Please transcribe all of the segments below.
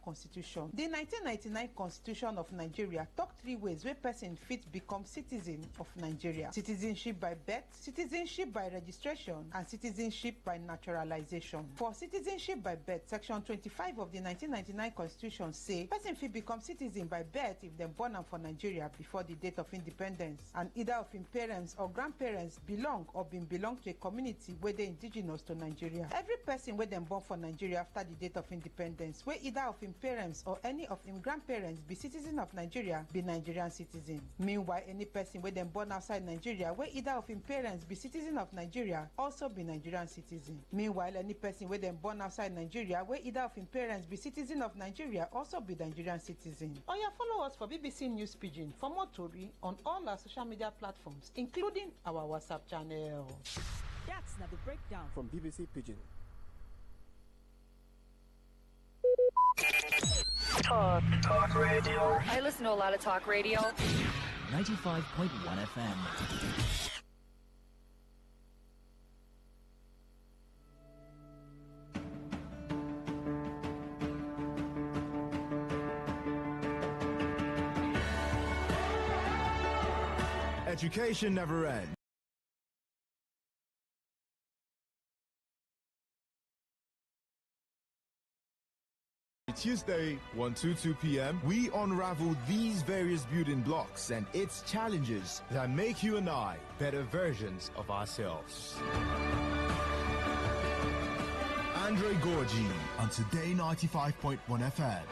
Constitution. The 1999 Constitution of Nigeria talk 3 ways where person fit become citizen of Nigeria: citizenship by birth, citizenship by registration, and citizenship by naturalization. For citizenship by birth, Section 25 of the 1999 Constitution say person fit become citizen by birth if dem born am for Nigeria before the date of independence, and either of im parents or grandparents belong or been belong to a community wey dey indigenous to Nigeria. Every person wey dem born for Nigeria after the date of independence, wey either of im parents or any of im grandparents be citizen of Nigeria, be Nigerian citizen. Meanwhile, any person wey dem born outside Nigeria, wey either of im parents be citizen of Nigeria, also be Nigerian citizen. Meanwhile, any person wey dem born outside Nigeria, wey either of im parents be citizen of Nigeria, also be Nigerian citizen. Oya, follow us for BBC News Pidgin for more tori on all our social media platforms, including our WhatsApp channel. That's now the breakdown from BBC Pidgin. Talk radio. I listen to a lot of talk radio. 95.1 FM. Education never ends. Tuesday, 1-2 p.m., we unravel these various building blocks and its challenges that make you and I better versions of ourselves. Andre Gorgi on Today 95.1 FM.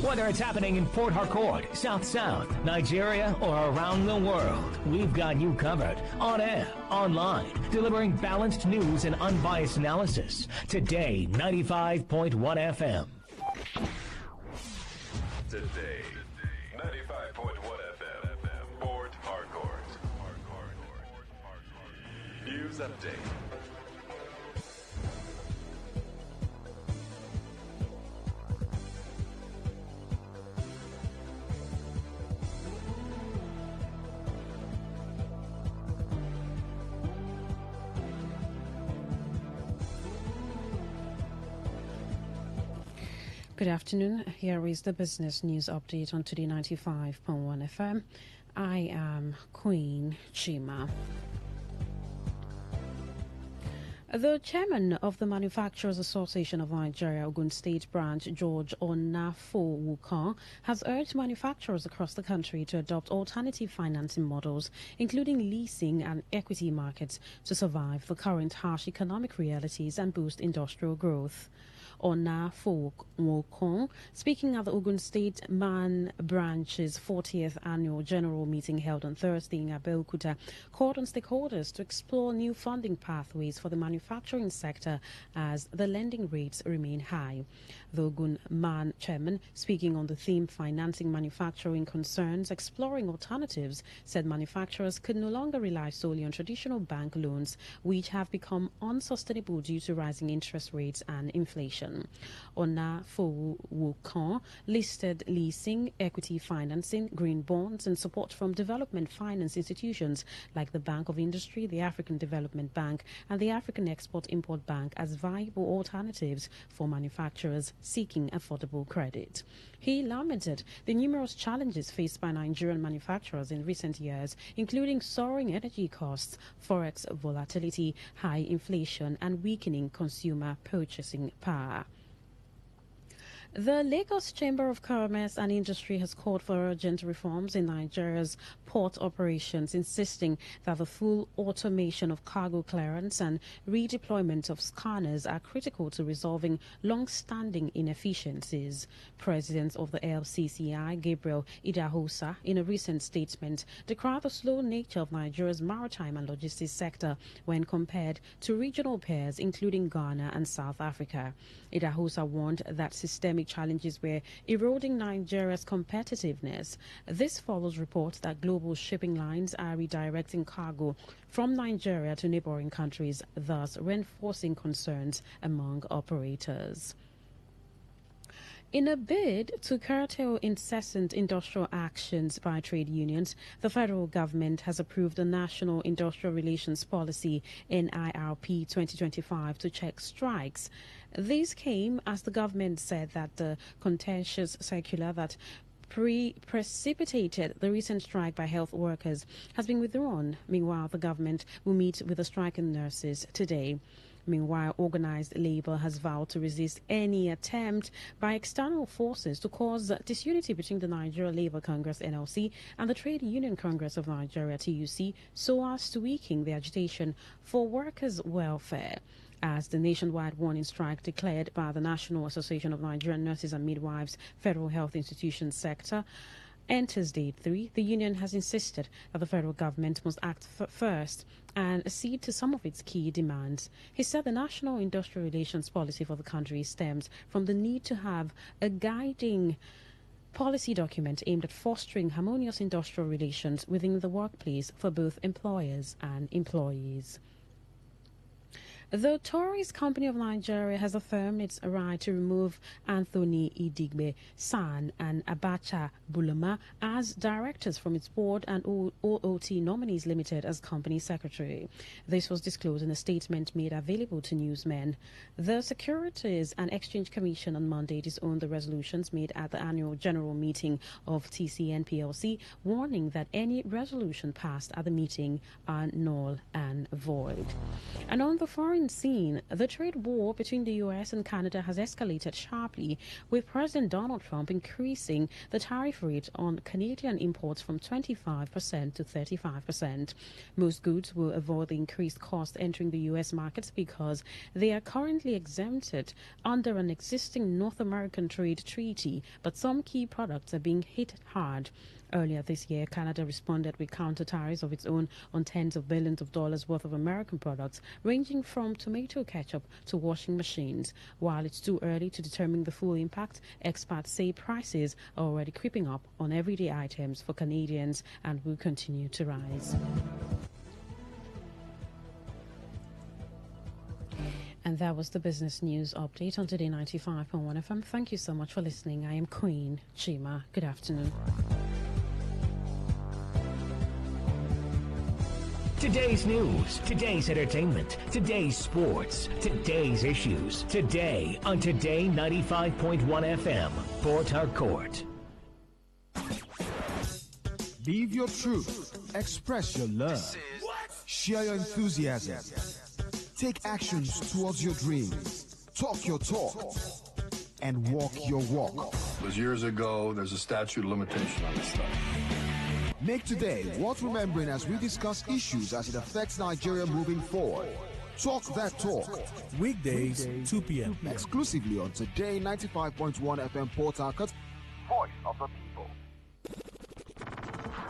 Whether it's happening in Port Harcourt, South, Nigeria, or around the world, we've got you covered. On air, online, delivering balanced news and unbiased analysis. Today, 95.1 FM. Today, 95.1 FM, Port Harcourt. News update. Good afternoon. Here is the business news update on Today 95.1 FM. I am Queen Chima. The chairman of the Manufacturers Association of Nigeria, Ogun State Branch, George Onafo-Wukan, has urged manufacturers across the country to adopt alternative financing models, including leasing and equity markets, to survive the current harsh economic realities and boost industrial growth. Onafo-Wukan, speaking at the Ogun State Man Branch's 40th annual general meeting held on Thursday in Abeokuta, called on stakeholders to explore new funding pathways for the manufacturing sector as the lending rates remain high. The Ogun Man chairman, speaking on the theme Financing Manufacturing Concerns, Exploring Alternatives, said manufacturers could no longer rely solely on traditional bank loans, which have become unsustainable due to rising interest rates and inflation. Onafo-Wukan listed leasing, equity financing, green bonds, and support from development finance institutions like the Bank of Industry, the African Development Bank, and the African Export-Import Bank as viable alternatives for manufacturers seeking affordable credit. He lamented the numerous challenges faced by Nigerian manufacturers in recent years, including soaring energy costs, forex volatility, high inflation, and weakening consumer purchasing power. The Lagos Chamber of Commerce and Industry has called for urgent reforms in Nigeria's port operations, insisting that the full automation of cargo clearance and redeployment of scanners are critical to resolving long-standing inefficiencies. President of the LCCI, Gabriel Idahosa, in a recent statement, decried the slow nature of Nigeria's maritime and logistics sector when compared to regional peers, including Ghana and South Africa. Idahosa warned that systemic challenges were eroding Nigeria's competitiveness. This follows reports that global shipping lines are redirecting cargo from Nigeria to neighboring countries, thus reinforcing concerns among operators. In a bid to curtail incessant industrial actions by trade unions, the federal government has approved a National Industrial Relations Policy NIRP 2025 to check strikes. This came as the government said that the contentious circular that precipitated the recent strike by health workers has been withdrawn. Meanwhile, the government will meet with the striking nurses today. Meanwhile, organized labor has vowed to resist any attempt by external forces to cause disunity between the Nigeria Labour Congress (NLC) and the Trade Union Congress of Nigeria (TUC), so as to weaken the agitation for workers' welfare. As the nationwide warning strike declared by the National Association of Nigerian Nurses and Midwives Federal Health Institutions sector enters day 3, the union has insisted that the federal government must act first and accede to some of its key demands. He said the National Industrial Relations Policy for the country stems from the need to have a guiding policy document aimed at fostering harmonious industrial relations within the workplace for both employers and employees. The Tourist Company of Nigeria has affirmed its right to remove Anthony Idigbe San and Abacha Bulama as directors from its board and OOT Nominees Limited as company secretary. This was disclosed in a statement made available to newsmen. The Securities and Exchange Commission on Monday disowned the resolutions made at the annual general meeting of TCN PLC, warning that any resolution passed at the meeting are null and void. And on the foreign scene, the trade war between the U.S. and Canada has escalated sharply, with President Donald Trump increasing the tariff rate on Canadian imports from 25% to 35%. Most goods will avoid the increased cost entering the U.S. markets because they are currently exempted under an existing North American trade treaty, but some key products are being hit hard. Earlier this year, Canada responded with counter tariffs of its own on tens of billions of dollars worth of American products, ranging from tomato ketchup to washing machines. While it's too early to determine the full impact, experts say prices are already creeping up on everyday items for Canadians and will continue to rise. And that was the business news update on Today 95.1 FM. Thank you so much for listening. I am Queen Chima. Good afternoon. Today's news, today's entertainment, today's sports, today's issues. Today on Today 95.1 FM, Port Harcourt. Live your truth. Express your love. Share your enthusiasm. Take actions towards your dreams. Talk your talk. And walk your walk. It was years ago. There's a statute of limitation on this stuff. Make today worth remembering as we discuss issues as it affects Nigeria moving forward. Talk that talk. Weekdays, 2 p.m. Exclusively on Today 95.1 FM Port Harcourt. Voice of the people.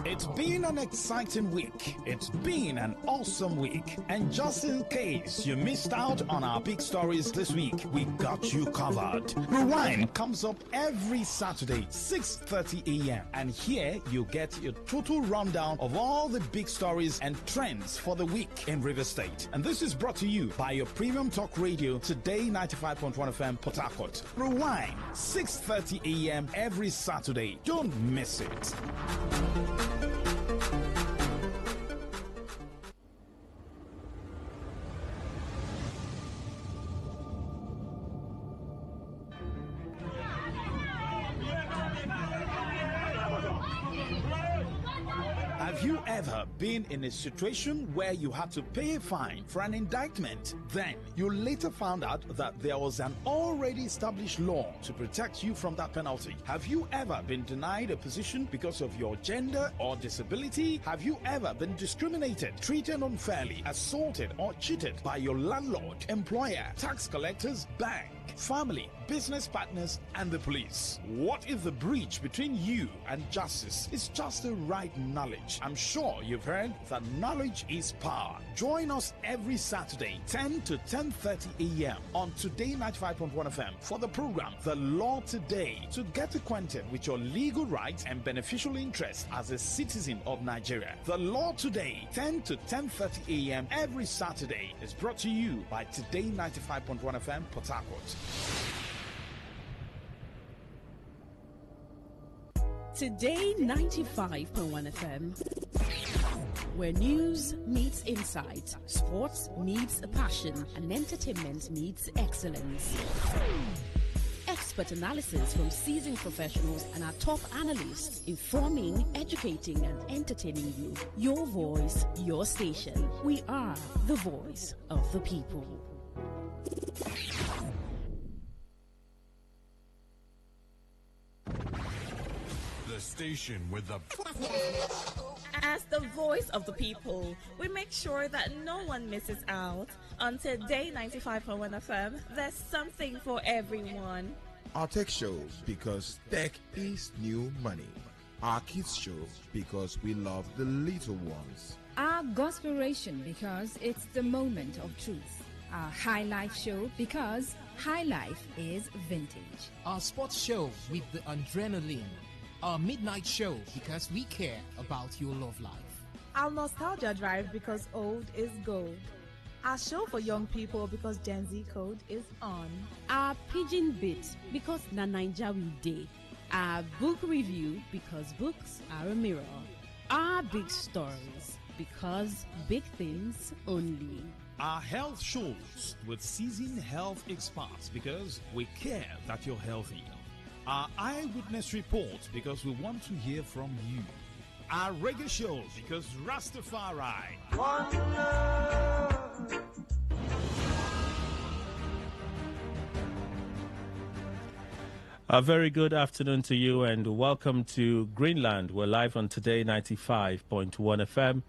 It's been an exciting week. It's been an awesome week. And just in case you missed out on our big stories this week, we got you covered. Rewind comes up every Saturday, 6:30 a.m. And here you get your total rundown of all the big stories and trends for the week in River State. And this is brought to you by your premium talk radio, Today 95.1 FM Port Harcourt. Rewind, 6:30 a.m. every Saturday. Don't miss it. Have you ever been in a situation where you had to pay a fine for an indictment? Then you later found out that there was an already established law to protect you from that penalty. Have you ever been denied a position because of your gender or disability? Have you ever been discriminated, treated unfairly, assaulted or cheated by your landlord, employer, tax collectors, bank, family, business partners, and the police? What if the breach between you and justice is just the right knowledge? I'm sure you've heard that knowledge is power. Join us every Saturday, 10 to 10:30 a.m. on Today 95.1 FM for the program The Law Today, to get acquainted with your legal rights and beneficial interests as a citizen of Nigeria. The Law Today, 10 to 10:30 a.m. every Saturday, is brought to you by Today 95.1 FM Port Harcourt. Today 95.1 FM, where news meets insight, sports meets passion, and entertainment meets excellence. Expert analysis from seasoned professionals and our top analysts, informing, educating, and entertaining you. Your voice, your station. We are the voice of the people. The station with the... As the voice of the people, we make sure that no one misses out. On Today 95.1 FM, there's something for everyone. Our tech show, because tech is new money. Our kids show, because we love the little ones. Our gospelration, because it's the moment of truth. Our high life show, because high life is vintage. Our sports show with the adrenaline. Our midnight show, because we care about your love life. Our nostalgia drive, because old is gold. Our show for young people, because Gen Z code is on. Our pigeon bit, because na Naija we dey. Our book review, because books are a mirror. Our big stories, because big things only. Our health shows with seasoned health experts, because we care that you're healthy. Our eyewitness report, because we want to hear from you. Our reggae shows, because Rastafari. One love. A very good afternoon to you and welcome to Greenland. We're live on Today 95.1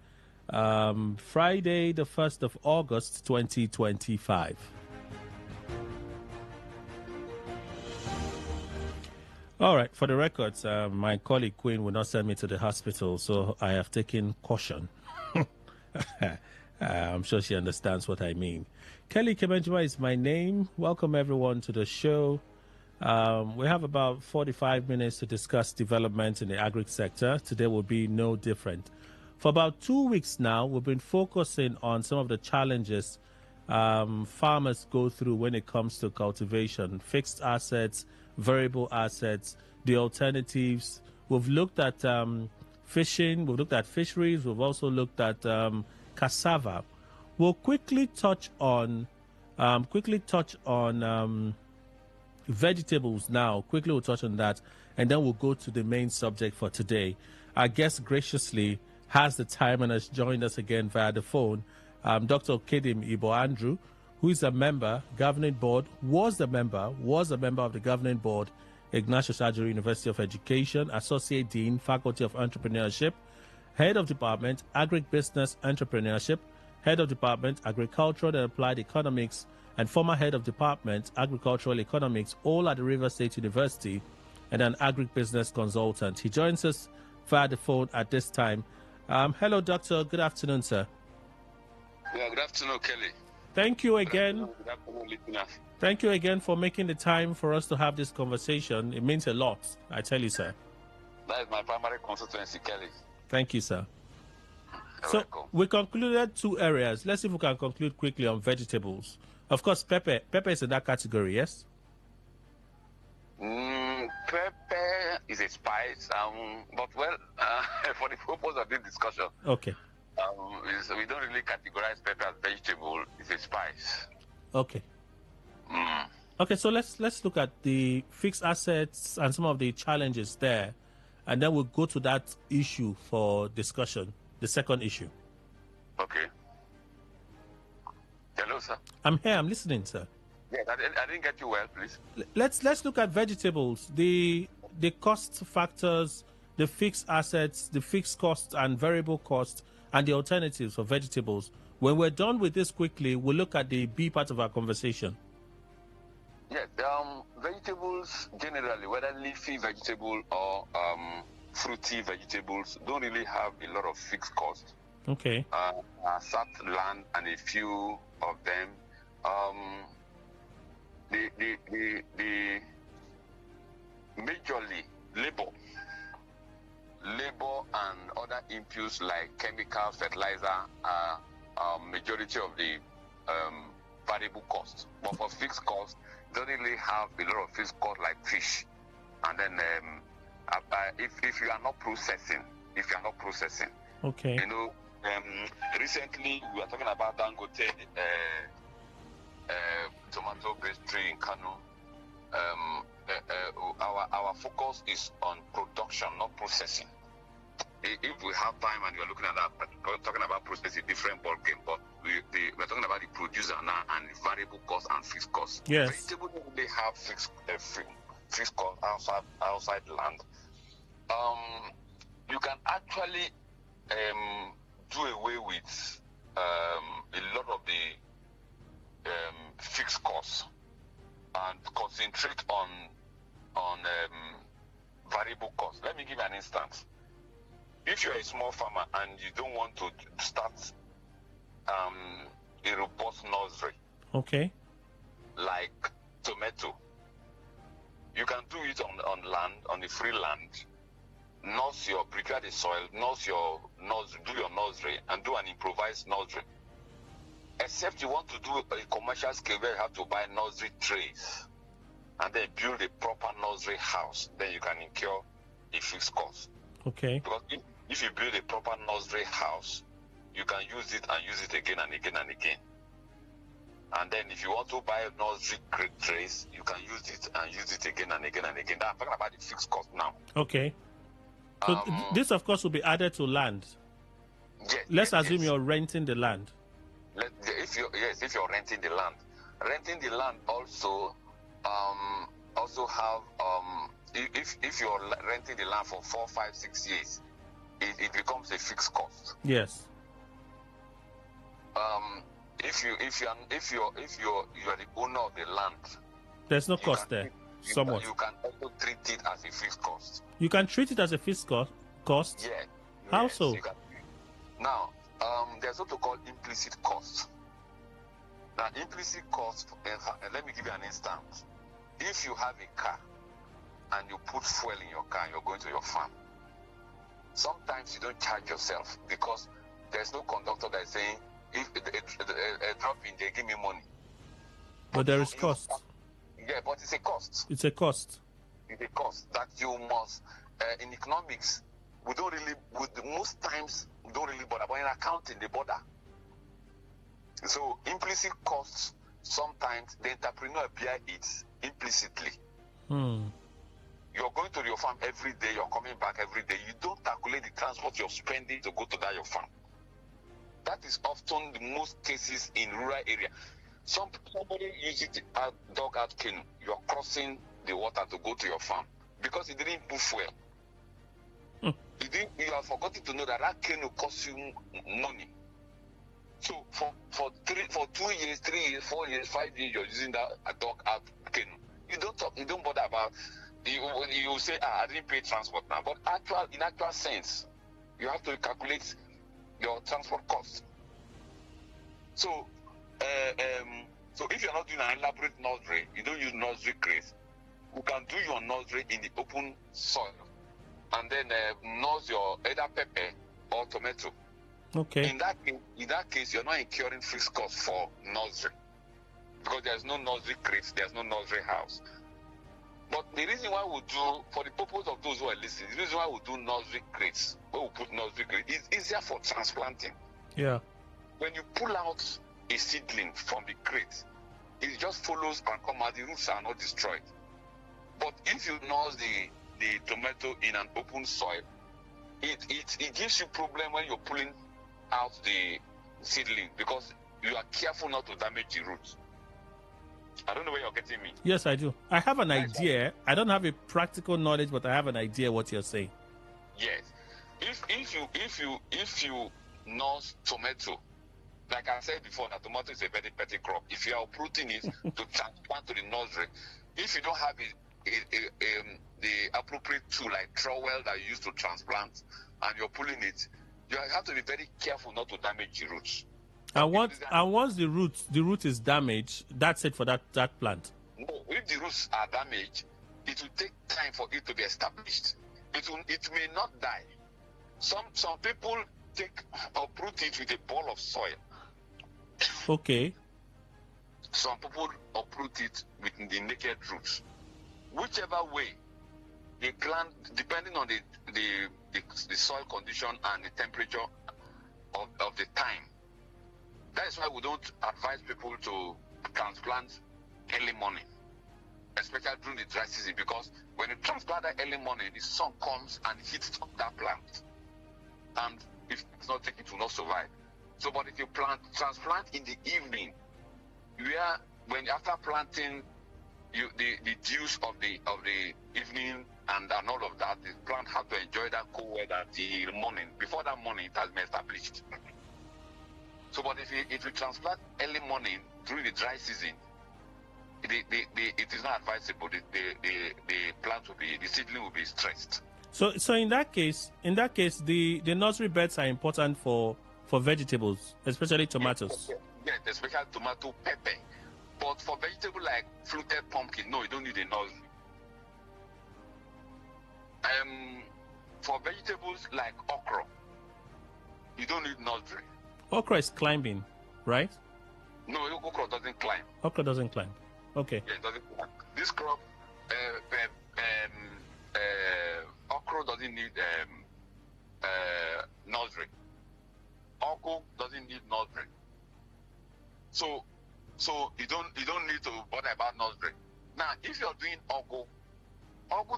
FM. Friday, the 1st of August, 2025. All right, for the records, my colleague Queen will not send me to the hospital, so I have taken caution. I'm sure she understands what I mean. Kelly Kemenjuma is my name. Welcome everyone to the show. We have about 45 minutes to discuss development in the agri sector. Today will be no different. For about 2 weeks now, we've been focusing on some of the challenges farmers go through when it comes to cultivation, fixed assets, variable assets, the alternatives. We've looked at fishing, we've looked at fisheries, we've also looked at cassava. We'll quickly touch on vegetables now. Quickly we'll touch on that, and then we'll go to the main subject for today. Our guest graciously has the time and has joined us again via the phone. Dr. Kedim Ibo Andrew, who is a member, governing board, was a member of the governing board, Ignatius Ajuri University of Education, Associate Dean, Faculty of Entrepreneurship, Head of Department, Agribusiness Entrepreneurship, Head of Department, Agricultural and Applied Economics, and former Head of Department, Agricultural Economics, all at the Rivers State University, and an agribusiness consultant. He joins us via the phone at this time. Hello, Doctor. Good afternoon, sir. Yeah, good afternoon, Kelly. Thank you again. Good afternoon, listeners. Thank you again for making the time for us to have this conversation. It means a lot, I tell you, sir. That is my primary constituency, Kelly. Thank you, sir. You're so welcome. We concluded 2 areas. Let's see if we can conclude quickly on vegetables. Of course, pepper. Pepper is in that category, yes? Pepper is a spice, but well, for the purpose of this discussion, okay. We don't really categorize pepper as vegetable. It's a spice. Okay. Okay, so let's look at the fixed assets and some of the challenges there, and then we'll go to that issue for discussion, the second issue. Okay. Hello, sir. I'm here. I'm listening, sir. Yes, I didn't get you well, please. Let's look at vegetables, the cost factors, the fixed assets, the fixed costs and variable costs, and the alternatives for vegetables. When we're done with this quickly, we'll look at the B part of our conversation. Yes, vegetables generally, whether leafy vegetable or fruity vegetables, don't really have a lot of fixed costs. Okay. Sat land and a few of them. The majorly labor and other inputs like chemical fertilizer are majority of the variable costs. But for fixed costs, don't really have a lot of fixed costs like fish, and then if you are not processing, Okay. you know, recently we were talking about Dangote tomato pastry in Kano. Our focus is on production, not processing. If we have time and we're looking at that, talking about processing, different ball game, but we're talking about the producer now and the variable cost and fixed cost. Yes. Vegetable they have fixed cost outside land. You can actually do away with a lot of the fixed costs and concentrate on variable costs. Let me give you an instance. If you're a small farmer and you don't want to start a robust nursery, okay, like tomato, you can do it on land, on the free land. Prepare the soil, do your nursery, and do an improvised nursery. Except you want to do a commercial scale where you have to buy nursery trays and then build a proper nursery house, then you can incur a fixed cost. Okay. Because if you build a proper nursery house, you can use it and use it again and again and again. And then if you want to buy nursery trays, you can use it and use it again and again and again. I'm talking about the fixed cost now. Okay. So this, of course, will be added to land. Yes, Let's assume you're renting the land. If you're renting the land also have if you're renting the land for 4, 5, 6 years, it becomes a fixed cost. Yes. If you're the owner of the land, there's no cost there. Somewhat. You can also treat it as a fixed cost. You can treat it as a fixed cost? Yeah. How yes, so? Now, there's what we call implicit cost. Now, implicit cost, let me give you an instance. If you have a car and you put fuel in your car and you're going to your farm, sometimes you don't charge yourself because there's no conductor that is saying, if a drop in, they give me money. But there is cost. Yeah, but it's a cost. It's a cost. It's a cost that you must, in economics, most times we don't really bother, but in accounting, they bother. So implicit costs, sometimes the entrepreneur bear it implicitly. You're going to your farm every day, you're coming back every day. You don't calculate the transport you're spending to go to your farm. That is often the most cases in rural area. Somebody uses a dog out canoe. You're crossing the water to go to your farm because it didn't put fuel. You have forgotten to know that canoe costs you money. So for 2 years, 3 years, 4 years, 5 years, you're using that dog out canoe. You don't bother about. You say, I didn't pay transport now, but in actual sense, you have to calculate your transport cost. So if you're not doing an elaborate nursery, you don't use nursery crates, you can do your nursery in the open soil and then nurse your either pepper or tomato. Okay. In that case, you're not incurring fixed costs for nursery because there's no nursery crates, there's no nursery house. But the reason why we do, for the purpose of those who are listening, the reason why we do nursery crates, where we put nursery crates, is easier for transplanting. Yeah. When you pull out a seedling from the crate, it just follows and come out. The roots are not destroyed. But if you nurse the tomato in an open soil, it gives you problem when you're pulling out the seedling because you are careful not to damage the roots. I don't know where you're getting me. Yes, I do. I have an idea. I don't have a practical knowledge, but I have an idea what you're saying. Yes. If you nurse tomato, like I said before, that tomato is a very petty crop. If you are uprooting it to transplant to the nursery, if you don't have the appropriate tool like trowel that you use to transplant, and you're pulling it, you have to be very careful not to damage the roots. And once the root is damaged, that's it for that plant. No, if the roots are damaged, it will take time for it to be established. It may not die. Some people uproot it with a ball of soil. Okay. Some people uproot it with the naked roots. Whichever way, the plant, depending on the soil condition and the temperature of the time. That is why we don't advise people to transplant early morning, especially during the dry season, because when you transplant that early morning, the sun comes and hits that plant, and if it's not taken, it will not survive. So, but if you transplant in the evening, where when after planting, the dews of the evening and all of that, the plant has to enjoy that cool weather till morning. Before that morning, it has been established. So, but if you transplant early morning during the dry season, it is not advisable. The plant will be, the seedling will be stressed. So in that case, the nursery beds are important for vegetables, especially tomatoes. Yes, especially tomato, pepper. But for vegetable like fluted pumpkin, no, you don't need a nursery. For vegetables like okra, you don't need nursery. Okra is climbing, right? No, okra doesn't climb. Okra doesn't climb. Okay. Yeah, it doesn't climb. This crop, okra doesn't need nursery. Okra doesn't need nursery. So you don't need to bother about nursery. Now, if you're doing okra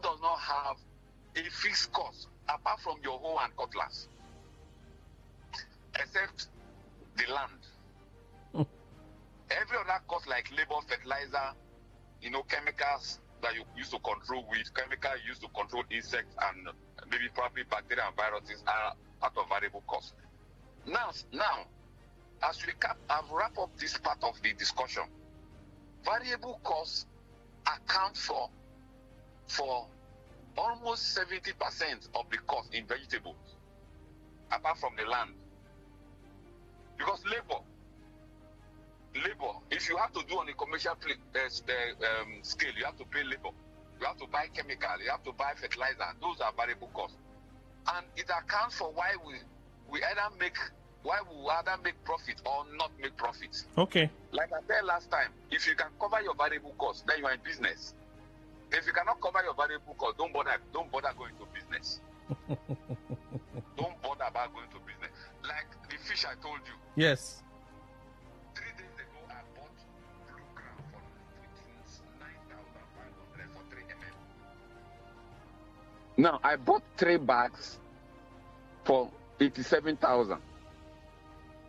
does not have a fixed cost apart from your hoe and cutlass, except the land. Every other cost like labor, fertilizer, chemicals that you use to control weeds, chemicals used to control insects and maybe probably bacteria and viruses are out of variable cost. Now, as we wrap up this part of the discussion, variable costs account for almost 70% of the cost in vegetables, apart from the land. Because labor, if you have to do on a commercial scale, you have to pay labor. You have to buy chemical, you have to buy fertilizer. Those are variable costs. And it accounts for why we either make profit or not make profit. Okay. Like I said last time, if you can cover your variable costs, then you are in business. If you cannot cover your variable costs, don't bother going to business. Don't bother about going to business. Like the fish I told you. Yes. 3 days ago, I bought blue crab for 9,500 for 3 mm. Now, I bought 3 bags for 87,000.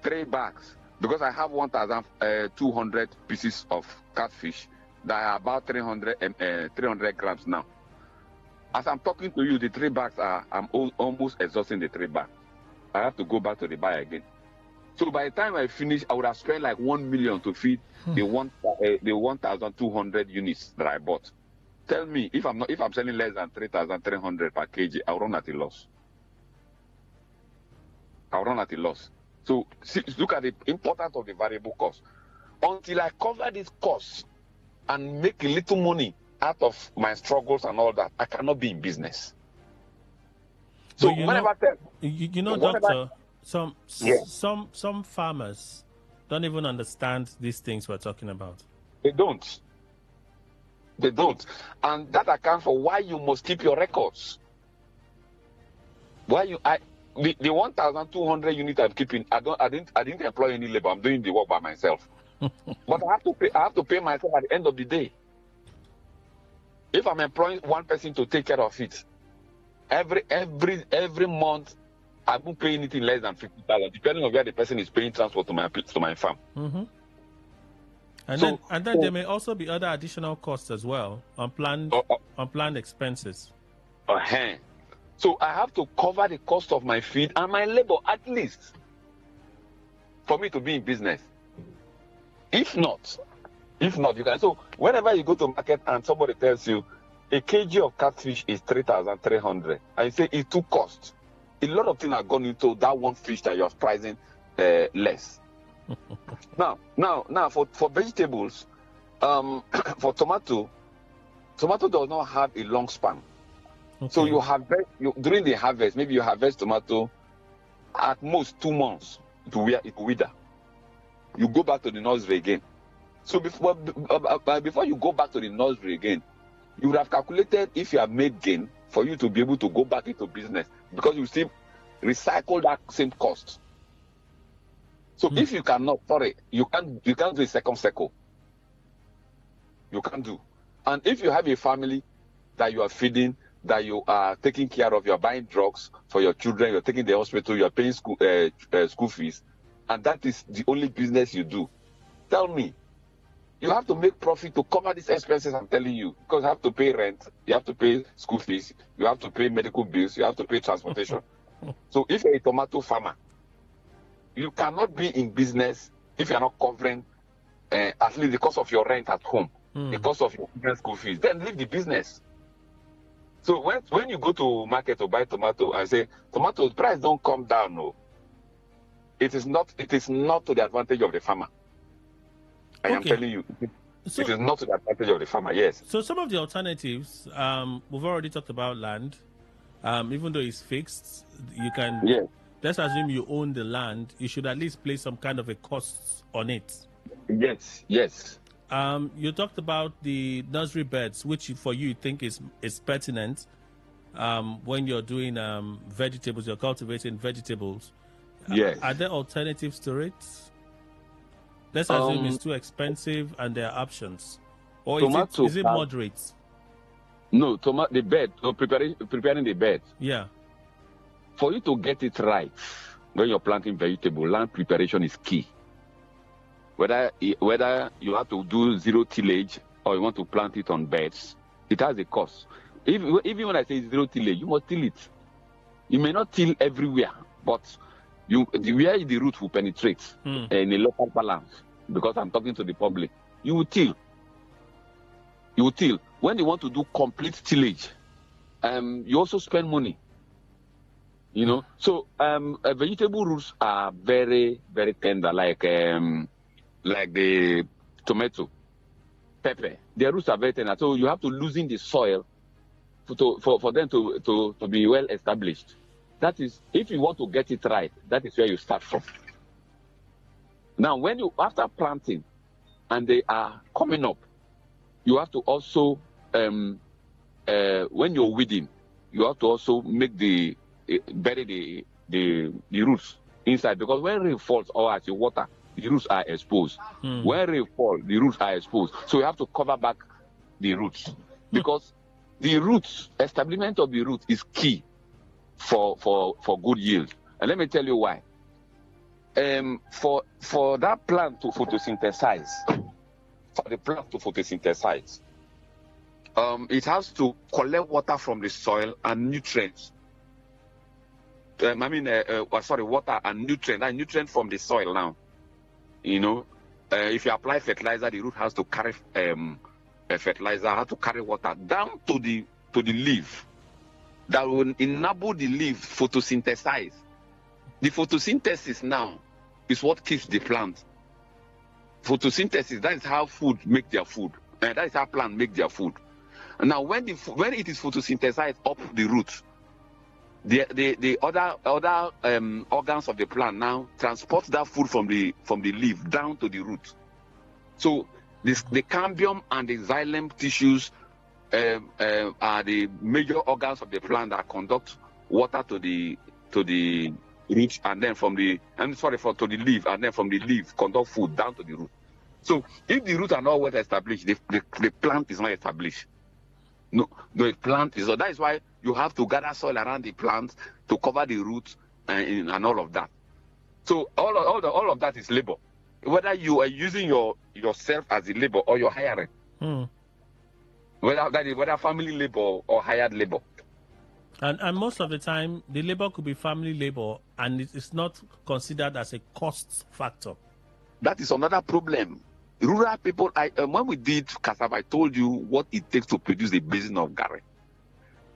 3 bags, because I have 1,200 pieces of catfish that are about 300 grams now. As I'm talking to you, the 3 bags I'm almost exhausting the 3 bags. I have to go back to the buyer again. So by the time I finish, I would have spent like 1 million to feed the 1,200 units that I bought. Tell me, if I'm selling less than 3,300 per kg, I'll run at a loss. So look at the importance of the variable cost. Until I cover this cost and make a little money out of my struggles and all that, I cannot be in business. So doctor, some farmers don't even understand these things we're talking about. They don't. And that accounts for why you must keep your records. The 1,200 units I'm keeping, I didn't employ any labor. I'm doing the work by myself. But I have to pay myself at the end of the day. If I'm employing one person to take care of it, every month I won't pay anything less than 50,000, depending on where the person is paying transport to my farm. Mm-hmm. And then there may also be other additional costs as well, unplanned expenses. So I have to cover the cost of my feed and my labor at least for me to be in business. If not, you can. So whenever you go to market and somebody tells you a kg of catfish is 3,300, and you say it took cost, a lot of things are gone into that one fish that you're pricing less. Now for vegetables, for tomato does not have a long span. Okay. So during the harvest, maybe you harvest tomato at most 2 months to wither. You go back to the nursery again. So before you go back to the nursery again, you would have calculated if you have made gain for you to be able to go back into business because you still recycle that same cost. So if you cannot, you can't do a second cycle. You can't do. And if you have a family that you are feeding, that you are taking care of, you are buying drugs for your children, you're taking the hospital, you are paying school fees, and that is the only business you do, tell me, you have to make profit to cover these expenses I'm telling you, because you have to pay rent, you have to pay school fees, you have to pay medical bills, you have to pay transportation. So if you're a tomato farmer, you cannot be in business if you're not covering at least the cost of your rent at home, the cost of your children's school fees. Then leave the business. So when you go to market to buy tomato and say tomato price don't come down, no, it is not to the advantage of the farmer. I am telling you, it is not to the advantage of the farmer. Yes. So some of the alternatives, we've already talked about land. Even though it's fixed, you can. Yes. Let's assume you own the land. You should at least place some kind of a cost on it. Yes. Yes. You talked about the nursery beds, which for you think is pertinent when you're doing vegetables, you're cultivating vegetables. Yes. Are there alternatives to it? Let's assume it's too expensive and there are options. Or is it moderate? No, the bed, preparing the bed. Yeah. For you to get it right, when you're planting vegetable, land preparation is key. Whether you have to do zero tillage or you want to plant it on beds, it has a cost. Even when I say zero tillage, you must till it. You may not till everywhere, but where the root will penetrate in a local balance, because I'm talking to the public, you will till. You will till. When you want to do complete tillage, you also spend money. You know, so vegetable roots are very, very tender, like the tomato, pepper. Their roots are very tender, so you have to loosen the soil for them to be well established. That is, if you want to get it right, that is where you start from. Now, after planting and they are coming up, you have to also, when you're weeding, you have to also bury the roots inside, because when rain falls or as you water, the roots are exposed. When rain falls, the roots are exposed. So you have to cover back the roots, because the roots, establishment of the root is key for good yield. And let me tell you why. For that plant to photosynthesize, it has to collect water from the soil and nutrients. Water and nutrient. That nutrient from the soil now. You know, if you apply fertilizer, the root has to carry fertilizer, has to carry water down to the leaf. That will enable the leaf photosynthesize. The photosynthesis now is what keeps the plant. Photosynthesis, that is how food make their food. That is how plants make their food. Now, when it is photosynthesized up the root, the other organs of the plant now transport that food from the leaf down to the root. So the cambium and the xylem tissues are the major organs of the plant that conduct water to the root, and then to the leaf, and then from the leaf conduct food down to the root. So if the roots are not well established, the plant is not established. No, the plant is not. That is why you have to gather soil around the plant to cover the roots and all of that. So all of that is labor. Whether you are using yourself as a labor or you're hiring, whether family labor or hired labor. And most of the time, the labor could be family labor, and it is not considered as a cost factor. That is another problem. Rural people, when we did cassava, I told you what it takes to produce a basin of gari.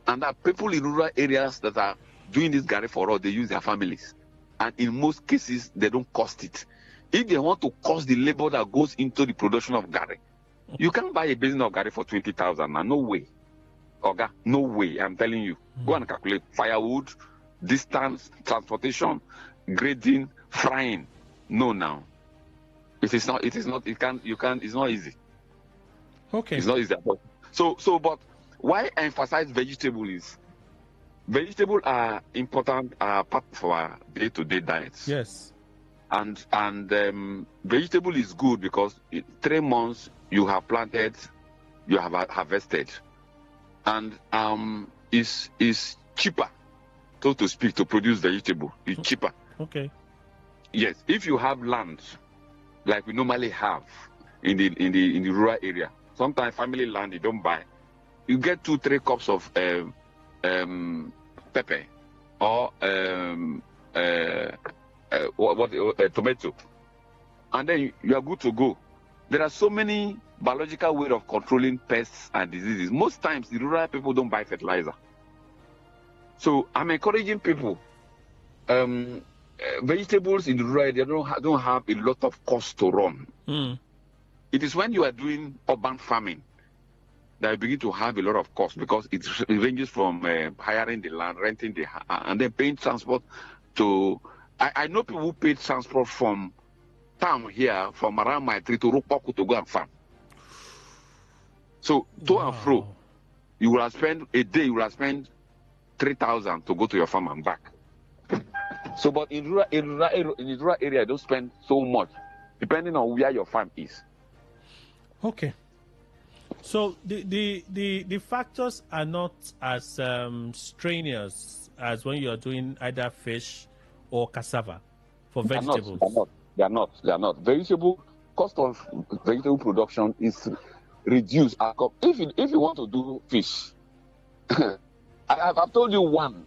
And that people in rural areas that are doing this gari for us, they use their families. And in most cases, they don't cost it. If they want to cost the labor that goes into the production of gari, you can't buy a basin of gari for 20,000 now. No way. Oga, no way. I'm telling you. Go and calculate firewood, distance, transportation, grading, frying. No, now. It's not easy. Okay. It's not easy. But why I emphasize vegetable is vegetables are important part of our day-to-day diets. Yes. And vegetable is good because in 3 months you have planted, you have harvested, and is cheaper, so to speak, to produce vegetable. It's cheaper. Okay. Yes, if you have land like we normally have in the rural area, sometimes family land you don't buy, you get 2-3 cups of pepper or tomato, and then you are good to go. There are so many biological ways of controlling pests and diseases. Most times the rural people don't buy fertilizer, so I'm encouraging people. Vegetables in the rural area don't have a lot of cost to run. It is when you are doing urban farming that you begin to have a lot of cost, because it ranges from hiring the land, renting the and then paying transport to. I know people who pay transport from town here, from around my tree to Rupoku to go and farm. So to and fro, you will have spent a day. You will have spent 3,000 to go to your farm and back. So, but in the rural area, you don't spend so much, depending on where your farm is. Okay. So the factors are not as strenuous as when you are doing either fish or cassava for vegetables. They are not. Vegetable cost of vegetable production is reduced. If you want to do fish, I've told you one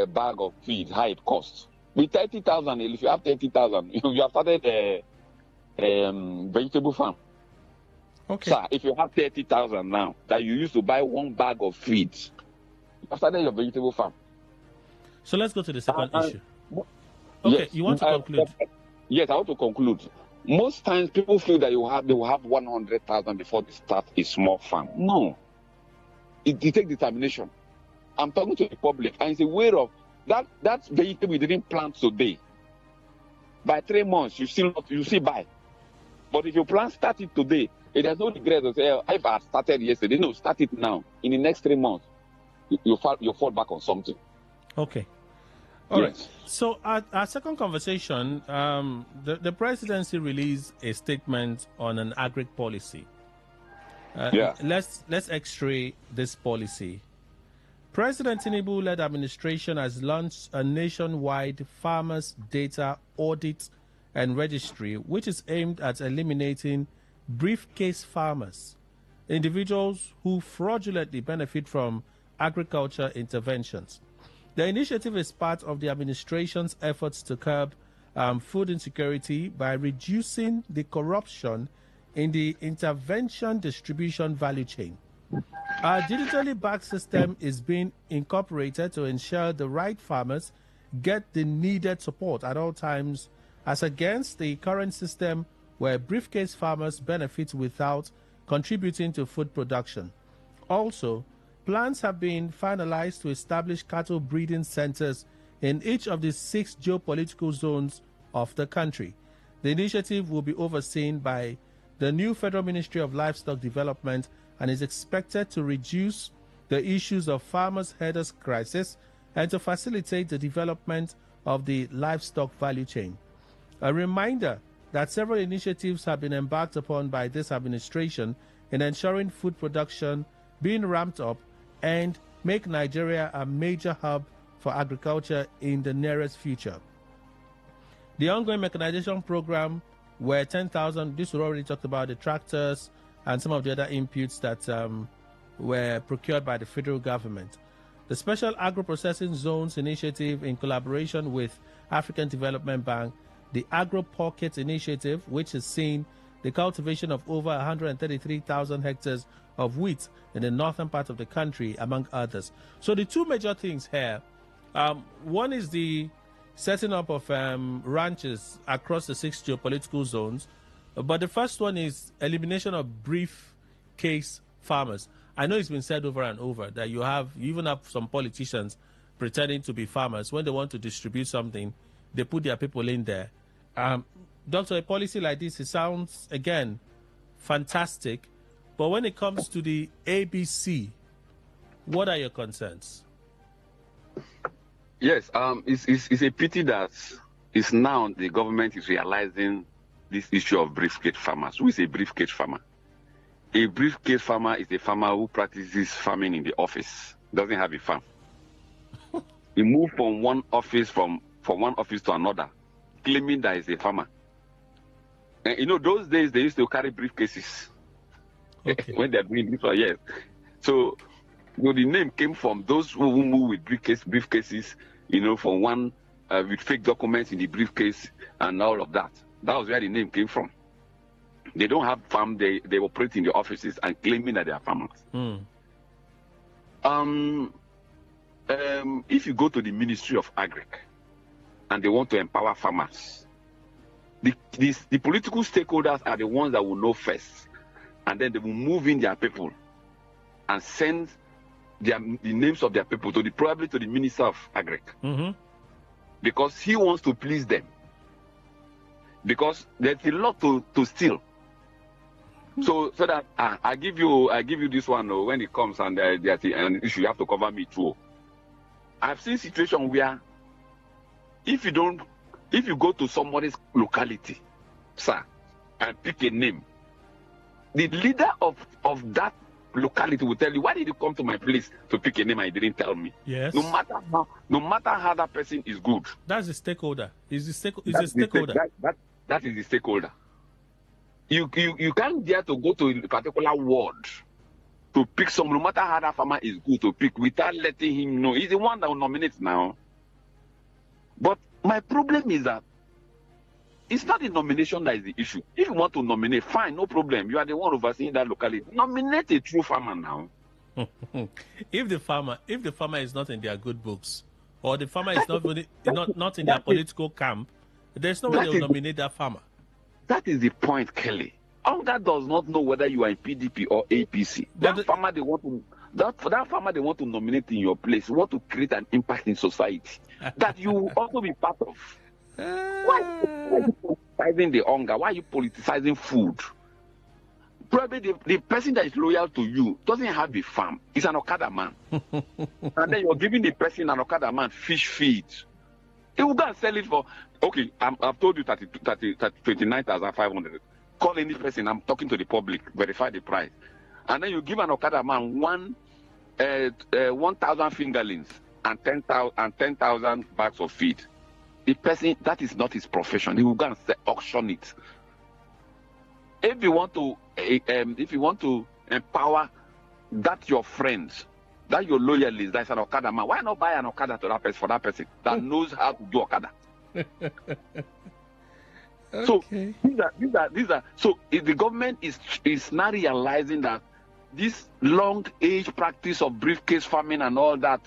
bag of feed how it costs. With 30,000, if you have 30,000, you have started a vegetable farm. Okay. So if you have 30,000 now that you used to buy one bag of feed, you have started your vegetable farm. So let's go to the second issue. Okay, yes, you want to conclude? Yes, I want to conclude. Most times people feel that they will have 100,000 before they start a small farm. No. It takes determination. I'm talking to the public, and it's a way of that vegetable you didn't plant today. By 3 months, you still buy. But if you start it today, there's no regret to say, if I started yesterday. No, start it now. In the next 3 months, you fall back on something. Okay. All right. So our second conversation, the presidency released a statement on an agri policy. Let's X-ray this policy. President Tinubu-led administration has launched a nationwide farmers' data audit and registry, which is aimed at eliminating briefcase farmers, individuals who fraudulently benefit from agriculture interventions. The initiative is part of the administration's efforts to curb food insecurity by reducing the corruption in the intervention distribution value chain. Our digitally backed system is being incorporated to ensure the right farmers get the needed support at all times, as against the current system where briefcase farmers benefit without contributing to food production. Also, plans have been finalized to establish cattle breeding centers in each of the 6 geopolitical zones of the country. The initiative will be overseen by the new Federal Ministry of Livestock Development and is expected to reduce the issues of farmers' herders crisis and to facilitate the development of the livestock value chain. A reminder that several initiatives have been embarked upon by this administration in ensuring food production being ramped up and make Nigeria a major hub for agriculture in the nearest future. The ongoing mechanization program, where 10,000, this we already talked about, the tractors and some of the other inputs that were procured by the federal government. The Special Agro-Processing Zones Initiative, in collaboration with African Development Bank, the Agro Pocket Initiative, which has seen the cultivation of over 133,000 hectares of wheat in the northern part of the country, among others. So the two major things here, one is the setting up of ranches across the 6 geopolitical zones, but the first one is elimination of briefcase farmers. I know it's been said over and over that you even have some politicians pretending to be farmers. When they want to distribute something, they put their people in there. Doctor, a policy like this, it sounds, again, fantastic. But when it comes to the ABC, what are your concerns? Yes, it's a pity that it's now the government is realizing this issue of briefcase farmers. Who is a briefcase farmer? A briefcase farmer is a farmer who practices farming in the office, doesn't have a farm. He moved from one office from one office to another, claiming that he's a farmer. And those days they used to carry briefcases when they're doing this for years. So the name came from those who move with briefcases, from one with fake documents in the briefcase and all of that. That was where the name came from. They don't have farm. They operate in the offices and claiming that they are farmers. If you go to the Ministry of Agric and they want to empower farmers, the political stakeholders are the ones that will know first, and then they will move in their people and send the names of their people probably to the Minister of Agric, because he wants to please them. Because there's a lot to steal. So that I give you this one when it comes and there's an issue, you have to cover me too. I've seen situations where if you go to somebody's locality, sir, and pick a name, the leader of that locality will tell you, why did you come to my place to pick a name and you didn't tell me? Yes. No matter how that person is good. That's the stakeholder. Is the stakeholder. That is the stakeholder. You can't dare to go to a particular ward to pick some, no matter how that farmer is good to pick, without letting him know. He's the one that will nominate now. But my problem is that it's not the nomination that is the issue. If you want to nominate, fine, no problem. You are the one overseeing that locality. Nominate a true farmer now. If the farmer is not in their good books, or the farmer is not in their political camp, there's no way they'll nominate that farmer. That is the point, Kelly. Hunger does not know whether you are in PDP or APC. That farmer they want to nominate in your place, want to create an impact in society that you will also be part of. Why are you politicizing the hunger? Why are you politicizing food? Probably the person that is loyal to you doesn't have a farm. He's an Okada man. And then you're giving the person, an Okada man, fish feed. He will go and sell it for, okay, I've told you 29,500. Call any person, I'm talking to the public, verify the price. And then you give an Okada man 1,000 fingerlings and 10,000 bags of feed. The person, that is not his profession. He will go and auction it. If you want to empower that your friends, that your loyalist, that's an Okada man, why not buy an Okada to that person, for that person that knows how to do Okada? Okay. So these are. So if the government is now realizing that this long age practice of briefcase farming and all that,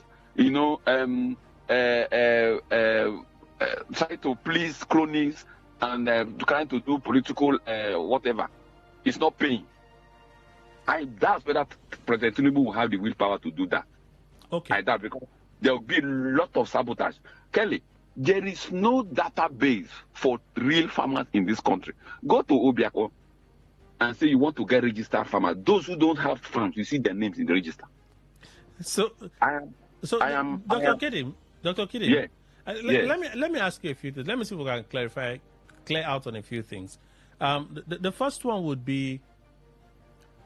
trying to please cronies and trying to do political whatever, it's not paying. I doubt whether President Tinubu will have the willpower to do that. Okay. I doubt, because there will be a lot of sabotage. Kelly, there is no database for real farmers in this country. Go to Obiako and say you want to get registered farmers. Those who don't have farms, you see their names in the register. So, Dr. Kidim, yeah. Let me ask you a few things. Let me see if we can clear out on a few things. The first one would be,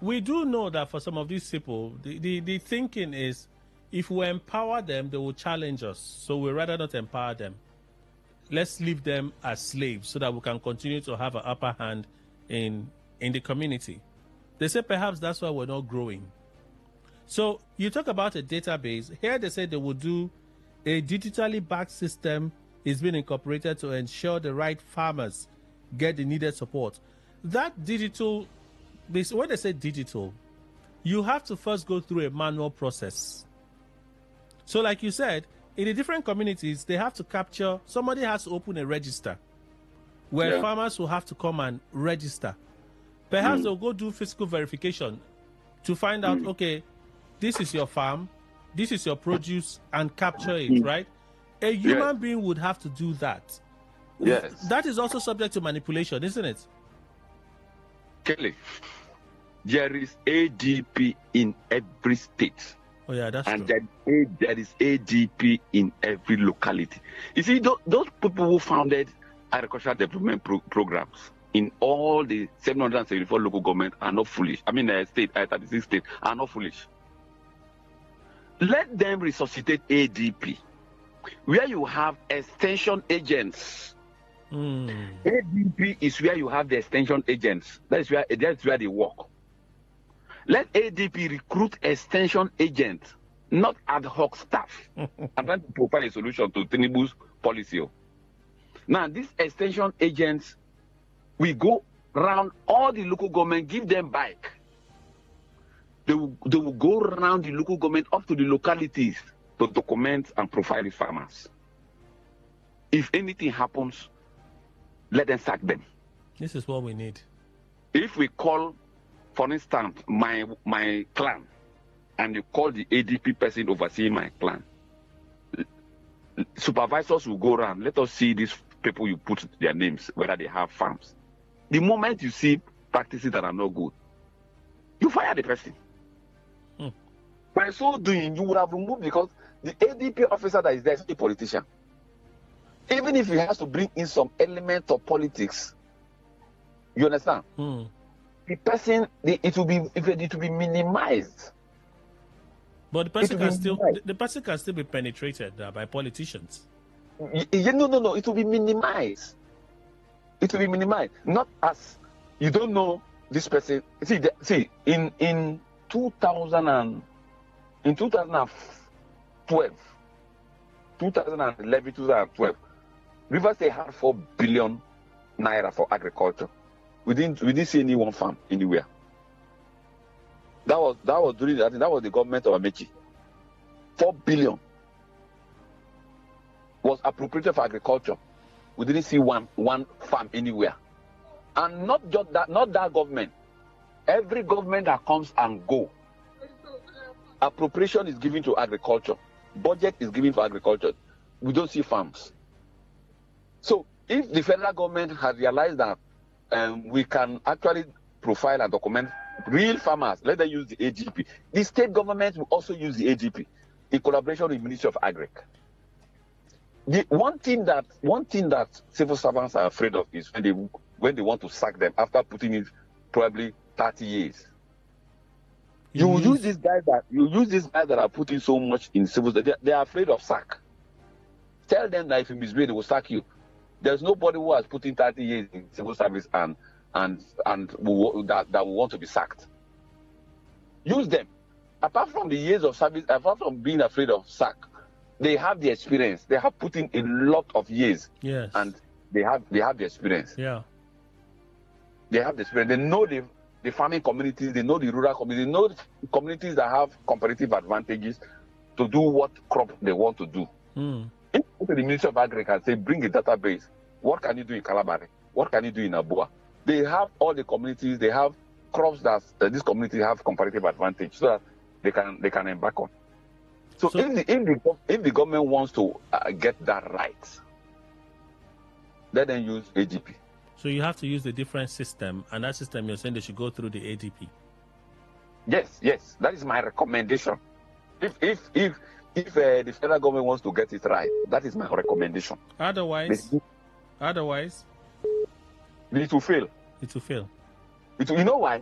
we do know that for some of these people, the thinking is, if we empower them, they will challenge us. So we rather not empower them. Let's leave them as slaves so that we can continue to have an upper hand in the community. They say perhaps that's why we're not growing. So you talk about a database. Here they say they will do a digitally backed system is being incorporated to ensure the right farmers get the needed support. That digital, when they say digital, you have to first go through a manual process. So like you said, in the different communities, they have to capture, somebody has to open a register where farmers will have to come and register. Perhaps they'll go do physical verification to find out, okay, this is your farm, this is your produce, and capture it, right? A human being would have to do that. Yes. That is also subject to manipulation, isn't it? Kelly, there is ADP in every state. Oh, yeah, that's and true. there is ADP in every locality. You see, those people who founded agricultural development programs in all the 774 local governments are not foolish. I mean, 36 states are not foolish. Let them resuscitate ADP, where you have extension agents. ADP is where you have the extension agents. That's where they work. Let ADP recruit extension agents, not ad hoc staff. I'm trying to provide a solution to Tinubu's policy. Now, these extension agents, we go around all the local government, give them bike. They will go around the local government up to the localities to document and profile the farmers. If anything happens, let them sack them. This is what we need. If we call, for instance, my clan, and you call the ADP person overseeing my clan, supervisors will go around. Let us see these people you put their names, whether they have farms. The moment you see practices that are not good, you fire the person. By so doing, you would have removed, because the ADP officer that is there is a politician. Even if he has to bring in some element of politics, you understand? The person, it will be minimized. But the person can still be penetrated by politicians. No. It will be minimized. It will be minimized. Not as you don't know this person. See, in 2012, 2011, 2012, Rivers State had 4 billion naira for agriculture. We didn't see any one farm anywhere. That was during, I think that was the government of Amechi. 4 billion was appropriated for agriculture. We didn't see one farm anywhere. And not just that, not that government. Every government that comes and go, appropriation is given to agriculture. Budget is given for agriculture. We don't see farms. So if the federal government has realized that we can actually profile and document real farmers, let them use the AGP. The state government will also use the AGP in collaboration with the Ministry of Agric. The one thing that civil servants are afraid of is when they want to sack them after putting in probably 30 years. You use these guys that are putting so much in civil. They are afraid of sack. Tell them that if you misbehave, they will sack you. There's nobody who has put in 30 years in civil service and that will want to be sacked. Use them. Apart from the years of service, apart from being afraid of sack, they have the experience. They have put in a lot of years. Yes. And they have the experience. Yeah. They have the experience. They know the farming communities, they know the rural communities, they know the communities that have competitive advantages to do what crop they want to do. If you go to the Ministry of Agriculture and say, bring a database, what can you do in Calabari? What can you do in Abua? They have all the communities, they have crops that these communities have comparative advantage so that they can embark on. So if the government wants to get that right, let them use AGP. So you have to use a different system, and that system you're saying they should go through the ADP. Yes, that is my recommendation. If the federal government wants to get it right, that is my recommendation. Otherwise, it will fail. It will fail. You know why?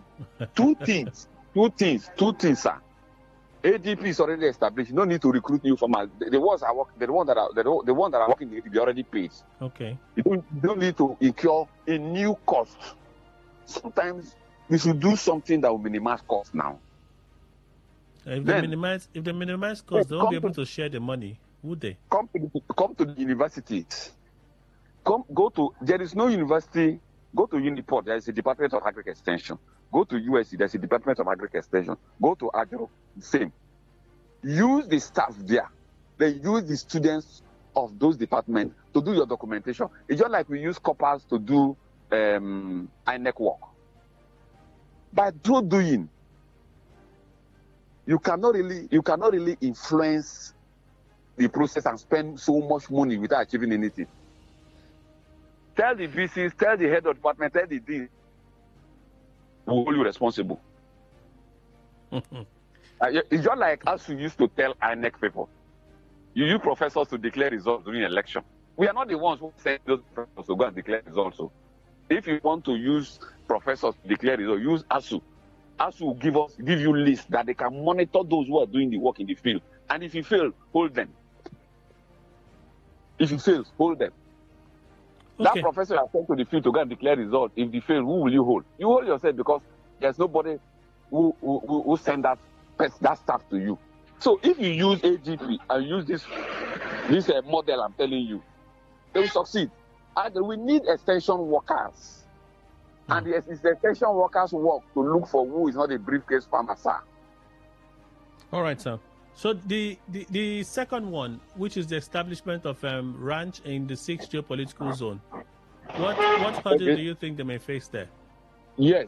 Two things, sir. ADP is already established. You don't need to recruit new farmers. The ones that are working, they already paid. Okay. You don't need to incur a new cost. Sometimes we should do something that will minimize cost now. If they minimize costs, they won't be able to share the money, would they? Come to the universities. There is no university. Go to Uniport, there is a Department of Agric Extension. Go to USC, there's a Department of Agric Extension. Go to Agro, same. Use the staff there. They use the students of those departments to do your documentation. It's just like we use coppers to do INEC work. By doing, you cannot really influence the process and spend so much money without achieving anything. Tell the VCs, tell the head of department, tell the dean, who will hold you responsible. It's just like as you used to tell INEC people. You use professors to declare results during election. We are not the ones who send those professors to go and declare results. So if you want to use professors to declare results, use ASU. ASU will give you lists that they can monitor those who are doing the work in the field. And if you fail, hold them. If you fail, hold them. Okay. That professor has sent to the field to go and declare results. If they fail, who will you hold? You hold yourself because there's nobody who send that stuff to you. So if you use AGP and use this model I'm telling you, they will succeed. And we need extension workers. And it's the extension workers' work to look for who is not a briefcase farmer, sir. All right, sir. So the second one, which is the establishment of ranch in the 6th geopolitical zone, what hurdle do you think they may face there? Yes,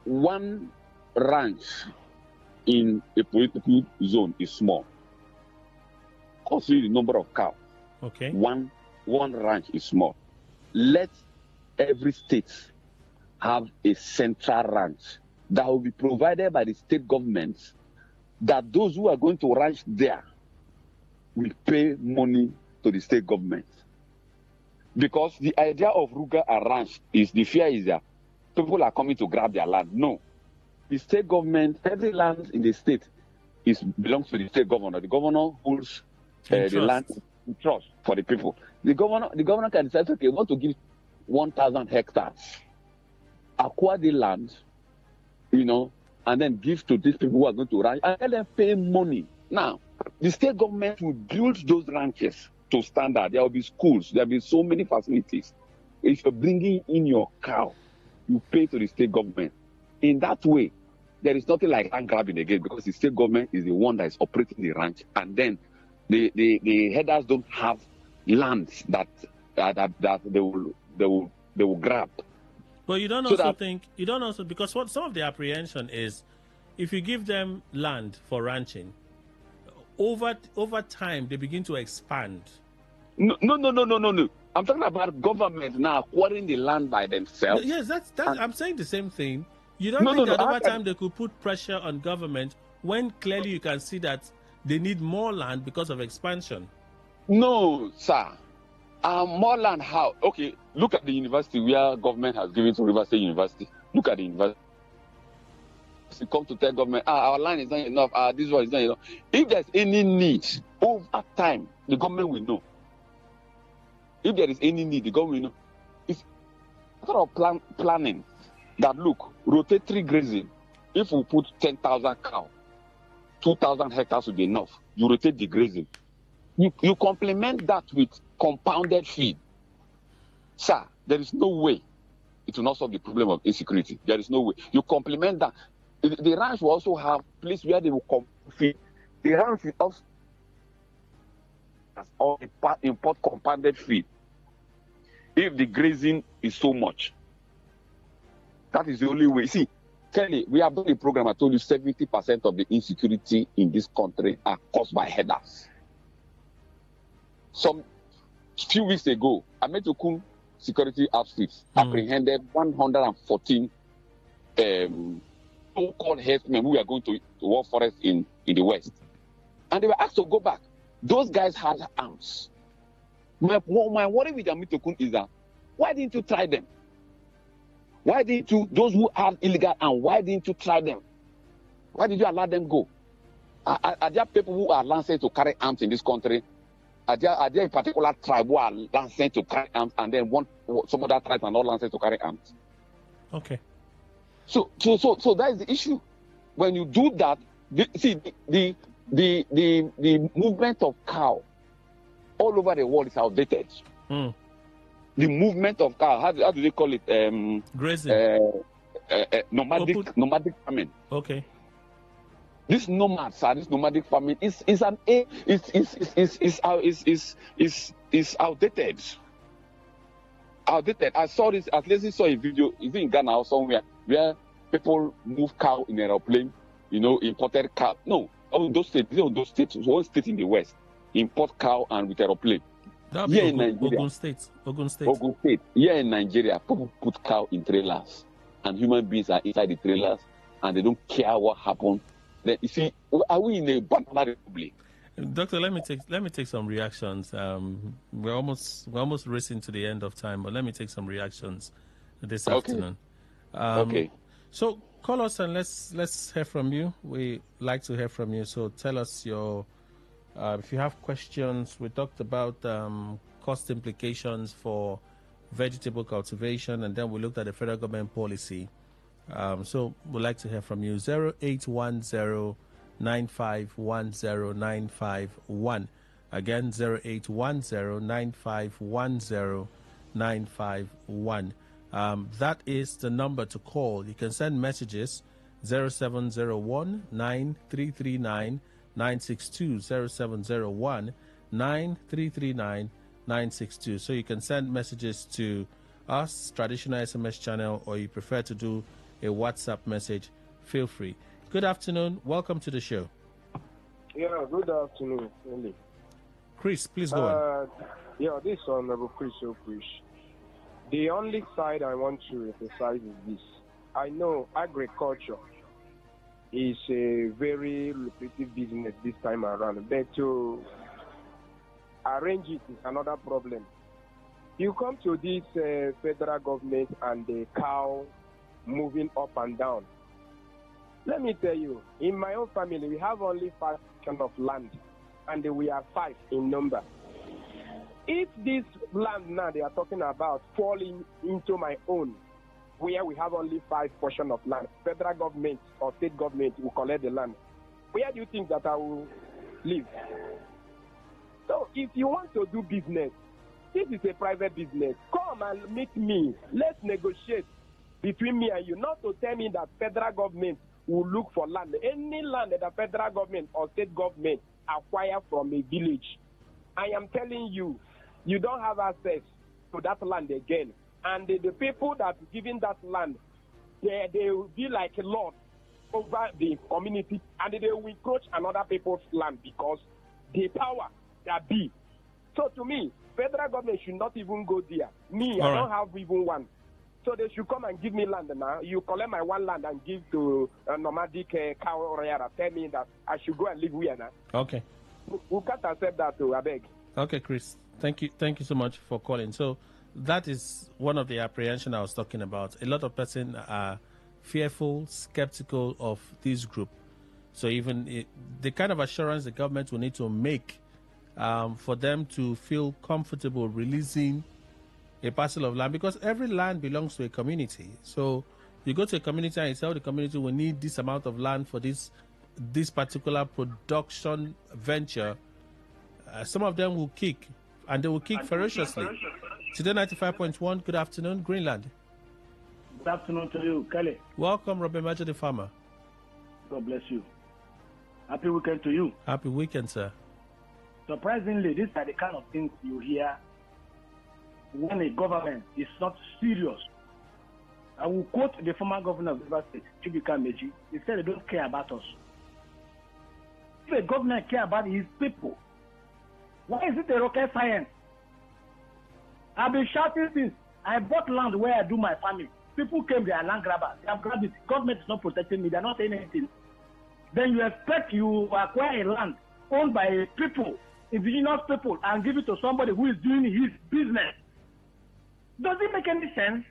one ranch in a political zone is small. Consider the number of cows. Okay. One ranch is small. Let every state have a central ranch that will be provided by the state governments, that those who are going to ranch there will pay money to the state government. Because the idea of Ruga and ranch is, the fear is that people are coming to grab their land. No. The state government, every land in the state belongs to the state governor. The governor holds the land in trust for the people. The governor can decide, okay, we want to give 1,000 hectares, acquire the land, and then give to these people who are going to ranch, and let them pay money. Now, the state government will build those ranches to standard. There will be schools. There will be so many facilities. If you're bringing in your cow, you pay to the state government. In that way, there is nothing like land grabbing again, because the state government is the one that is operating the ranch, and then the headers don't have lands that they will grab. But you don't also because what some of the apprehension is, if you give them land for ranching, over time they begin to expand. No. I'm talking about government now acquiring the land by themselves. Yes, I'm saying the same thing. You don't think that over time they could put pressure on government when clearly you can see that they need more land because of expansion? No, sir. More land how? Okay, look at the university where government has given to River State University. Look at the university. You come to tell government, our land is not enough, this one is not enough. If there's any need, over time, the government will know. If there is any need, the government will know. It's sort of planning that, look, rotatory grazing, if we put 10,000 cows, 2,000 hectares would be enough. You rotate the grazing. You complement that with compounded feed. Sir, there is no way it will not solve the problem of insecurity. There is no way. You complement that. The ranch will also have place where they will feed. The ranch will also import compounded feed. If the grazing is so much, that is the only way. See, Kelly, we have done a program. I told you 70% of the insecurity in this country are caused by headers. Some few weeks ago, Ametukun security outfits apprehended 114 so-called herdsmen who are going to war forest in the west. And they were asked to go back. Those guys had arms. My worry with Ametukun is that, why didn't you try them? Why didn't you, those who have illegal arms, why didn't you try them? Why did you allow them go? Are there people who are licensed to carry arms in this country? Are there a particular tribe who are licensed to carry arms, and then some other tribes are not licensed to carry arms? Okay. So that is the issue. When you do that, the movement of cow all over the world is outdated. The movement of cow, how do they call it? Grazing. Nomadic farming. Okay. This nomadic farming is outdated. Outdated. I saw this. At least I saw a video, even in Ghana or somewhere, where people move cow in an airplane. Imported cow. No, those states. One state in the west import cow and with aeroplane. Here in Nigeria, Ogun State. Here in Nigeria, people put cow in trailers, and human beings are inside the trailers, and they don't care what happened then you see, are we in a banana republic? Doctor, let me take some reactions. We're almost racing to the end of time, but let me take some reactions this afternoon. Okay. So call us and let's hear from you. We like to hear from you. So tell us your if you have questions. We talked about cost implications for vegetable cultivation, and then we looked at the federal government policy. So we'd like to hear from you. 0810-9510-951. Again, 0810-9510-951. That is the number to call. You can send messages 0701-9339-962, 0701-9339-962. So you can send messages to us, traditional SMS channel, or you prefer to do a WhatsApp message, feel free. Good afternoon. Welcome to the show. Yeah, good afternoon, Andy. Chris, please go on. Yeah, this is Honorable Chris Okrish. The only side I want to emphasize is this. I know agriculture is a very lucrative business this time around, but to arrange it is another problem. You come to this federal government and the cow moving up and down. Let me tell you, in my own family, we have only 5 acres of land, and we are 5 in number. If this land now they are talking about falling into my own, where we have only 5 portions of land, federal government or state government will collect the land, where do you think that I will live? So if you want to do business, this is a private business. Come and meet me. Let's negotiate between me and you, not to tell me that federal government will look for land. Any land that the federal government or state government acquire from a village, I am telling you, you don't have access to that land again. And the people that are giving that land, they will be like a lord over the community, and they will encroach another people's land because the power that be. So to me, federal government should not even go there. Me, I don't have even one. So they should come and give me land now. You collect my one land and give to a nomadic cow rearer. Tell me that I should go and live here now. Okay. We can't accept that, too, I beg. Okay, Chris. Thank you so much for calling. So that is one of the apprehension I was talking about. A lot of persons are fearful, skeptical of this group. So even the kind of assurance the government will need to make for them to feel comfortable releasing a parcel of land, because every land belongs to a community. So you go to a community and you tell the community we need this amount of land for this particular production venture. Some of them will kick, and they will kick ferociously. Today 95.1, good afternoon, Greenland. Good afternoon to you, Kelly. Welcome, Robert Major the Farmer. God bless you. Happy weekend to you. Happy weekend, sir. Surprisingly, these are the kind of things you hear when a government is not serious. I will quote the former governor of River State, Chibika Meji. He said they don't care about us. If a government cares about his people, why is it a rocket science? I've been shouting since I bought land where I do my farming. People came, they are land grabbers. They have grabbed it. Government is not protecting me. They are not saying anything. Then you expect you acquire a land owned by people, indigenous people, and give it to somebody who is doing his business. Does it make any sense?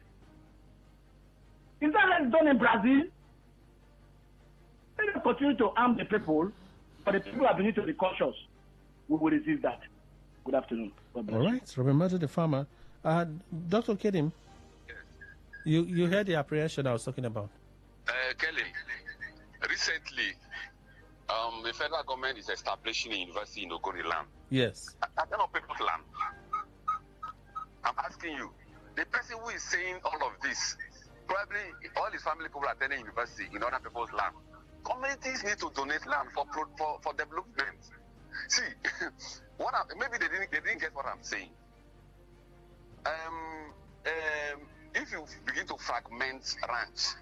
Is that like done in Brazil? Let us continue to arm the people, but the people are beginning to be cautious. We will resist that. Good afternoon. All right, Robert Major the Farmer. Dr. Kedim, you heard the apprehension I was talking about. Kelly, recently, the federal government is establishing a university in Ogoni land. Yes. I don't know people's land. I'm asking you, the person who is saying all of this, probably all his family people are attending university in other people's land. Communities need to donate land for development. See, maybe they didn't get what I'm saying. If you begin to fragment ranch,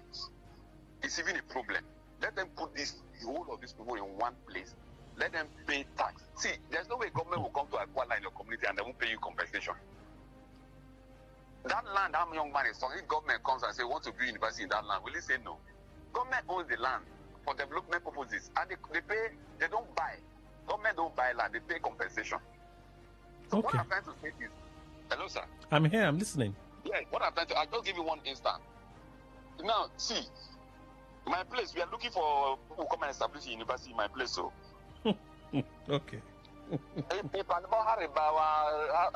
it's even a problem. Let them put the whole of these people in one place. Let them pay tax. See, there's no way government will come to acquire land in your community and they won't pay you compensation. That land, that young man is talking, if government comes and says, want to build university in that land, will he say no? Government owns the land. for development purposes, and they don't buy. Government don't buy land, they pay compensation. So what I'm trying to say is, hello, sir. I'm here, I'm listening. Yeah, what I'm trying to, I'll just give you one instance. Now, see, my place, we are looking for people who come and establish a university in my place, so. Okay. If a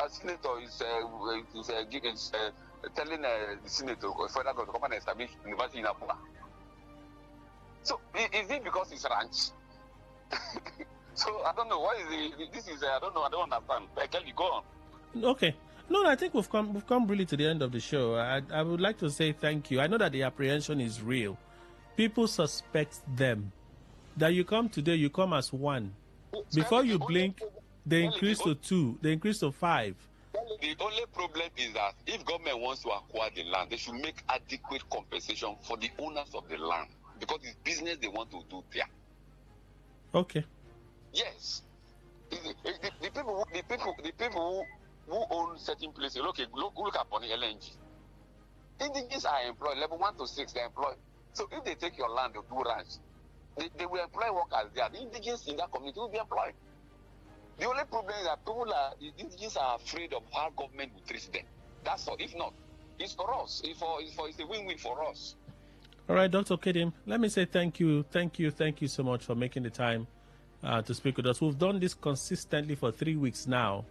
senator is telling the senator, federal government to come and establish university in Abuja. So, is it because it's ranch? So, I don't know. What is it? This is, I don't know. I don't understand. Kelly, go on. Okay. No, I think we've come really to the end of the show. I would like to say thank you. I know that the apprehension is real. People suspect them. That you come today, you come as one. Before you blink, they increase to 2. They increase to 5. The only problem is that if government wants to acquire the land, they should make adequate compensation for the owners of the land, because it's business they want to do there. Okay. Yes. The people who own certain places, look at Bonnie LNG. Indigenous are employed, level 1 to 6, they're employed. So if they take your land, they'll do ranch. They will employ workers there. The indigenous in that community will be employed. The only problem is that the indigenous are afraid of how government will treat them. That's all. If not, it's for us. It's a win-win for us. All right, Dr. Kedim, let me say thank you so much for making the time to speak with us. We've done this consistently for 3 weeks now.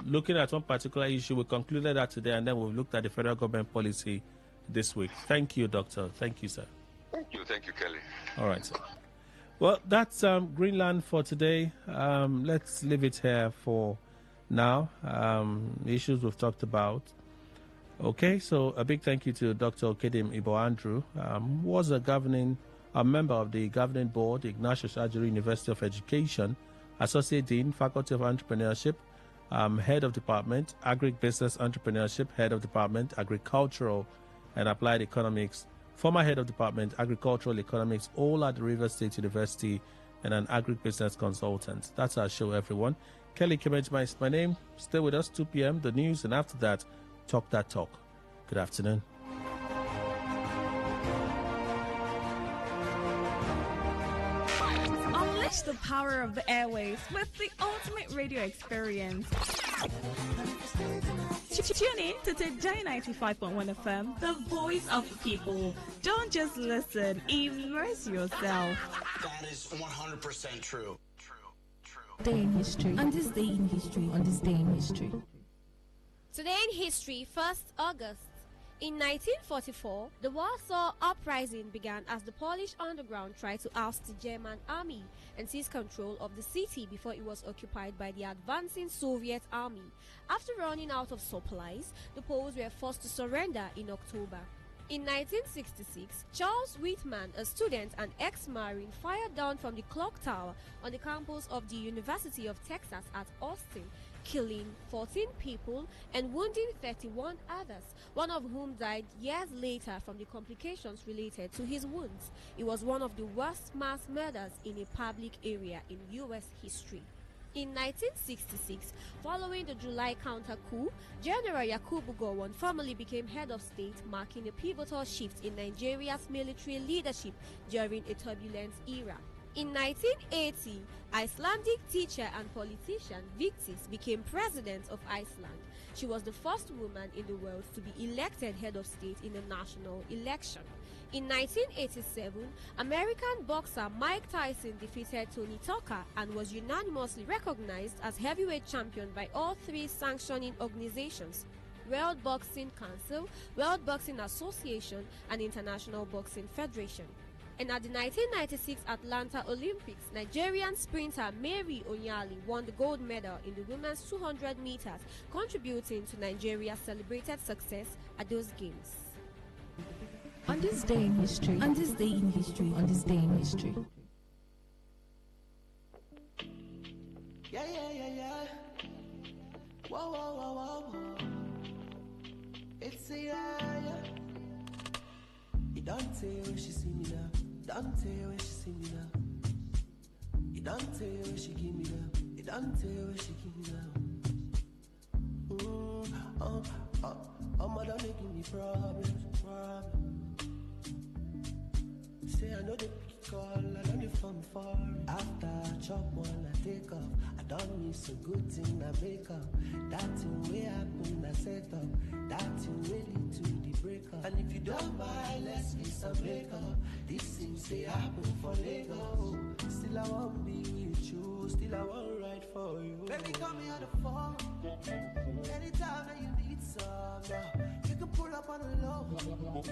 Looking at one particular issue, we concluded that today, and then we've looked at the federal government policy this week. Thank you, Doctor. Thank you, sir. Thank you, Kelly. All right, sir. Well, that's Greenland for today. Let's leave it here for now. The issues we've talked about. Okay, so a big thank you to Dr. Kedim Ibo Andrew, who was a member of the governing board, Ignatius Ajuri University of Education, Associate Dean, Faculty of Entrepreneurship, Head of Department, Agribusiness Entrepreneurship, Head of Department, Agricultural and Applied Economics, former Head of Department, Agricultural Economics, all at the Rivers State University, and an agribusiness consultant. That's our show, everyone. Kelly Kemejma is my name. Stay with us, 2 p.m., the news, and after that, Talk That Talk. Good afternoon. Unleash the power of the airwaves with the ultimate radio experience. Tune in to Today 95.1 FM, the voice of the people. Don't just listen, immerse yourself. That is 100% true. Day in history. On this day in history. On this day in history. Today in history, 1st August. In 1944, the Warsaw Uprising began as the Polish underground tried to oust the German army and seize control of the city before it was occupied by the advancing Soviet army. After running out of supplies, the Poles were forced to surrender in October. In 1966, Charles Whitman, a student and ex-Marine, fired down from the clock tower on the campus of the University of Texas at Austin, killing 14 people and wounding 31 others, one of whom died years later from the complications related to his wounds. It was one of the worst mass murders in a public area in U.S. history. In 1966, following the July counter-coup, General Yakubu Gowon formally became head of state, marking a pivotal shift in Nigeria's military leadership during a turbulent era. In 1980, Icelandic teacher and politician Vigdis became president of Iceland. She was the first woman in the world to be elected head of state in a national election. In 1987, American boxer Mike Tyson defeated Tony Tucker and was unanimously recognized as heavyweight champion by all 3 sanctioning organizations: World Boxing Council, World Boxing Association, and International Boxing Federation. And at the 1996 Atlanta Olympics, Nigerian sprinter Mary Onyali won the gold medal in the women's 200 meters, contributing to Nigeria's celebrated success at those games. On this day in history. On this day in history. On this day in history. Yeah. Whoa. It's a yeah. You don't say when she see me now. Don't say when she see me now. You don't say when she give me now. You don't say when she give me now. Mother making me problems. Say I know the call, I don't need fun for. After I chop one, I take off. I don't miss a good thing, I make up. That thing will happen, I set up. That thing really to the breakup. And if you don't mind, let's get some makeup. This seems to happen for Lego. Still I won't be with you, still I won't ride for you. Baby, call me on the phone. Anytime that you need some, yeah. You can pull up on the low.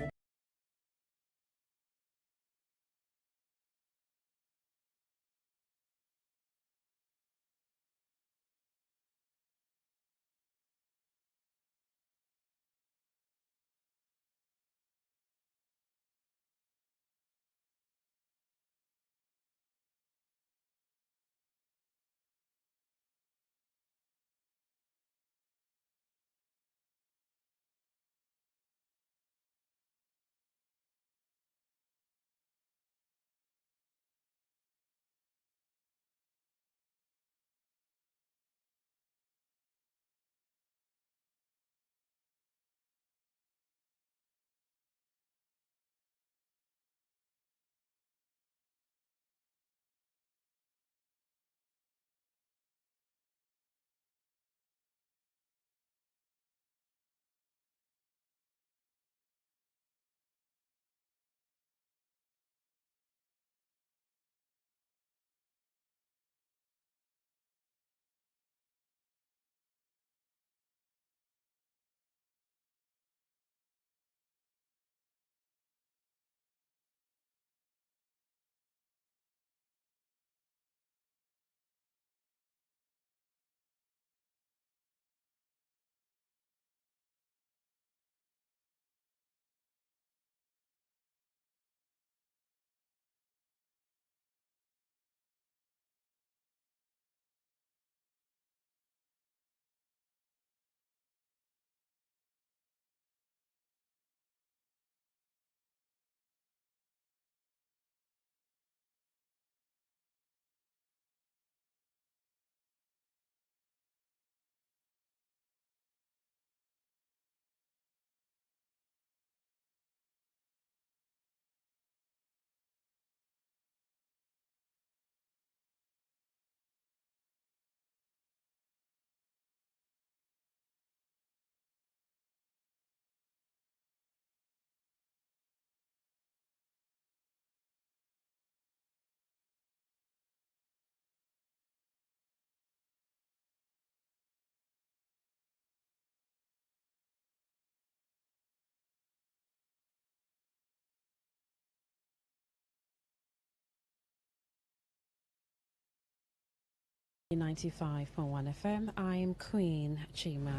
Today95.1 FM. I'm Queen Chima.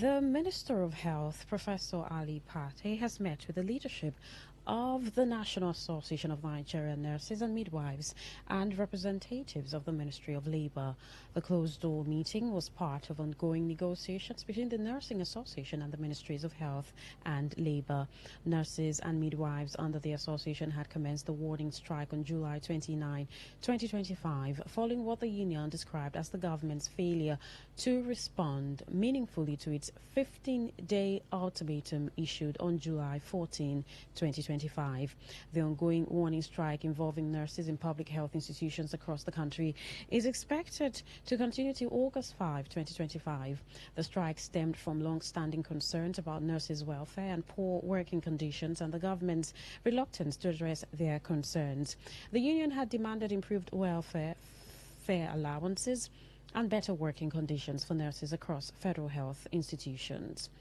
The Minister of Health, Professor Ali Pate, has met with the leadership of the National Association of Nigerian Nurses and Midwives and representatives of the Ministry of Labour. The closed-door meeting was part of ongoing negotiations between the Nursing Association and the Ministries of Health and Labour. Nurses and midwives under the association had commenced the warning strike on July 29, 2025, following what the union described as the government's failure to respond meaningfully to its 15-day ultimatum issued on July 14, 2025. The ongoing warning strike involving nurses in public health institutions across the country is expected to continue till August 5, 2025. The strike stemmed from long-standing concerns about nurses' welfare and poor working conditions and the government's reluctance to address their concerns. The union had demanded improved welfare, fair allowances, and better working conditions for nurses across federal health institutions.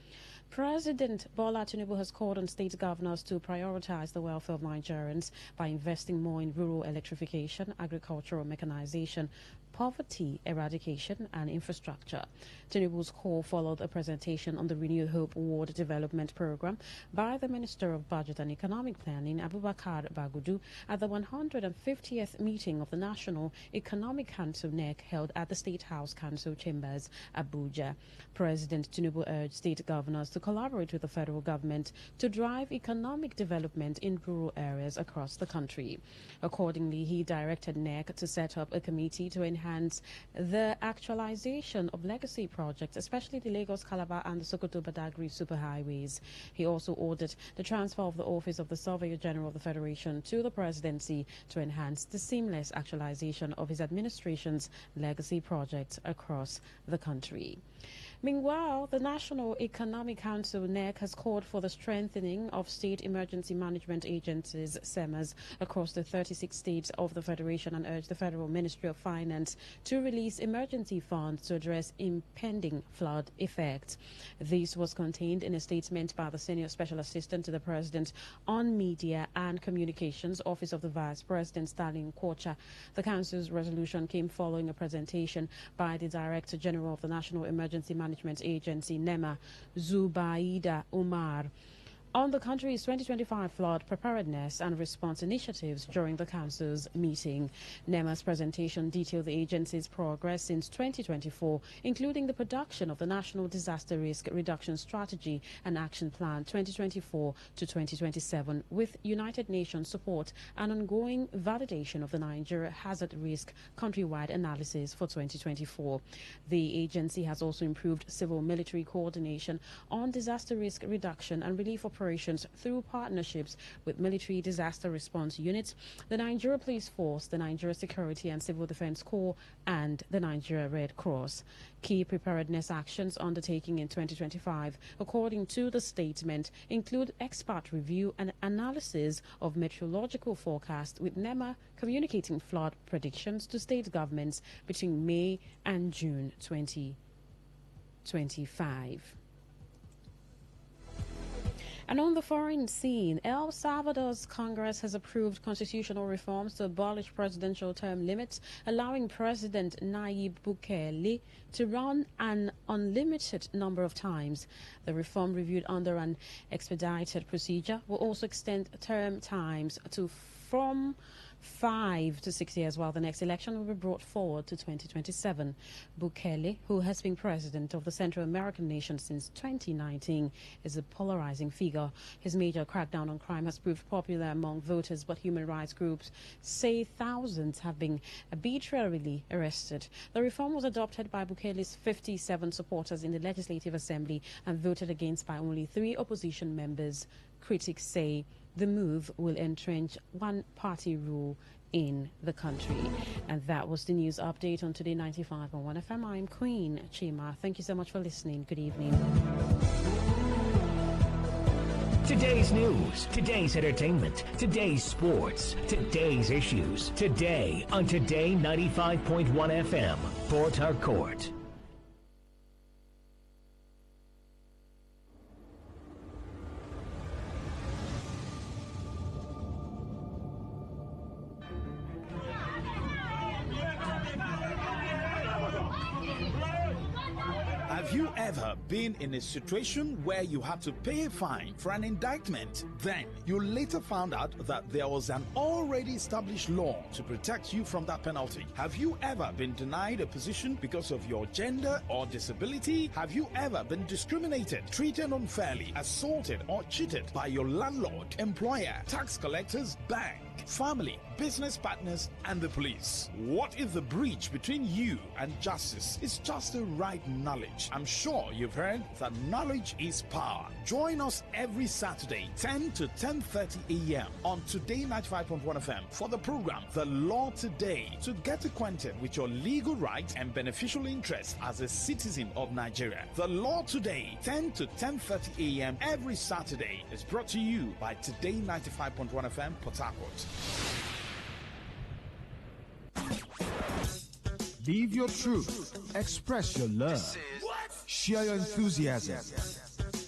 President Bola Tinubu has called on state governors to prioritize the welfare of Nigerians by investing more in rural electrification, agricultural mechanization, poverty eradication and infrastructure. Tinubu's call followed a presentation on the Renewed Hope Ward Development Program by the Minister of Budget and Economic Planning, Abubakar Bagudu, at the 150th meeting of the National Economic Council NEC held at the State House Council Chambers, Abuja. President Tinubu urged state governors to collaborate with the federal government to drive economic development in rural areas across the country. Accordingly, he directed NEC to set up a committee to enhance the actualization of legacy projects, especially the Lagos-Calabar and the Sokoto-Badagry superhighways. He also ordered the transfer of the Office of the Surveyor General of the Federation to the Presidency to enhance the seamless actualization of his administration's legacy projects across the country. Meanwhile, the National Economic Council, NEC, has called for the strengthening of state emergency management agencies, SEMAs, across the 36 states of the Federation and urged the Federal Ministry of Finance to release emergency funds to address impending flood effects. This was contained in a statement by the Senior Special Assistant to the President on Media and Communications, Office of the Vice President, Stalin Kocha. The Council's resolution came following a presentation by the Director General of the National Emergency Management Agency, NEMA, Zubaida Umar, on the country's 2025 flood preparedness and response initiatives during the Council's meeting. NEMA's presentation detailed the agency's progress since 2024, including the production of the National Disaster Risk Reduction Strategy and Action Plan 2024 to 2027, with United Nations support and ongoing validation of the Nigeria Hazard Risk Countrywide Analysis for 2024. The agency has also improved civil-military coordination on disaster risk reduction and relief operations through partnerships with military disaster response units, the Nigeria Police Force, the Nigeria Security and Civil Defense Corps, and the Nigeria Red Cross. Key preparedness actions undertaking in 2025, according to the statement, include expert review and analysis of meteorological forecasts, with NEMA communicating flood predictions to state governments between May and June 2025. And on the foreign scene, El Salvador's Congress has approved constitutional reforms to abolish presidential term limits, allowing President Nayib Bukele to run an unlimited number of times. The reform, reviewed under an expedited procedure, will also extend term times to from 5 to 6 years, while the next election will be brought forward to 2027. Bukele, who has been president of the Central American nation since 2019, is a polarizing figure. His major crackdown on crime has proved popular among voters, but human rights groups say thousands have been arbitrarily arrested. The reform was adopted by Bukele's 57 supporters in the Legislative Assembly and voted against by only 3 opposition members. Critics say the move will entrench one-party rule in the country. And that was the news update on Today 95.1 FM. I'm Queen Chima. Thank you so much for listening. Good evening. Today's news, today's entertainment, today's sports, today's issues. Today on Today 95.1 FM, Port Harcourt. Have you ever been in a situation where you had to pay a fine for an indictment? Then you later found out that there was an already established law to protect you from that penalty. Have you ever been denied a position because of your gender or disability? Have you ever been discriminated, treated unfairly, assaulted, or cheated by your landlord, employer, tax collectors, bank, family, business partners, and the police? What if the breach between you and justice is just the right knowledge? I'm sure you've heard that knowledge is power. Join us every Saturday, 10 to 10:30 a.m. on Today 95.1 FM for the program The Law Today, to get acquainted with your legal rights and beneficial interests as a citizen of Nigeria. The Law Today, 10 to 10:30 a.m. every Saturday, is brought to you by Today 95.1 FM, Port Harcourt. Live your truth. Express your love. Share your enthusiasm.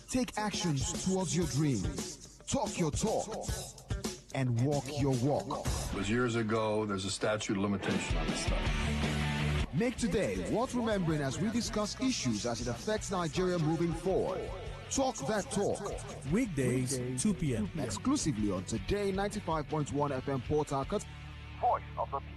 Take actions towards your dreams. Talk your talk. And walk your walk. It was years ago. There's a statute of limitation on this stuff. Make today worth remembering as we discuss issues as it affects Nigeria moving forward. Talk that talk. Weekdays, 2 p.m. Exclusively on Today 95.1 FM Port Harcourt. Voice of the people.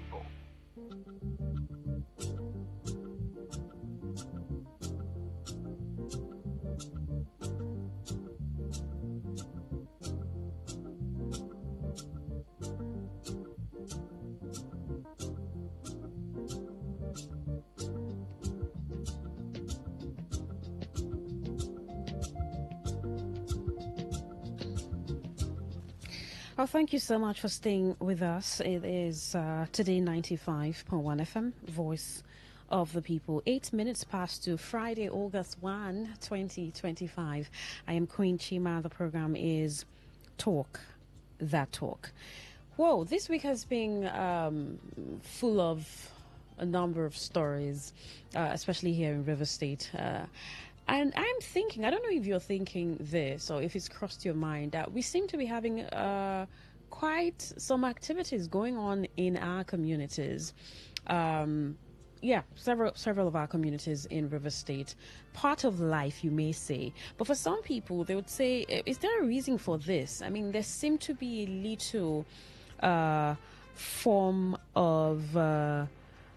Well, thank you so much for staying with us. It is Today 95.1 FM, Voice of the People. 8 minutes past 2, Friday, August 1, 2025. I am Queen Chima. The program is Talk That Talk. Whoa, this week has been full of a number of stories, especially here in River State. And I'm thinking, I don't know if you're thinking this or if it's crossed your mind, that we seem to be having quite some activities going on in our communities. Several of our communities in River State. Part of life, you may say. But for some people, they would say, is there a reason for this? I mean, there seem to be a little form of...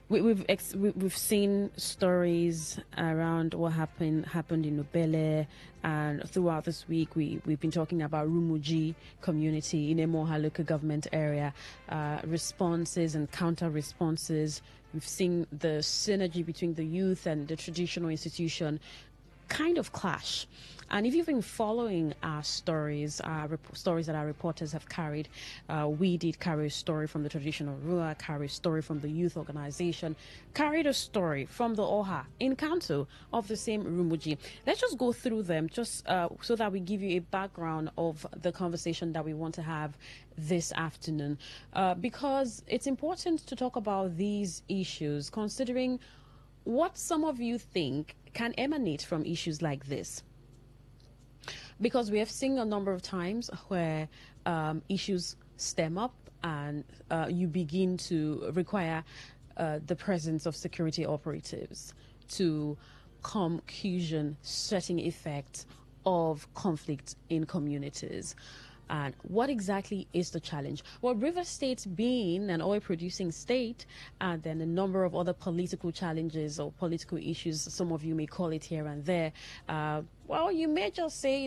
We've seen stories around what happened in Ubele, and throughout this week we've been talking about Rumuji community in Emoha local government area, responses and counter responses. We've seen the synergy between the youth and the traditional institution kind of clash. And if you've been following our stories, stories that our reporters have carried, we did carry a story from the traditional ruler, carry a story from the youth organization, carried a story from the OHA in council of the same Rumuji. Let's just go through them just so that we give you a background of the conversation that we want to have this afternoon, because it's important to talk about these issues, considering what some of you think can emanate from issues like this. Because we have seen a number of times where issues stem up and you begin to require the presence of security operatives to cushion certain effects of conflict in communities. And what exactly is the challenge? Well, River State being an oil-producing state, and then a number of other political challenges or political issues, some of you may call it here and there. Well, you may just say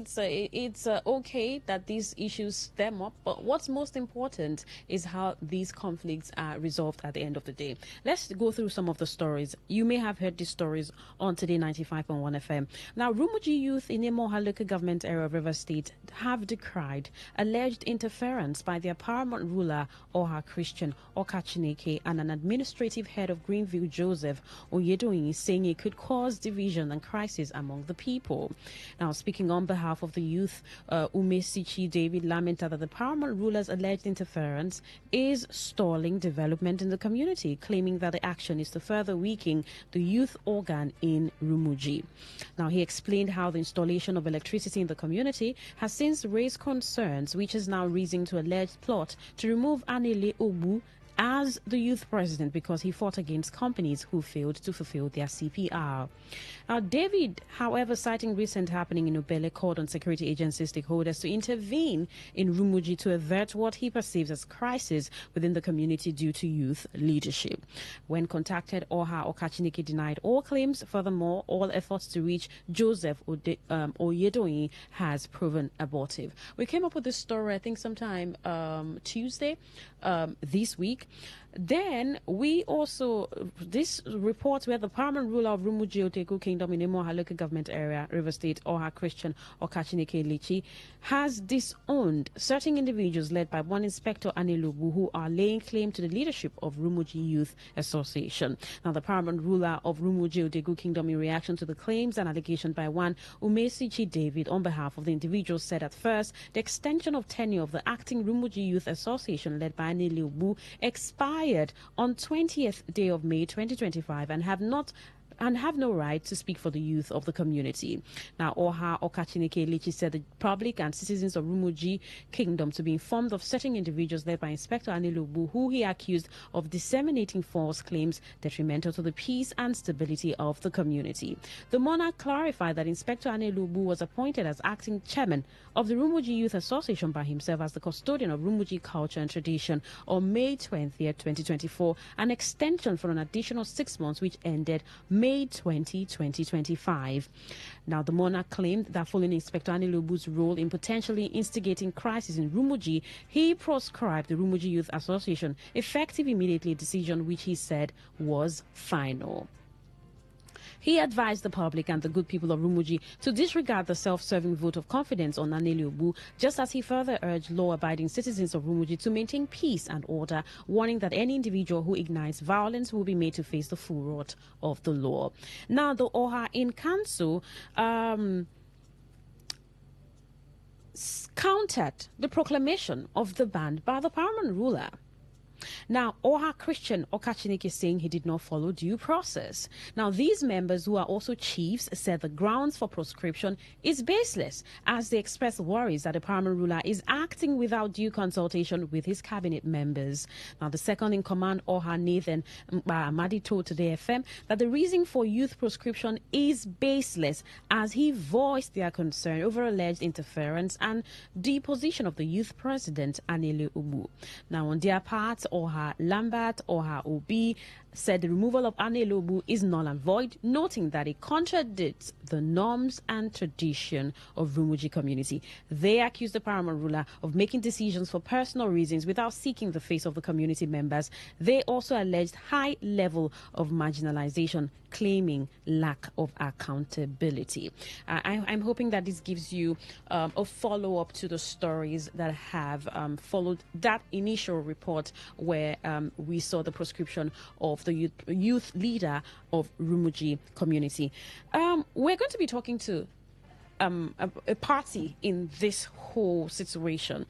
it's okay that these issues stem up, but what's most important is how these conflicts are resolved at the end of the day. Let's go through some of the stories. You may have heard these stories on Today 95.1 FM. Now, Rumuji youth in Emoha local government area of River State have decried alleged interference by their paramount ruler, Oha Christian Okachineke, and an administrative head of Greenville, Joseph Oyedoyin, saying it could cause division and crisis among the people. Now, speaking on behalf of the youth, Umesichi David lamented that the paramount ruler's alleged interference is stalling development in the community, claiming that the action is to further weaken the youth organ in Rumuji. Now, he explained how the installation of electricity in the community has since raised concerns, which is now raising to alleged plot to remove Anile Obu as the youth president because he fought against companies who failed to fulfill their CPR. Now, David, however, citing recent happening in Ubele, called on security agency stakeholders to intervene in Rumuji to avert what he perceives as crisis within the community due to youth leadership. When contacted, Okachineke denied all claims. Furthermore, all efforts to reach Joseph Oyedoyin has proven abortive. We came up with this story, I think, sometime Tuesday this week. Then we also, this report where the paramount ruler of Rumuji Oteku Kingdom in Emoha local government area, River State, Oha Christian Okachineke Lichi, has disowned certain individuals led by one Inspector Anilubu who are laying claim to the leadership of Rumuji Youth Association. Now, the paramount ruler of Rumuji Oteku Kingdom, in reaction to the claims and allegations by one Umesichi David on behalf of the individuals, said at first the extension of tenure of the acting Rumuji Youth Association led by Anilubu expired on 20th day of May 2025 and have no right to speak for the youth of the community. Now, Oha Okachineke Lichi said the public and citizens of Rumuji Kingdom to be informed of certain individuals led by Inspector Anilubu, who he accused of disseminating false claims detrimental to the peace and stability of the community. The monarch clarified that Inspector Anilubu was appointed as acting chairman of the Rumuji Youth Association by himself as the custodian of Rumuji culture and tradition on May 20th, 2024, an extension for an additional 6 months, which ended May 20, 2025. Now, the monarch claimed that following Inspector Anilubu's role in potentially instigating crisis in Rumuji, he proscribed the Rumuji Youth Association, effective immediately, a decision which he said was final. He advised the public and the good people of Rumuji to disregard the self-serving vote of confidence on Anele Obu, just as he further urged law-abiding citizens of Rumuji to maintain peace and order, warning that any individual who ignites violence will be made to face the full wrath of the law. Now, the Oha in Council countered the proclamation of the ban by the paramount ruler. Now, Oha Christian Okachineke is saying he did not follow due process. Now, these members, who are also chiefs, said the grounds for proscription is baseless, as they express worries that the paramount ruler is acting without due consultation with his cabinet members. Now, the second in command, Oha Nathan Amadi, told Today FM that the reason for youth proscription is baseless, as he voiced their concern over alleged interference and deposition of the youth president, Anele Obu. Now, on their part, Oha Lambert, Oha Obi, said the removal of Anele Obu is null and void, noting that it contradicts the norms and tradition of Rumuji community. They accused the paramount ruler of making decisions for personal reasons without seeking the face of the community members. They also alleged high level of marginalization, claiming lack of accountability. I'm hoping that this gives you a follow-up to the stories that have followed that initial report where we saw the proscription of the youth leader of Rumuji community. We're going to be talking to a party in this whole situation.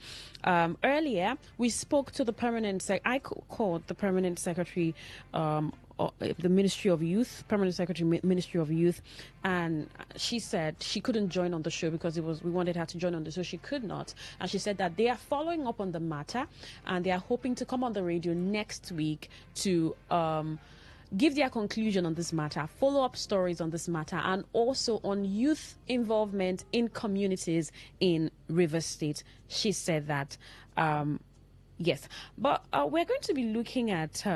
Earlier, we spoke to the I called the permanent secretary the Ministry of Youth, Permanent Secretary, Ministry of Youth, and she said she couldn't join on the show because we wanted her to join on the show. She could not, and she said that they are following up on the matter and they are hoping to come on the radio next week to give their conclusion on this matter, follow up stories on this matter, and also on youth involvement in communities in Rivers State. She said that, yes, but we're going to be looking at.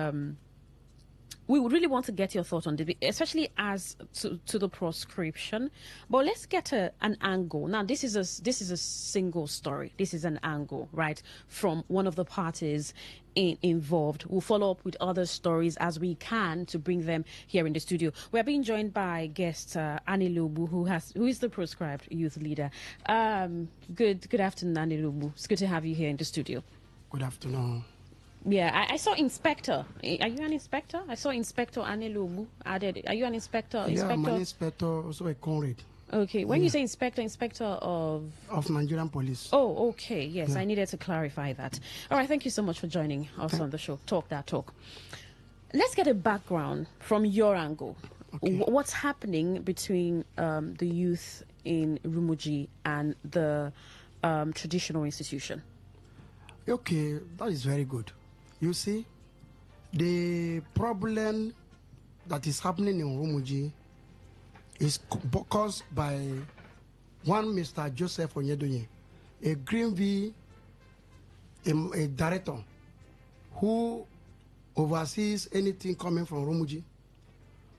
We would really want to get your thoughts on this, especially as to the proscription. But let's get an angle. Now, this is a single story. This is an angle, right, from one of the parties involved. We'll follow up with other stories as we can to bring them here in the studio. We're being joined by guest Anele Obu, who is the proscribed youth leader. Good afternoon, Anele Obu. It's good to have you here in the studio. Good afternoon. Yeah, I saw Inspector. Are you an inspector? I saw Inspector Anele Obu added. Are you an inspector? Yeah, I'm an inspector, also a comrade. Okay. When you say inspector of Nigerian police. Oh, okay. Yes, I needed to clarify that. All right, thank you so much for joining us on the show. Talk that talk. Let's get a background from your angle. Okay. What's happening between the youth in Rumuji and the traditional institution? Okay, that is very good. You see, the problem that is happening in Rumuji is caused by one Mr. Joseph Onyedonye, a Greenville a director who oversees anything coming from Rumuji.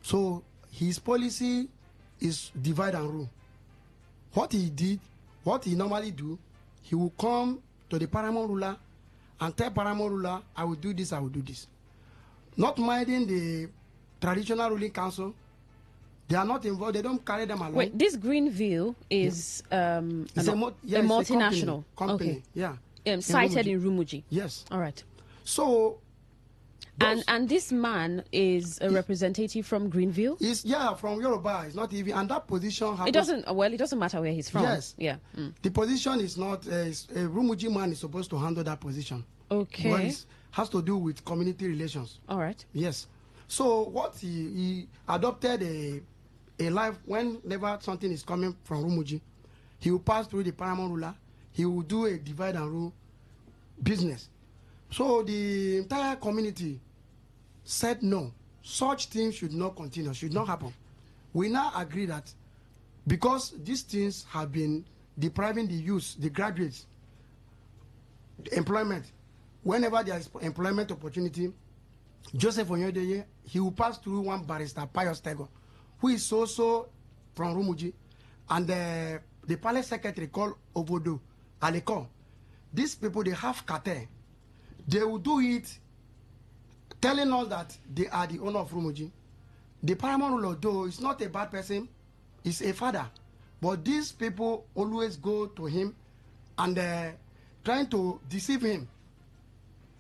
So his policy is divide and rule. What he normally do, he will come to the paramount ruler and tell paramount ruler, I will do this, I will do this. Not minding the traditional ruling council, they are not involved, they don't carry them along. Wait, this Greenville is a multinational company. Okay. Yeah. Cited in Rumuji. Yes. All right. So and this man is a representative from Greenville? From Yoruba. It's not even, and that position happens. It doesn't matter where he's from. Yes. Yeah. The position is not, a Rumuji man is supposed to handle that position. Okay. But it has to do with community relations. All right. Yes. So what he adopted a life, whenever something is coming from Rumuji, he will pass through the paramount ruler, he will do a divide and rule business. So the entire community said no, such things should not continue, should not happen. We now agree that because these things have been depriving the youth, the graduates, employment, whenever there is employment opportunity, Joseph Onyedonye, he will pass through one barrister, Pius Tego, who is also from Rumuji, and the palace secretary called Obodo Aleko. These people, they have cartel. They will do it telling us that they are the owner of Rumuji. The paramount ruler, though, is not a bad person, he's a father. But these people always go to him and trying to deceive him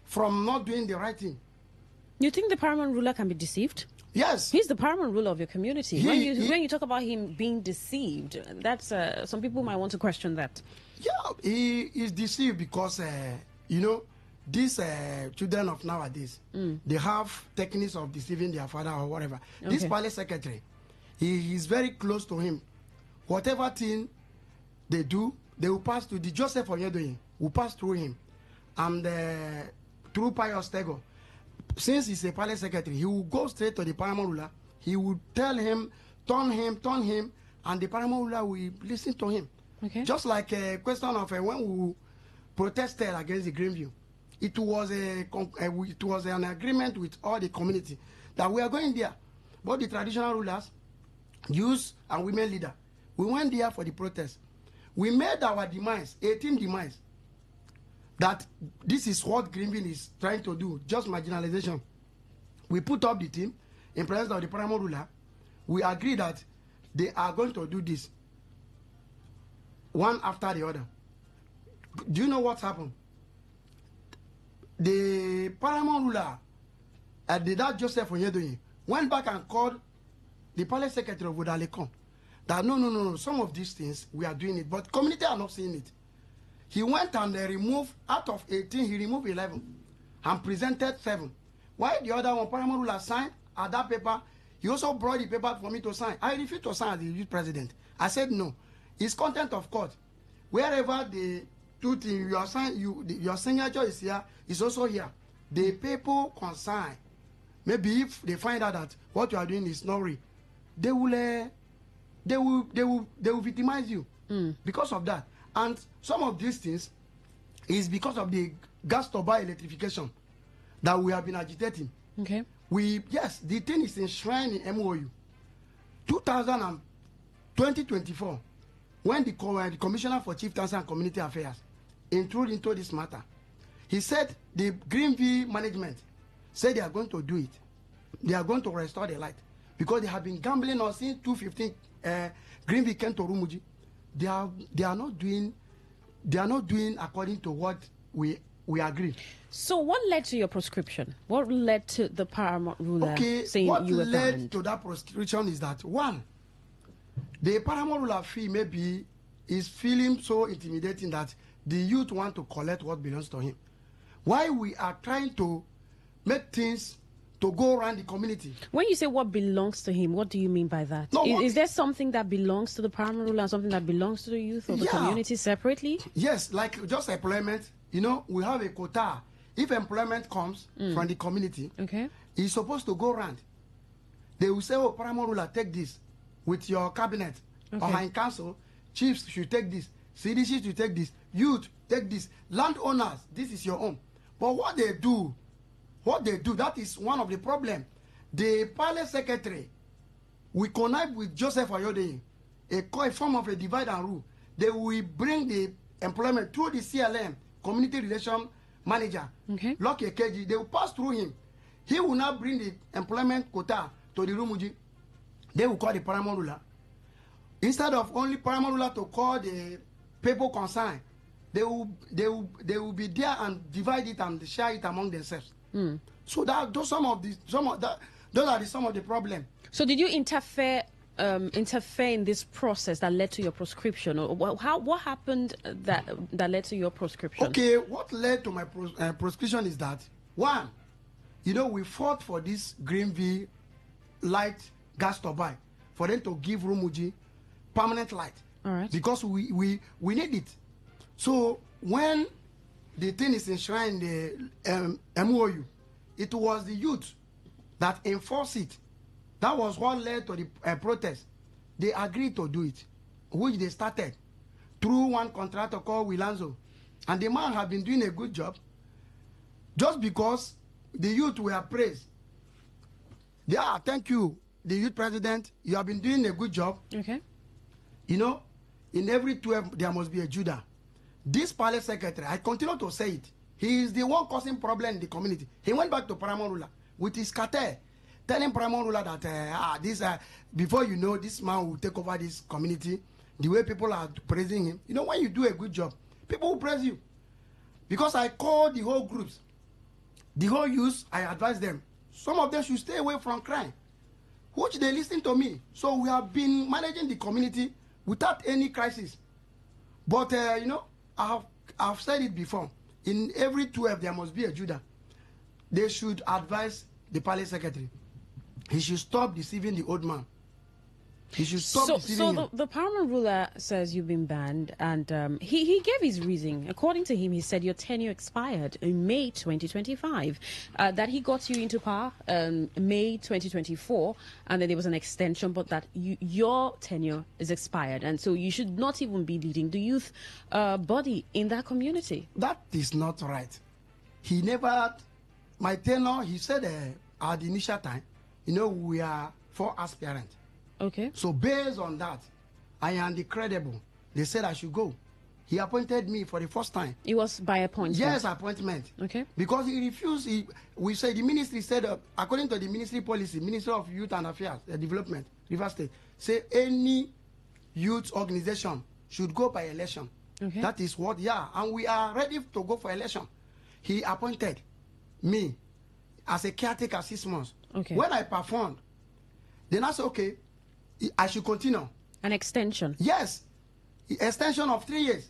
from not doing the right thing. You think the paramount ruler can be deceived? Yes. He's the paramount ruler of your community. When you talk about him being deceived, that's some people might want to question that. Yeah, he is deceived because, you know, these children of nowadays, they have techniques of deceiving their father or whatever. Okay. This palace secretary, he is very close to him. Whatever thing they do, they will pass to the Joseph Onyedoyin, will pass through him. And through Pius Tego. Since he's a palace secretary, he will go straight to the paramount ruler. He will tell him, turn him, and the paramount ruler will listen to him. Okay. Just like a question of when we protested against the Greenview, it was an agreement with all the community that we are going there. Both the traditional rulers, youth and women leader, we went there for the protest. We made our demise, a team demise, that this is what Greenville is trying to do, just marginalization. We put up the team in presence of the paramount ruler. We agree that they are going to do this one after the other. Do you know what happened? The paramount ruler, that Joseph Onyedoyin, went back and called the palace secretary of Odalekon that no, some of these things we are doing it, but community are not seeing it. He went and removed, out of 18, he removed 11 and presented 7. While the other one, paramount ruler, signed at that paper, he also brought the paper for me to sign. I refused to sign as the youth president. I said no. It's content of court. Wherever the two things, your signature is here, is also here. The people concerned, maybe if they find out that what you are doing is not real, they will victimize you because of that. And some of these things is because of the gas turbine electrification that we have been agitating. Okay. Yes, the thing is enshrined in MOU. 2024, when the Commissioner for Chieftaincy and Community Affairs intruded into this matter, he said the Greenville management said they are going to do it. They are going to restore the light because they have been gambling on since 2015. Greenville came to Rumuji. They are not doing according to what we agreed. So what led to your proscription? What led to the paramount ruler saying you were banned? What led to that proscription is that, one, the paramount ruler maybe is feeling so intimidating that the youth want to collect what belongs to him. Why we are trying to make things to go around the community. When you say what belongs to him, what do you mean by that? No, is there something that belongs to the paramount ruler and something that belongs to the youth or the community separately? Yes, like just employment. You know, we have a quota. If employment comes from the community, it's supposed to go around. They will say, oh, paramount ruler, take this with your cabinet or in council. Chiefs should take this. CDC should take this. Youth, take this. Landowners, this is your own. But what they do, that is one of the problems. The palace secretary, we connive with Joseph Onyedoyin, a form of a divide and rule. They will bring the employment through the CLM, Community Relation Manager, Lucky Ekeji. They will pass through him. He will now bring the employment quota to the Rumuji. They will call the paramount ruler. Instead of only paramount ruler to call the people concerned, they will be there and divide it and share it among themselves. So those are some of the problem. So did you interfere in this process that led to your proscription, or what happened that led to your proscription? Okay, what led to my proscription is that, one, you know, we fought for this Greenville light gas turbine for them to give Rumuji permanent light. All right. Because we need it. So when the thing is enshrined in the MOU, it was the youth that enforced it. That was what led to the protest. They agreed to do it, which they started through one contractor called Wilanzo. And the man had been doing a good job. Just because the youth were praised. Yeah, thank you, the youth president. You have been doing a good job. Okay. You know, in every 12, there must be a Judah. This palace secretary, I continue to say it, he is the one causing problem in the community. He went back to paramount ruler with his cartel. telling Paramount ruler that before you know, this man will take over this community. The way people are praising him, you know, when you do a good job, people will praise you. Because I call the whole groups, the whole youth, I advise them. Some of them should stay away from crime, which they listen to me. So we have been managing the community without any crisis. But you know, I've said it before. In every 12 there must be a Judah. They should advise the palace secretary. He should stop deceiving the old man. He should stop deceiving him. So the paramount ruler says you've been banned, and he gave his reason. According to him, he said your tenure expired in May 2025. That he got you into power May 2024, and then there was an extension, but that your tenure is expired, and so you should not even be leading the youth body in that community. That is not right. He never, my tenure, he said at the initial time, you know, we are 4 aspirants. Okay. So based on that, I am the credible. They said I should go. He appointed me for the first time. It was by appointment? Yes, appointment. Okay. Because he refused, we said, the ministry said, according to the ministry policy, Ministry of Youth and Affairs, Development, River State, say any youth organization should go by election. Okay. That is what, and we are ready to go for election. He appointed me as a caretaker 6 months. Okay. When I performed, then I said, okay, I should continue. An extension? Yes. Extension of 3 years.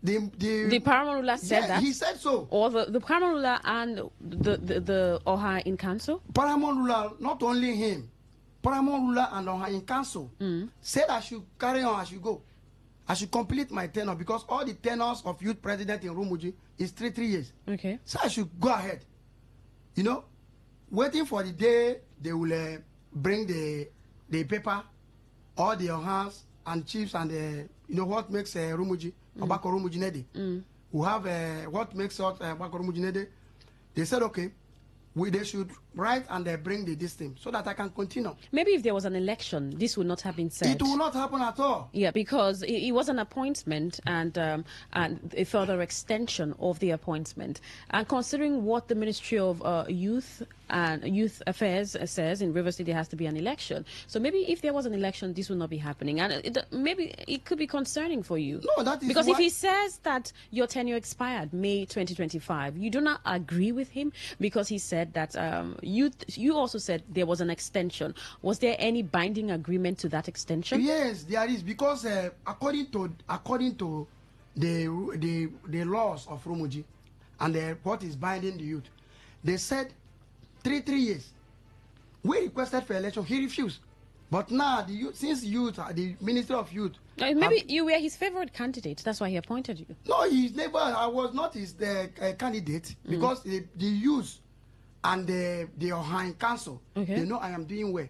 The paramount ruler said that? He said so. Or the paramount ruler and the Oha in council? Paramount ruler, not only him, paramount ruler and Oha in council said I should carry on, I should go. I should complete my tenure because all the tenures of youth president in Rumuji is 3 years. Okay. So I should go ahead. You know, waiting for the day they will bring the paper, all the Ohas and chiefs and you know what makes Rumuji, Obako Rumuji Nede. We have what makes us Obako Rumuji Nede. They said, okay, they should write and bring this thing so that I can continue. Maybe if there was an election, this would not have been said. It will not happen at all. Yeah, because it was an appointment and a further extension of the appointment. And considering what the Ministry of Youth and Youth Affairs says in River State, there has to be an election. So maybe if there was an election, this would not be happening. And maybe it could be concerning for you. No, that is because if he says that your tenure expired May 2025, you do not agree with him because he said that you also said there was an extension. Was there any binding agreement to that extension? Yes, there is, because according to the laws of Rumuji and what is binding the youth, they said 3 years. We requested for election, he refused. But now the youth, since the Ministry of Youth, maybe you were his favorite candidate. That's why he appointed you. No, he's never. I was not his candidate because the youth and the Ohio Council, they know I am doing well.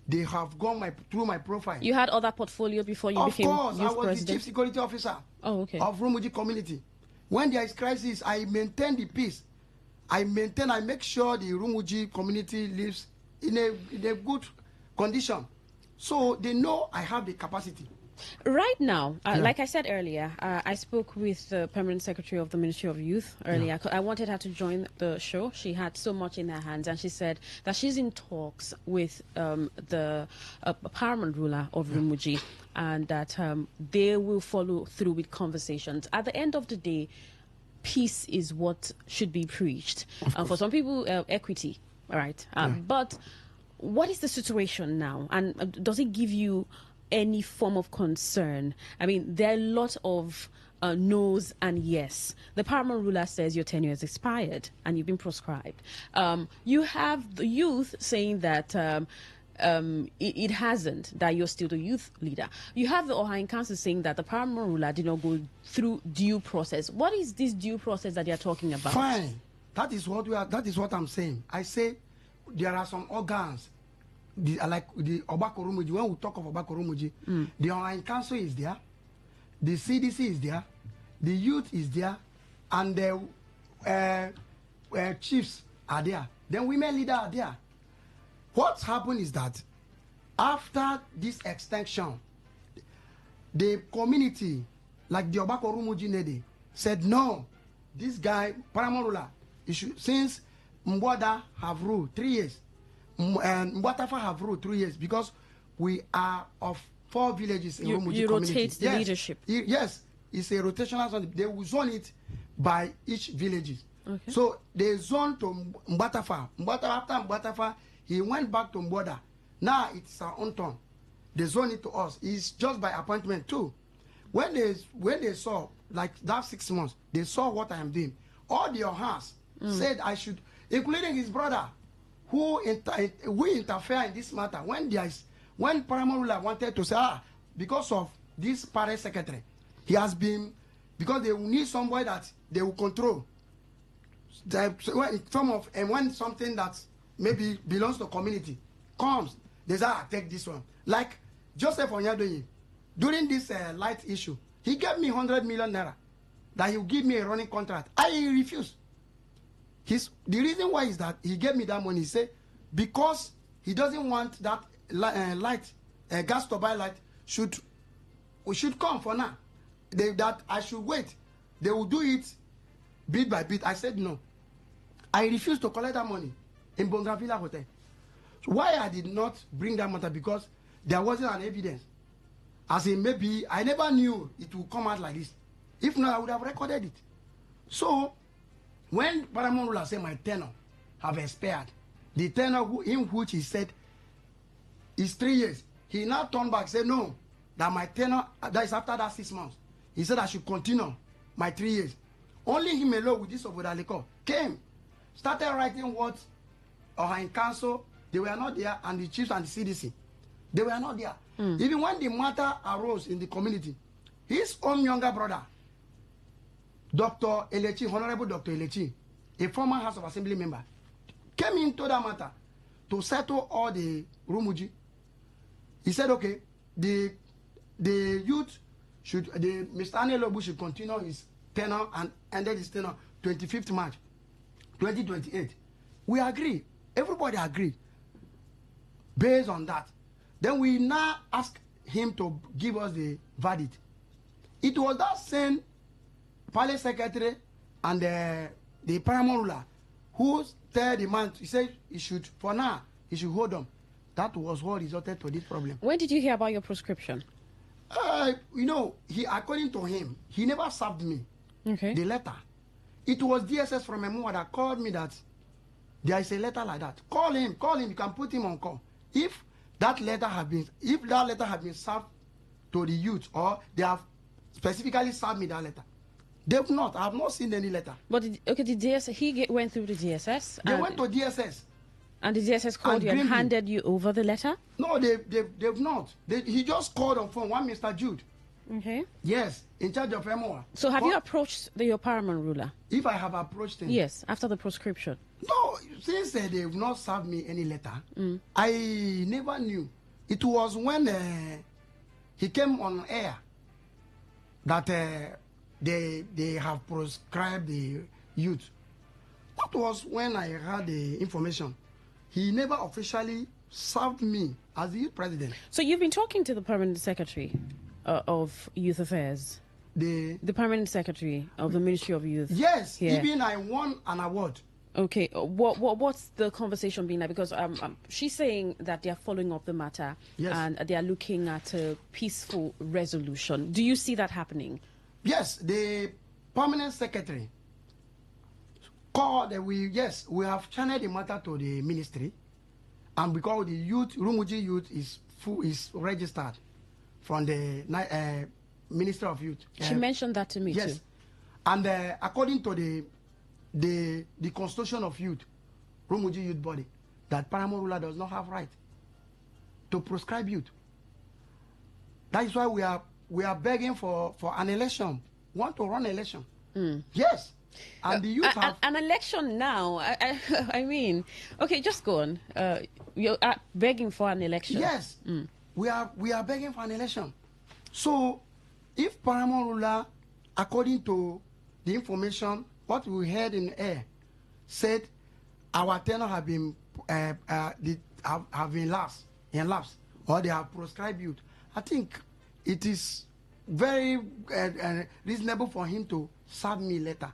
They have gone through my profile. You had other portfolio before you became youth president? Of course, I was the chief security officer of Rumuji community. When there is crisis, I maintain the peace. I make sure the Rumuji community lives in a good condition. So they know I have the capacity. Right now, like I said earlier, I spoke with the permanent secretary of the Ministry of Youth earlier. I wanted her to join the show. She had so much in her hands, and she said that she's in talks with the paramount ruler of Rumuji, and that they will follow through with conversations. At the end of the day, peace is what should be preached. For some people, equity, right? But what is the situation now? And does it give you any form of concern? I mean, there are a lot of no's and yes. The paramount ruler says your tenure has expired and you've been proscribed. You have the youth saying that it hasn't, that you're still the youth leader. You have the Ohio Council saying that the paramount ruler did not go through due process. What is this due process that you're talking about? Fine. That is what I'm saying. I say there are some organs, like the Obako Rumuji. When we talk of Obako Rumuji, the Ohio Council is there, the CDC is there, the youth is there, and the chiefs are there. Then women leaders are there. What's happened is that after this extension, the community, like the Obako Rumuji Nede, said no, this guy, paramount ruler, since Mbwada have ruled 3 years, and Mbatafa have ruled 3 years because we are of 4 villages in Rumuji you community. rotate the leadership. Yes, it's a rotational zone. They will zone it by each village. Okay. So they zone to Mbatafa. After Mbatafa, he went back to Mboda. Now it's our own turn. They zone it to us. It's just by appointment too. When they saw, like that 6 months, they saw what I am doing. All the Ohans said I should, including his brother, who interfere in this matter. When Paramount ruler wanted to say, because of this parish secretary, he has been, because they will need somebody that they will control. When something that maybe belongs to the community comes, they say, take this one. Like Joseph Onyadoyi, during this light issue, he gave me 100 million naira that he will give me a running contract. I refused. The reason why is that he gave me that money. He said because he doesn't want that gas turbine light should come for now. That I should wait. They will do it bit by bit. I said no. I refused to collect that money in Bongavilla Hotel. So why I did not bring that matter? Because there wasn't an evidence. As in maybe I never knew it would come out like this. If not, I would have recorded it. So when Paramount ruler said my tenure have expired, the tenure in which he said is 3 years, he now turned back and said no, that my tenure, that is after that 6 months. He said I should continue my 3 years. Only him alone with this Obodaliko came, started writing what in council, they were not there, and the chiefs and the CDC, they were not there. Even when the matter arose in the community, his own younger brother, Dr. Elechi, Honorable Dr. Elechi, a former House of Assembly member, came into that matter to settle all the Rumuji. He said, okay, the youth should, Mr. Anelobu should continue his tenure and ended his tenure 25th March 2028. We agree. Everybody agreed. Based on that, then we now ask him to give us the verdict. It was that same palace secretary and the paramount ruler who told the man, he said he should, for now, he should hold on. That was what resulted to this problem. When did you hear about your prescription? According to him, he never served me the letter. It was DSS from Emua that called me that there is a letter like that. Call him, you can put him on call. If that letter had been served to the youth, or they have specifically served me that letter. They've not. I have not seen any letter. But the DSS, went through the DSS. They went to DSS. And the DSS called you and handed you over the letter? No, they've not. He just called on phone, one Mr. Jude. Okay. Yes, in charge of MOA. So have you approached your paramount ruler? If I have approached him? Yes, after the prescription. No, since they've not served me any letter, I never knew. It was when he came on air that they have prescribed the youth. That was when I heard the information. He never officially served me as the youth president. So you've been talking to the permanent secretary of Youth Affairs? The permanent secretary of the Ministry of Youth? Yes, even I won an award. Okay, what's the conversation been like? Because she's saying that they are following up the matter and they are looking at a peaceful resolution. Do you see that happening? Yes, the permanent secretary called. We have channeled the matter to the ministry, and because the youth, Rumuji youth is registered from the Ministry of Youth. She mentioned that to me too. And according to the Constitution of Youth, Rumuji Youth Body, that paramount ruler does not have right to prescribe youth. That is why we are begging for an election. Want to run an election? Yes. And the youth have an election now. I mean, okay, just go on. You're begging for an election. Yes. We are begging for an election. So, if paramount ruler, according to the information, what we heard in the air, said our tenure have been lapsed, or they have prescribed youth, I think it is very reasonable for him to serve me later.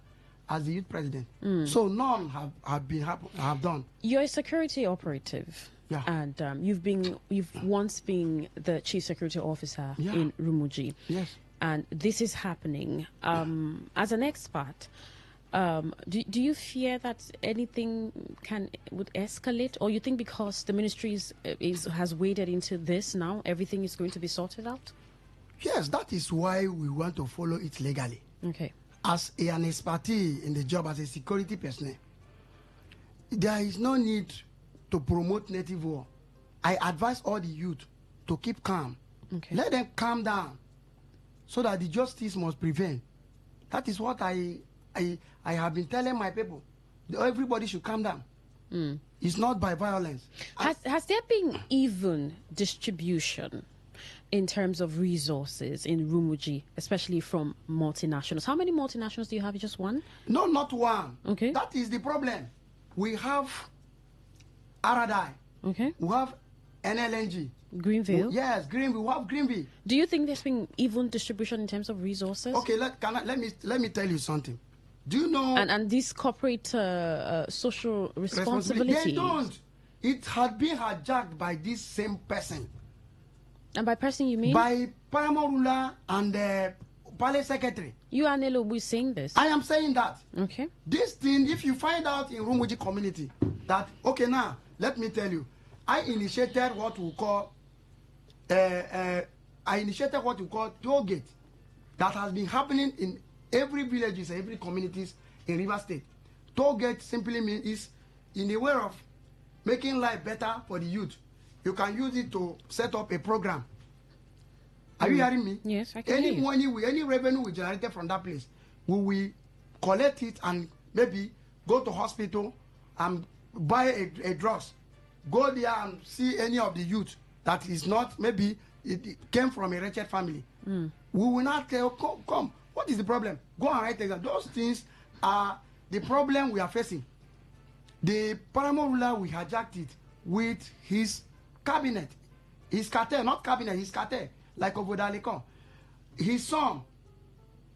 as the youth president. So none have done. You're a security operative. Yeah. And you've once been the chief security officer in Rumuji. Yes. And this is happening. As an expert, do you fear that anything would escalate, or you think because the ministry has waded into this now, everything is going to be sorted out? Yes, that is why we want to follow it legally. Okay. As an expertise in the job as a security personnel, there is no need to promote native war. I advise all the youth to keep calm. Okay. Let them calm down so that the justice must prevail. That is what I have been telling my people. Everybody should calm down. It's not by violence. Has there been even distribution in terms of resources in Rumuji, especially from multinationals? How many multinationals do you have? Just one? No, not one. Okay. That is the problem. We have Aradai. Okay. We have NLNG. Greenville? Yes, Greenville. We have Greenville. Do you think there's been even distribution in terms of resources? Okay, let me tell you something. Do you know? And this corporate social responsibility. They don't. It had been hijacked by this same person. And by person you mean? By Paramount ruler and the palace secretary. You and Elobu saying this? I am saying that. Okay. This thing, if you find out in Rumuji community that, okay, now, let me tell you, I initiated what we call toll gate that has been happening in every villages, every communities in River State. Toll gate simply means is in a way of making life better for the youth. You can use it to set up a program. Are you hearing me? Yes, I can hear you. Any revenue we generated from that place, we will collect it and maybe go to hospital and buy a drugs. Go there and see any of the youth that is not, maybe it came from a wretched family. We will not tell, come, what is the problem? Go and write exam. Those things are the problem we are facing. The Paramount ruler, we hijacked it with his cabinet, his cartel, not cabinet, his cartel, like Obodaleko. His son,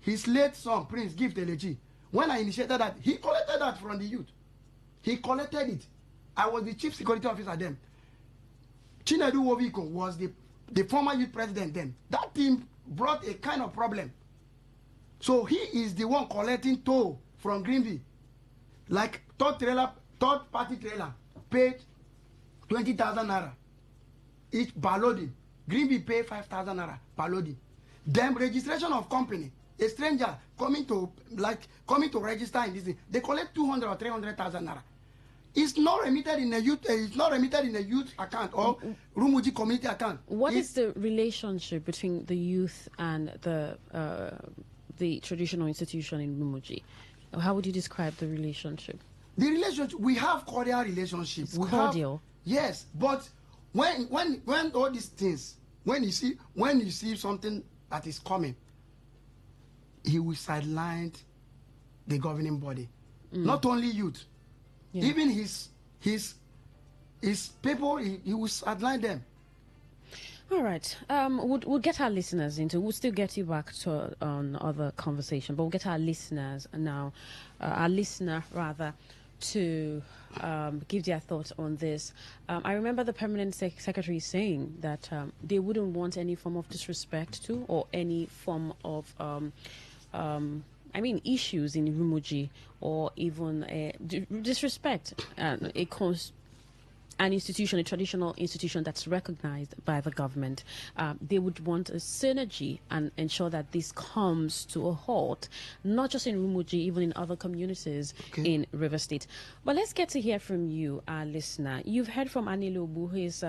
his late son, Prince Gift Eleji, when I initiated that, he collected that from the youth. He collected it. I was the chief security officer then. Chinedu Woviko was the former youth president then. That team brought a kind of problem. So he is the one collecting toll from Greenville. Like third party trailer paid 20,000 naira each per loading. Greenville pay 5,000 naira per loading. Then registration of company, a stranger coming to register in this thing, they collect 200 or 300,000 naira. It's not remitted in a youth. It's not remitted in a youth account or Rumuji community account. What is the relationship between the youth and the traditional institution in Rumuji? How would you describe the relationship? The relationship, we have cordial relationship. It's cordial. Yes, but when all these things, when you see something that is coming, he will sideline the governing body. Not only youth. Yeah. Even his people, he will sideline them. All right. We'll get our listeners into. We'll still get you back to on other conversation, but we'll get our listeners now. Our listener rather to give their thoughts on this. I remember the permanent secretary saying that they wouldn't want any form of disrespect to or any form of issues in Rumuji or even disrespect an institution, a traditional institution that's recognized by the government. They would want a synergy and ensure that this comes to a halt, not just in Rumuji, even in other communities in River State. But let's get to hear from you, our listener. You've heard from Anilobu, who is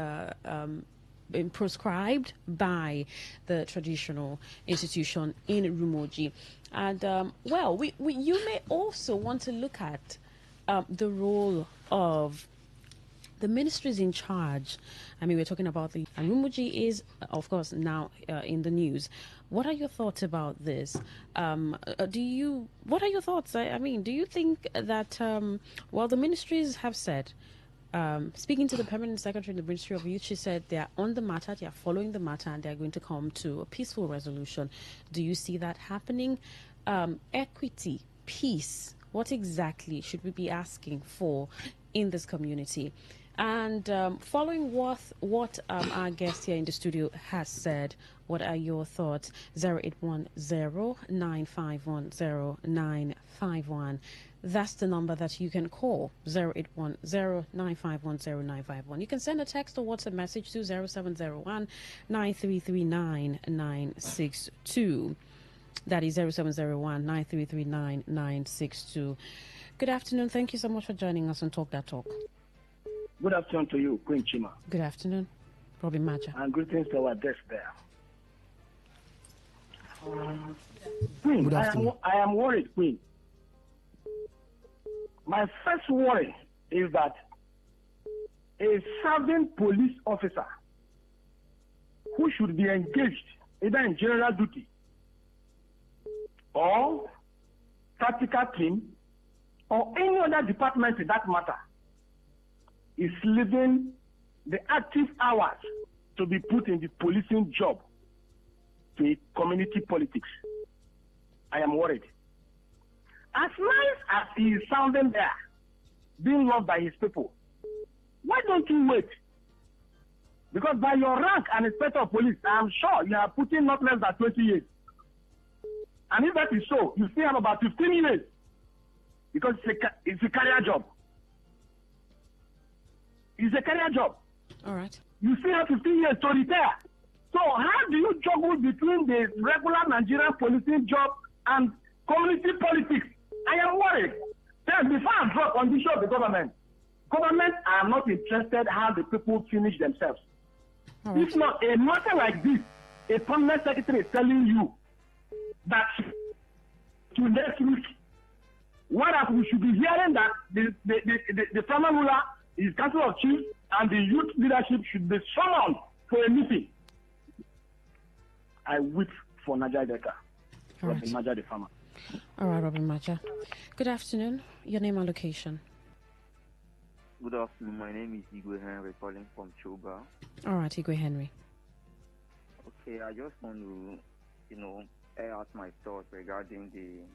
been proscribed by the traditional institution in Rumuji. And, you may also want to look at the role of the ministries in charge. I mean, we're talking about and Rumuji is, of course, now in the news. What are your thoughts about this? What are your thoughts? I mean, do you think that, the ministries have said, speaking to the permanent secretary in the Ministry of Youth, she said they are on the matter, they are following the matter, and they are going to come to a peaceful resolution. Do you see that happening? Equity, peace, What exactly should we be asking for in this community? And following what our guest here in the studio has said, what are your thoughts? 0810-951-0951. That's the number that you can call, 0810-951-0951. You can send a text or WhatsApp message to 0701-9339-962. That is 0701-9339-962. Good afternoon. Thank you so much for joining us on Talk That Talk. Good afternoon to you, Queen Chima. Good afternoon, Robin Maja. And greetings to our guest there. Queen, Good afternoon. I am worried, Queen. My first worry is that a serving police officer who should be engaged either in general duty or tactical team or any other department in that matter is leaving the active hours to be put in the policing job to a community politics. I am worried. As nice as he is sounding there, being loved by his people, why don't you wait? Because by your rank and inspector of police, I am sure you are putting not less than 20 years. And if that is so, you still have about 15 years because it's a career job. It's a career job. All right. You still have 15 years to retire. So how do you juggle between the regular Nigerian policing job and community politics? I am worried. Then before I drop on the issue of the government are not interested how the people finish themselves. Right. If not, a matter like this, a permanent secretary is telling you that to next week, whereas we should be hearing that the former ruler, his council of chiefs, and the youth leadership should be summoned for a meeting. I weep for Niger Delta, Robin Maja the farmer. All right, Robin Maja. Good afternoon. Your name and location. Good afternoon. My name is Igwe Henry, calling from Choba. All right, Igwe Henry. Okay, I just want to, air out my thoughts regarding the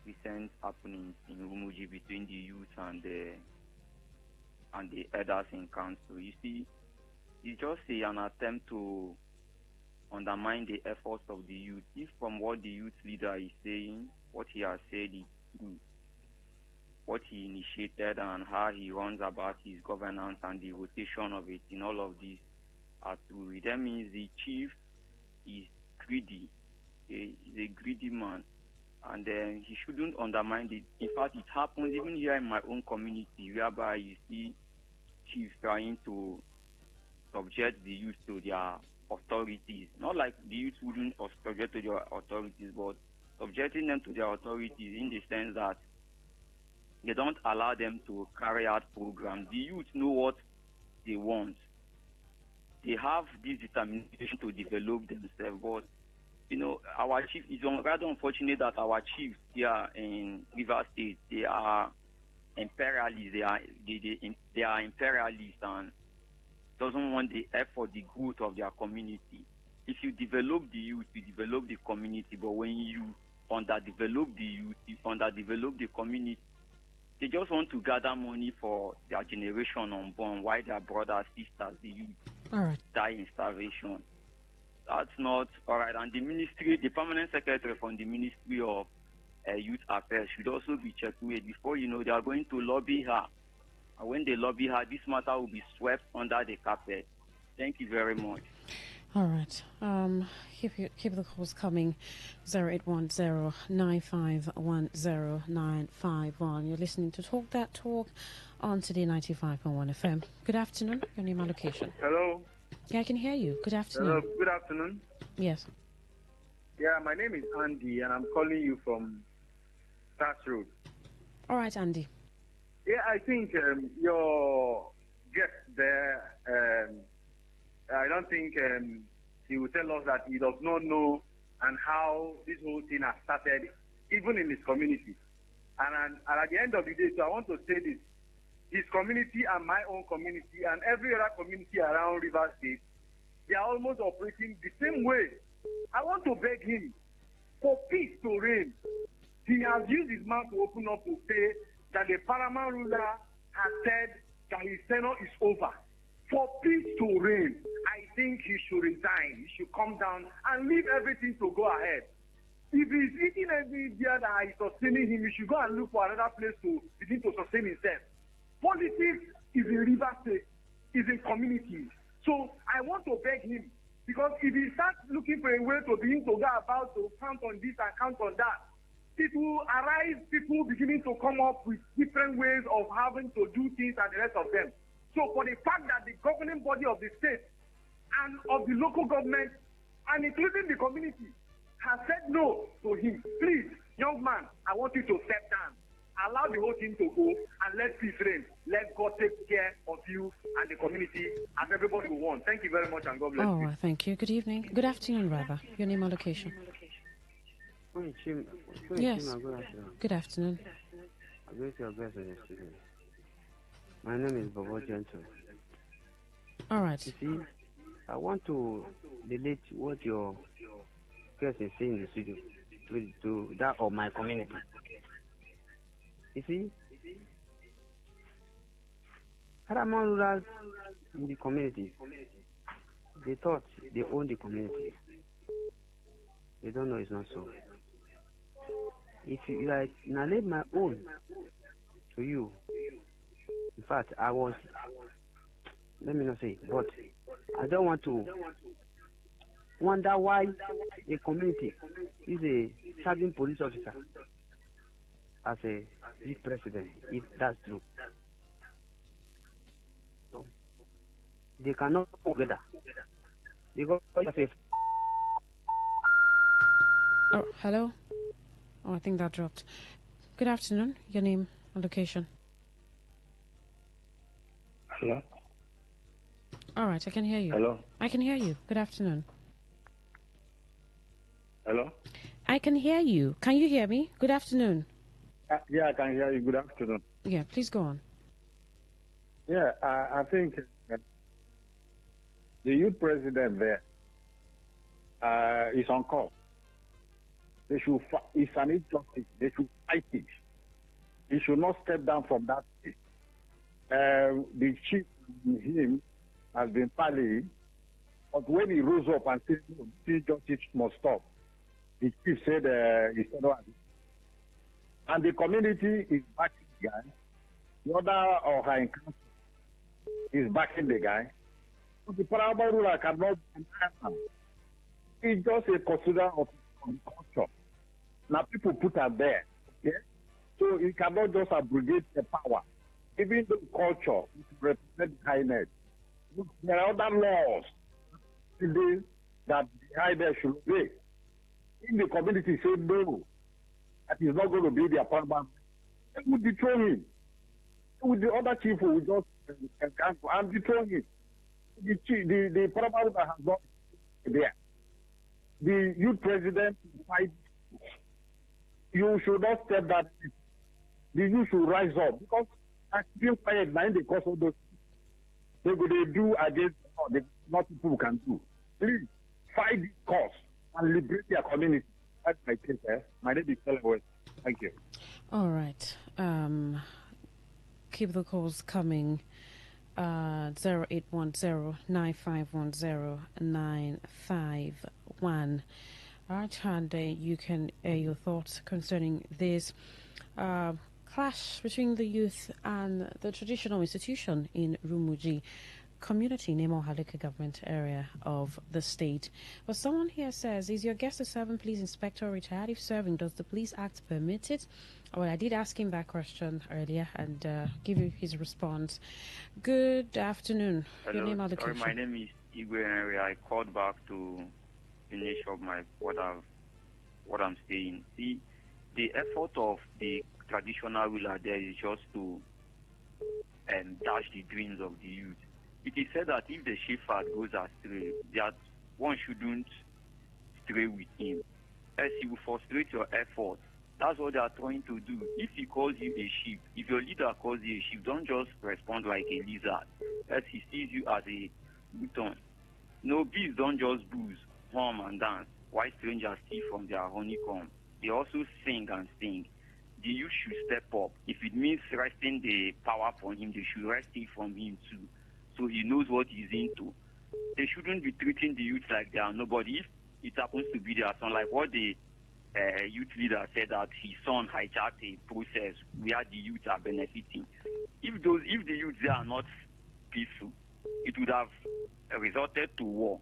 recent happenings in Rumuji between the youth and the elders in council. You see, it's just an attempt to undermine the efforts of the youth. If from what the youth leader is saying, what he has said is true, what he initiated and how he runs about his governance and the rotation of it in all of this are true. That means the chief is greedy. He's a greedy man. And he shouldn't undermine it. In fact, it happens even here in my own community, whereby you see chiefs trying to subject the youth to their authorities. Not like the youth wouldn't subject to their authorities, but subjecting them to their authorities in the sense that they don't allow them to carry out programs. The youth know what they want. They have this determination to develop themselves, but our chief is rather unfortunate that our chiefs here in River State, they are imperialists. They are imperialists and doesn't want the effort, the growth of their community. If you develop the youth, you develop the community. But when you underdevelop the youth, you underdevelop the community. They just want to gather money for their generation unborn, while their brothers, sisters, the youth die in starvation. That's not all right. And the ministry, the permanent secretary from the Ministry of Youth Affairs should also be checkmate. Before they are going to lobby her. And when they lobby her, this matter will be swept under the carpet. Thank you very much. All right. Keep the calls coming. 0810-951-0951. You're listening to Talk That Talk on Today 95.1 FM. Good afternoon. Your name and location. Hello. Yeah, I can hear you. Good afternoon. Hello. Good afternoon. Yes. Yeah, my name is Andy, and I'm calling you from Tass Road. All right, Andy. Yeah, I think your guest there, I don't think he will tell us that he does not know and how this whole thing has started, even in his community. And at the end of the day, so I want to say this. His community and my own community and every other community around River State, they are almost operating the same way. I want to beg him for peace to reign. He has used his mouth to open up to say that the paramount ruler has said that his tenure is over. For peace to reign, I think he should resign. He should come down and leave everything to go ahead. If he's eating every year that is sustaining him, he should go and look for another place to begin to sustain himself. Politics is in river state, is in communities. So I want to beg him, because if he starts looking for a way to begin to go about to count on this and count on that, it will arise people beginning to come up with different ways of having to do things and the rest of them. So for the fact that the governing body of the state and of the local government, and including the community, has said no to him, please, young man, I want you to step down. Allow the whole thing to go and let peace reign. Let God take care of you and the community as everybody will want. Thank you very much and God bless you. Oh, thank you. Good evening. Good afternoon, rather. Your name and location. Yes. Good afternoon. My name is Bobo Gentle. All right. You see, I want to relate what your guest is saying in the studio to that of my community. You see, paramount rulers in the community, they thought they own the community. They don't know it's not so. If you like, narrate my own to you. In fact, let me not say, but I don't want to wonder why a community is a serving police officer as a vice president, if that's true. So, they cannot work together. Because oh, hello? Oh, I think that dropped. Good afternoon. Your name and location. Hello? All right, I can hear you. Hello? I can hear you. Good afternoon. Hello? I can hear you. Can you hear me? Good afternoon. Yeah, I can hear you. Good afternoon. Yeah, please go on. Yeah, I think the youth president there is on call. They should. It's an injustice. They should fight it. He should not step down from that place. The chief in him has been parleying, but when he rose up and said, "No, this justice must stop," the chief said, "He said no." And the community is backing the guy. The other or her council is backing the guy. So the paramount ruler cannot deny. It's just a consider of culture. Now people put her there, okay? So it cannot just abrogate the power. Even the culture represents highness. There are other laws that the highness should obey. If the community say no, that is not going to be their paramount, they would dethrone him. With the other chief who will just and dethrone him. The paramount has not there. The youth president fight. You should not step that. The youth should rise up because I feel quiet behind the cause of those. They do against what people can do. Please fight this cause and liberate their community. That's my case. My name is Telewest. Thank you. All right. Keep the calls coming. 0810-9510-951. All right, and you can air your thoughts concerning this clash between the youth and the traditional institution in Rumuji community, Nemo Halika government area of the state. But someone here says, is your guest a servant police inspector or retired? If serving, does the Police Act permit it? Well, I did ask him that question earlier and give you his response. Good afternoon. Hello. Your name and Sorry, location. my name is Igwe Henry. I called back to finish up what I'm saying. See, the effort of the traditional ruler there is just to dash the dreams of the youth. It is said that if the shepherd goes astray, that one shouldn't stray with him, else he will frustrate your efforts. That's what they are trying to do. If he calls you a sheep, if your leader calls you a sheep, don't just respond like a lizard, else he sees you as a mutton. No, bees don't just booze, hum and dance, while strangers steal from their honeycomb. they also sing and sing. The youth should step up. If it means resting the power from him, they should rest it from him too, so he knows what he's into. They shouldn't be treating the youth like they are nobody. If it happens to be their son, like what the youth leader said, that his son hijacked a process where the youth are benefiting. If the youth they are not peaceful, it would have resulted to war.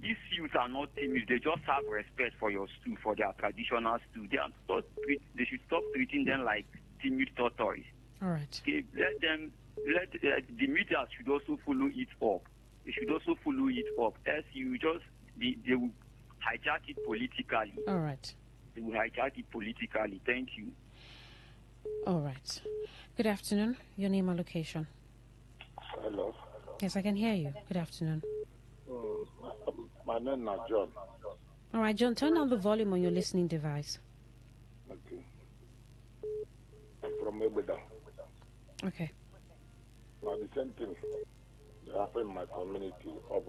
These youth are not timid. They just have respect for your stool, for their traditional stool. They should stop treating them like timid tortoise. All right. Okay, the media should also follow it up. They should also follow it up. Else they will hijack it politically. All right. They will hijack it politically. Thank you. All right. Good afternoon. Your name and location. Hello. Yes, I can hear you. Good afternoon. My name is John. All right, John, turn down the volume on your listening device. Okay. I'm from Ebeda. Okay. Now the same thing that happened in my community of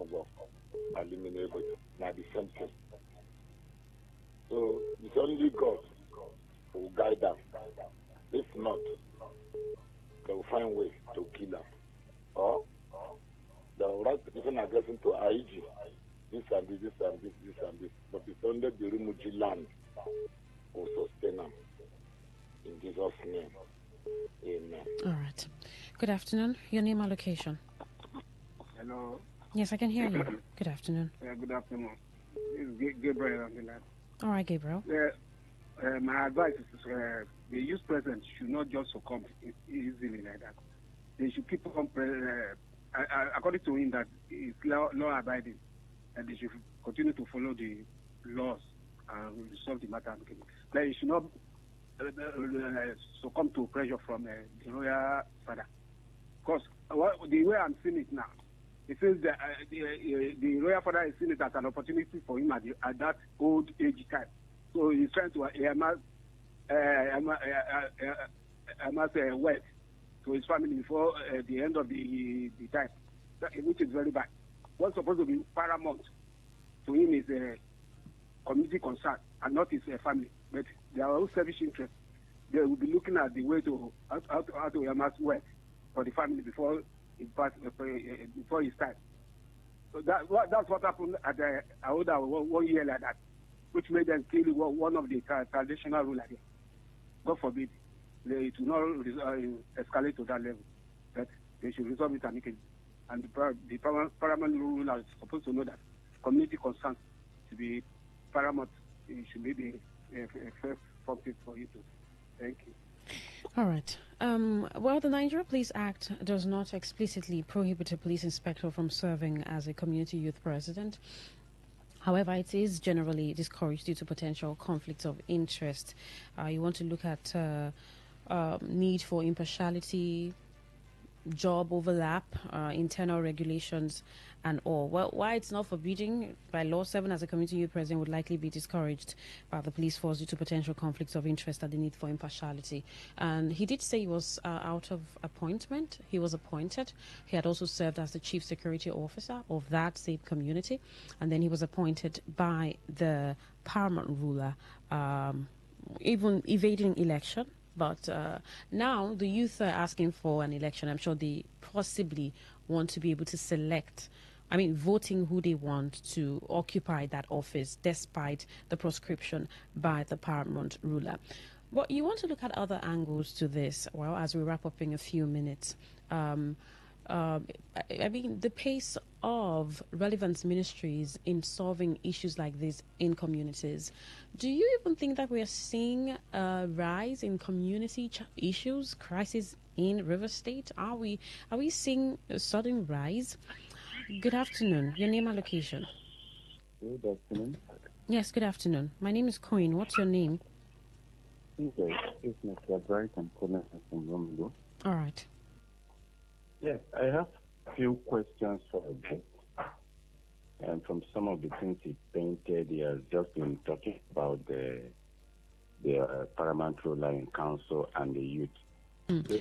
eliminated. Now the same thing. So it's only God who will guide them. If not, they will find way to kill them. Or the right person are getting to IG. This and this, this and this, this and this. But it's only the Rumuji land will sustain them. In Jesus' name. Amen. All right. Good afternoon. Your name and location. Hello. Yes, I can hear you. Good afternoon. Good afternoon. This is Gabriel on the line. All right, Gabriel. My advice is the youth president should not just succumb easily like that. They should keep on, according to him, that it's law-abiding, and they should continue to follow the laws and resolve the matter. They should not succumb to pressure from the royal father. Because the way I'm seeing it now, it says that the royal father is seeing it as an opportunity for him at that old age time. So he's trying to wealth to his family before the end of the time, which is very bad. What's supposed to be paramount to him is a community concern and not his family. But their own selfish interests. They will be looking at the way to how to amass wealth for the family before his time. So that's what happened at Aoda 1 year like that, which made them kill one of the traditional rulers. God forbid, it will not escalate to that level. But they should resolve it amicably. And the paramount ruler is supposed to know that community concerns should be paramount. It should be the first focus for you to. Thank you. All right. Well, the Nigeria Police Act does not explicitly prohibit a police inspector from serving as a community youth president. However, it is generally discouraged due to potential conflicts of interest. You want to look at need for impartiality, job overlap, internal regulations, and all. Well, why it's not forbidden by law, 7 as a community youth president would likely be discouraged by the police force due to potential conflicts of interest and the need for impartiality. And he did say he was out of appointment. He was appointed. He had also served as the chief security officer of that same community, and then he was appointed by the paramount ruler, even evading election. But now the youth are asking for an election. I'm sure they possibly want to be able to select, voting who they want to occupy that office despite the proscription by the paramount ruler. But you want to look at other angles to this, well, as we wrap up in a few minutes. The pace of relevant ministries in solving issues like this in communities. Do you even think that we are seeing a rise in community issues, crisis in River State? Are we seeing a sudden rise? Good afternoon. Your name and location. Good afternoon. Yes, good afternoon. My name is Queen. What's your name? Okay, it's Mr. Bright. I'm calling from Romulo. All right. Yes, I have a few questions for you. And from some of the things he painted, he has just been talking about the paramount ruler in council and the youth.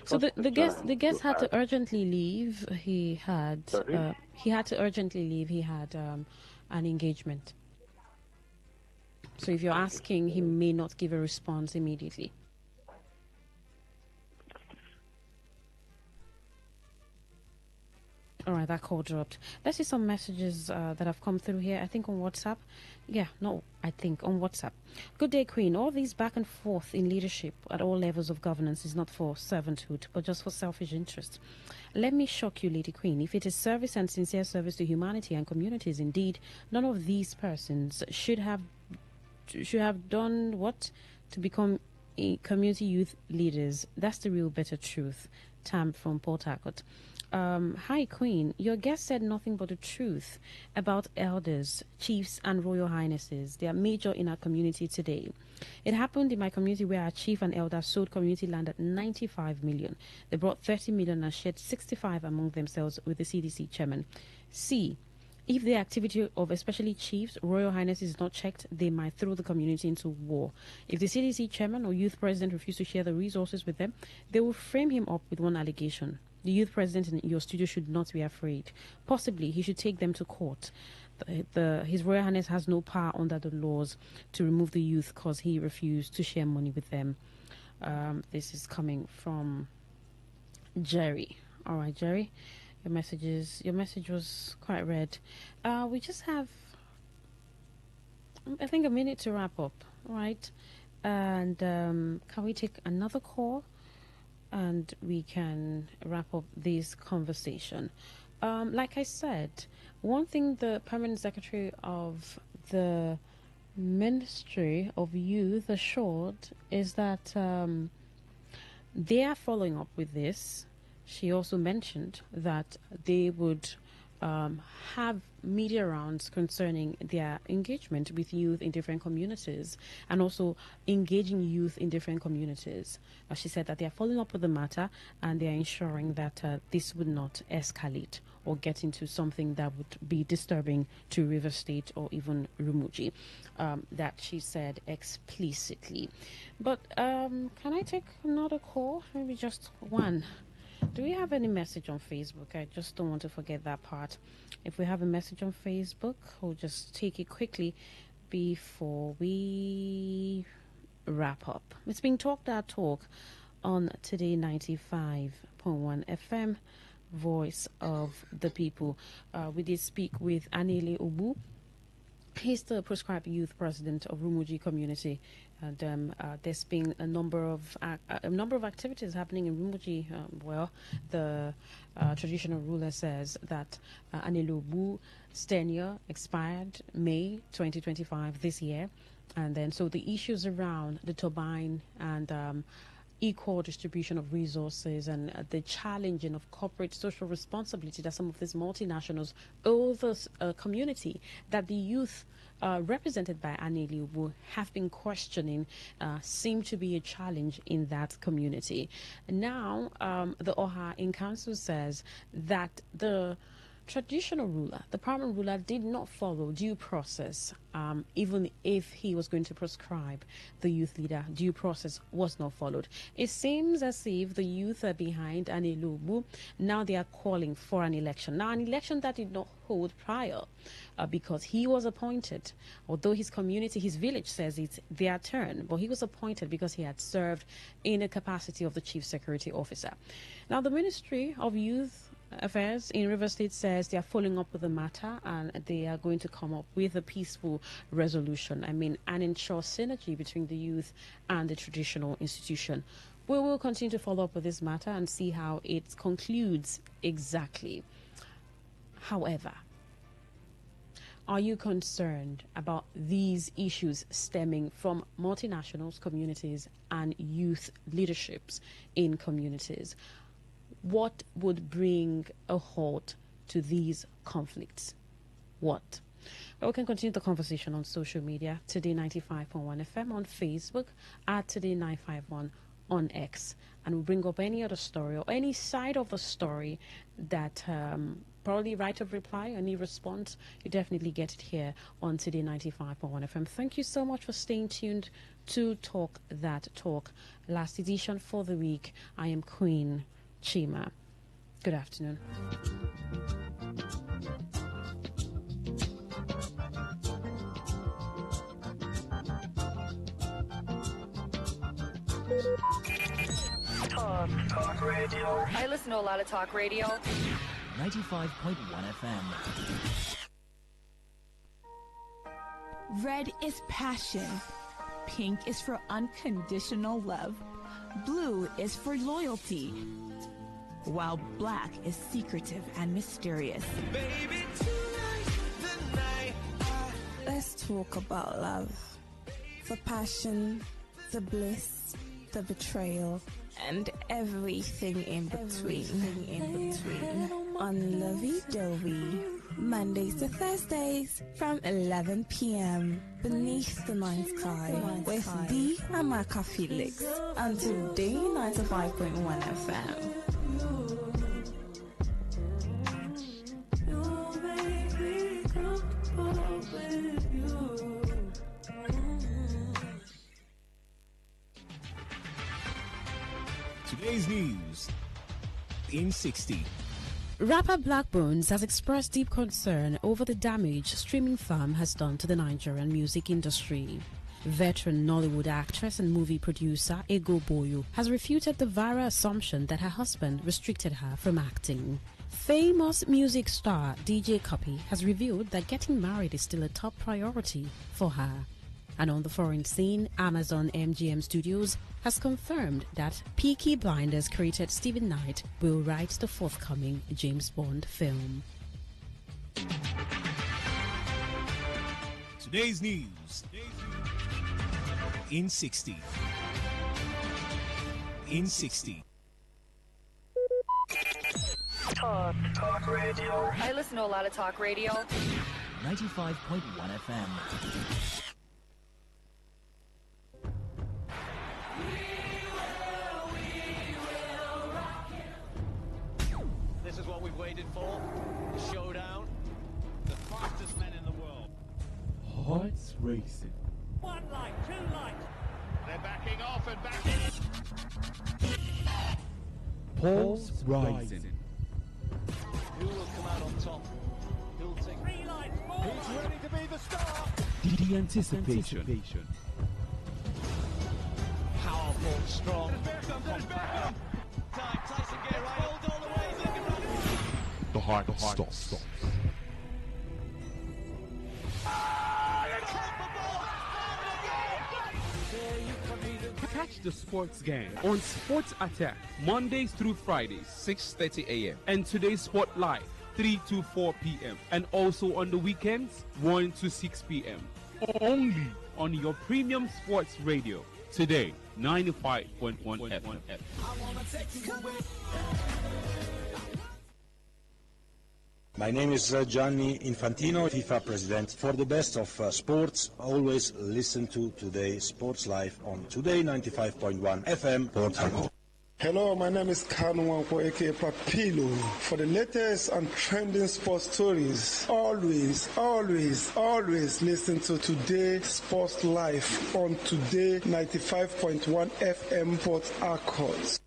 So the guest had to urgently leave. He had to urgently leave. He had an engagement. So if you're asking, he may not give a response immediately. All right, that call dropped. Let's see some messages that have come through here. I think on WhatsApp. On WhatsApp. Good day, Queen. All these back and forth in leadership at all levels of governance is not for servanthood, but just for selfish interest. Let me shock you, Lady Queen. If it is service and sincere service to humanity and communities, indeed, none of these persons should have done what? To become community youth leaders. That's the real better truth. Tam from Port Harcourt. Hi, Queen. Your guest said nothing but the truth about elders, chiefs, and royal highnesses. They are major in our community today. It happened in my community where our chief and elder sold community land at 95 million. They brought 30 million and shared 65 among themselves with the CDC chairman. C. If the activity of especially chiefs, royal highnesses is not checked, they might throw the community into war. If the CDC chairman or youth president refuse to share the resources with them, they will frame him up with one allegation. The youth president in your studio should not be afraid. Possibly, he should take them to court. His Royal Highness has no power under the laws to remove the youth because he refused to share money with them. This is coming from Jerry. All right, Jerry, your message was quite read. We just have, I think, a minute to wrap up. All right, and can we take another call? And we can wrap up this conversation. Like I said, one thing the Permanent Secretary of the Ministry of Youth assured is that they are following up with this. She also mentioned that they would have media rounds concerning their engagement with youth in different communities and also engaging youth in different communities. She said that they are following up with the matter and they are ensuring that this would not escalate or get into something that would be disturbing to River State or even Rumuji. That she said explicitly. But can I take another call? Maybe just one. Do we have any message on Facebook? I just don't want to forget that part. If we have a message on Facebook, we'll just take it quickly before we wrap up. It's being talked our talk on Today 95.1 FM, Voice of the People. We did speak with Anile Obu. He's the prescribed youth president of Rumuji community. And there's been a number of activities happening in Rumuji. The traditional ruler says that Anilubu's tenure expired May 2025 this year, and then so the issues around the turbine and equal distribution of resources and the challenging of corporate social responsibility that some of these multinationals owe the community, that the youth represented by Anili will have been questioning, seem to be a challenge in that community. Now, the OHA in council says that the traditional ruler, the paramount ruler, did not follow due process. Even if he was going to prescribe the youth leader, due process was not followed. It seems as if the youth are behind Anilubu. Now they are calling for an election. Now, an election that did not hold prior because he was appointed, although his community, his village says it's their turn, but he was appointed because he had served in the capacity of the chief security officer. Now, the Ministry of Youth Affairs in River State says they are following up with the matter and they are going to come up with a peaceful resolution. And ensure synergy between the youth and the traditional institution. We will continue to follow up with this matter and see how it concludes exactly. However, are you concerned about these issues stemming from multinationals, communities, and youth leaderships in communities? What would bring a halt to these conflicts? What? Well, we can continue the conversation on social media, Today 95.1 FM on Facebook, at Today 951 on X. And we'll bring up any other story or any side of the story that probably right of reply, any response, you definitely get it here on Today 95.1 FM. Thank you so much for staying tuned to Talk That Talk. Last edition for the week. I am Queen Chima. Good afternoon. Talk radio. I listen to a lot of talk radio. 95.1 FM. Red is passion. Pink is for unconditional love. Blue is for loyalty. While black is secretive and mysterious. Baby, tonight, Let's talk about love. The passion, the bliss, the betrayal, and everything in between. On Lovey Dovey, Mondays to Thursdays from 11 p.m. beneath the night sky with the Amaka Felix on Today 95.1 FM. Today's news in 60. Rapper Black Bones has expressed deep concern over the damage streaming firm has done to the Nigerian music industry. Veteran Nollywood actress and movie producer Ego Boyo has refuted the viral assumption that her husband restricted her from acting. Famous music star DJ Cuppy has revealed that getting married is still a top priority for her. And on the foreign scene, Amazon MGM Studios has confirmed that Peaky Blinders creator Stephen Knight will write the forthcoming James Bond film. Today's news in 60. In 60. Talk radio. I listen to a lot of talk radio. 95.1 FM. This is what we've waited for. The showdown. The fastest men in the world. Hearts racing. One light, two lights. They're backing off and backing. Pulse rising. Who will come out on top? Who'll take 3 lights, 4 He's ready to be the star. The anticipation. Powerful, strong. Compact. Time, Tyson Gay right all the way. The heart stops. Catch the sports game on Sports Attack Mondays through Fridays 6:30 a.m. and Today's Sport Live 3 to 4 p.m. and also on the weekends 1 to 6 p.m. Only on your premium sports radio. Today 95.1 FM. My name is Gianni Infantino, FIFA president. For the best of sports, always listen to Today Sports Live on Today 95.1 FM, Port Harcourt. Hello, my name is Kanu Wanko, aka Papilo. For the latest and trending sports stories, always listen to Today Sports Live on Today 95.1 FM, Port Harcourt.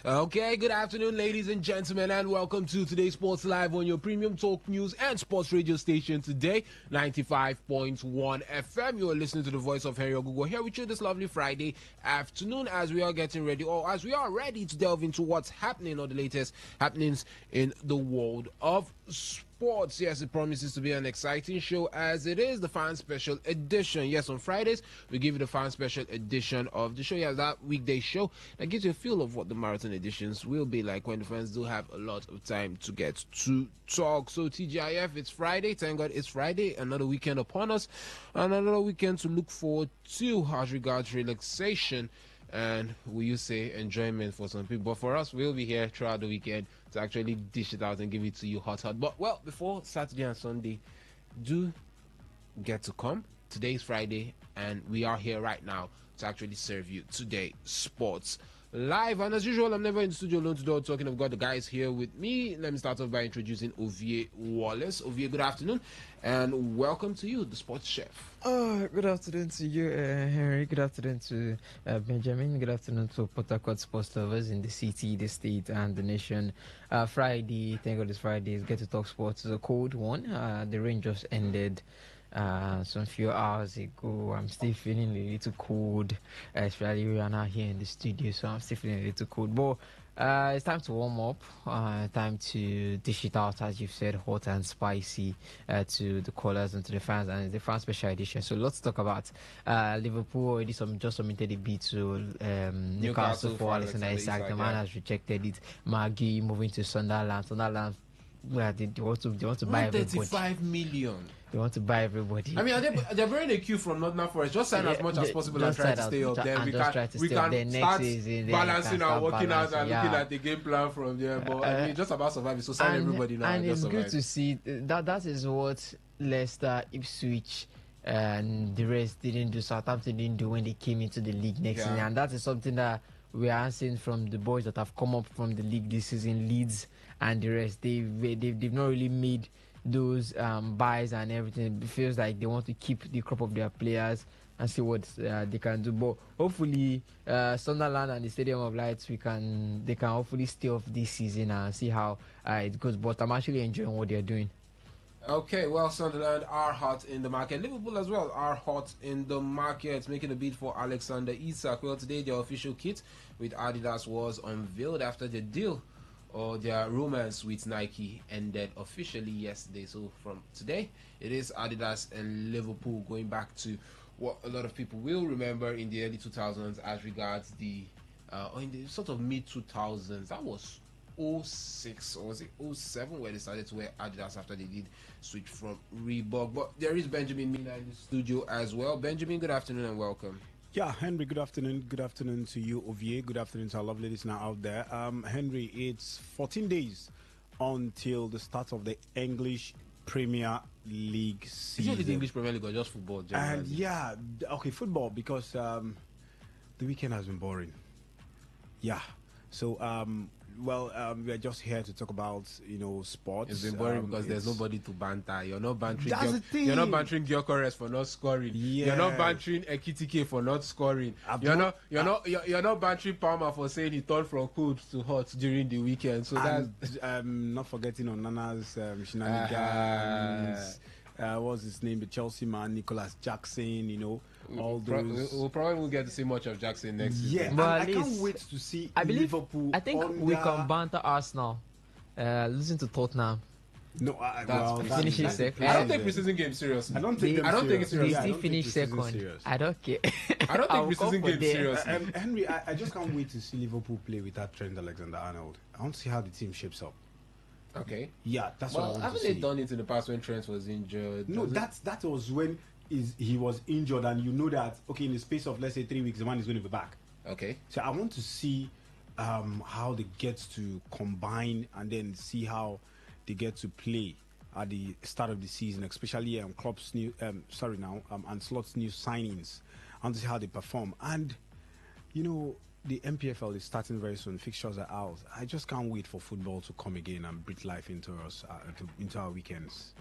Okay, good afternoon, ladies and gentlemen, and welcome to today's Sports Live on your premium talk news and sports radio station today, 95.1 FM. You are listening to the voice of Henry Ogugo here with you this lovely Friday afternoon as we are getting ready, or as we are ready to delve into what's happening or the latest happenings in the world of sports. Yes, it promises to be an exciting show as it is the fan special edition. Yes, on Fridays we give you the fan special edition of the show. Yeah, that weekday show that gives you a feel of what the marathon editions will be like when the fans do have a lot of time to get to talk. So TGIF, it's Friday. Thank God it's Friday. Another weekend upon us, and another weekend to look forward to as regards relaxation and, will you say, enjoyment for some people. But for us, we'll be here throughout the weekend to actually dish it out and give it to you hot. But, well, before Saturday and Sunday, do get to come. Today's Friday, and we are here right now to actually serve you Today Sports Live. And as usual, I'm never in the studio alone today talking. I've got the guys here with me. Let me start off by introducing Ovie Wallace. Ovie, good afternoon, and welcome to you, the sports chef. Good afternoon to you, Henry. Good afternoon to Benjamin. Good afternoon to Port Harcourt sports lovers in the city, the state, and the nation. Friday, thank God it's Friday. Get to talk sports is a cold one. The rain just ended some few hours ago. I'm still feeling a little cold, especially we are now here in the studio, so I'm still feeling a little cold. But it's time to warm up, time to dish it out, as you've said, hot and spicy to the callers and to the fans, and it's the fan special edition. So let's talk about Liverpool already just submitted a bid to Newcastle for Alexander Isak. The man has rejected it. Maggie moving to Sunderland. Well, they want to buy everybody. 35 million. They want to buy everybody. I mean, they're bringing a queue from Nottingham Forest. Just sign as much as possible and try to stay up there. We can start balancing our working out and looking at the game plan from there. But I mean, just about surviving. So sign everybody now. And it's good to see that is what Leicester, Ipswich, and the rest didn't do. Southampton didn't do when they came into the league next season, and that is something that we are seeing from the boys that have come up from the league this season, Leeds and the rest. They've not really made those buys and everything. It feels like they want to keep the crop of their players and see what they can do. But hopefully, Sunderland and the Stadium of Lights, they can hopefully stay off this season and see how it goes. But I'm actually enjoying what they're doing. Okay, well, Sunderland are hot in the market. Liverpool as well are hot in the market, making a bid for Alexander Isak. Well, today their official kit with Adidas was unveiled after the deal or their romance with Nike ended officially yesterday. So from today, it is Adidas and Liverpool, going back to what a lot of people will remember in the early 2000s as regards the, or in the sort of mid 2000s. That was 06 or was it 07 where they started to wear Adidas after they did switch from Reebok. But there is Benjamin Mina in the studio as well. Benjamin, good afternoon and welcome. Yeah, Henry, good afternoon. Good afternoon to you, Ovie. Good afternoon to our lovely listener out there. Henry, it's 14 days until the start of the English Premier League season. Is it the English Premier League or just football generally? And yeah, okay, football, because the weekend has been boring. Yeah. So, we are just here to talk about, sports. It's been boring because there's nobody to banter. You're not bantering. That's the thing. You're not bantering Gyökeres for not scoring. Yeah. You're not bantering Ekitike for not scoring. You're not bantering Palmer for saying he turned from cold to hot during the weekend. So that's not forgetting Onana's shenanigans. What's his name? The Chelsea man, Nicholas Jackson. All those. We'll probably won't get to see much of Jackson next season. Yeah, but I can't wait to see Liverpool. I think we can banter Arsenal. Listen to Tottenham. No, finishing second. I don't take preseason games seriously. I don't take it seriously. They still finish second. I don't care. I don't take preseason games seriously. Henry, I just can't wait to see Liverpool play without Trent Alexander-Arnold. I want to see how the team shapes up. Okay. Yeah, that's what I want to see. Haven't they done it in the past when Trent was injured? No, that was when he was injured, and you know that, okay, in the space of, let's say, 3 weeks, the man is going to be back. Okay. So I want to see how they get to combine and then see how they get to play at the start of the season, especially Klopp's new, Ancelotti's new signings. I want to see how they perform. And, the MPFL is starting very soon. Fixtures are out. I just can't wait for football to come again and breathe life into us, into our weekends.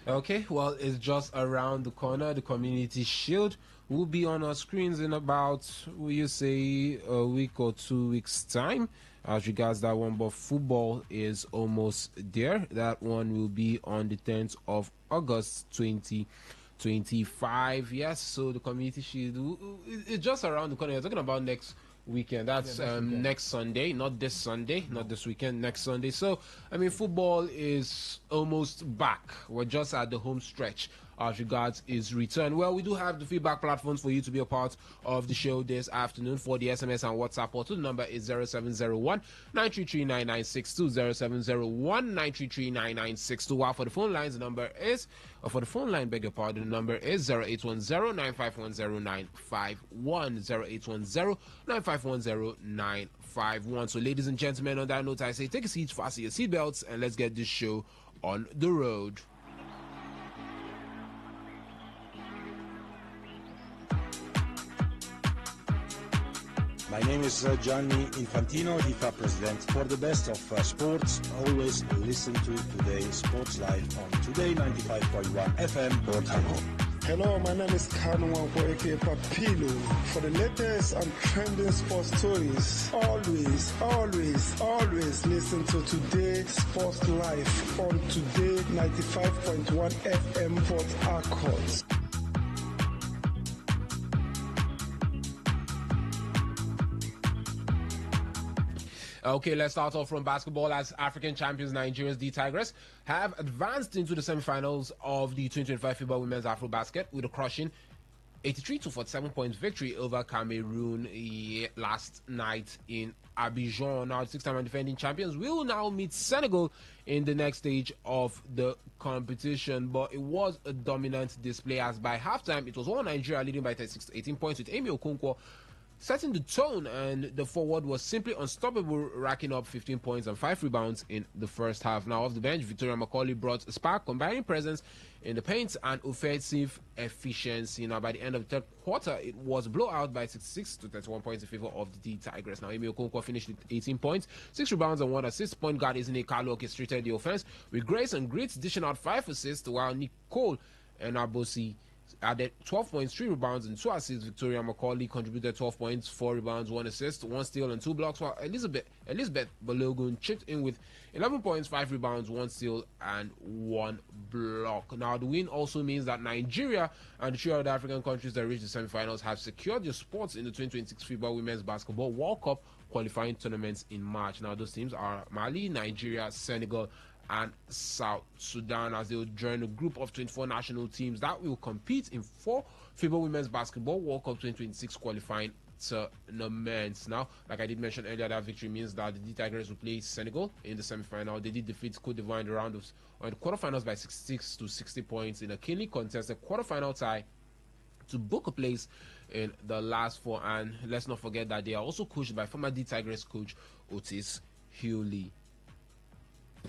Okay, well, it's just around the corner. The Community Shield will be on our screens in about, will you say, a week or 2 weeks' time. As regards that one, but football is almost there. That one will be on the 10th of August 2025. Yes, so the Community Shield, it's just around the corner. You're talking about next weekend. That's next Sunday, not this Sunday, not this weekend, next Sunday. So, I mean, football is almost back. We're just at the home stretch as regards its return. Well, we do have the feedback platforms for you to be a part of the show this afternoon. For the SMS and WhatsApp portal, the number is 0701 933 9962, 0701 933 9962. While for the phone lines, the number is, or for the phone line, beg your pardon, the number is 0810 9510 951, 0810 9510 951. So, ladies and gentlemen, on that note, I say take a seat, fasten your seatbelts, and let's get this show on the road. My name is Gianni Infantino, FIFA President. For the best of sports, always listen to today's Sports Live on Today95.1 FM, Port Harcourt. Hello, my name is Kanu aka Papilo. For the latest and trending sports stories, always listen to Today Sports Live on Today 95.1 FM Port Harcourt. Okay, let's start off from basketball as African champions Nigeria's D Tigers have advanced into the semifinals of the 2025 FIBA Women's AfroBasket with a crushing 83-47 points victory over Cameroon last night in Abidjan. Now, the six-time defending champions will now meet Senegal in the next stage of the competition, but it was a dominant display as by halftime it was all Nigeria leading by 36-18 points with Amy Okonkwo setting the tone, and the forward was simply unstoppable, racking up 15 points and 5 rebounds in the first half. Now, off the bench, Victoria McCauley brought a spark, combining presence in the paint and offensive efficiency. Now, by the end of the third quarter, it was blowout by 66-31 points in favor of the D Tigers. Now, Amy Okonkwo finished with 18 points, 6 rebounds, and 1 assist. Point guard Izine Kalu orchestrated the offense with grace and grit, dishing out 5 assists, while Nicole and Abosi added 12 points, 3 rebounds, and 2 assists. Victoria McCauley contributed 12 points, 4 rebounds, 1 assist, 1 steal, and 2 blocks, while Elizabeth Balogun chipped in with 11 points, 5 rebounds, 1 steal, and 1 block. Now, the win also means that Nigeria and the 3 other African countries that reached the semifinals have secured their spots in the 2026 FIBA Women's Basketball World Cup qualifying tournaments in March. Now, those teams are Mali, Nigeria, Senegal, and South Sudan, as they will join a group of 24 national teams that will compete in 4 FIBA Women's Basketball World Cup 2026 qualifying tournaments. Now, like I did mention earlier, that victory means that the D Tigers will play Senegal in the semi-final. They did defeat Cote d'Ivoire in the round of the quarterfinals by 66-60 points in a keenly contested quarterfinal tie to book a place in the last 4. And let's not forget that they are also coached by former D Tigers coach Otis Hewley.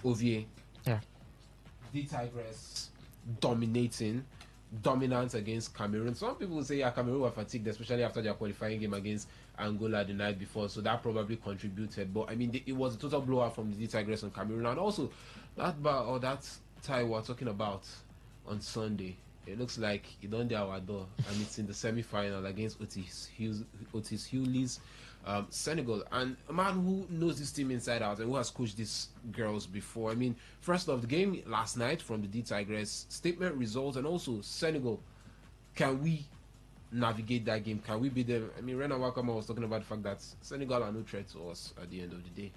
Ovier. Yeah. D Tigers dominance against Cameroon. Some people will say, yeah, Cameroon were fatigued, especially after their qualifying game against Angola the night before, so that probably contributed. But I mean, it was a total blowout from the D Tigers on Cameroon, and also that tie we're talking about on Sunday. It looks like he done the our door, and it's in the semi-final against Otis Hewley's Senegal, and a man who knows this team inside out and who has coached these girls before. I mean, first off, the game last night from the D Tigers, statement results, and also Senegal. Can we navigate that game? Can we beat them? I mean, Rena Wakama was talking about the fact that Senegal are no threat to us at the end of the day.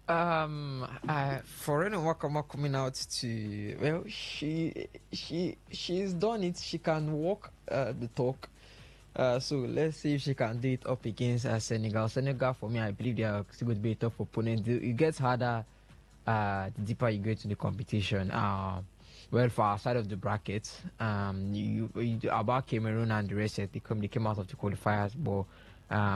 For Rena Wakama coming out to, well, she's done it. She can walk the talk. So let's see if she can do it up against Senegal. Senegal, for me, I believe they are still going to be a tough opponent. It gets harder the deeper you go into the competition. Well, for our side of the bracket, about Cameroon and the rest, they came out of the qualifiers, but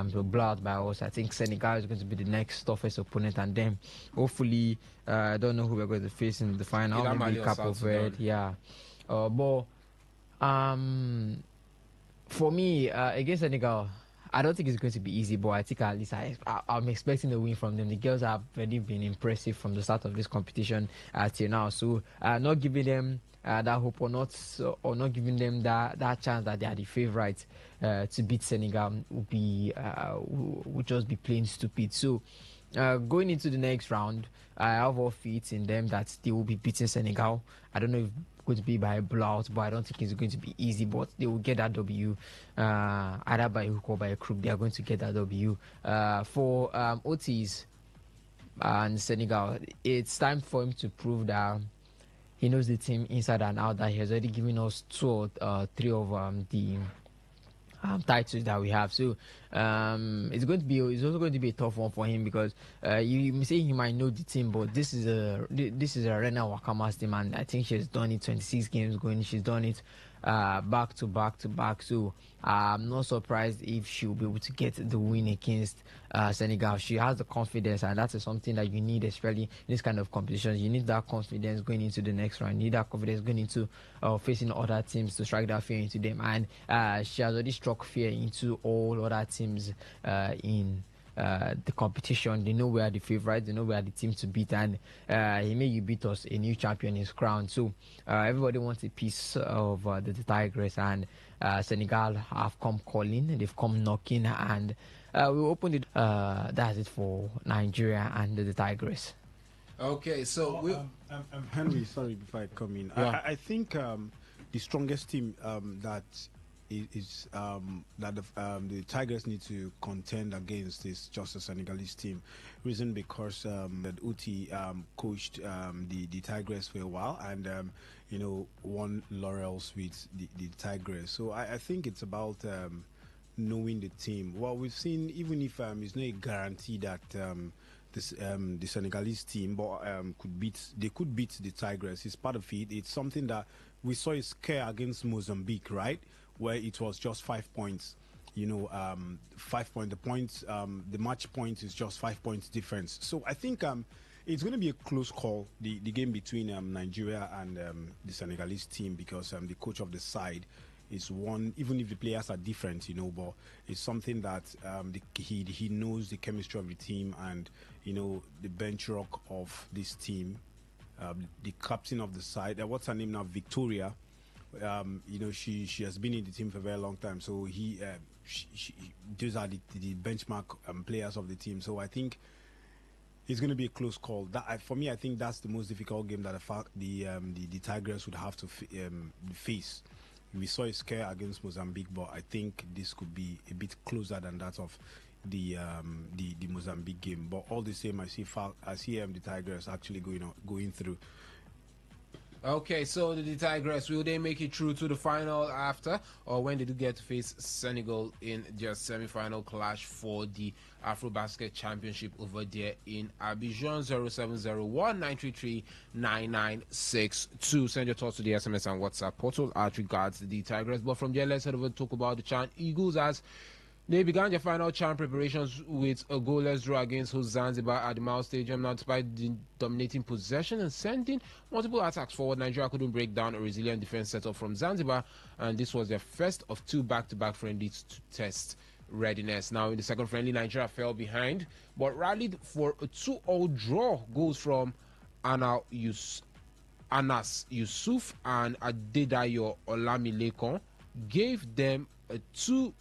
they were blown out by us. I think Senegal is going to be the next toughest opponent, and then hopefully, I don't know who we're going to face in the final. Maybe Cape Verde, yeah. For me, against Senegal, I don't think it's going to be easy, but I think at least I'm expecting a win from them. The girls have already been impressive from the start of this competition till now. So not giving them that hope or not giving them that chance that they are the favourites to beat Senegal would just be plain stupid. So going into the next round, I have all faith in them that they will be beating Senegal. I don't know if it's going to be by a blowout, but I don't think it's going to be easy. But they will get that W, either by hook or by a crook. They are going to get that W. For Otis and Senegal, it's time for him to prove that he knows the team inside and out. That he has already given us 2 or 3 of the titles that we have. So it's also going to be a tough one for him because you may say he might know the team, but this is a Rena Wakama's team, and I think she's done it 26 games going. She's done it back to back to back. So I'm not surprised if she'll be able to get the win against Senegal. She has the confidence, and that is something that you need, especially in this kind of competitions. You need that confidence going into the next round. You need that confidence going into facing other teams to strike that fear into them. And she has already struck fear into all other teams in the competition. They know we are the favourites. They know we are the team to beat, and he made you beat us. A new champion is crowned. So everybody wants a piece of the Tigers, and Senegal have come calling. They've come knocking, and we opened it. That's it for Nigeria and the Tigers. Okay, so Henry, sorry, before I come in, Yeah. I think the strongest team that is that the Tigers need to contend against is just the Senegalese team. Reason because that Uti coached the Tigers for a while and won laurels with the Tigers. So I think it's about knowing the team. Well, we've seen, even if it's not a guarantee that the Senegalese team but could beat the Tigers. It's part of it. It's something that we saw a scare against Mozambique, right, where it was just 5 points. 5 point. The match point is just 5 points difference. So I think it's going to be a close call, the game between Nigeria and the Senegalese team, because the coach of the side is one, even if the players are different, but it's something that he knows the chemistry of the team and the bench rock of this team. The captain of the side, what's her name now, Victoria. She has been in the team for a very long time, so those are the benchmark players of the team. So I think it's going to be a close call. For me, I think that's the most difficult game that the Tigers would have to face. We saw a scare against Mozambique, but I think this could be a bit closer than that of the Mozambique game. But all the same, I see the Tigers actually going through. Okay, so the Tigers, will they make it through to the final after, or when they do get to face Senegal in their semi-final clash for the AfroBasket Championship over there in Abidjan? 0701-933-9962. Send your thoughts to the SMS and WhatsApp portal as regards the Tigers. But from there, let's head over to talk about the Chan Eagles as they began their final CHAN preparations with a goalless draw against host Zanzibar at the Mao Stadium. Now, despite the dominating possession and sending multiple attacks forward, Nigeria couldn't break down a resilient defense setup from Zanzibar, and this was their first of 2 back-to-back friendlies to test readiness. Now, in the second friendly, Nigeria fell behind, but rallied for a 2-2 draw. Goals from Anas Yusuf and Adedayo Olamilekon gave them a 2-0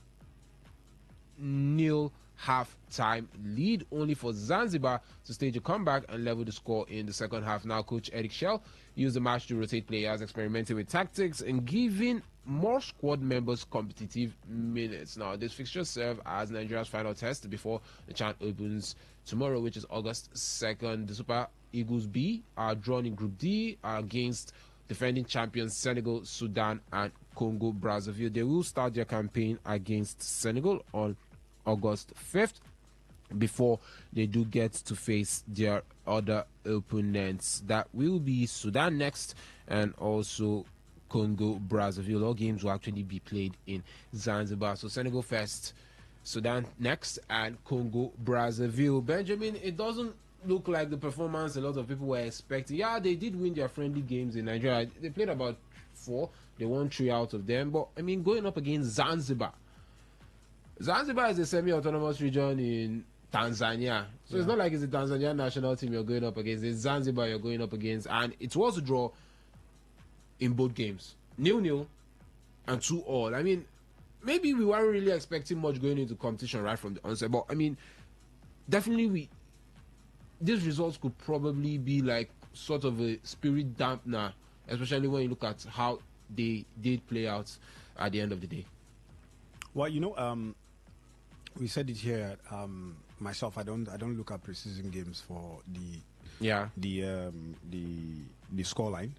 half-time lead, only for Zanzibar to stage a comeback and level the score in the second half. Now, Coach Eric Schell used the match to rotate players, experimenting with tactics and giving more squad members competitive minutes. Now, this fixture serves as Nigeria's final test before the CHAN opens tomorrow, which is August 2nd. The Super Eagles B are drawn in Group D against defending champions Senegal, Sudan, and Congo Brazzaville. They will start their campaign against Senegal on August 5th before they do get to face their other opponents. That will be Sudan next and also Congo Brazzaville. All games will actually be played in Zanzibar. So Senegal first, Sudan next, and Congo Brazzaville. Benjamin, it doesn't look like the performance a lot of people were expecting. Yeah, they did win their friendly games in Nigeria. They played about 4. They won 3 out of them. But, I mean, going up against Zanzibar Zanzibar is a semi-autonomous region in Tanzania. So it's not like it's a Tanzanian national team you're going up against. It's Zanzibar you're going up against. And it was a draw in both games. 0-0 and 2-2. I mean, maybe we weren't really expecting much going into competition right from the onset. But, I mean, definitely these results could probably be like sort of a spirit dampener, especially when you look at how they did play out at the end of the day. Well, we said it here. Myself, I don't look at preseason games for the scoreline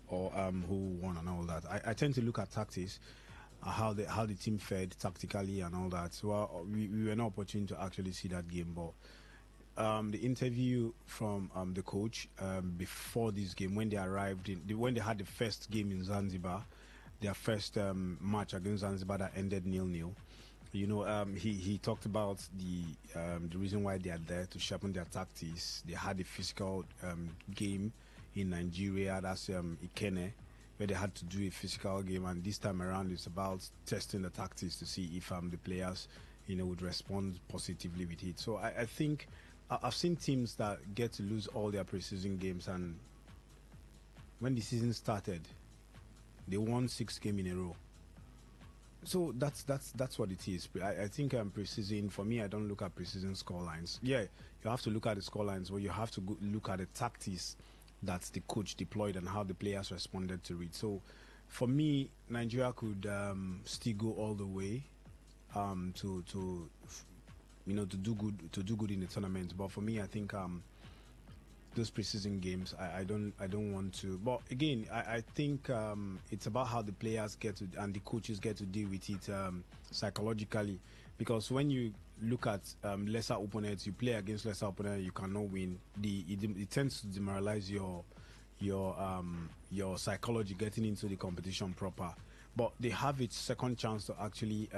or who won and all that. I tend to look at tactics, how the team fared tactically and all that. So we were not opportune to actually see that game, but the interview from the coach before this game, when they arrived when they had the first game in Zanzibar, their first match against Zanzibar that ended 0-0. He talked about the reason why they are there to sharpen their tactics. They had a physical game in Nigeria, that's Ikene, where they had to do a physical game, and this time around it's about testing the tactics to see if the players would respond positively with it. So I think I've seen teams that get to lose all their preseason games, and when the season started they won 6 games in a row. So that's what it is. I think preseason, for me, I don't look at preseason scorelines. Yeah, you have to look at the scorelines, but you have to look at the tactics that the coach deployed and how the players responded to it. So for me, Nigeria could still go all the way to do good in the tournament. But for me, I think those preseason games, I don't want to. But again, I think it's about how the players get to and the coaches get to deal with it psychologically. Because when you look at lesser opponents, you play against lesser opponents, you cannot win. It tends to demoralize your psychology getting into the competition proper. But they have its second chance to actually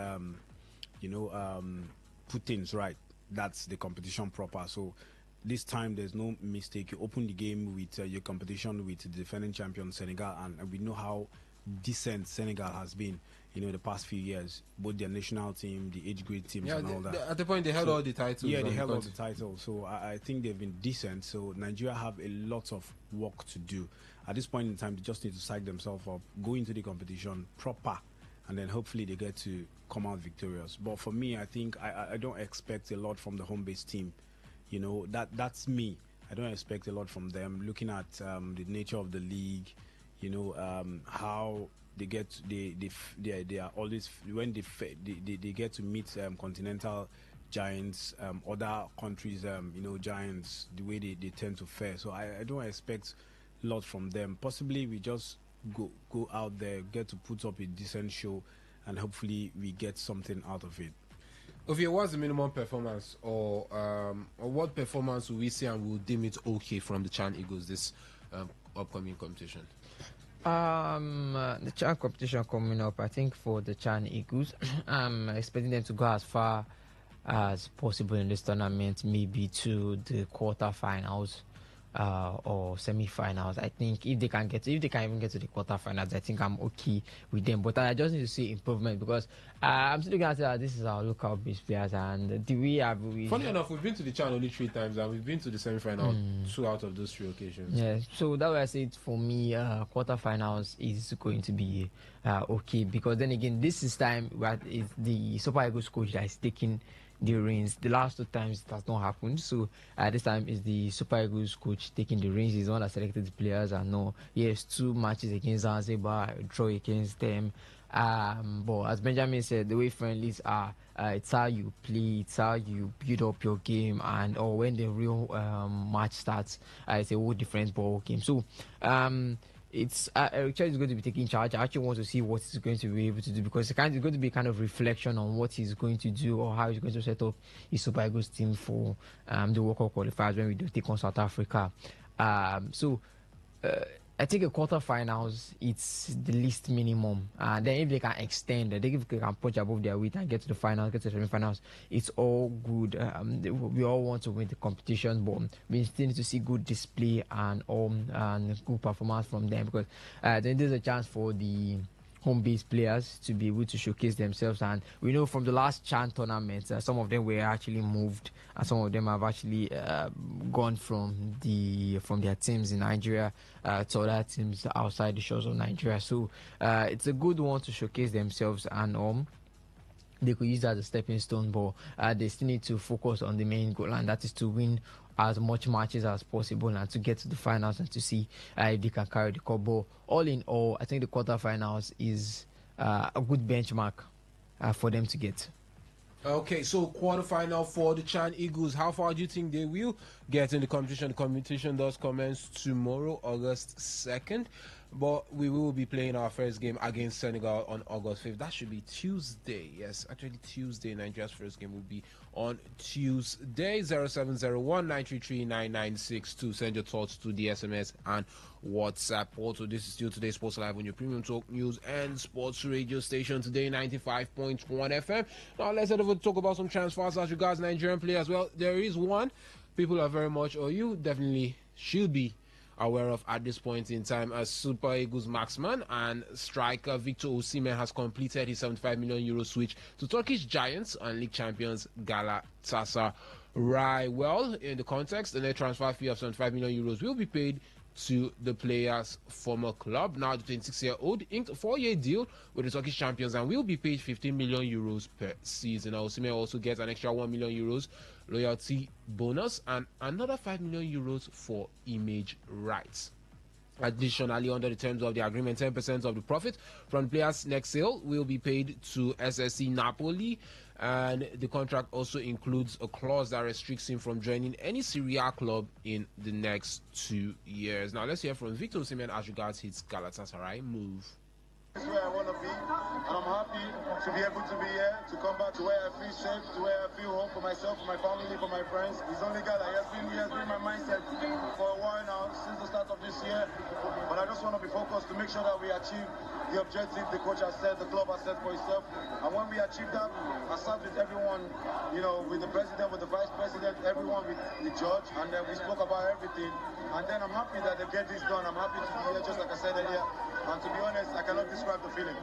put things right. That's the competition proper. So this time there's no mistake. You open the game with your competition with the defending champion Senegal, and we know how decent Senegal has been the past few years, both their national team, the age grade teams, and all that. At the point they held all the titles. Yeah, they held all the titles. So I think they've been decent. So Nigeria have a lot of work to do. At this point in time, they just need to psych themselves up, go into the competition proper, and then hopefully they get to come out victorious. But for me, I think I don't expect a lot from the home-based team. That's me. I don't expect a lot from them. Looking at the nature of the league, how they are always when they get to meet continental giants, other countries, giants, the way they tend to fare. So I don't expect a lot from them. Possibly we just go out there, get to put up a decent show, and hopefully we get something out of it. Okay, what's the minimum performance, or what performance will we see and we'll deem it okay from the Chan Eagles this upcoming competition? The Chan competition coming up, I think for the Chan Eagles, I'm expecting them to go as far as possible in this tournament, maybe to the quarterfinals. Or semi-finals. I think if they can even get to the quarterfinals, I think I'm okay with them. But I just need to see improvement, because I'm still looking at this is our local base players, and the way funny enough, we've been to the Chan only 3 times, and we've been to the semi-final 2 out of those 3 occasions. Yeah, so that way I say for me, quarterfinals is going to be okay, because then again, this is time where it's the Super Eagles coach that is taking the reins. The last 2 times it has not happened, so this time is the Super Eagles coach taking the reins. He's the one that selected the players, and no, yes, 2 matches against Zanzibar, a draw against them. But as Benjamin said, the way friendlies are, it's how you play, it's how you build up your game, and or when the real match starts, it's a whole different ball game. So it's Richard is going to be taking charge. I actually want to see what he's going to be able to do, because it's going to be kind of reflection on what he's going to do, or how he's going to set up his Super Eagles team for the World Cup qualifiers when we do take on South Africa. I think a quarterfinals, it's the least minimum. Then if they can extend, if they can punch above their weight and get to the finals, get to the semi-finals, it's all good. We all want to win the competition, but we still need to see good display and good performance from them, because then there's a chance for the home-based players to be able to showcase themselves. And we know from the last CHAN tournament, some of them were actually moved, and some of them have actually gone from their teams in Nigeria to other teams outside the shores of Nigeria. So it's a good one to showcase themselves, and they could use that as a stepping stone, but they still need to focus on the main goal, and that is to win as much matches as possible and to get to the finals and to see if they can carry the cup. But all in all, I think the quarterfinals is a good benchmark for them to get. Okay, so quarterfinal for the Chan Eagles. How far do you think they will get in the competition? The competition does commence tomorrow, August 2nd. But we will be playing our first game against Senegal on August 5th. That should be Tuesday. Yes, actually Tuesday. Nigeria's first game will be on Tuesday. 0701-933-9962. Send your thoughts to the SMS and WhatsApp portal. This is still Today's Sports Live on your premium talk news and sports radio station. Today 95.1 FM. Now let's head over to talk about some transfers as regards Nigerian players. Well, there is one people are very much, or you definitely should be aware of at this point in time, as Super Eagles marksman and striker Victor Osimhen has completed his 75 million euro switch to Turkish giants and league champions Galatasaray. Well, in the context, the net transfer fee of 75 million euros will be paid to the player's former club. Now, the 26-year-old inked a 4-year deal with the Turkish champions and will be paid 15 million euros per season. Now, Osimhen also gets an extra 1 million euros loyalty bonus and another 5 million euros for image rights. Additionally, under the terms of the agreement, 10% of the profit from the player's next sale will be paid to SSC Napoli, and the contract also includes a clause that restricts him from joining any Serie A club in the next 2 years. Now, let's hear from Victor Osimhen as regards his Galatasaray move. This is where I want to be, and I'm happy to be able to be here, to come back to where I feel safe, to where I feel home for myself, for my family, for my friends. He's only guy that he has been my mindset for a while now, since the start of this year. But I just want to be focused to make sure that we achieve the objective the coach has set, the club has set for itself. And when we achieve that, I sat with everyone, with the president, with the vice president, everyone with the judge, and then we spoke about everything. And then I'm happy that they get this done. I'm happy to be here, just like I said earlier. And to be honest, I cannot describe the feeling.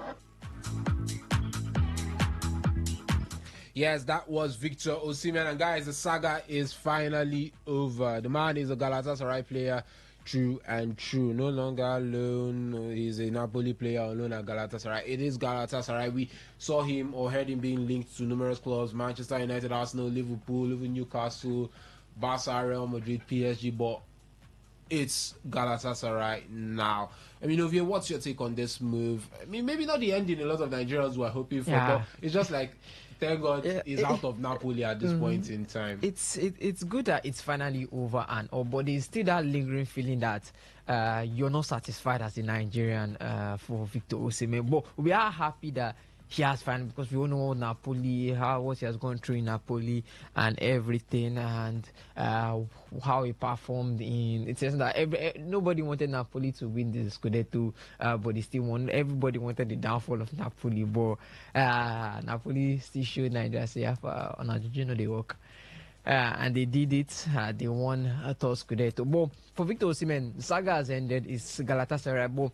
Yes, that was Victor Osimhen. And guys, the saga is finally over. The man is a Galatasaray player, true and true. No longer alone. He's a Napoli player on loan at Galatasaray. It is Galatasaray. We saw him or heard him being linked to numerous clubs: Manchester United, Arsenal, Liverpool, even Newcastle, Barca, Real Madrid, PSG. But it's Galatasaray now. I mean, Ovie, what's your take on this move? I mean, maybe not the ending a lot of Nigerians were hoping for, but it's just like, thank God he's out of Napoli at this point in time. It's good that it's finally over and all, but there's still that lingering feeling that you're not satisfied as a Nigerian for Victor Osimhen. But we are happy that he has finally, because we all know Napoli, what he has gone through in Napoli and everything, and how he performed in. It says that nobody wanted Napoli to win the Scudetto, but they still won. Everybody wanted the downfall of Napoli, but Napoli still showed Nigeria say, on Argentina they work. And they did it. They won a Scudetto. But for Victor Osimhen, the saga has ended. It's Galatasaray. But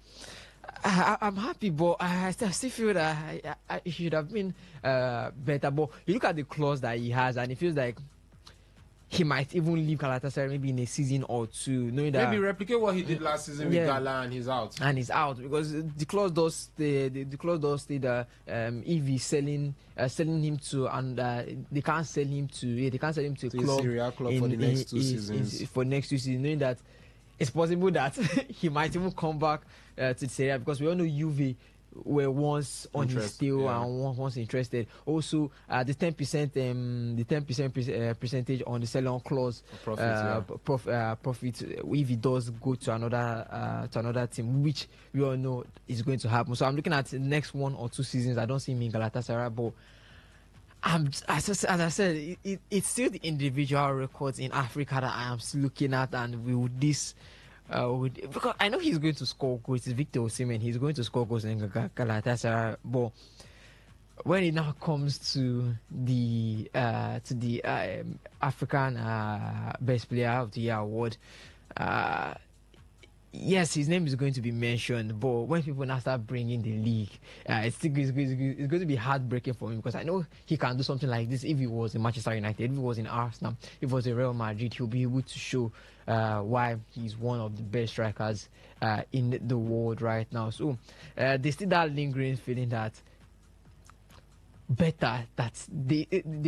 I'm happy, but I still feel that it should have been better. But you look at the clause that he has, and it feels like he might even leave Galatasaray maybe in a season or two, knowing that maybe replicate what he did last season with Gala, and he's out. And he's out because the clause does stay. The clause does stay that if he's selling him to, and they can't sell him to. They can't sell him to a club, Serie A club for the next 2 seasons. For next 2 seasons, knowing that it's possible that he might even come back to the Serie A, because we all know Juve were once on his tail and once interested. Also, the 10% percentage on the sell-on clause profit if he does go to another team, which we all know is going to happen. So I'm looking at the next 1 or 2 seasons. I don't see him in Galatasaray, but as I said, it's still the individual records in Africa that I am still looking at, and with this. Because I know he's going to score goals. It's Victor Osimhen. He's going to score goals in Galatasaray. But when it now comes to the African Best Player of the Year award, yes, his name is going to be mentioned, but when people now start bringing the league, it's going to be heartbreaking for him, because I know he can do something like this if he was in Manchester United, if he was in Arsenal, if he was in Real Madrid, he'll be able to show why he's one of the best strikers in the world right now. So there's still that lingering feeling that they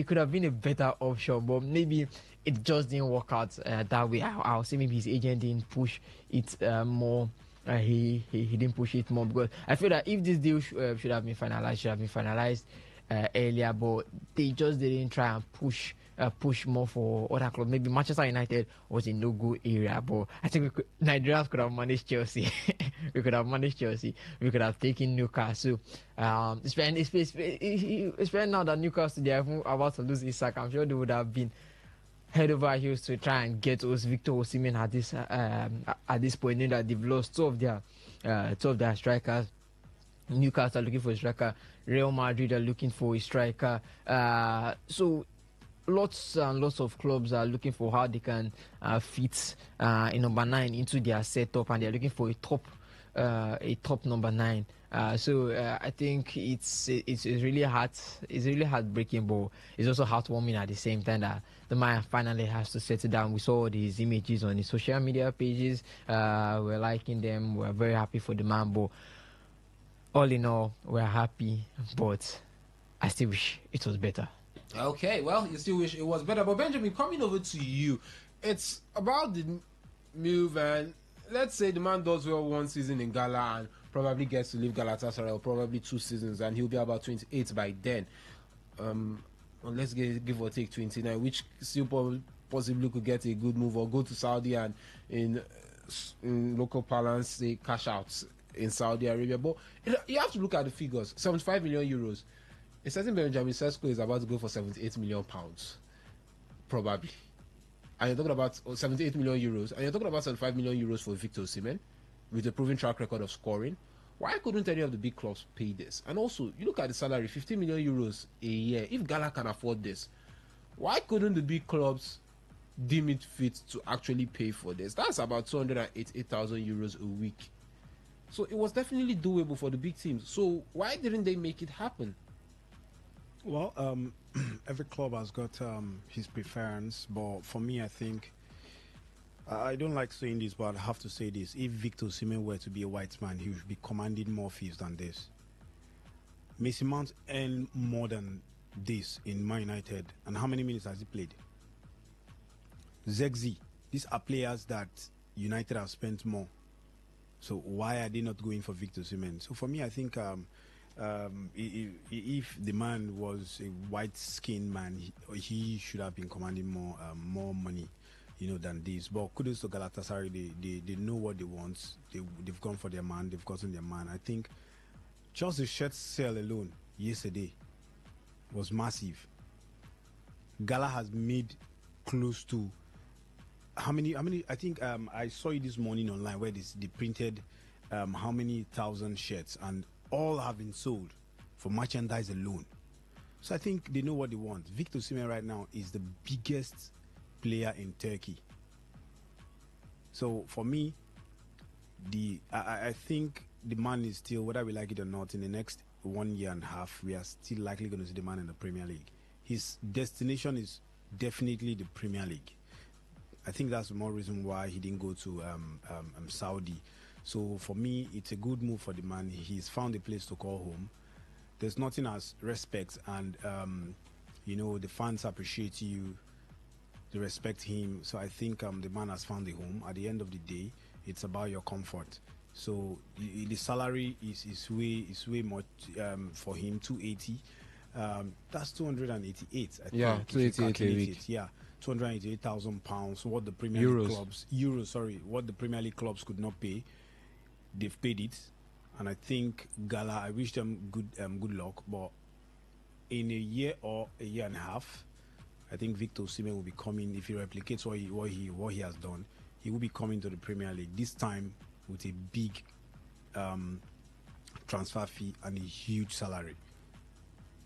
could have been a better option, but maybe it just didn't work out that way. I'll say maybe his agent didn't push it more. He didn't push it more, because I feel that if this deal should have been finalized earlier, but they just didn't try and push more for other clubs. Maybe Manchester United was in no go area, but I think Nigerians could have managed Chelsea. We could have managed Chelsea. We could have taken Newcastle. Especially now that Newcastle, they are about to lose Isak, I'm sure they would have been head over heels to try and get us Victor Osimhen at this point, knowing that they've lost two of their strikers. Newcastle are looking for a striker. Real Madrid are looking for a striker. So lots and lots of clubs are looking for how they can fit a number 9 into their setup, and they're looking for a top number 9. So I think it's really heartbreaking, but it's also heartwarming at the same time that the man finally has to settle down. We saw these images on his social media pages. We're liking them. We're very happy for the man, but all in all, we're happy, but I still wish it was better. Okay, well, you still wish it was better. But Benjamin, coming over to you, it's about the move, and let's say the man does well one season in Gala and probably gets to leave Galatasaray, or probably 2 seasons, and he'll be about 28 by then. Let's give or take 29, which still possibly could get a good move, or go to Saudi and in local parlance say cash out in Saudi Arabia. But you have to look at the figures. 75 million euros. A certain Benjamin Sesko is about to go for 78 million pounds, probably. And you're talking about 78 million euros, and you're talking about 75 million euros for Victor Osimhen, with a proven track record of scoring. Why couldn't any of the big clubs pay this? And also, you look at the salary, 50 million euros a year. If Gala can afford this, why couldn't the big clubs deem it fit to actually pay for this? That's about 288,000 euros a week. So it was definitely doable for the big teams. So why didn't they make it happen? Well, every club has got his preference, but for me, I think I don't like saying this, but I have to say this: if Victor Osimhen were to be a white man, he would be commanding more fees than this. Mason Mount earned more than this in Man United, and how many minutes has he played? Zegzi, these are players that United have spent more. So why are they not going for Victor Osimhen? So for me, I think if the man was a white-skinned man, he should have been commanding more money, than this. But kudos to Galatasaray. They know what they want. They've gone for their man. They've gotten their man. I think just the shirt sale alone yesterday was massive. Gala has made close to how many? I think I saw it this morning online where they printed how many thousand shirts, and all have been sold for merchandise alone. So I think they know what they want. Victor Osimhen right now is the biggest player in Turkey. So for me, I think the man is still, whether we like it or not, in the next 1 year and a half, we are still likely going to see the man in the Premier League. His destination is definitely the Premier League. I think that's the more reason why he didn't go to Saudi. So for me, it's a good move for the man. He's found a place to call home. There's nothing as respect, and the fans appreciate you, they respect him. So I think the man has found a home. At the end of the day, it's about your comfort. So the salary is way much for him. 280. That's 288. I yeah, think. 288 a week. Yeah. £288,000. What the Premier League clubs, what the Premier League clubs could not pay, they've paid it, and I think Gala, I wish them good luck. But in a year or a year and a half, I think Victor Osimhen will be coming. If he replicates what he has done, he will be coming to the Premier League this time with a big transfer fee and a huge salary.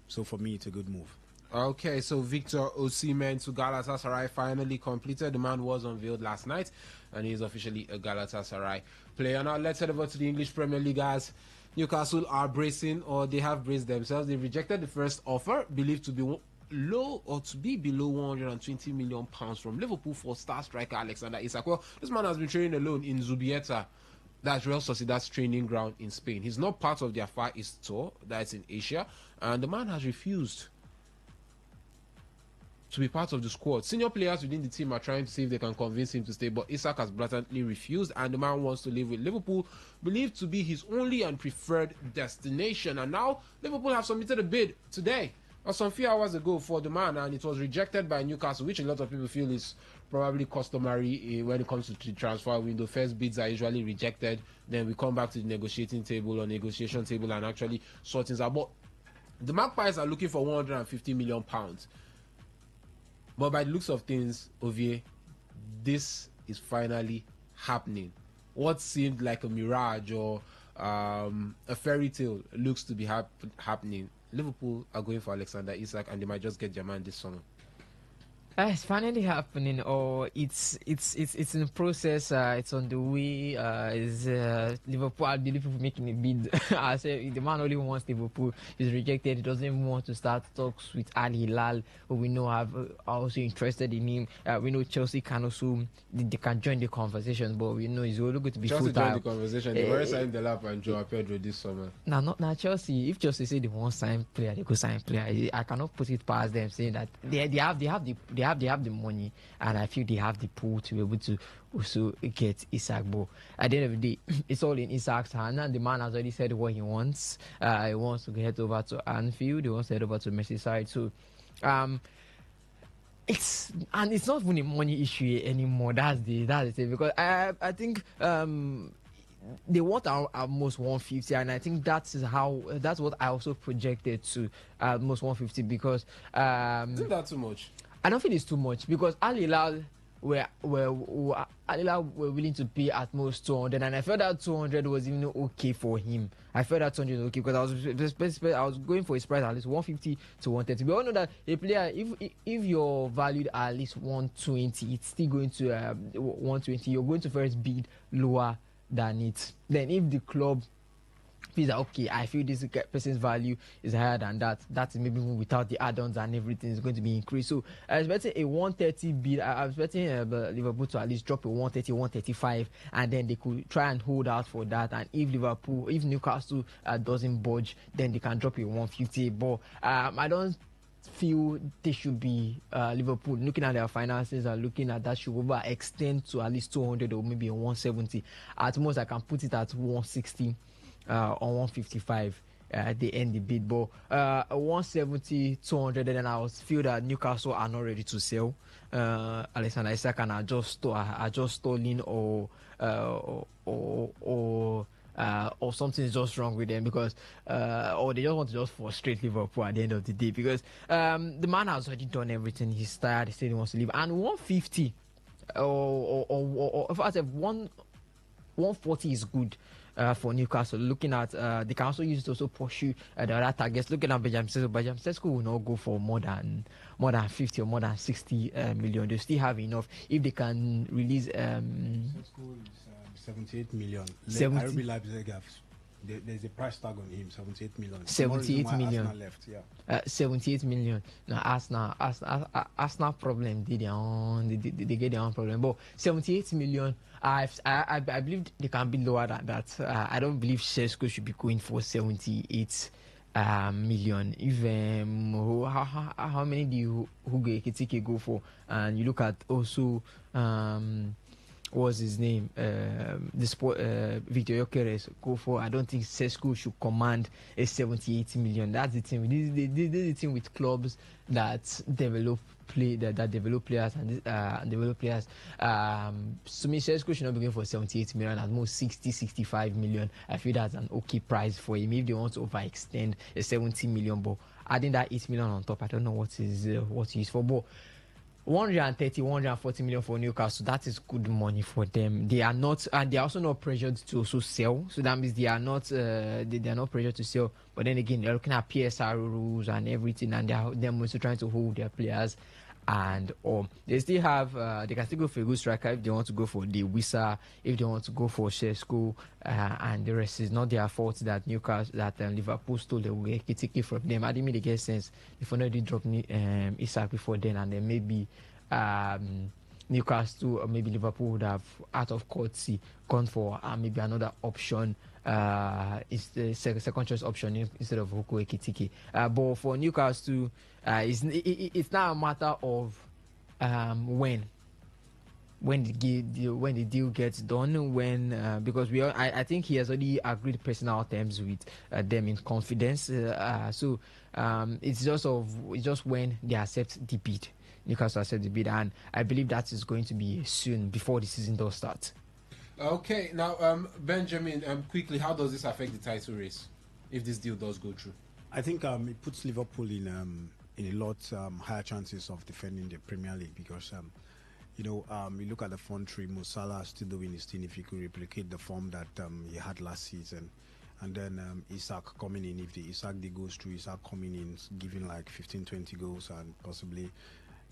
So for me, it's a good move. Okay, so Victor Osimhen to Galatasaray finally completed. The man was unveiled last night, and he's officially a Galatasaray player. Now let's head over to the English Premier League as Newcastle are bracing, or they have braced themselves. They rejected the first offer, believed to be low or to be below 120 million pounds from Liverpool for star striker Alexander Isak. Well, this man has been training alone in Zubieta. That's Real Sociedad's training ground in Spain. He's not part of their Far East tour, that's in Asia, and the man has refused to be part of the squad. Senior players within the team are trying to see if they can convince him to stay, but Isak has blatantly refused, and the man wants to live with Liverpool, believed to be his only and preferred destination. And now Liverpool have submitted a bid today, or some few hours ago, for the man, and it was rejected by Newcastle, which a lot of people feel is probably customary when it comes to the transfer window. First bids are usually rejected, then we come back to the negotiating table or negotiation table and actually sort things out. But the Magpies are looking for 150 million pounds. But by the looks of things, Ovie, this is finally happening. What seemed like a mirage or a fairy tale looks to be happening. Liverpool are going for Alexander Isak, and they might just get their man this summer. It's finally happening, or it's in the process. It's on the way. Liverpool, I believe, people making a bid. I say the man only wants Liverpool. He's rejected. He doesn't even want to start talks with Al Hilal, who we know have also interested in him. We know Chelsea can also they can join the conversation, but we know he's only going to be Chelsea full-time. join the conversation. They already signed Delap and Joao Pedro this summer. Not Chelsea. If Chelsea say they want sign player, they go sign player. I cannot put it past them saying that they have the money, and I feel they have the pool to be able to also get Isak. But at the end of the day, it's all in Isak's hand, and the man has already said what he wants. He wants to head over to Anfield. He wants to head over to Merseyside. So, it's not even a money issue anymore. That's the thing, because I think they want almost 150, and I think that's what I also projected to almost 150, because isn't that too much? I don't feel it's too much, because Al Hilal were willing to pay at most 200, and I felt that 200 was even okay for him. I felt that 200 was okay, because I was going for his price at least 150 to 130. We all know that a player, if you're valued at least 120, it's still going to 120. You're going to first bid lower than it. Then if the club feels that, okay, I feel this person's value is higher than that, that's maybe without the add-ons and everything is going to be increased. So I was expecting a 130 bid. I was expecting Liverpool to at least drop a 130, 135, and then they could try and hold out for that. And if Newcastle doesn't budge, then they can drop a 150. But I don't feel they should be Liverpool looking at their finances and looking at that should overextend to at least 200 or maybe a 170. At most, I can put it at 160 or 155. They end the bid, but 170, 200, and then I feel that Newcastle are not ready to sell Alexander Isak, and are just stalling or something is just wrong with them, because or they just want to just frustrate Liverpool at the end of the day, because the man has already done everything. He's tired. He said he wants to leave, and 150 or if I said 140 is good. For Newcastle, looking at they can also use it to also pursue the other targets. Looking at Benjamin Sesko will not go for more than 50 or more than 60 million. They still have enough if they can release. Sesko is 78 million. 70. RB Leipzig there's a price tag on him, 78 million. 78 million. Arsenal left, yeah. 78 million. Now Arsenal problem. They get their own problem. But 78 million. I believe they can be lower than that. I don't believe Sesko should be going for 78 million. If how many do Hugo Ekitike go for? And you look at also what's his name? The sport Victor Gyökeres go for. I don't think Sesko should command a 78 million. That's the thing. This is the thing with clubs that develop players and develop players. To me, Sesko should not be going for 78 million, at most 60, 65 million. I feel that's an okay price for him. If they want to overextend a 70 million, but adding that 8 million on top, I don't know what is for. But 130, 140 million for Newcastle. That is good money for them. They are not, and they are also not pressured to also sell. So that means they are not, they are not pressured to sell. But then again, they're looking at PSR rules and everything, and they're also trying to hold their players. And they still have, they can still go for a good striker if they want to go for the Wissa, if they want to go for Shesko, and the rest is not their fault that Newcastle, that Liverpool stole the Ekitike from them. I didn't make get sense if already dropped Isak before then, and then maybe Newcastle or maybe Liverpool would have, out of courtesy, gone for maybe another option. It's the second choice option instead of Hoko Ekitike. But for Newcastle, it's not a matter of when the deal gets done, because I think he has already agreed personal terms with them in confidence. So it's just when they accept the bid. Newcastle accept the bid, and I believe that is going to be soon before the season does start. Okay, now Benjamin, quickly, how does this affect the title race if this deal does go through? I think it puts Liverpool in a lot higher chances of defending the Premier League because you look at the front three. Mo Salah is still doing his thing. If he could replicate the form that he had last season, and then Isak coming in, if the Isak deal goes through, Isak coming in, giving like 15-20 goals, and possibly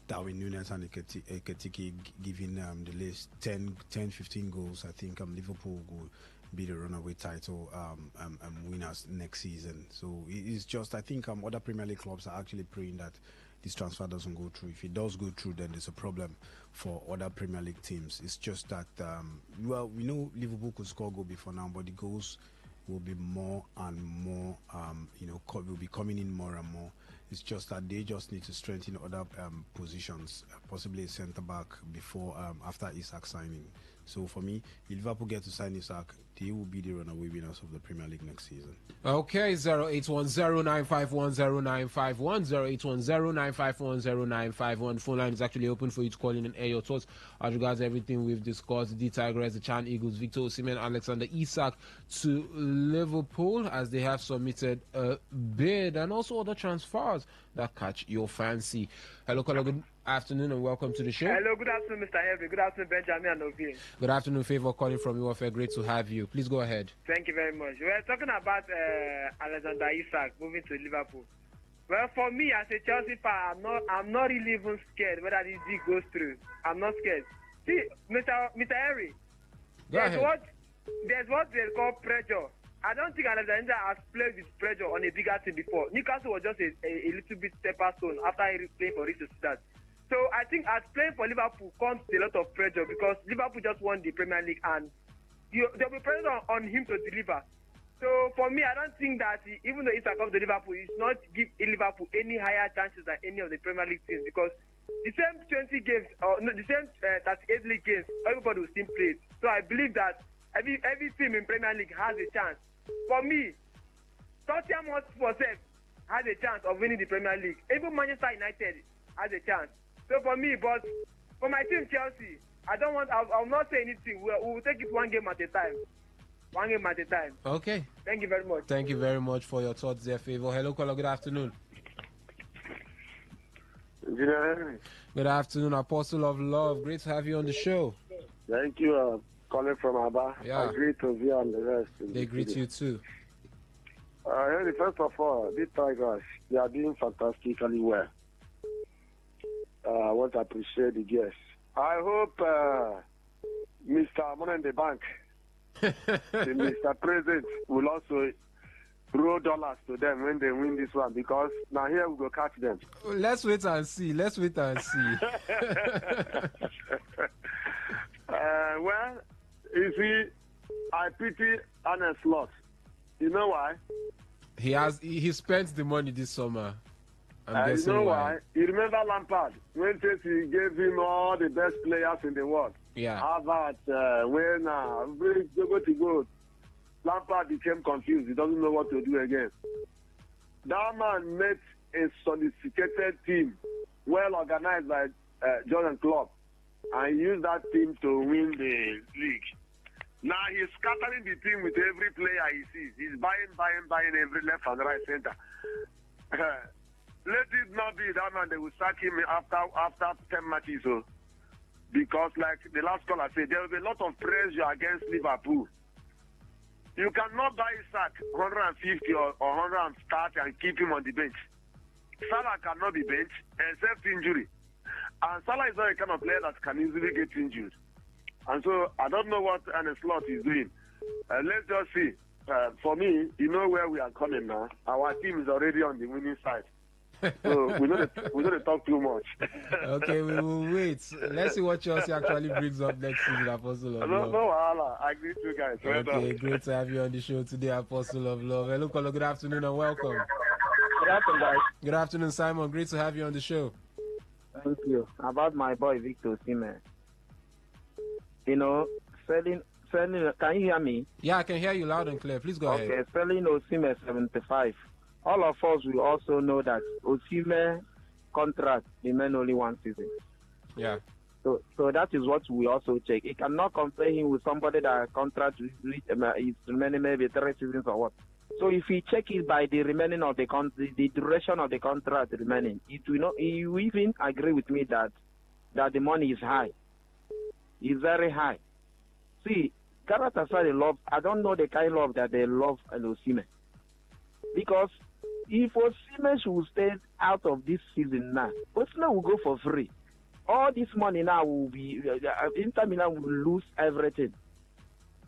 Darwin Núñez and Ekitike giving the list 10-15 goals. I think Liverpool will be the runaway title winners next season. So it's just, I think other Premier League clubs are actually praying that this transfer doesn't go through. If it does go through, then there's a problem for other Premier League teams. It's just that, we know Liverpool could score goal before now, but the goals will be more and more, will be coming in more and more. It's just that they just need to strengthen other positions, possibly a centre back before after Isak signing. So for me, if Liverpool get to sign Isak, they will be the runaway winners of the Premier League next season. Okay, 0810-951-0951, 0810-951-0951. Phone line is actually open for you to call in and air your thoughts as regards everything we've discussed. The Tigers, the Chan Eagles, Victor Osimhen, Alexander Isak to Liverpool as they have submitted a bid, and also other transfers that catch your fancy. Hello, caller, good afternoon and welcome to the show. Hello, good afternoon, Mr. Henry. Good afternoon, Benjamin and Ovie. Good afternoon, Favor calling from UFA. Great to have you. Please go ahead. Thank you very much. We are talking about Alexander Isak moving to Liverpool. Well, for me as a Chelsea fan, I'm not really even scared whether this deal goes through. I'm not scared. See, Mr. Henry, there's what they call pressure. I don't think Alexander has played with pressure on a bigger team before. Newcastle was just a little bit stepper stone after he played for Real Sociedad. So I think as playing for Liverpool comes with a lot of pressure because Liverpool just won the Premier League and there'll be pressure on him to deliver. So for me, I don't think that even though Isak comes to Liverpool, it's not give Liverpool any higher chances than any of the Premier League teams because the same 20 games or no, the same 38 league games, everybody will still play it. So I believe that every team in Premier League has a chance. For me, Tottenham Hotspur has a chance of winning the Premier League. Even Manchester United has a chance. So for me, but for my team Chelsea, I'll not say anything. We'll take it one game at a time. One game at a time. Okay. Thank you very much. Thank you very much for your thoughts there, Favor. Hello, caller. Good afternoon. Good afternoon, Apostle of Love. Great to have you on the show. Thank you. Calling from Abba. Yeah. I greet to you and the rest. They greet you too. First of all, these Tigers, they are doing fantastically well. I want to appreciate the guests. I hope Mr. Money in the Bank, Mr. President, will also throw dollars to them when they win this one because now here we go catch them. Let's wait and see. Well, you see, I pity Arne Slot. You know why? He spent the money this summer. You know why? You remember Lampard when Chelsea gave him all the best players in the world. Yeah. Harvard, when they go to go, Lampard became confused. He doesn't know what to do again. That man met a sophisticated team, well organized by Jurgen Klopp, and used that team to win the league. Now he's scattering the team with every player he sees. He's buying every left and right center. let it not be that man they will sack him after 10 matches. So. Because like the last caller said, there will be a lot of pressure against Liverpool. You cannot buy Isaac 150 or 130 and keep him on the bench. Salah cannot be benched except injury. And Salah is not a kind of player that can easily get injured. And so I don't know what Arne Slot is doing. Let's just see. For me, you know where we are coming now. Our team is already on the winning side. So we don't talk too much. Okay, we will wait. Let's see what Chelsea actually brings up next season, Apostle of Love. No, I agree with you guys. Okay, great to have you on the show today, Apostle of Love. Hello, Kolo, good afternoon and welcome. Good afternoon, guys. Good afternoon, Simon. Great to have you on the show. Thank you. About my boy Victor Osimhen. You know, selling. Can you hear me? Yeah, I can hear you loud and clear. Please go ahead. Okay, selling Osimhen 75. All of us will also know that Osimhen contract remain only one season. Yeah. So that is what we also check. You cannot compare him with somebody that contract is remaining maybe 3 seasons or what. So if we check it by the remaining of the duration of the contract remaining, it will not. You even agree with me that the money is high. It's very high. See, Galatasaray love. I don't know the kind of love that they love Osimhen, because if Osimhen should stay out of this season now, Osimhen will go for free. All this money now will be Inter Milan will lose everything.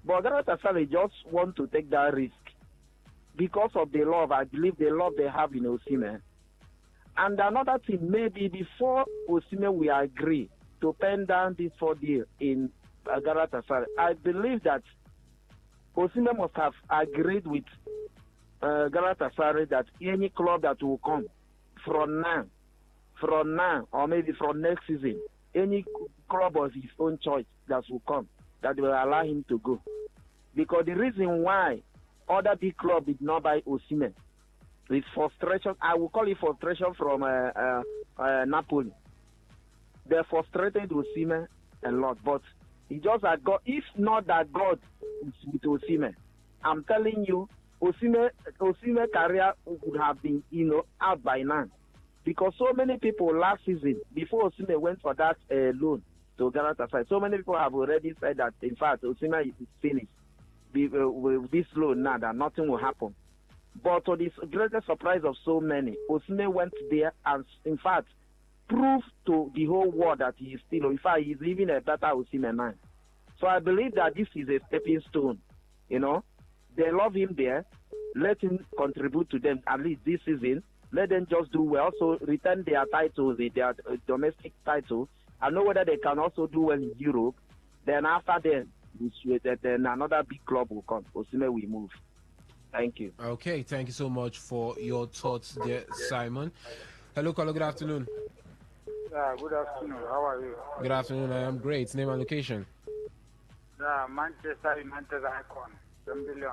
But Galatasaray just want to take that risk because of the love. I believe the love they have in Osimhen. And another thing, maybe before Osimhen will agree to pen down this 4 deal in Galatasaray, I believe that Osimhen must have agreed with Galatasaray that any club that will come from now, or maybe from next season, any club of his own choice that will come, that will allow him to go. Because the reason why other big clubs did not buy Osimhen is frustration. I will call it frustration from Napoli. They frustrated Osimhen a lot, but he just had God. If not that God is with Osimhen, I'm telling you, Osimhen career would have been, out by now. Because so many people last season, before Osimhen went for that loan to Galatasaray, so many people have already said that, in fact, Osimhen is finished with this loan now, that nothing will happen. But to the greatest surprise of so many, Osimhen went there and, in fact, proved to the whole world that he is still, in fact, he is even a better Osimhen now. So I believe that this is a stepping stone. They love him there. Let him contribute to them at least this season. Let them just do well. Also return their titles, their domestic titles. I know whether they can also do well in Europe. Then after them, then another big club will come. Osimhen will move. Thank you. Okay, thank you so much for your thoughts there, Simon. Hello, caller. Good afternoon. Yeah, good afternoon. How are you? Good afternoon. I am great. Name and location. Yeah, Manchester United icon, 10 billion.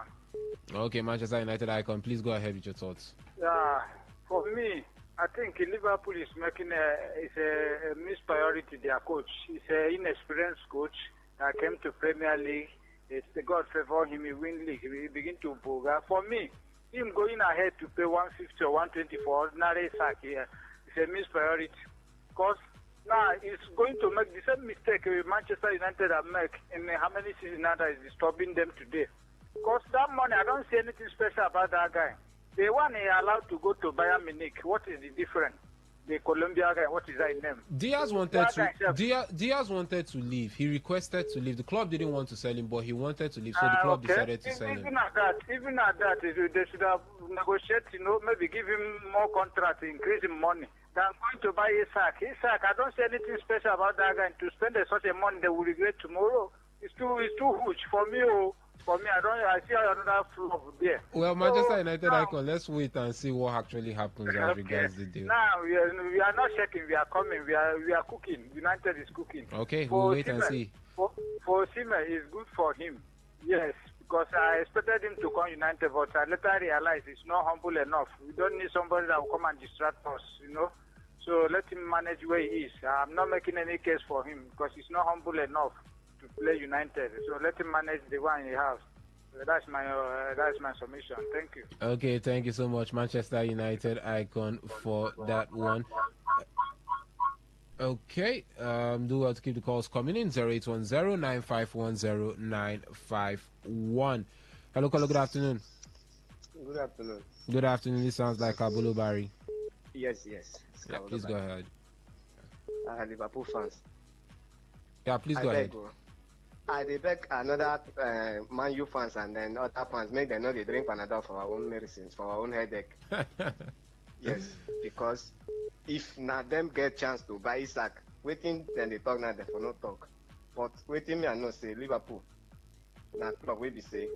Okay, Manchester United icon. Please go ahead with your thoughts. Yeah, for me, I think Liverpool is making a missed priority. Their coach, he's an inexperienced coach that came to Premier League. It's the God favor him. He win league. He begin to booga. For me, him going ahead to pay 150 or 120 for ordinary sack here is a missed priority. Because now he's going to make the same mistake Manchester United have made in how many seasons now that is disturbing them today. Because that money, I don't see anything special about that guy. The one he allowed to go to Bayern Munich, what is the difference? The Colombia guy, what is that name? Diaz wanted to leave. He requested to leave. The club didn't want to sell him, but he wanted to leave, so the club decided to sell him. Even at that, they should have negotiated, maybe give him more contract, increase him money. Than going to buy Isaac. I don't see anything special about that guy. To spend such a money, they will regret tomorrow. It's too huge for me. I see another flaw there. Well, Manchester United icon, let's wait and see what actually happens as regards the deal. Now we are not checking. We are coming. We are cooking. United is cooking. Okay, we'll wait and see. For Osimhen, it's good for him. Yes, because I expected him to come United, but I later realized he's not humble enough. We don't need somebody that will come and distract us. So let him manage where he is. I'm not making any case for him because he's not humble enough to play United. So let him manage the one he has. That's my submission. Thank you. Okay, thank you so much, Manchester United icon, for that one. Okay, do well to keep the calls coming in. 0810-9510-951. Hello, caller, good afternoon. Good afternoon. Good afternoon. This sounds like Kabulu Bari. Yes. Yeah, please go ahead. Liverpool fans. Yeah, please go ahead. I beg another Man U fans and then other fans make them know they drink Panadol for our own medicines, for our own headache. Yes, because if now them get chance to buy Isaac, waiting then they talk now they for no talk. But waiting me I know say Liverpool. Now club we be say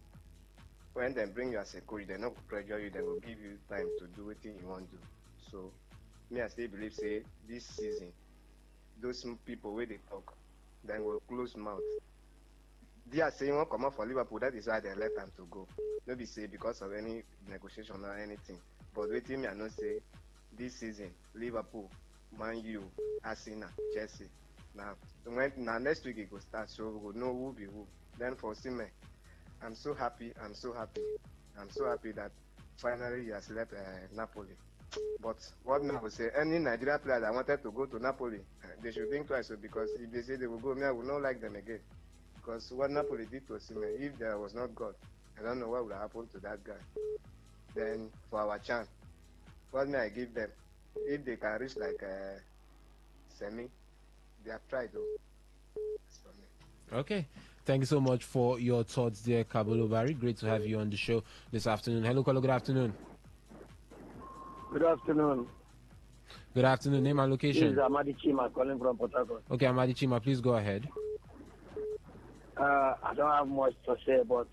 when they bring you as a coach, they not pressure you, they will give you time to do what you want to do. So me I still believe say this season, those people where they talk, then will close mouth. They are saying won't come out for Liverpool, that is why they let them to go. Maybe say because of any negotiation or anything. But waiting me I know say this season, Liverpool, Man U, Arsenal, Chelsea. Now next week it will start, so we will know who be who. Then for Sime, I'm so happy that finally he has left Napoli. But what now will say, any Nigeria player that wanted to go to Napoli, they should think twice, because if they say they will go, me I will not like them again. Because what Napoli did to Osimhen, if there was not God, I don't know what would have happened to that guy. Then for our chance, what may I give them? If they can reach like semi, they have tried though. That's for me. Okay. Thank you so much for your thoughts there, Kabulu Bari. Great to have you on the show this afternoon. Hello, caller, good afternoon. Good afternoon. Good afternoon. Name and location. This is Amadi Chima calling from Port Harcourt. Okay, Amadi Chima, please go ahead. I don't have much to say, but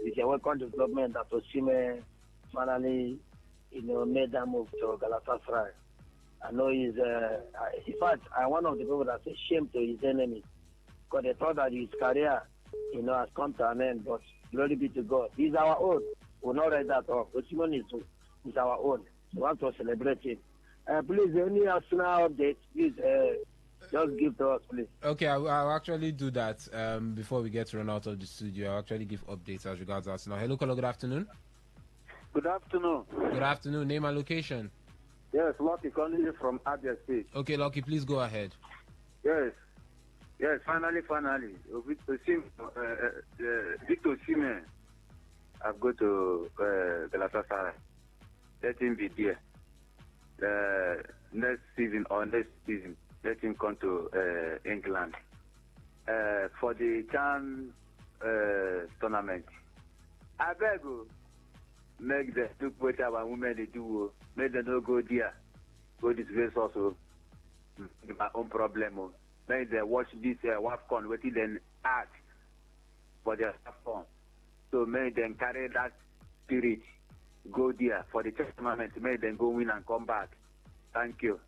it's a welcome development that Osimhen finally, made that move to Galatasaray. I know he's, in fact, I'm one of the people that's ashamed to his enemies, because they thought that his career, has come to an end, but glory be to God. He's our own. We'll not write that off. Osimhen is our own. We want to celebrate him. Please, any Arsenal updates, please, just give to us, please. Okay, I'll actually do that before we get run out of the studio. I'll actually give updates as regards Arsenal. Hello, caller, good afternoon. Good afternoon. Good afternoon. Name and location. Yes, Lucky calling you from Abia State. Okay, Lucky, please go ahead. Yes, finally. Victor Osimhen, I've got to Galatasaray. Let him be there. Next season, let him come to England. For the CHAN tournament, I beg you, make them look what our women they do. Make them not go there. Go this place also. My own problem. Make them watch this WAFCON, what then act for their WAFCON. So make them carry that spirit. Go there for the tournament. Make them go win and come back. Thank you.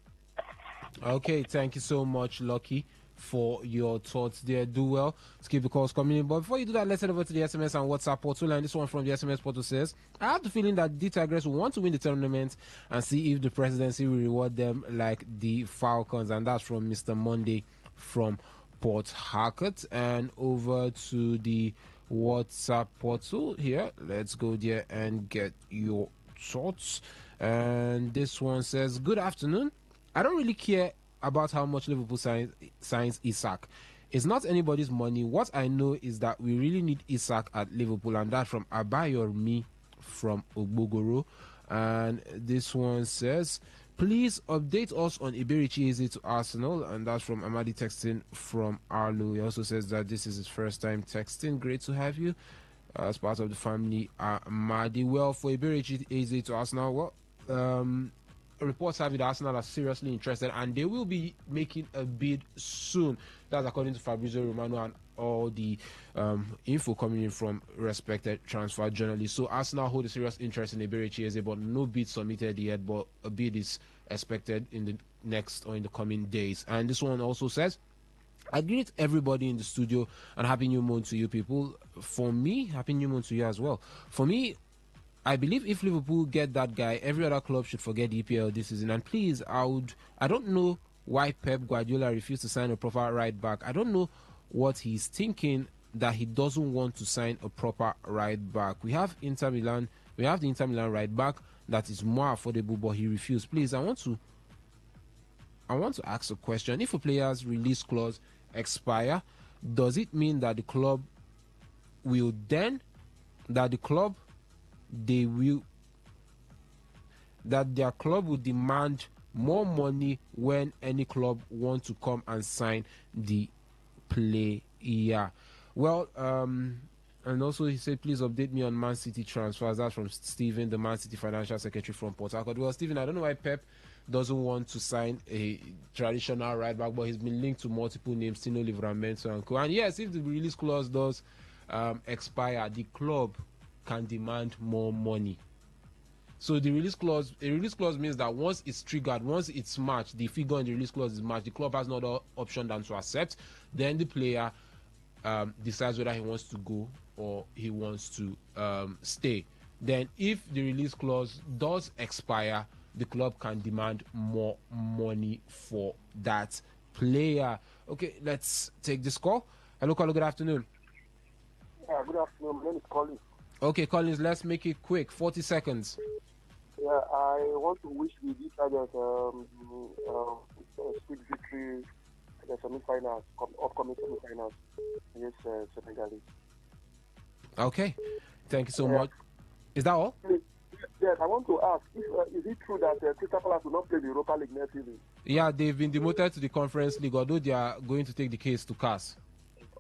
Okay, thank you so much, Lucky, for your thoughts there. Do well to keep the calls coming in. But before you do that, let's head over to the SMS and WhatsApp portal. And this one from the SMS portal says, I have the feeling that the Tigers will want to win the tournament and see if the presidency will reward them like the Falcons. And that's from Mr. Monday from Port Harcourt. And over to the WhatsApp portal here. Let's go there and get your thoughts. And this one says, good afternoon. I don't really care about how much Liverpool signs Isak. It's not anybody's money. What I know is that we really need Isak at Liverpool, and that from Abayomi from Ogbogoro. And this one says, please update us on Iberichi Eze to Arsenal, and that's from Amadi texting from Arlo. He also says that this is his first time texting. Great to have you as part of the family, Amadi. Well, for Iberichi Eze to Arsenal, reports have it that Arsenal are seriously interested, and they will be making a bid soon. That's according to Fabrizio Romano and all the info coming in from respected transfer journalists. So Arsenal hold a serious interest in Iberichi Eze, but no bid submitted yet, but a bid is expected in the next or in the coming days. And this one also says, I greet everybody in the studio and happy new month to you people. For me, happy new month to you as well. For me, I believe if Liverpool get that guy, every other club should forget EPL this season. And please, I don't know why Pep Guardiola refused to sign a proper right back. I don't know what he's thinking, that he doesn't want to sign a proper right back. We have Inter Milan. We have the Inter Milan right back that is more affordable, but he refused. Please, I want to ask a question. If a player's release clause expire, does it mean that the club will then that the club they will that their club will demand more money when any club want to come and sign the player? Well, and also he said, please update me on Man City transfers. That's from Stephen, the Man City financial secretary from Port Harcourt. Well, Stephen, I don't know why Pep doesn't want to sign a traditional right back, but he's been linked to multiple names, Tino Livramento and co. And yes, if the release clause does expire, the club can demand more money. So the release clause means that once it's triggered, once it's matched, the figure in the release clause is matched, the club has no other option than to accept. Then the player decides whether he wants to go or he wants to stay. Then if the release clause does expire, the club can demand more money for that player. Okay, let's take this call. Hello, caller, good afternoon. Yeah, good afternoon. My name is Collins. Okay, Collins, let's make it quick. 40 seconds. Yeah, I want to wish the Italians speed victory in the semi-finals, upcoming semi-finals against Senegal. Okay, thank you so much. Is that all? Yes, I want to ask, is it true that Crystal Palace will not play the Europa League next season? Yeah, they've been demoted to the Conference League, although they are going to take the case to CAS.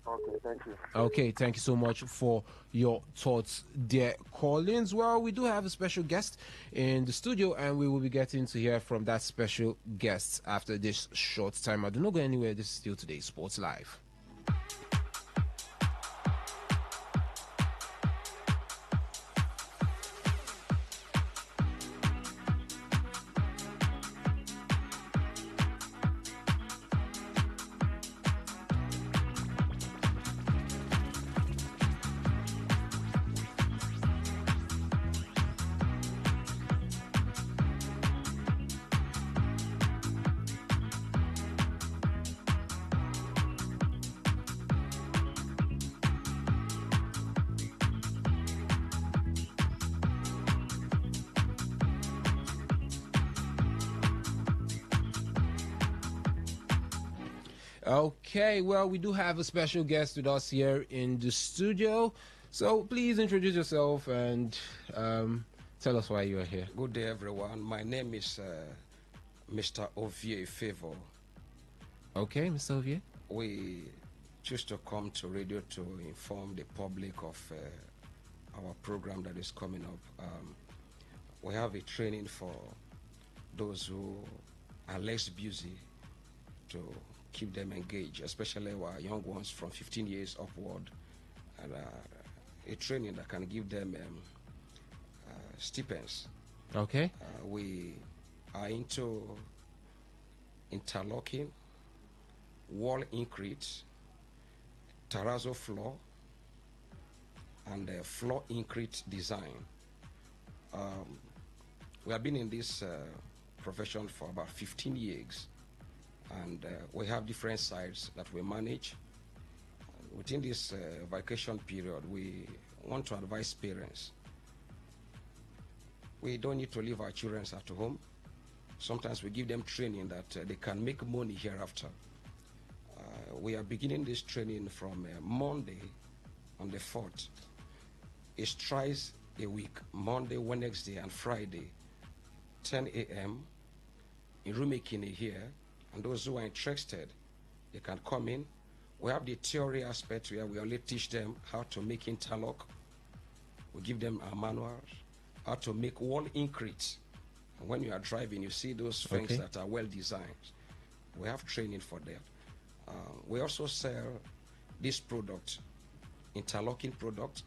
Okay, thank you. Okay, thank you so much for your thoughts there, Collins. Well, we do have a special guest in the studio, and we will be getting to hear from that special guest after this short time. I do not go anywhere. This is still Today's Sports Live. Okay, well, we do have a special guest with us here in the studio. So please introduce yourself and tell us why you are here. Good day, everyone. My name is Mr. Ovie Favor. Okay, Mr. Ovie. We choose to come to radio to inform the public of our program that is coming up. We have a training for those who are less busy to keep them engaged, especially our young ones from 15 years upward, and a training that can give them stipends. Okay. We are into interlocking, wall increte, terrazzo floor, and floor increte design. We have been in this profession for about 15 years. And we have different sites that we manage. Within this vacation period, we want to advise parents. We don't need to leave our children at home. Sometimes we give them training that they can make money hereafter. We are beginning this training from Monday on the 4th. It's twice a week, Monday, Wednesday, and Friday, 10 a.m. in Rumekini here. And those who are interested, they can come in. We have the theory aspect where we only teach them how to make interlock. We give them our manuals, how to make wall increte. And when you are driving, you see those things that are well designed. We have training for that. We also sell this product, interlocking product,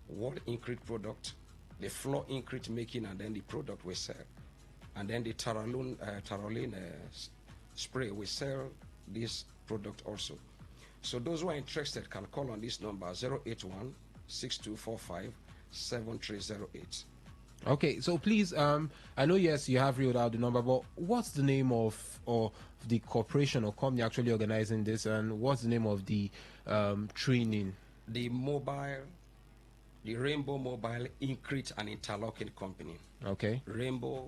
wall increte product, the floor increte making, and then the product we sell. And then the Tarolin spray, we sell this product also. So those who are interested can call on this number 081-6245-7308. Okay, so please, I know, yes, you have reeled out the number, but what's the name of or the corporation or company actually organizing this, and what's the name of the training? The Rainbow Mobile Increte and Interlocking Company. Okay. Rainbow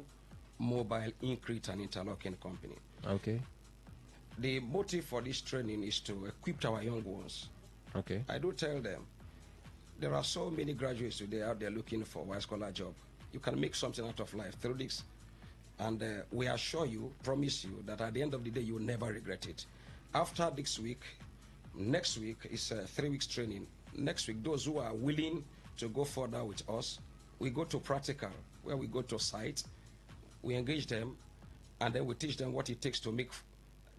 Mobile Increte and Interlocking Company. Okay. The motive for this training is to equip our young ones. Okay. I do tell them, there are so many graduates today out there looking for a white-collar job. You can make something out of life through this. And we assure you, promise you, that at the end of the day, you will never regret it. After this week, next week is 3 weeks training. Next week, those who are willing to go further with us, we go to practical, where we go to site, we engage them, and then we teach them what it takes to make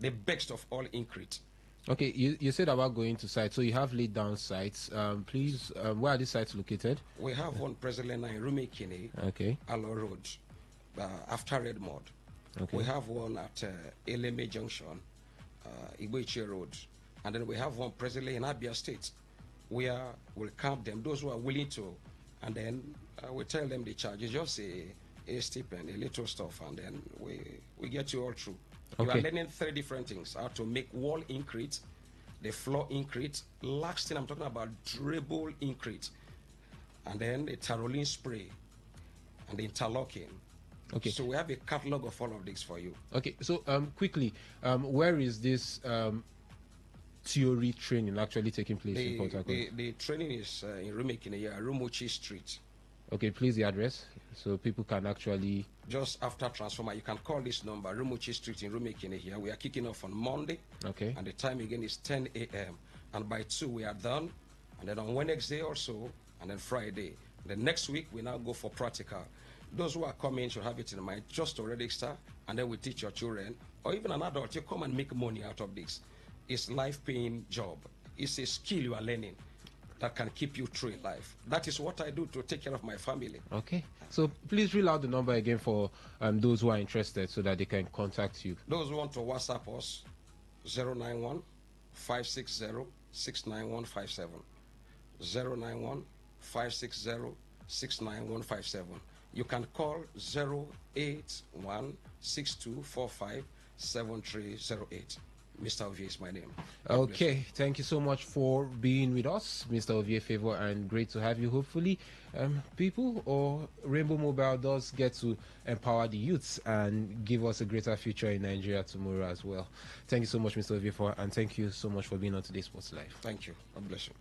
the best of all Increte. Okay, you said about going to sites, so you have laid down sites. Please, where are these sites located? We have one presently in Rumekine, okay, Allo Road, after Redmond. Okay. We have one at Eleme Junction, Igweche Road, and then we have one presently in Abia State, where we'll camp them, those who are willing to, and then we tell them the charge is just a stipend, a little stuff, and then we get you all through. You Okay. are learning 3 different things: how to make wall Increte, the floor Increte, last thing I'm talking about, dribble Increte, and then the Tarolin spray, and the interlocking. Okay. So we have a catalog of all of this for you. Okay, so quickly, where is this theory training actually taking place in Port Harcourt? The training is in Rumekine, Rumuchi Street. Okay, please, the address, so people can actually... Just after Transformer, you can call this number, Rumuchi Street in Rumekine here. We are kicking off on Monday. Okay. And the time again is 10 a.m. And by 2, we are done. And then on Wednesday also, and then Friday. The next week, we now go for practical. Those who are coming should have it in mind, just to register, and then we teach your children, or even an adult, you come and make money out of this. It's life-paying job. It's a skill you are learning that can keep you through in life. That is what I do to take care of my family. Okay, so please reel out the number again for those who are interested so that they can contact you. Those who want to WhatsApp us, 091 560 69157. 091 560 69157. You can call 081 6245 7308. Mr. Ovie is my name. Okay, thank you so much for being with us, Mr. Ovie Favor, and great to have you. Hopefully, people or Rainbow Mobile does get to empower the youths and give us a greater future in Nigeria tomorrow as well. Thank you so much, Mr. Ovie, and thank you so much for being on today's Sports Live. Thank you. God bless you.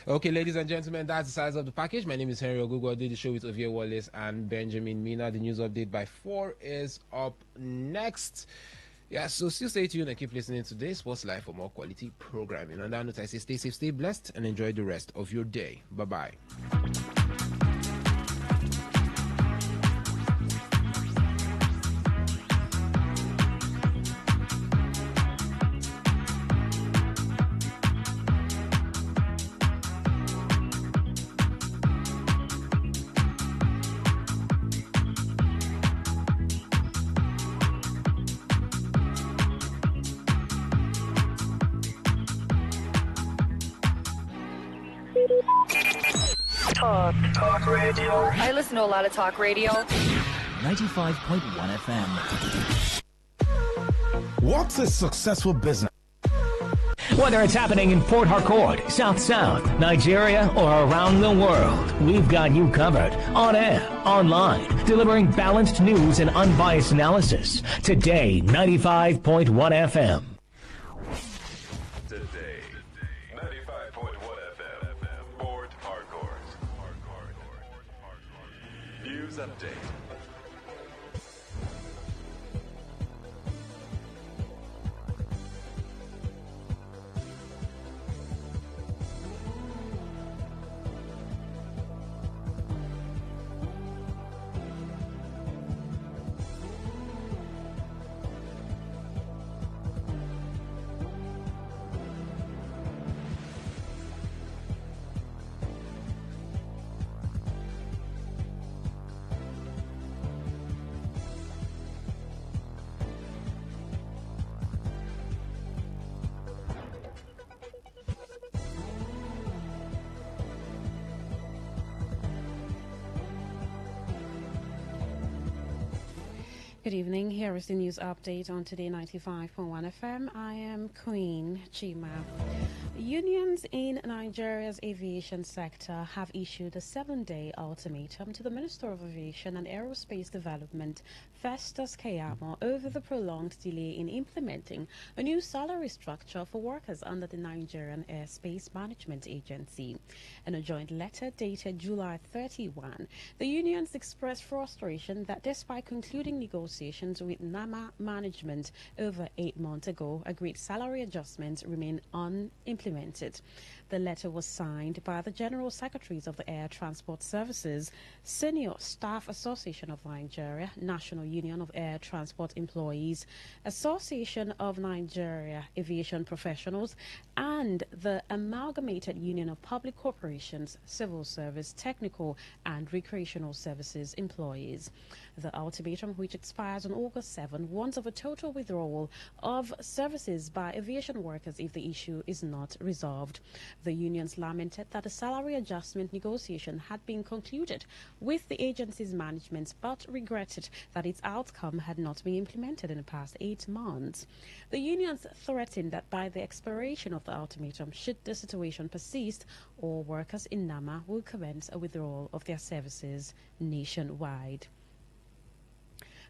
Okay, ladies and gentlemen, that's the size of the package. My name is Henry Ogugo. I did the show with Ovie Wallace and Benjamin Mina. The news update by 4 is up next. Yeah, so still stay tuned and keep listening to this Sports Live for more quality programming. On that note, I say stay safe, stay blessed, and enjoy the rest of your day. Bye-bye. Talk radio. I listen to a lot of talk radio. 95.1 FM. What's a successful business? Whether it's happening in Port Harcourt, South, Nigeria, or around the world, we've got you covered. On air, online, delivering balanced news and unbiased analysis. Today, 95.1 FM. Today, 95.1 FM, Port Harcourt. News update. Good evening. Here is the news update on Today 95.1 FM. I am Queen Chima. Unions in Nigeria's aviation sector have issued a 7-day ultimatum to the Minister of Aviation and Aerospace Development, Festus Keyamo, over the prolonged delay in implementing a new salary structure for workers under the Nigerian Airspace Management Agency. In a joint letter dated July 31, the unions expressed frustration that despite concluding negotiations with NAMA management over 8 months ago, agreed salary adjustments remain unimplemented. The letter was signed by the General Secretaries of the Air Transport Services, Senior Staff Association of Nigeria, National Union of Air Transport Employees, Association of Nigeria Aviation Professionals, and the Amalgamated Union of Public Corporations, Civil Service, Technical and Recreational Services Employees. The ultimatum, which expires on August 7, warns of a total withdrawal of services by aviation workers if the issue is not resolved. The unions lamented that a salary adjustment negotiation had been concluded with the agency's management, but regretted that its outcome had not been implemented in the past 8 months. The unions threatened that by the expiration of the ultimatum, should the situation persist, all workers in NAMA will commence a withdrawal of their services nationwide.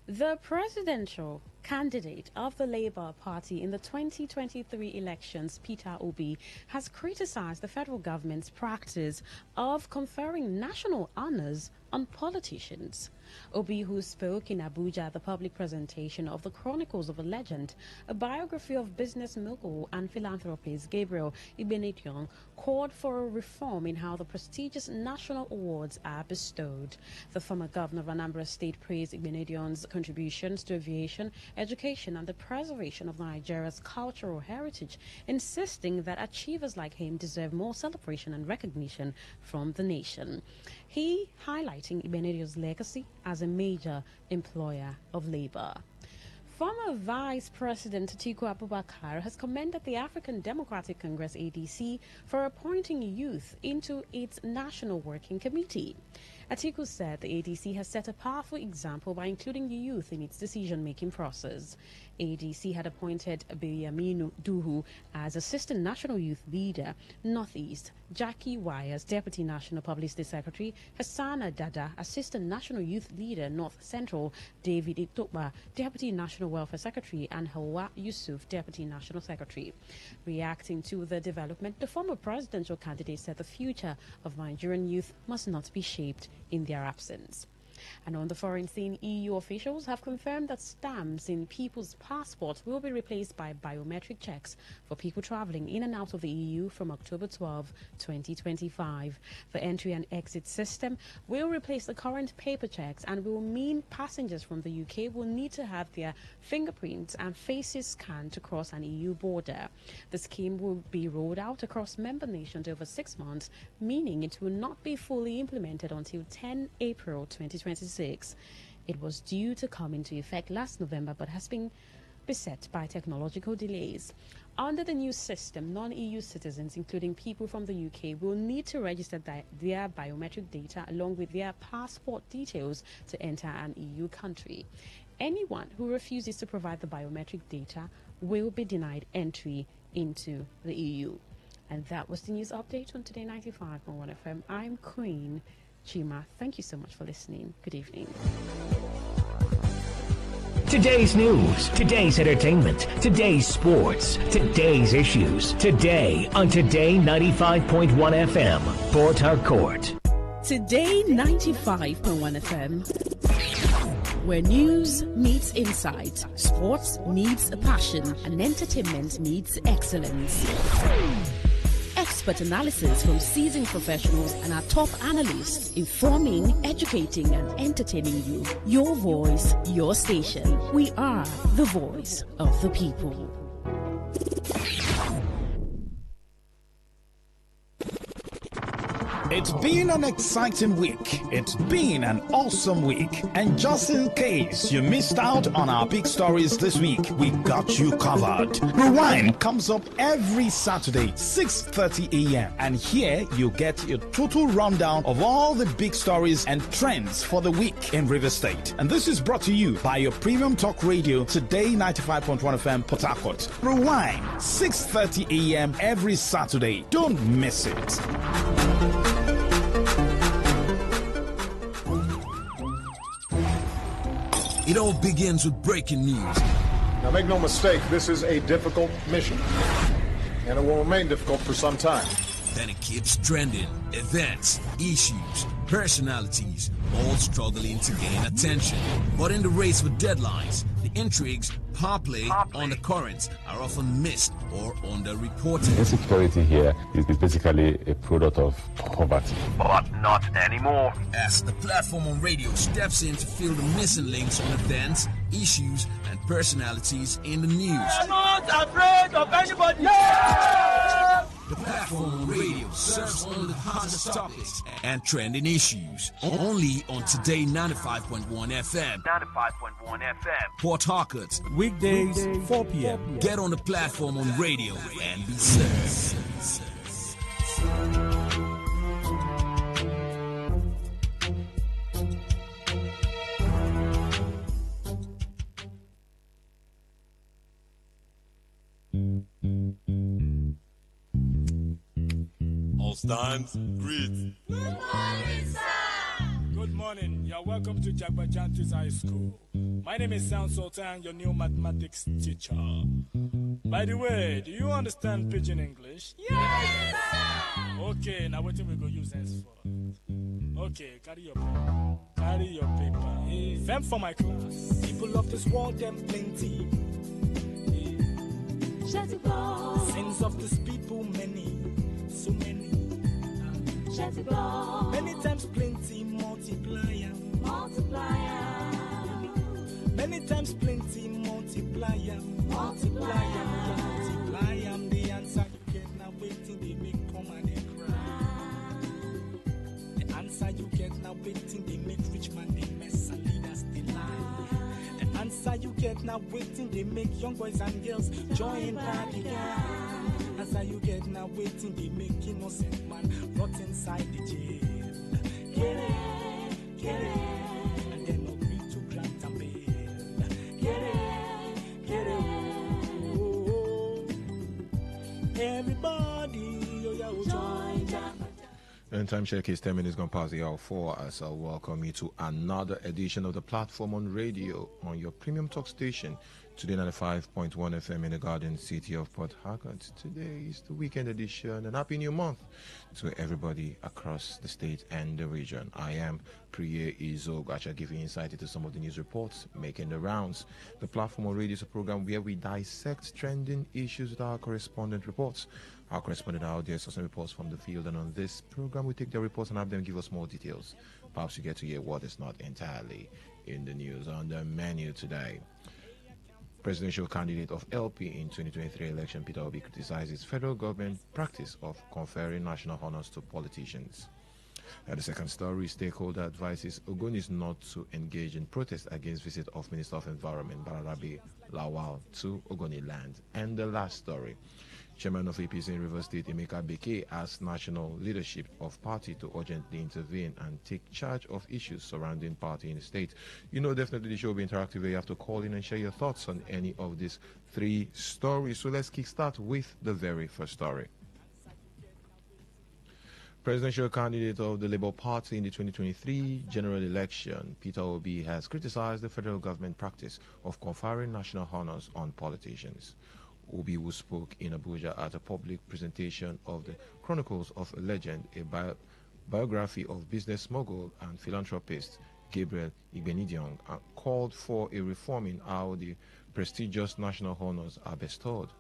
The presidential candidate of the Labour Party in the 2023 elections, Peter Obi, has criticized the federal government's practice of conferring national honors on politicians. Obi, who spoke in Abuja at the public presentation of The Chronicles of a Legend, a biography of business mogul and philanthropist Gabriel Ibenedion, called for a reform in how the prestigious national awards are bestowed. The former governor of Anambra State praised Ibenedion's contributions to aviation, education, and the preservation of Nigeria's cultural heritage, insisting that achievers like him deserve more celebration and recognition from the nation. He highlighting Ibenedion's legacy as a major employer of labor. Former Vice President Atiku Abubakar has commended the African Democratic Congress ADC for appointing youth into its National Working Committee. Atiku said the ADC has set a powerful example by including the youth in its decision-making process. ADC had appointed Beyaminu Duhu as Assistant National Youth Leader, Northeast, Jackie Wires, Deputy National Publicity Secretary, Hassana Dada, Assistant National Youth Leader, North Central, David Itokba, Deputy National Welfare Secretary, and Hawa Yusuf, Deputy National Secretary. Reacting to the development, the former presidential candidate said the future of Nigerian youth must not be shaped in their absence. And on the foreign scene, EU officials have confirmed that stamps in people's passports will be replaced by biometric checks for people traveling in and out of the EU from October 12, 2025. The entry and exit system will replace the current paper checks and will mean passengers from the UK will need to have their fingerprints and faces scanned to cross an EU border. The scheme will be rolled out across member nations over 6 months, meaning it will not be fully implemented until 10 April 2026. It was due to come into effect last November but has been beset by technological delays. Under the new system, non-EU citizens, including people from the UK, will need to register their biometric data along with their passport details to enter an EU country. Anyone who refuses to provide the biometric data will be denied entry into the EU. And that was the news update on Today 95.1 FM. I'm Queen Chima. Thank you so much for listening. Good evening. Today's news, today's entertainment, today's sports, today's issues. Today on Today 95.1 FM, Port Harcourt. Today 95.1 FM, where news meets insight, sports meets passion, and entertainment meets excellence. Expert analysis from seasoned professionals and our top analysts, informing, educating, and entertaining you. Your voice, your station. We are the voice of the people. It's been an exciting week. It's been an awesome week. And just in case you missed out on our big stories this week, we got you covered. Rewind comes up every Saturday, 6:30 a.m. And here you get your total rundown of all the big stories and trends for the week in River State. And this is brought to you by your premium talk radio, Today 95.1 FM, Port Harcourt. Rewind, 6:30 a.m. every Saturday. Don't miss it. It all begins with breaking news. Now make no mistake, this is a difficult mission, and it will remain difficult for some time. Then it keeps trending. Events, issues, personalities, all struggling to gain attention. But in the race for deadlines, the intrigues, power play, undercurrents are often missed or underreported. Insecurity here is basically a product of poverty. But not anymore. As the platform on radio steps in to fill the missing links on events, issues, and personalities in the news. I'm not afraid of anybody. The platform on radio serves only the hottest topics and trending issues. Only on Today 95.1 FM. 95.1 FM. Port Harcourt. Weekdays, 4 p.m. Get on the platform on radio and be served. All stands, greet. Good morning, sir. Good morning. You're welcome to Jagbajantis High School. My name is Sound Sultan, your new mathematics teacher. By the way, do you understand Pidgin English? Yes, sir. Okay, now what we go use henceforth? Okay, carry your paper. Carry your paper. Them for my class. People of this world, them plenty. Sins of this people, many. So many. Many times plenty, multiplier. Many times plenty, multiplier. Multiply the answer you get now waiting, they make come and they cry. The answer you get now waiting, they make rich man, they mess and leaders, they lie. The answer you get now waiting, they make young boys and girls join party gang. Answer you get now waiting, they make innocent man rot inside the jail. Get it, and then agree to grant and bail. Get it, oh. Everybody, oh yeah, join Jack. And time check is 10 minutes gone past the hour 4 as I'll welcome you to another edition of the platform on radio on your premium talk station, Today 95.1 FM in the Garden City of Port Harcourt. Today is the weekend edition and happy new month to everybody across the state and the region. I am Priye Izogacha giving insight into some of the news reports making the rounds. The platform on radio is a program where we dissect trending issues with our correspondent reports. Our correspondent out there saw some reports from the field, and on this program we take their reports and have them give us more details. Perhaps you get to hear what is not entirely in the news. On the menu today, presidential candidate of LP in 2023 election, Peter Obi, criticizes federal government practice of conferring national honors to politicians. At the second story, stakeholder advises Ogonis not to engage in protest against visit of Minister of Environment Balarabe Lawal to Ogoni land. And the last story, Chairman of APC in River State, Emeka Beke, asked national leadership of party to urgently intervene and take charge of issues surrounding party in the state. You know, definitely the show will be interactive where you have to call in and share your thoughts on any of these three stories. So let's kickstart with the very first story. Presidential candidate of the Labour Party in the 2023 general election, Peter Obi, has criticized the federal government practice of conferring national honors on politicians. Obi, who spoke in Abuja at a public presentation of the Chronicles of a Legend, a biography of business mogul and philanthropist Gabriel Igbenidion, called for a reform in how the prestigious national honors are bestowed.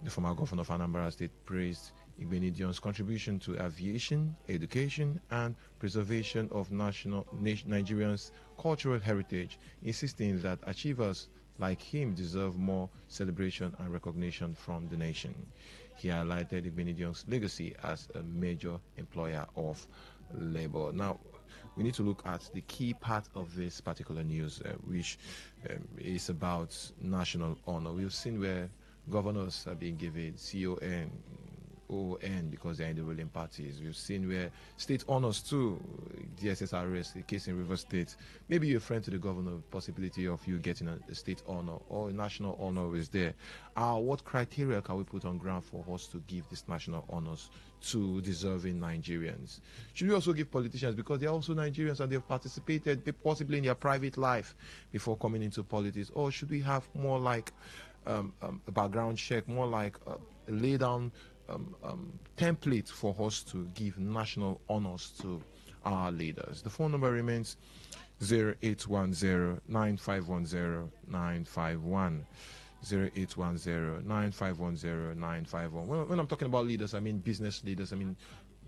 The former governor of Anambra State praised Igbenidion's contribution to aviation, education, and preservation of Nigerians' cultural heritage, insisting that achievers like him deserve more celebration and recognition from the nation. He highlighted Igbinediong's legacy as a major employer of labor. Now, we need to look at the key part of this particular news, which is about national honor. We've seen where governors are being given CON, ON because they're in the ruling parties. We've seen where state honors too, DSSRS, the case in River State. Maybe you're a friend to the governor, possibility of you getting a state honor or a national honor is there. What criteria can we put on ground for us to give these national honors to deserving Nigerians? Should we also give politicians, because they're also Nigerians and they've participated possibly in their private life before coming into politics? Or should we have more like a background check, more like a lay down template for us to give national honors to our leaders? The phone number remains 0810-9510-951. 0810-9510-951. When I'm talking about leaders, I mean business leaders, I mean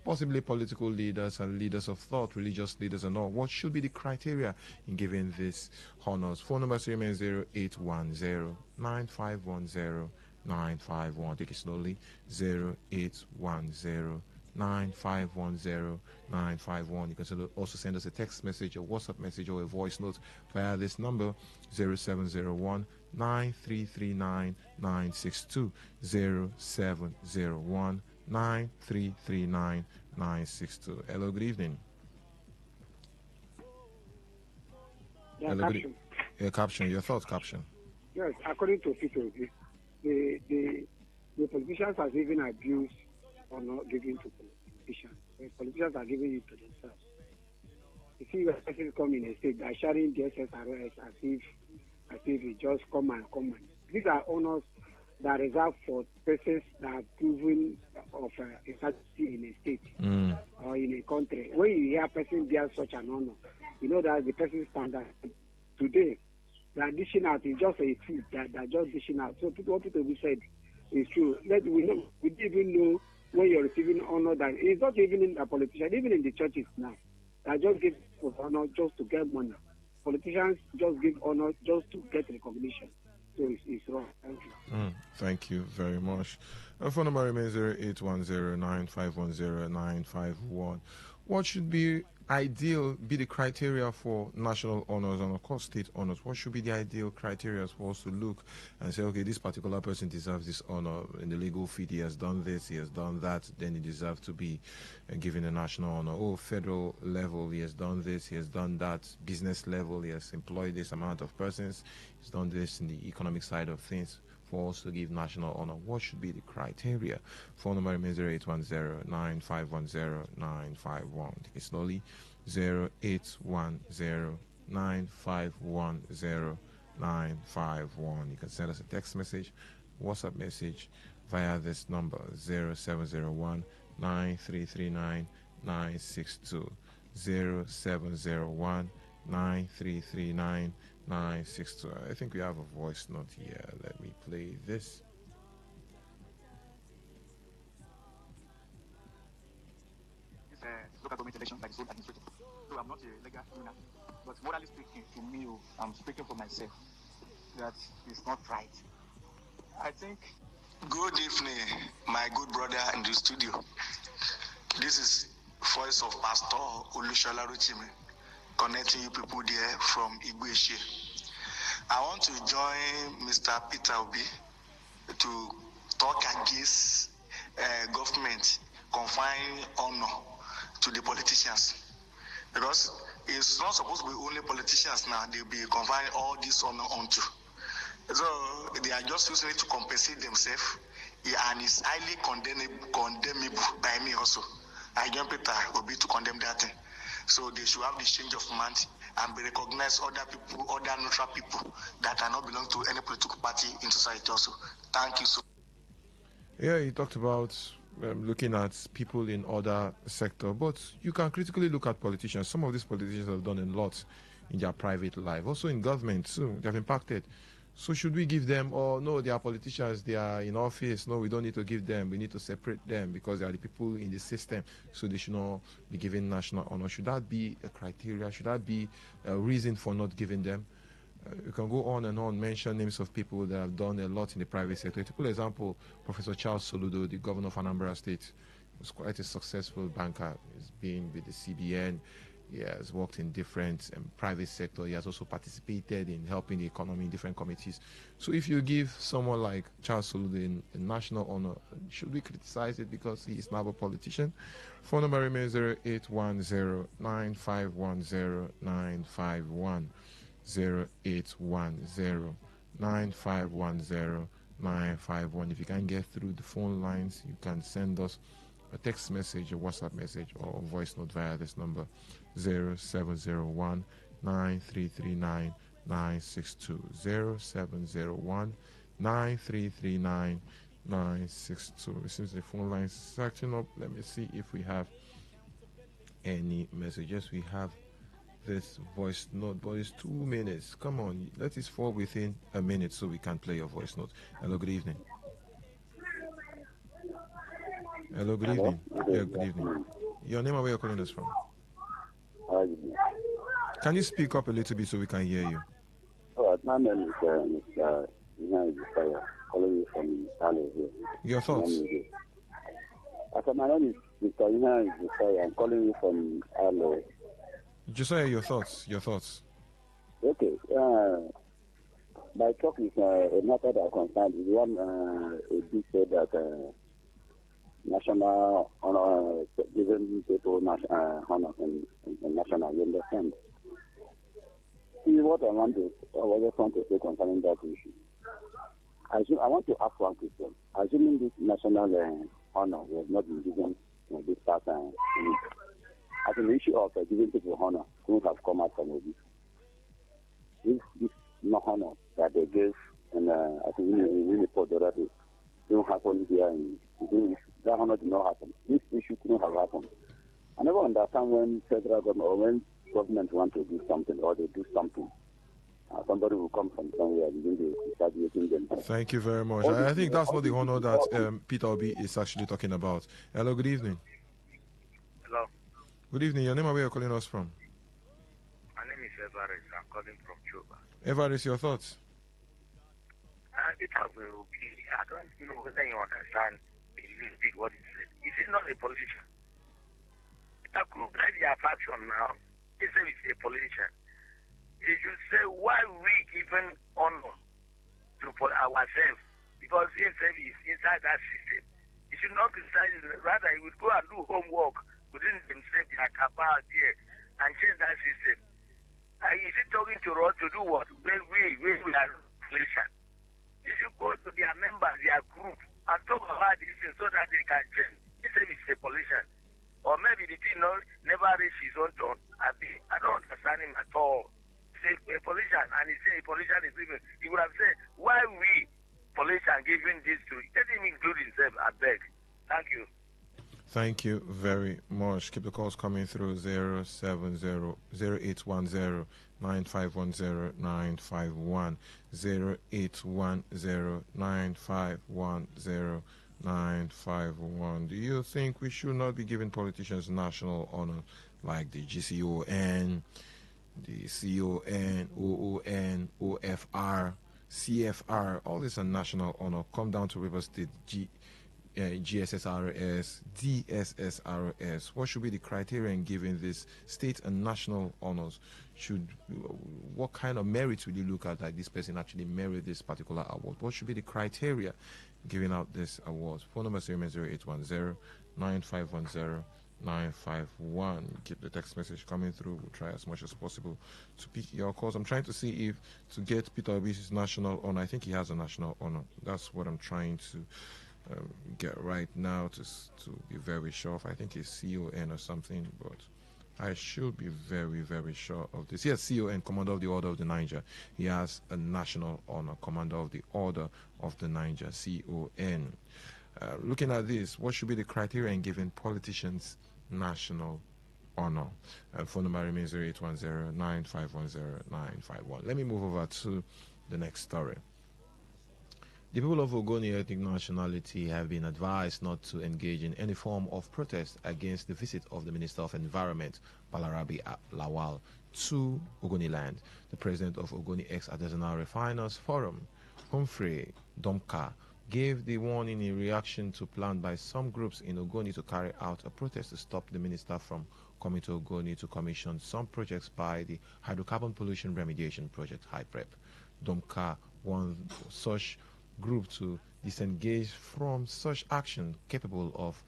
possibly political leaders and leaders of thought, religious leaders and all. What should be the criteria in giving these honors? Phone number remains 0810-9510-951. Take it slowly. 0810-9510-951. You can also send us a text message, a WhatsApp message, or a voice note via this number 0701-9339-962. 0701-9339-962. Hello, good evening. Yeah, Hello, caption. Caption. Your thoughts, caption. Yes, according to people, the politicians are even abused or not giving to politicians. The politicians are giving it to themselves. You see, when persons come in a state, they are sharing the SSRS as if it just come and. These are honors that are reserved for persons that are proven of insanity in a state or in a country. When you hear a person bear such an honor, you know that the person standard. Today, they are dishing out. It's just a food that they're just dishing out. So what people said is true. We didn't even know when you're receiving honor that it's not even in a politician, even in the churches now. They just give honor just to get money. Politicians just give honor just to get recognition. So it's wrong. Thank you. Thank you very much. Our phone number remains 0810-9510-951. What should be the criteria for national honors and of course state honors? What should be the ideal criteria for us to look and say, okay, this particular person deserves this honor in the legal field, he has done this, he has done that, then he deserves to be given a national honor. Federal level, he has done this, he has done that. Business level, he has employed this amount of persons, he's done this in the economic side of things. For us to give national honor, what should be the criteria? Phone number remains 0810-9510-951. Take it slowly. 0810-9510-951. You can send us a text message, WhatsApp message via this number 0701-9339-962. 0701-9339-962. I think we have a voice note here. Let me play this. Local government elections like zone administrator. So I'm not a legal criminal, but morally speaking, to me, I'm speaking for myself. That is not right. I think. Good evening, my good brother in the studio. This is voice of Pastor Olushola Ruchime, connecting you people there from Igweshi. I want to join Mr. Peter Obi to talk against government confining honor to the politicians, because it's not supposed to be only politicians now. They'll be confining all this honor onto. So they are just using it to compensate themselves, and it's highly condemnable by me also. I join Peter Obi to condemn that thing. So they should have the change of mind and be recognized other people, other neutral people that are not belong to any political party in society also. Thank you so much. Yeah, he talked about looking at people in other sector, but you can critically look at politicians. Some of these politicians have done a lot in their private life, also in government too. They have impacted. So should we give them, or no, they are politicians, they are in office, no, we don't need to give them, we need to separate them because they are the people in the system, so they should not be given national honor? Should that be a criteria? Should that be a reason for not giving them You can go on and on, mention names of people that have done a lot in the private sector. To put an example, Professor Charles Soludo, the governor of Anambra State, was quite a successful banker. He's been with the CBN. He has worked in different private sector. He has also participated in helping the economy in different committees. So if you give someone like Charles Soludo a national honor, should we criticize it because he is now a politician? Phone number remains 0810-9510-951. 0810-9510-951. If you can't get through the phone lines, you can send us a text message, a WhatsApp message, or a voice note via this number 0701 9339 962. 0701 9339 962. It seems the phone line is acting up. Let me see if we have any messages. We have this voice note, but it's 2 minutes. Come on, let it fall within a minute so we can play your voice note. Hello, good evening. Hello, good evening. Yeah, good evening. Your name and where you're calling us from? Can you speak up a little bit so we can hear you? My name is Mr. calling you from Italy here. Your thoughts? My name is Mr. I'm calling you from Italy. Josiah, your thoughts. Okay. My talk is a matter that concerns one. A big said that national honor, giving people honor in national. You understand? See what I just want to say concerning that issue. I want to ask one question. Assuming this national honor was not been given this past as an issue of giving people honor, couldn't have come out from this. This no honor that they gave, and I think in the port that it didn't happen here, and that honor did not happen. This issue couldn't have happened. I never understand when federal government or when government want to do something or they do something. Somebody will come from somewhere and then they start using them. Thank you very much. I think that's not the honor that Peter Obi is actually talking about. Hello, good evening. Hello. Good evening. Your name and where you're calling us from? My name is Everest. I'm calling from Cuba. Everest, your thoughts? Peter Obi, I don't know whether you understand what he said. He is not a politician. Peter Obi, like their faction now, he said he's a politician. He should say why we given honor to ourselves, because he said he's inside that system. He should not criticize it. Rather, he would go and do homework within themselves, their capacity here, and change that system. Is he talking to us to do what? When we are politicians. He should go to their members, their group, and talk about this thing so that they can change. He said he's a politician. Or maybe the thing never reached his own turn. I don't understand him at all. He's a politician, and he said a politician is even. He would have said, why we politicians giving this to? Let him include himself, I beg. Thank you. Thank you very much. Keep the calls coming through 0810-951-951, 0810-951-951. Do you think we should not be giving politicians national honor like the GCON, the CON, OON, OFR, CFR? All this are national honor. Come down to River State, GSSRS, DSSRS. What should be the criteria in giving this state and national honors? What kind of merit will you look at that this person actually merit this particular award? What should be the criteria giving out this award? Phone number is 0810-9510-951. Keep the text message coming through. We'll try as much as possible to pick your calls. I'm trying to see if to get Peter Obi's national honor. I think he has a national honor. That's what I'm trying to get right now to be very sure of. I think it's CON or something, but I should be very, very sure of this. Yes, CON, Commander of the Order of the Niger. He has a national honor, Commander of the Order of the Niger, CON. Looking at this, what should be the criteria in giving politicians national honor? Phone number remains 0810-9510-951. Let me move over to the next story. The people of Ogoni ethnic nationality have been advised not to engage in any form of protest against the visit of the Minister of Environment, Balarabi Lawal, to Ogoni land. The president of Ogoni Ex-Artisanal Refiners Forum, Humphrey Domka, gave the warning in reaction to plan by some groups in Ogoni to carry out a protest to stop the minister from coming to Ogoni to commission some projects by the Hydrocarbon Pollution Remediation Project, HYPREP. Domka warned such group to disengage from such action capable of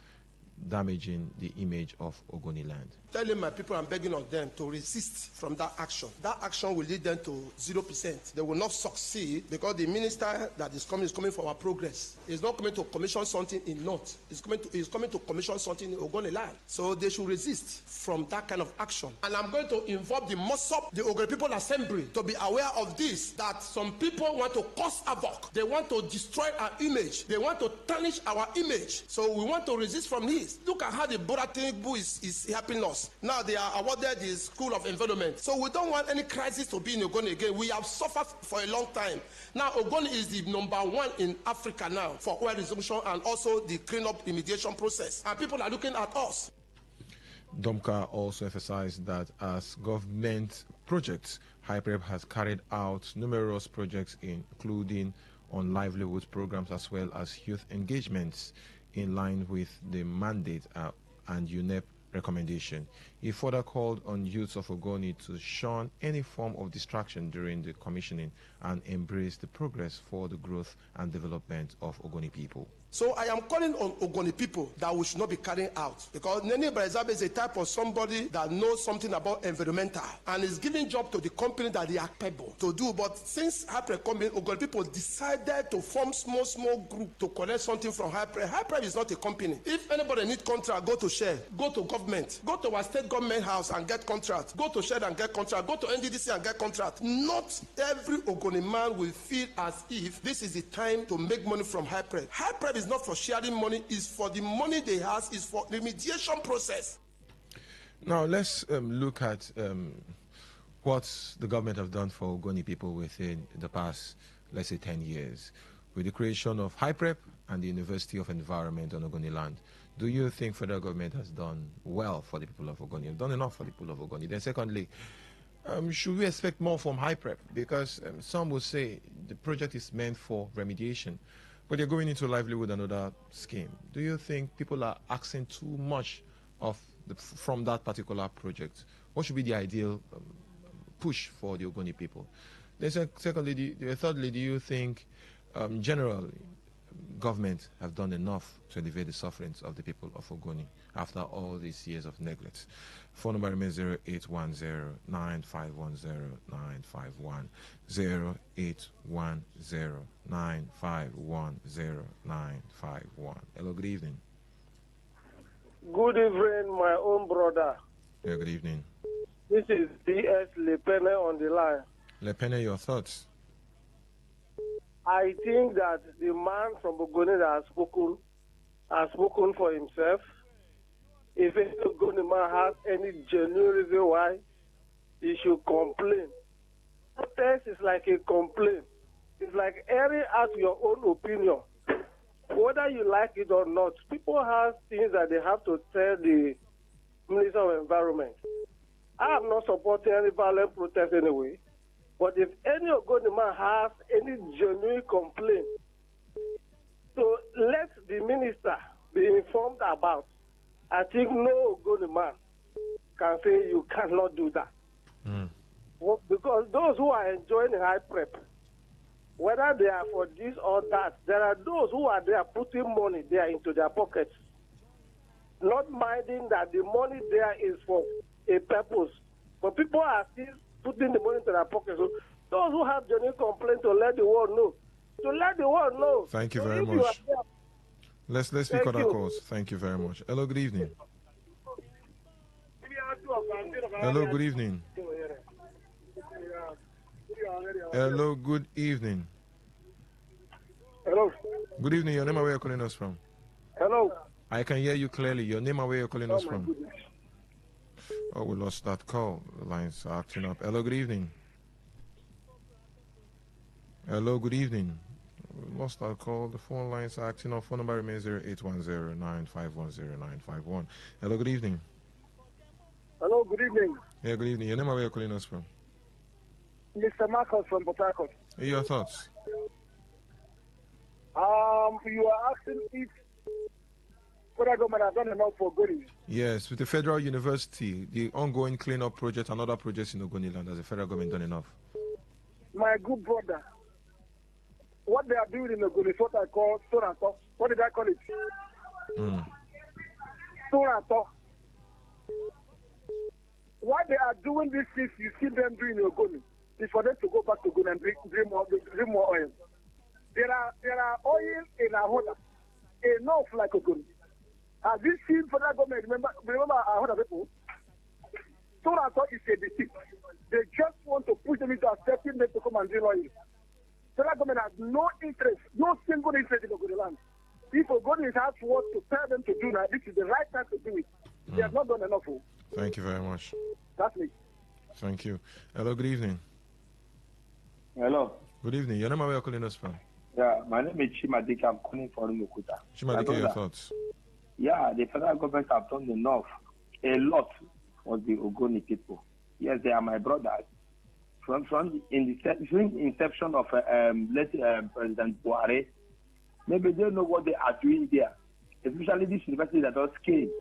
damaging the image of Ogoni land. Telling my people, I'm begging on them to resist from that action. That action will lead them to 0%. They will not succeed because the minister that is coming for our progress. He's not coming to commission something in North. He's coming to commission something in Ogoni land. So they should resist from that kind of action. And I'm going to involve the MOSOP, the Ogoni People Assembly, to be aware of this, that some people want to cause havoc. They want to destroy our image. They want to tarnish our image. So we want to resist from this. Look at how the Bola Tinubu is helping us. Now they are awarded the School of Environment. So we don't want any crisis to be in Ogoni again. We have suffered for a long time. Now Ogoni is the #1 in Africa now for oil resumption and also the cleanup remediation process. And people are looking at us. Domka also emphasized that as government projects, HYPREP has carried out numerous projects including on livelihoods programs as well as youth engagements in line with the mandate and UNEP recommendation. He further called on youths of Ogoni to shun any form of distraction during the commissioning and embrace the progress for the growth and development of Ogoni people. So I am calling on Ogoni people that we should not be carrying out, because Nene Barazabe is a type of somebody that knows something about environmental and is giving job to the company that they are capable to do. But since HYPREP company, Ogoni people decided to form small group to collect something from HYPREP. HYPREP is not a company. If anybody needs contract, go to Shell, go to government, go to our state government house and get contract, go to Shell and get contract, go to NDDC and get contract. Not every Ogoni man will feel as if this is the time to make money from HYPREP. HYPREP is not for sharing money, it's for the money they have, is for remediation process. Now let's look at what the government have done for Ogoni people within the past, let's say 10 years. With the creation of HYPREP and the University of Environment on Ogoni land, do you think federal government has done well for the people of Ogoni, have done enough for the people of Ogoni? Then secondly, should we expect more from HYPREP? Because some will say the project is meant for remediation, but they're going into livelihood and other scheme. Do you think people are asking too much from that particular project? What should be the ideal push for the Ogoni people? Then secondly, thirdly, do you think generally government have done enough to alleviate the sufferings of the people of Ogoni after all these years of neglect? Phone number remains 0810-951-0951, 0810-951-0951. Hello, good evening. Good evening, my own brother. Yeah, good evening. This is D.S. Lepene on the line. Lepene, your thoughts? I think that the man from Ogoni that has spoken for himself. If any Ogoni man has any genuine reason why he should complain. Protest is like a complaint. It's like airing out your own opinion. Whether you like it or not, people have things that they have to tell the Minister of Environment. I am not supporting any violent protest anyway. But if any Ogoni man has any genuine complaint, so let the minister be informed about. I think no Ogoni man can say you cannot do that. Well, because those who are enjoying HYPREP, whether they are for this or that, there are those who are there putting money there into their pockets, not minding that the money there is for a purpose. But people are still putting the money into their pockets. So those who have genuine complaint to let the world know. To let the world know. Thank you very much. Let's pick other calls. Thank you very much. Hello, good evening. Hello, good evening. Hello, good evening. Hello. Good evening. Your name and where you're calling us from? Hello. I can hear you clearly. Your name and where you're calling us from? Goodness. Oh, we lost that call. The lines are acting up. Hello, good evening. Hello, good evening. We lost our call. The phone lines are acting off. Phone number remains 0810-9510951. Hello, good evening. Hello, good evening. Yeah, good evening. Your name, where you're calling us from? Mr. Marcos from Port Harcourt. Hey, your thoughts? You are asking if federal government has done enough for Ogoni. Yes, with the Federal University, the ongoing cleanup project and other projects in Ogoniland, has the federal government done enough? My good brother, what they are doing in Ogoni is what I call stone and talk. What did I call it? Stone and talk. What they are doing these things, you see them doing in Ogoni, is for them to go back to Ogoni and drink more oil. There are oil in Ahoda, enough like Ogoni. Have you seen federal government? Remember Ahoda people? Stone and talk is a deceit. They just want to push them into accepting them to come and drill oil. Federal government has no interest, no single interest in Ogoni land. If Ogoni has what to tell them to do now, this is the right time to do it. They have not done enough. Thank you very much. That's me. Thank you. Hello, good evening. Hello. Good evening. Your name, where you're calling us from? Yeah, my name is Chimadike. I'm calling from Mukuta. Chimadike, your thoughts? Yeah, the federal government have done enough, a lot for the Ogoni people. Yes, they are my brothers. From in the inception of President Buhari, maybe they know what they are doing there, especially this university that does came.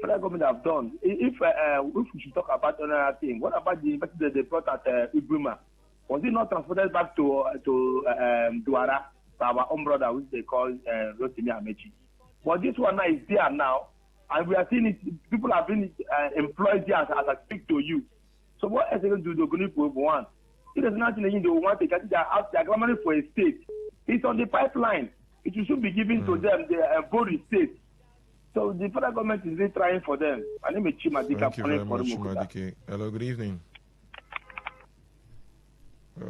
Federal government have done. If we should talk about another thing, what about the university that they brought at Ibrima? Was it not transported back to Douara by our own brother, which they call Rotimi Amechi? But this one now is there now, and we are seeing it. People have been employed there as I speak to you. So what else are going to do the Ogoni people want? It is nothing they want to get their government for a state. It's on the pipeline. It should be given to them, the Bori state. So the federal government is really trying for them. My name is Chimadika. Thank you very much, Chimadike. Hello, good evening. We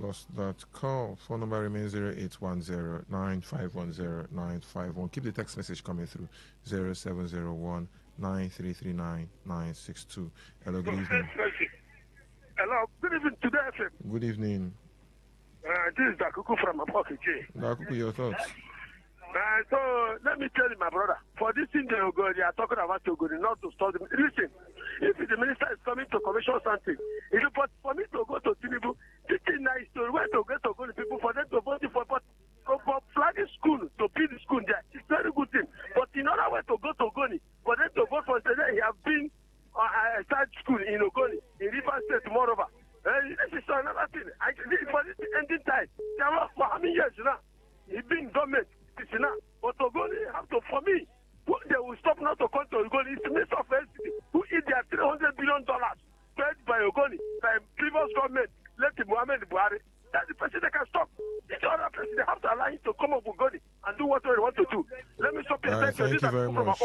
lost that call. Phone number remains 0810-9510951. Keep the text message coming through 0701-9339-962. Hello, good evening. Hello, good evening to the FM. Good evening. This is Dakuku from Apoki J. Dakuku, your thoughts? So let me tell you, my brother, for this thing they are talking about Ogoni, not to stop them. Listen, if the minister is coming to commission something, but for me to go to Tinubu, this thing is to where to get Ogoni people for them to vote for flagging school, to build the school there. It's a very good thing. But in order way to go to Ogoni, for them to vote for today, he have been start school in Ogoni, in River State, moreover. This is another thing. For this ending time, for how many years now? He been government. But Ogoni have to, for me, they will stop not to come to Ogoni. It's the Minister of LCD who eat their $300 billion paid by Ogoni, by previous government, let Muhammad Buhari. That's the person that can stop. Each other person, they have to allow him to come up with Ogoni and do what they want to do. Let me stop here. Thank you very much.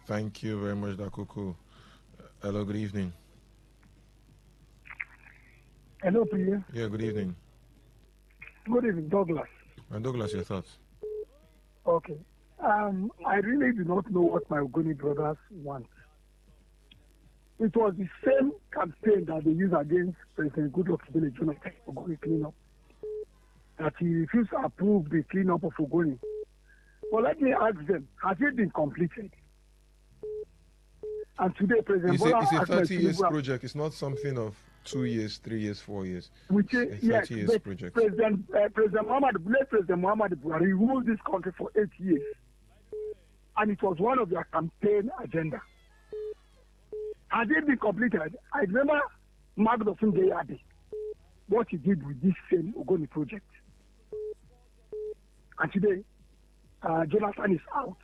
Thank you very much, Dakuku. Hello, good evening. Hello, Priya. Yeah, good evening. Good evening, Douglas. And Douglas, your thoughts? Okay. I really do not know what my Ogoni brothers want. It was the same campaign that they used against President Goodluck Ebele Jonathan for Ogoni cleanup. That he refused to approve the cleanup of Ogoni. Well, let me ask them, has it been completed? And today, President It's Bola a 30-year Tinubu, project. It's not something of 2 years, 3 years, 4 years. Which is, it's a 30-year project. President Muhammad Buhari ruled this country for 8 years. And it was one of their campaign agenda. Had it been completed, I remember Magdofin Deyade, what he did with this same Ogoni project. And today, Jonathan is out.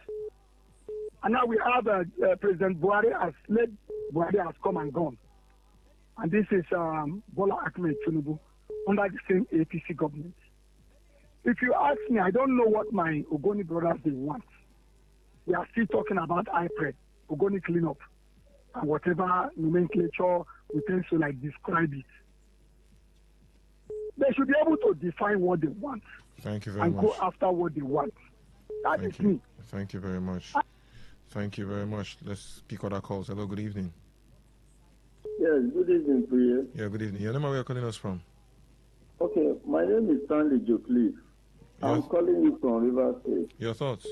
And now we have President Buhari has come and gone. And this is Bola Ahmed Tinubu under the same APC government. If you ask me, I don't know what my Ogoni brothers they want. We are still talking about IPRED, Ogoni cleanup, and whatever nomenclature we tend to describe it. They should be able to define what they want. Thank you very and much. go after what they want. That is me. Thank you very much. Thank you very much. Let's pick other calls. Hello, good evening. Yes, good evening to you. Yeah, good evening. Your name, where you're calling us from? Okay, my name is Stanley Jocliffe. I'm calling you from River State. Your thoughts?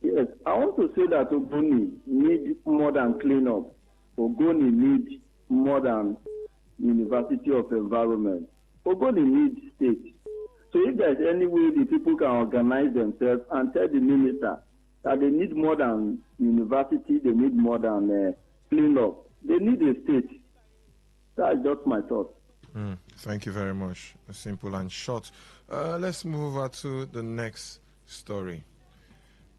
Yes, I want to say that Ogoni need more than cleanup. Ogoni need more than University of Environment. Ogoni needs state. So if there's any way the people can organize themselves and tell the minister that they need more than university, they need more than cleanup, they need a state. That's just my thought. Thank you very much. Simple and short. Let's move over to the next story.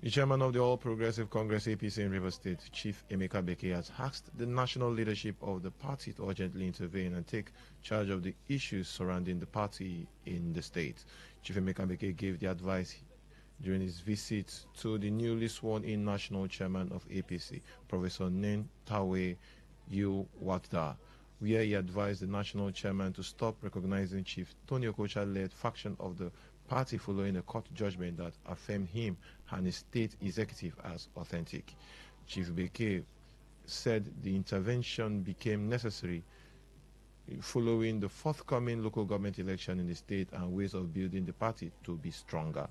The chairman of the All Progressive Congress APC in River State, Chief Emeka Beke, has asked the national leadership of the party to urgently intervene and take charge of the issues surrounding the party in the state. Chief Emeka Beke gave the advice during his visit to the newly sworn-in national chairman of APC, Professor Nen Tawe Yuwatda, where he advised the national chairman to stop recognizing Chief Tony Okocha-led faction of the party following a court judgment that affirmed him and his state executive as authentic. Chief Beke said the intervention became necessary following the forthcoming local government election in the state and ways of building the party to be stronger.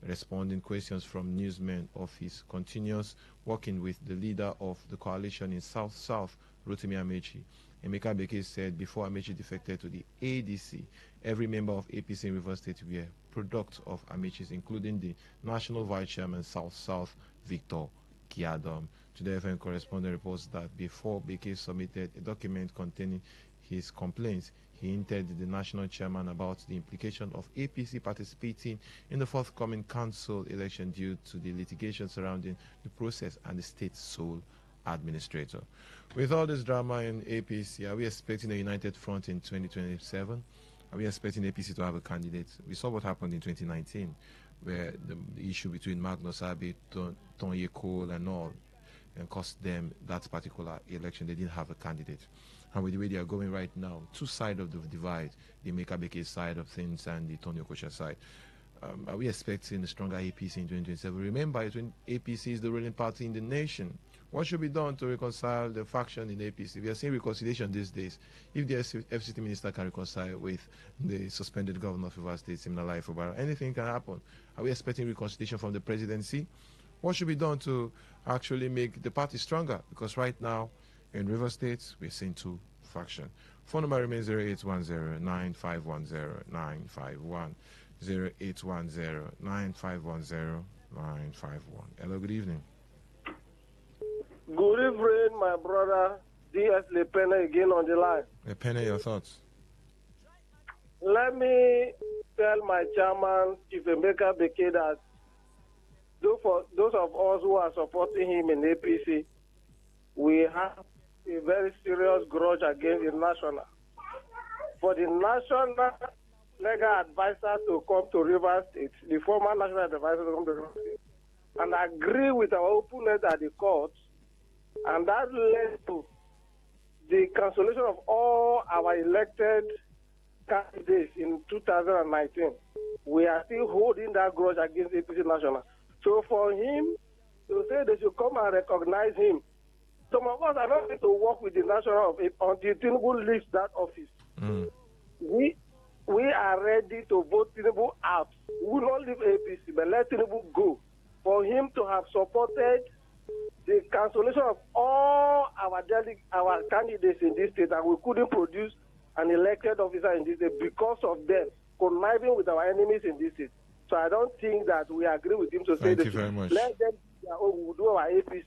Responding questions from newsmen of his continuous working with the leader of the coalition in South-South, Rotimi Amechi, Emeka Beke said before Amechi defected to the ADC, every member of APC in River State were products of Amechi's, including the National Vice Chairman South-South, Victor Kiadom. Today FM correspondent reports that before Beke submitted a document containing his complaints, he hinted the national chairman about the implication of APC participating in the forthcoming council election due to the litigation surrounding the process and the state's sole administrator. With all this drama in APC, are we expecting a united front in 2027? Are we expecting APC to have a candidate? We saw what happened in 2019, where the issue between Magnus Abbey, Tonye Cole and all, and cost them that particular election. They didn't have a candidate. And with the way they are going right now, two sides of the divide, the Emeka Beke side of things and the Tony Okocha side. Are we expecting a stronger APC in 2027? Remember, APC is the ruling party in the nation. What should be done to reconcile the faction in APC? We are seeing reconciliation these days. If the FCT minister can reconcile with the suspended governor of River State, Simnala Ifobara, anything can happen. Are we expecting reconciliation from the presidency? What should be done to actually make the party stronger? Because right now, in River State, we're seeing two factions. Phone number remains 0810-9510-951. 0810-9510-951. Hello, good evening. Good evening, my brother, D.S. Lepene again on the line. Lepene, your thoughts? Let me tell my chairman, Chief Emeka Beke, that those of us who are supporting him in APC, we have a very serious grudge against the national. For the national legal advisor to come to River State, the former national advisor to come to River State, and agree with our opponent at the court, and that led to the cancellation of all our elected candidates in 2019. We are still holding that grudge against APC National. So for him to say they should come and recognize him, some of us are not going to work with the national until Tinubu leaves that office. We are ready to vote Tinubu out. We will not leave APC, but let Tinubu go. For him to have supported the cancellation of all our candidates in this state, and we couldn't produce an elected officer in this state because of them conniving with our enemies in this state. So I don't think that we agree with him to say that. Very much. Let them we'll do our APC.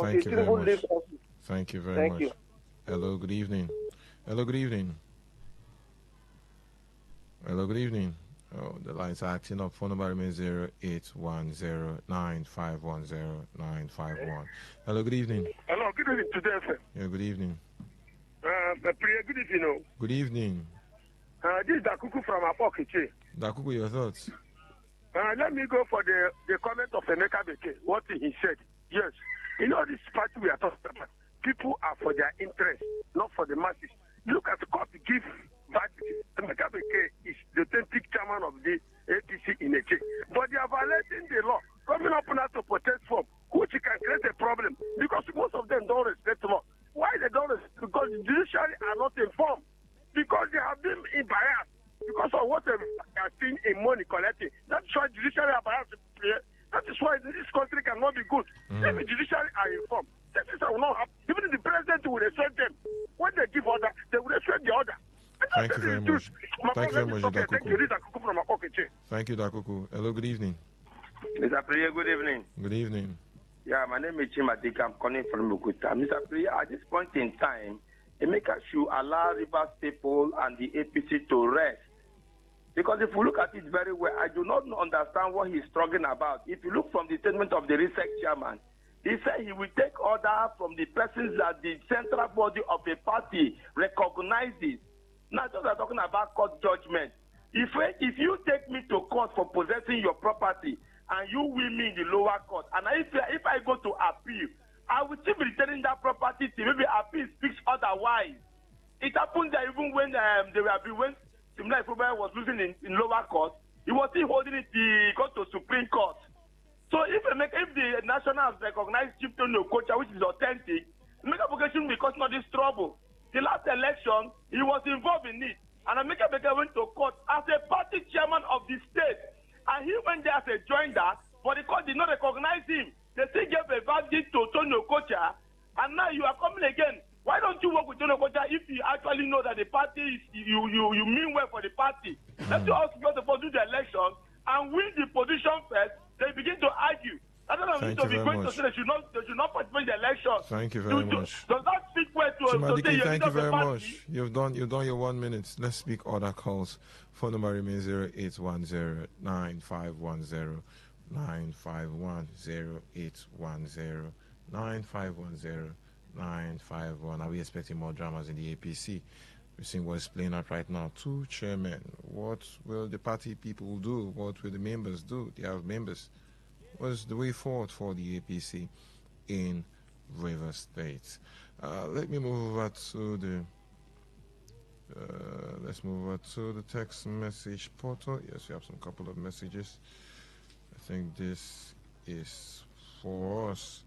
Thank you very much. Office. Thank you very much. Hello, good evening. Hello, good evening. Hello, good evening. Oh, the lines are acting up. Phone number remains 0810-9510-951. Hello, good evening. Hello, good evening today, sir. Yeah, good evening. Good evening. Good evening. This is Dakuku from Apokiche. Dakuku, your thoughts? Let me go for the comment of Emeka Beke, what he said. Yes, this party we are talking about, people are for their interest, not for the masses. Look at the court give verdict. Emeka Beke is the authentic chairman of the APC in Eche. But they are violating the law, coming up now to protest from, which can create a problem, because most of them don't respect the law. Why they don't respect? Because the judiciary are not informed, because they have been in bias, because of what they are seeing in money collecting. That's will not happen. Even if the president will respect them, when they give order, they will respect the order. Thank you very much. Thank you very much, okay, thank you. This is Akuku from Akokeche. Thank you, Dakuku. Hello, good evening. Mr. Priya, good evening. Good evening. Yeah, my name is Chimatika. I'm calling from Mukuta. Mr. Priya, at this point in time, Emeka should allow Rivers people and the APC to rest. Because if we look at it very well, I do not understand what he's struggling about. If you look from the statement of the research chairman, he said he will take order from the persons that the central body of a party recognizes. Now, just are talking about court judgment. If you take me to court for possessing your property and you win me in the lower court, and if I go to appeal, I will still be returning that property to maybe appeal speaks otherwise. It happened that even when when Simla Ifeanyi was losing in lower court, he was still holding it to go to Supreme Court. So if the national has recognized Chief Tony Okocha, which is authentic, make application will cause not this trouble. The last election, he was involved in it. And Emeka Beke went to court as a party chairman of the state. And he went there as a joiner, but the court did not recognize him. They still gave a verdict to Tony Okocha. And now you are coming again. Why don't you work with Tony Okocha if you actually know that the party is, you mean well for the party? Let's also go to do the election and win the position first. They begin to argue. Thank you very much. They should not participate in the election. Thank you very much. Does that speak well to Chimadiki, thank you very much. You've done your 1 minute. Let's speak other calls. Phone number remains 0810 9510 951 0810 9510 951. Are we expecting more dramas in the APC? We're seeing what's playing out right now. 2 chairmen. What will the party people do? What will the members do? They have members. What's the way forward for the APC in Rivers State? Let me move over to the let's move over to the text message portal. Yes, we have some couple of messages. I think this is for us.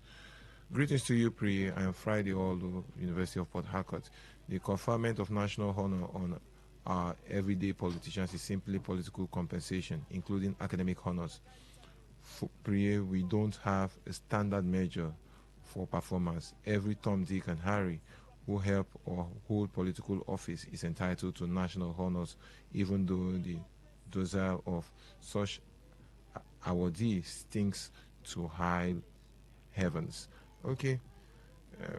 Greetings to you, Pri. I am Friday Olu, University of Port Harcourt. The conferment of national honor on our everyday politicians is simply political compensation, including academic honors. For Pri, we don't have a standard measure for performance. Every Tom, Dick, and Harry who help or hold political office is entitled to national honors, even though the dosage of such awardee stinks to high heavens. Okay,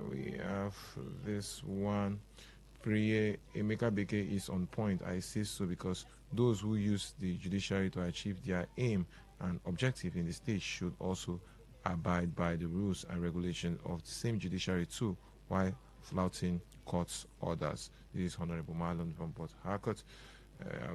we have this one. Priye Emeka Beke is on point. I say so because those who use the judiciary to achieve their aim and objective in the state should also abide by the rules and regulations of the same judiciary too, while flouting court's orders. This is Honorable Marlon from Port Harcourt.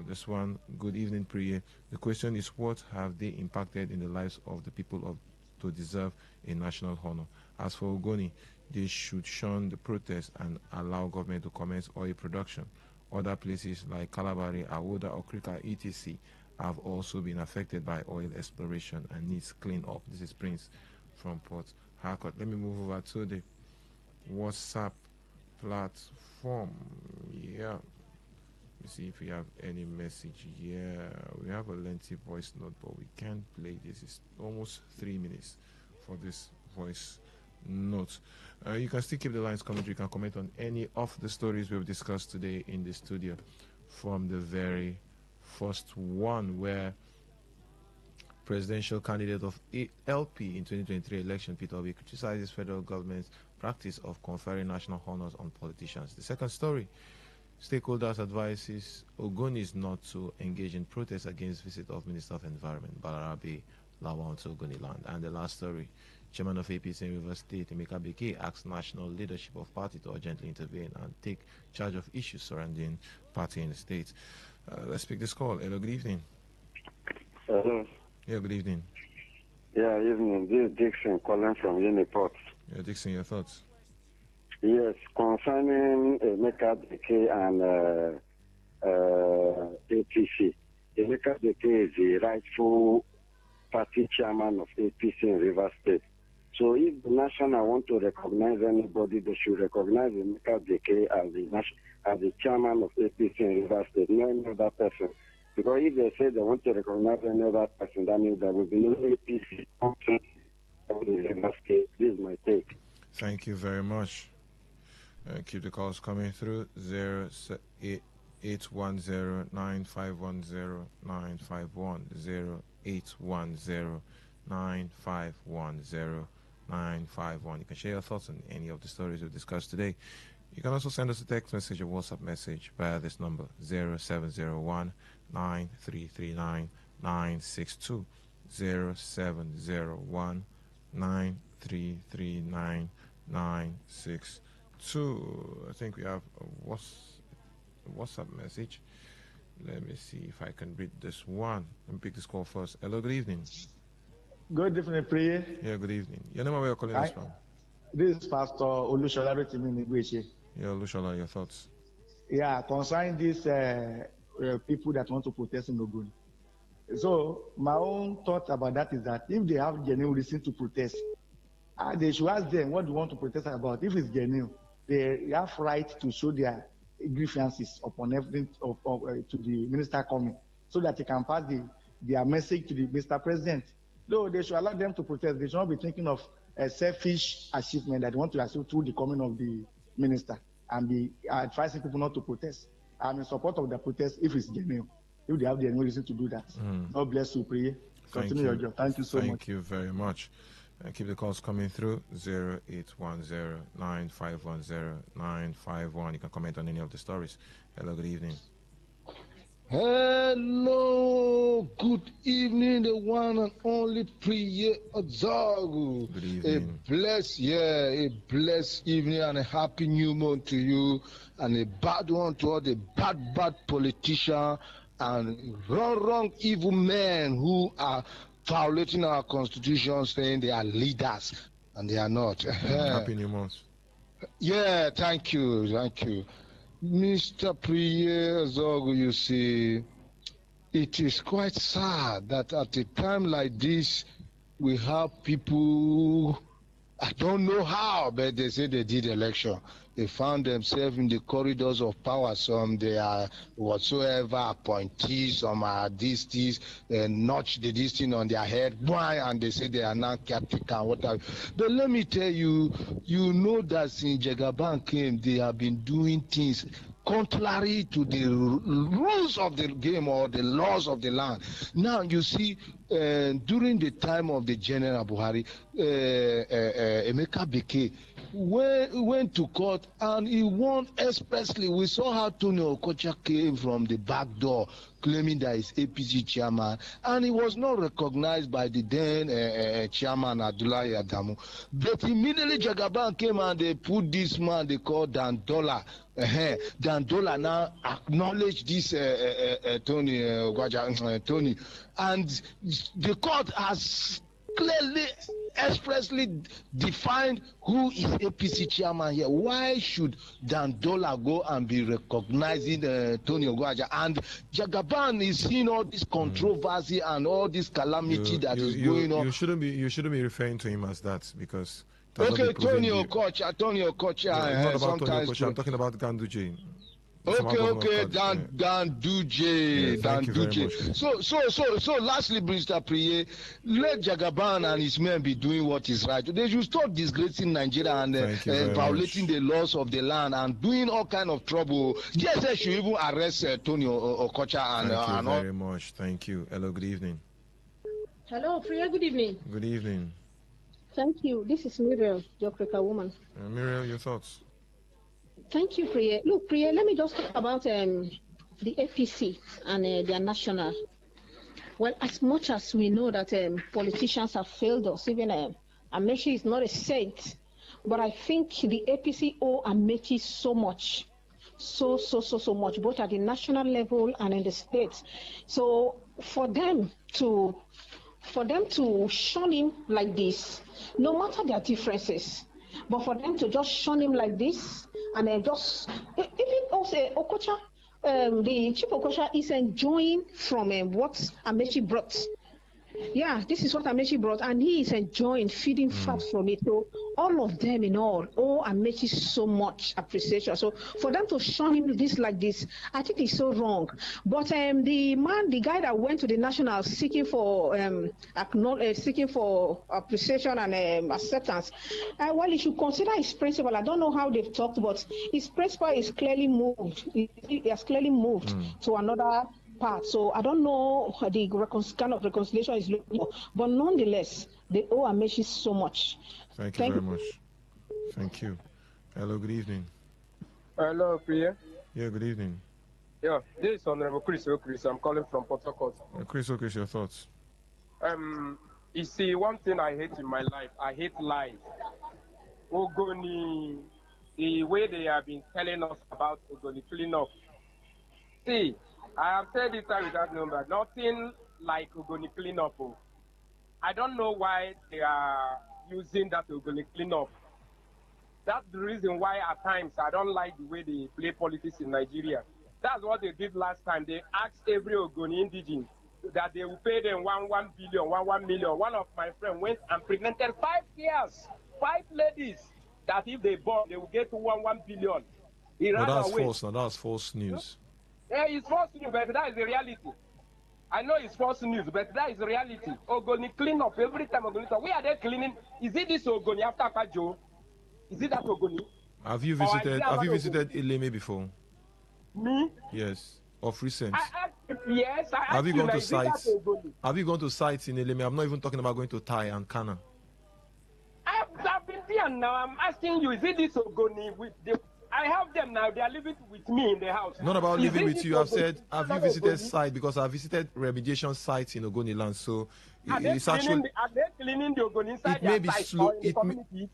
This one, good evening, Priye. The question is, what have they impacted in the lives of the people to deserve a national honor? As for Ogoni, they should shun the protest and allow government to commence oil production. Other places like Kalabari, Awoda, Okrika, etc. have also been affected by oil exploration and needs clean up. This is Prince from Port Harcourt. Let me move over to the WhatsApp platform. Yeah. Let me see if we have any message here. We have a lengthy voice note, but we can't play this. It's almost 3 minutes for this voice note. You can still keep the lines coming. You can comment on any of the stories we've discussed today in the studio, from the very first one where presidential candidate of LP in 2023 election, Peter Obi, criticizes federal government's practice of conferring national honors on politicians. The second story, stakeholders advises Ogonis not to engage in protests against visit of Minister of Environment, Balarabe Lawan, to Ogoni land. And the last story, Chairman of APC in Rivers State, Emeka Beke, asks national leadership of party to urgently intervene and take charge of issues surrounding party in the state. Let's pick this call. Hello, good evening. Hello. Yeah, good evening. Yeah, evening. This is Dixon calling from Uniport. Yeah, Dixon, your thoughts? Yes, concerning Emeka Beke and APC. Emeka Beke is the rightful party chairman of APC in Rivers State. So if the national want to recognize anybody, they should recognize Emeka Beke as the chairman of APC in Rivers State, not any other person. Because if they say they want to recognize any other person, that means there will be no APC in Rivers State. This is my take. Thank you very much. Keep the calls coming through. 0810-951-0951, 0810-951-0951. You can share your thoughts on any of the stories we've discussed today. You can also send us a text message or WhatsApp message via this number, 0701-9339-962, 0701-9339-962. I think we have a WhatsApp message. Let me see if I can read this one. Let me pick this call first. Hello, good evening. Good evening, Priye. Yeah, good evening. Your name and where you're calling us from? This is Pastor Olushola Rotimi Igweche. Yeah, Olushola, your thoughts? Yeah, concerning these people that want to protest in Ogun. So, my own thought about that is that if they have genuine reason to protest, they should ask them what they want to protest about. If it's genuine, they have right to show their grievances upon everything to the minister coming, so that they can pass their message to the Mr. President. Though they should allow them to protest, they should not be thinking of a selfish achievement that they want to achieve through the coming of the minister and be advising people not to protest. I'm in support of the protest if it's genuine, if they have the reason to do that. God bless you, Priye. Continue your job. Thank you so much. Thank you very much. Keep the calls coming through. 0810-951-0951. You can comment on any of the stories. Hello, good evening. Hello, good evening, the one and only Priye Ozagu. Good evening. A blessed evening and a happy new month to you, and a bad one to all the bad politicians and wrong evil men who are violating our constitution, saying they are leaders and they are not. Happy new month. Yeah, thank you. Mr. Priye Ozagu, you see, it is quite sad that at a time like this, we have people, I don't know how, but they say they did election. They found themselves in the corridors of power. Some they are whatsoever appointees, some are this, they notch this thing on their head, and they say they are now caretaker, whatever. But let me tell you, you know that since Jagaban came, they have been doing things contrary to the rules of the game or the laws of the land. Now you see, during the time of the General Buhari, Emeka Beke went to court and he won expressly. We saw how Tony Okocha came from the back door claiming that he's APC chairman, and he was not recognized by the then chairman Abdullahi Adamu. But immediately Jagaban came and they put this man they call Dandola. Dandola now acknowledged this Tony, and the court has clearly, expressly defined who is APC chairman here. Why should Dandola go and be recognizing Tony Ogwaja? And Jagaban is seeing all this controversy and all this calamity that is going on. You shouldn't be referring to him as that, because okay, Tony Okocha. Not about Tony Okocha. I'm talking about Ganduje. Okay, Danduje. So lastly, Mr. Priye, let Jagaban and his men be doing what is right. They should stop disgracing Nigeria and violating the laws of the land and doing all kind of trouble. DSS should even arrest Tony Okocha and Thank you very much. Thank you. Hello, good evening. Hello, Priya, good evening. Good evening. Thank you. This is Muriel, your Quaker woman. Muriel, your thoughts? Thank you, Priya. Look, Priya, let me just talk about the APC and their national. Well, as much as we know that politicians have failed us, even Amechi is not a saint, but I think the APC owe Amechi so much. So much, both at the national level and in the states. So for them to shun him like this, no matter their differences, but for them to just shun him like this, and then just even also Okocha, the chief Okocha is enjoying from what Amechi brought. Yeah, this is what Amechi brought, and he is enjoying feeding fat from it. So all of them in all, oh Amechi so much appreciation. So for them to show him this like this, I think it's so wrong. But the guy that went to the national seeking for seeking for appreciation and acceptance, well, he should consider his principal. I don't know how they've talked, but his principal is clearly moved. He has clearly moved to another part. So I don't know the kind of reconciliation is looking for, but nonetheless, they owe Amechi so much. Thank you very much. Thank you. Hello, good evening. Hello, Priya. Yeah, good evening. Yeah, this is Honorable Chris O'Chris. I'm calling from Port Harcourt. Chris, your thoughts? You see, one thing I hate in my life, I hate lies. Ogoni, the way they have been telling us about Ogoni cleanup. See, I have said this time without number, nothing like Ogoni cleanup. I don't know why they are using that Ogoni cleanup. That's the reason why at times I don't like the way they play politics in Nigeria. That's what they did last time. They asked every Ogoni indigene that they will pay them 1 billion, 1 million. One of my friends went and pregnanted 5 years, 5 ladies, that if they born, they will get 1 billion. He ran away. False. Now that's false news. Yeah, it's false news, but that is the reality. I know it's false news, but that is the reality. Ogoni clean up every time. Ogoni, where are they cleaning? Is it this Ogoni after Kajo? Is it that Ogoni? Have you visited Eleme before? Me? Yes. Of recent. Yes. Have you gone to sites? Have you gone to sites in Eleme? I'm not even talking about going to Tai and Kana. I've been there now. I'm asking you, is it this Ogoni with the? I have them now. They are living with me in the house. Not about living with you. I've said, have you visited sites? Because I've visited remediation sites in Ogoni land. So it's actually. Are they cleaning the Ogoni inside it may be slow.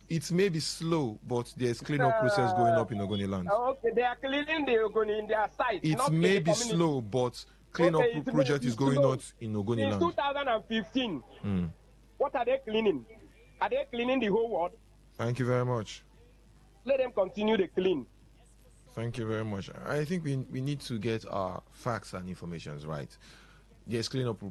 It may be slow, but there's cleanup process going up in Ogoni land. Okay, they are cleaning the Ogoni in their sites. It may be slow, but cleanup project is going on in Ogoni land. In 2015, what are they cleaning? Are they cleaning the whole world? Thank you very much. Let them continue the clean. Thank you very much. I think we need to get our facts and informations right. There's cleanup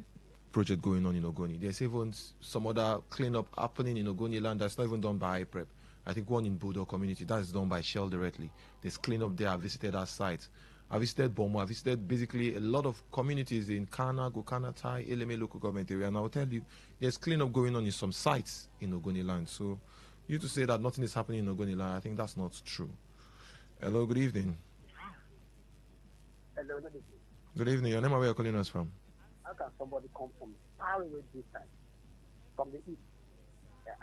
project going on in Ogoni. There's even some other cleanup happening in Ogoni land that's not even done by IPREP. I think one in Budo community, that's done by Shell directly. There's cleanup there. I visited our site. I visited Bomo. I visited basically a lot of communities in Kana, Gokana, Tai, Eleme local government area. And I'll tell you, there's cleanup going on in some sites in Ogoni land. So you to say that nothing is happening in Ogoni land, I think that's not true. Hello, good evening. Hello, good evening. Good evening. Your name and where you're calling us from? How can somebody come from far away this time, from the east,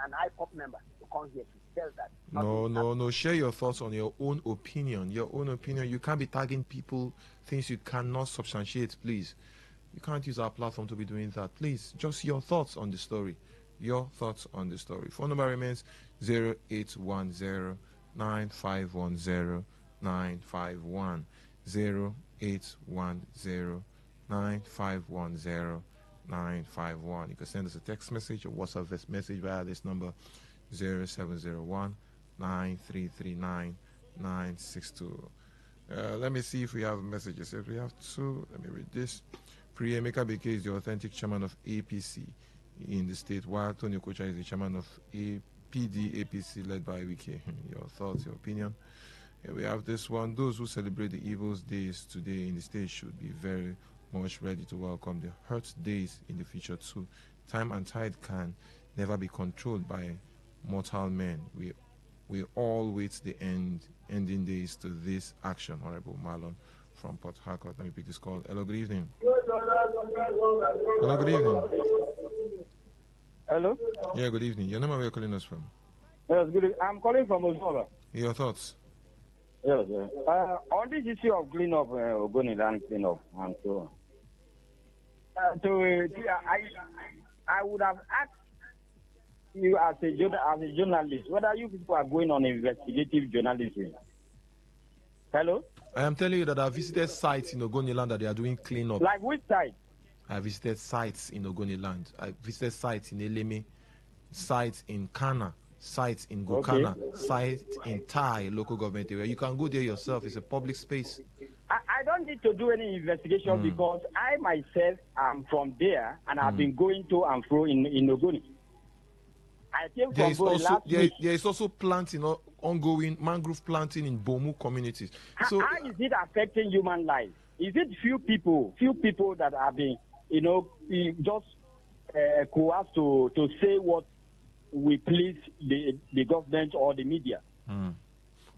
an IPOP member to come here to tell that? No. Share your thoughts on your own opinion. Your own opinion. You can't be tagging people things you cannot substantiate, please. You can't use our platform to be doing that. Please, just your thoughts on the story. Your thoughts on the story. Phone number remains 0810 9510 951 0810 9510 951. You can send us a text message or WhatsApp message via this number 0701 9339 962. Let me see if we have messages. If we have two, let me read this. Priya Emeka Beke is the authentic chairman of APC in the state, while Tony Okocha is the chairman of PD APC led by Wike. Your thoughts, your opinion. Here we have this one. Those who celebrate the evil days today in the state should be very much ready to welcome the hurt days in the future too. Time and tide can never be controlled by mortal men. We all wait the ending days to this action. Honorable Marlon from Port Harcourt. Let me pick this call. Hello, good evening. Hello, good evening. Hello? Yeah, good evening. Your name and where you're calling us from? Yes, good evening. I'm calling from Ozola. Your thoughts? Yes, yes. On this issue of cleanup, Ogoni land cleanup, and so on. I would have asked you as a journalist whether you people are going on investigative journalism. Hello? I am telling you that I visited sites in Ogoni land that they are doing cleanup. Like which site? I visited sites in Ogoni land. I visited sites in Eleme, sites in Kana, sites in Gokana, sites in Tai local government area. You can go there yourself. It's a public space. I don't don't need to do any investigation because I myself am from there and I've been going to and fro in Ogoni. I came There from is Bori also last week. there is also planting, ongoing mangrove planting in Bomu communities. So How is it affecting human life? Is it few people that have been, just coerced to say what we please the government or the media?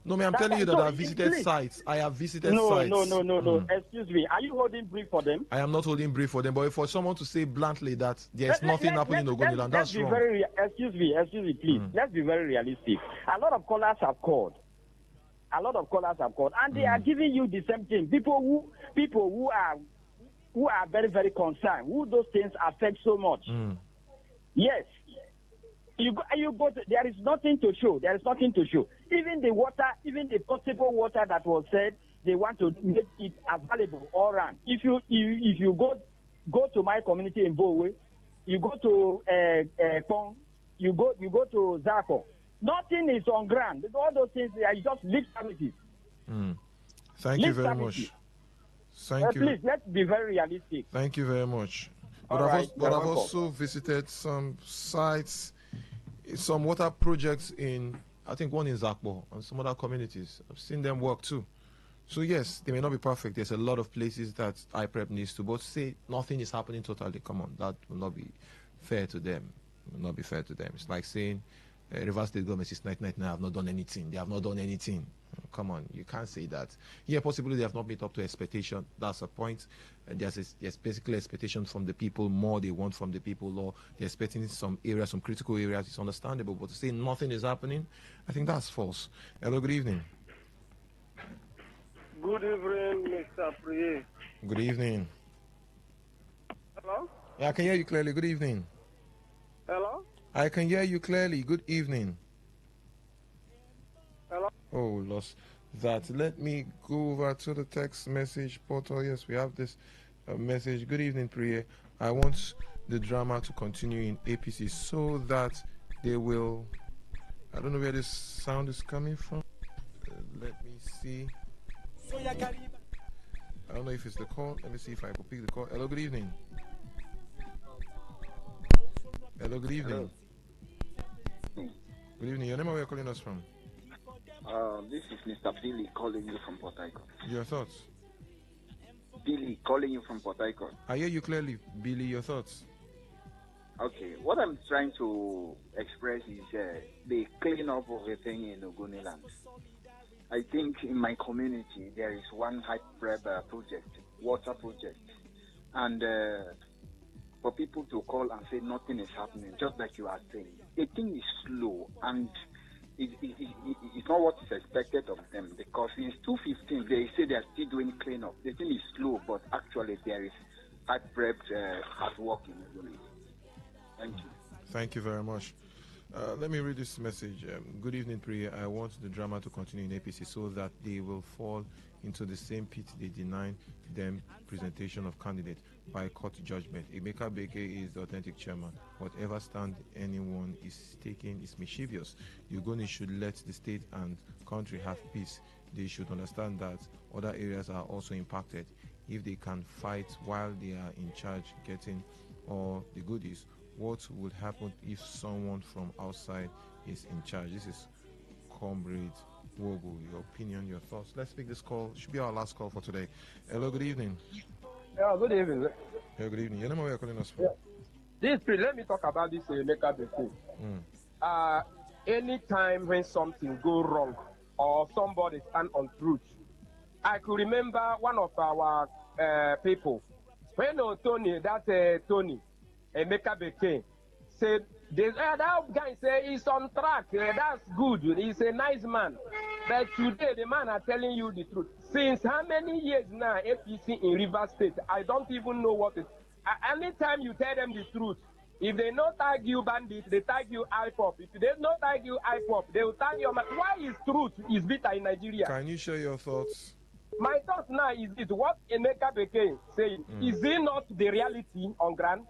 No, I'm telling you that I have visited sites. I have visited sites. No. Excuse me. Are you holding brief for them? I am not holding brief for them, but for someone to say bluntly that there is nothing happening in Ogoniland, that's wrong. Excuse me, please. Let's be very realistic. A lot of callers have called. And they are giving you the same thing. People who are very, very concerned, who those things affect so much. Yes. You go to, there is nothing to show. Even the water, even the potable water that was said, they want to make it available all around. If you go to my community in Bowe, you go to Pong, you go to Zako. Nothing is on ground. All those things are just lip services. Thank you very much. Thank you. Please, let's be very realistic. Thank you very much. But I've also visited some sites, some water projects in, I think one in Zakbo and some other communities. I've seen them work too. So yes, they may not be perfect. There's a lot of places that IPREP needs to, but say nothing is happening totally. Come on, that will not be fair to them. It will not be fair to them. It's like saying Rivers State government since 1999 have not done anything. They have not done anything. Come on, you can't say that. Yeah, possibly they have not met up to expectation. That's a point. There's basically expectation from the people, more they want from the people, or they're expecting some areas, some critical areas. It's understandable, but to say nothing is happening, I think that's false. Hello, good evening. Good evening, Mr. Priye. Good evening. Hello? Yeah, I can hear you clearly. Good evening. Hello? I can hear you clearly. Good evening. Hello? Oh, lost that. Let me go over to the text message portal. Yes, we have this message. Good evening, Priye. I want the drama to continue in APC so that they will. I don't know where this sound is coming from. Let me see. I don't know if it's the call. Let me see if I can pick the call. Hello, good evening. Hello, good evening. Hello. Good evening. Your name, where you're calling us from? This is Mr. Billy calling you from Port Harcourt. Your thoughts? Billy calling you from Port Harcourt. I hear you clearly, Billy. Your thoughts? Okay, what I'm trying to express is the cleaning up of a thing in Ogoniland. I think in my community there is one high-prep project, water project, and for people to call and say nothing is happening, just like you are saying, the thing is slow and it's not what is expected of them, because since 2015 they say they are still doing cleanup. The thing is slow, but actually there is high-prep hard work in Ogoniland. Thank you. Thank you very much. Let me read this message. Good evening, Priya. I want the drama to continue in APC so that they will fall into the same pit they denied them presentation of candidate by court judgment. Emeka Beke is the authentic chairman. Whatever stand anyone is taking is mischievous. Ugoni should let the state and country have peace. They should understand that other areas are also impacted. If they can fight while they are in charge getting all the goodies, what would happen if someone from outside is in charge? This is Comrade Wogo. Your opinion, your thoughts. Let's pick this call. Should be our last call for today. Hello, good evening. Yeah, good evening. Hello, good evening. Your name, where you're calling us from? Let me talk about this Emeka Beke. Anytime when something go wrong or somebody stand on truth, I could remember one of our people when Tony, Tony Emeka Beke said, that guy say he's on track. That's good. He's a nice man. But today the man are telling you the truth. Since how many years now APC in Rivers State? I don't even know what it. Anytime you tell them the truth, if they not tag you bandit, they tag you IPOP. If they not tag you IPOP, they will tag your man. Why is truth is bitter in Nigeria? Can you share your thoughts? My thoughts now is this: what Emeka Beke saying, is it not the reality on ground?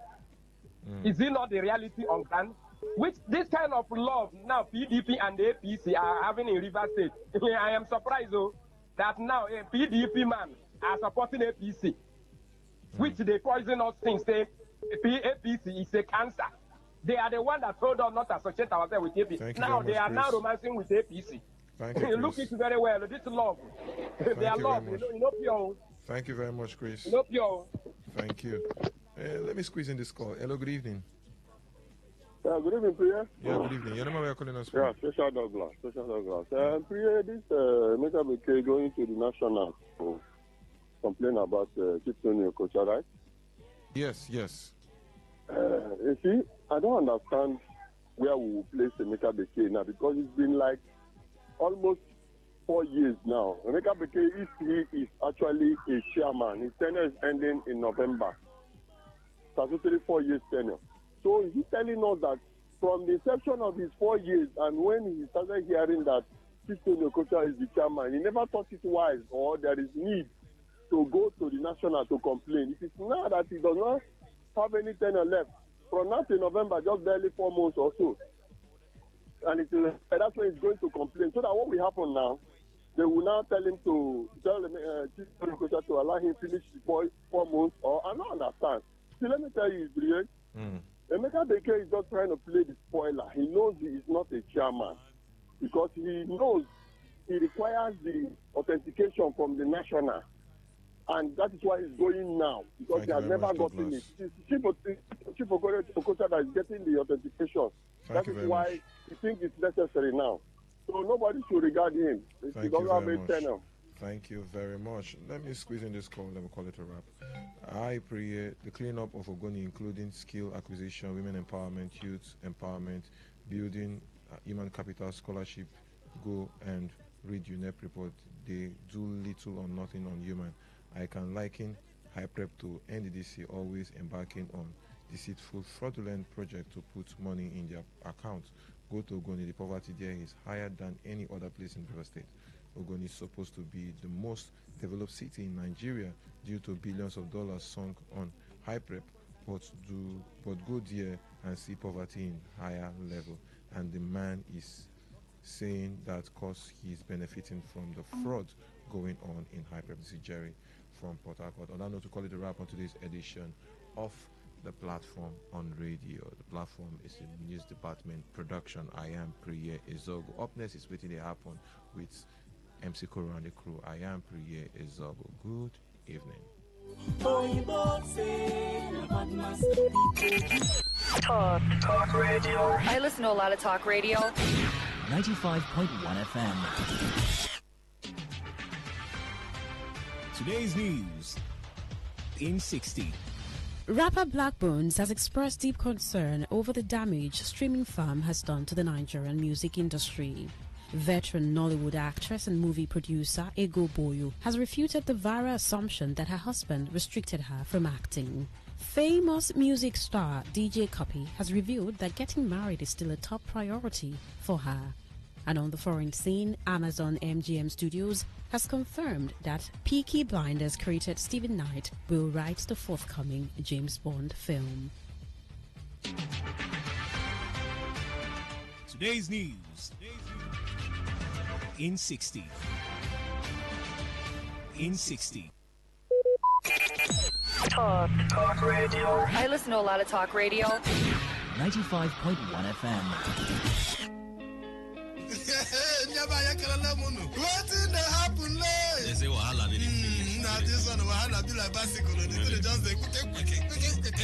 Is it not the reality on ground? Which this kind of love now PDP and the APC are having in Rivers State. I am surprised though that now a PDP man are supporting APC, which they poison us since say APC is a cancer. They are the one that told us not to associate ourselves with APC. Now they are now romancing with APC. Thank you, Look Chris. it very well. This love. They are you love. very much. You know pure. Thank you very much, Chris. You know pure. Thank you. Let me squeeze in this call. Hello, good evening. Good evening, Priya. Yeah, good evening. Your name where you're calling us from? Yeah, Special Douglas. Priya, this Meta BK going to the national to complain about Chief Tony Okocha, right? Yes, yes. You see, I don't understand where we will place Emeka Beke now because it's been like almost 4 years now. Emeka Beke, if he is actually a chairman, his tenure is ending in November. Statutory 4 years tenure. So he's telling us that from the inception of his 4 years and when he started hearing that Chief Okocha is the chairman, he never thought it wise or there is need to go to the national to complain. It is now that he does not have any tenure left. From now to November, just barely 4 months or so. And that's when he's going to complain. So that what will happen now, they will now tell Chief Okocha to allow him finish the 4 months. Or I don't understand. See, let me tell you, it's brilliant. Emeka Beke is just trying to play the spoiler. He knows he is not a chairman because he knows he requires the authentication from the national. And that is why he's going now because he has never gotten it. It's Chief Okocha that is getting the authentication. That is why he thinks it's necessary now. So nobody should regard him. He doesn't have a tenure. Thank you very much. Let me squeeze in this call. Let me call it a wrap. I pray the cleanup of Ogoni, including skill acquisition, women empowerment, youth empowerment, building human capital scholarship, go and read UNEP report. They do little or nothing on human. I can liken High Prep to NDDC always embarking on deceitful, fraudulent project to put money in their account. Go to Ogoni, the poverty there is higher than any other place in River State. Ogoni is supposed to be the most developed city in Nigeria due to billions of dollars sunk on High Prep, but go there and see poverty in higher level. And the man is saying that because he's benefiting from the fraud going on in High Prep. This is Jerry from Port Harcourt. On that note, to call it a wrap on today's edition of the platform on radio. The platform is a news department production. I am Priye Ezogo. Up next is Waiting to Happen with MC Koro and the crew. I am Priye Ezogo. Good evening. Talk radio. I listen to a lot of talk radio. 95.1 FM. Today's news in 60. Rapper Black Bones has expressed deep concern over the damage streaming firm has done to the Nigerian music industry. Veteran Nollywood actress and movie producer Ego Boyo has refuted the viral assumption that her husband restricted her from acting. Famous music star DJ Cuppy has revealed that getting married is still a top priority for her. And on the foreign scene, Amazon MGM Studios has confirmed that Peaky Blinders creator Stephen Knight will write the forthcoming James Bond film. Today's news in 60. In 60. Talk radio. I listen to a lot of talk radio. 95.1 FM. Wetin dey happen le? They say wahala dey finish. Na this one wahala be like bicycle. They just dey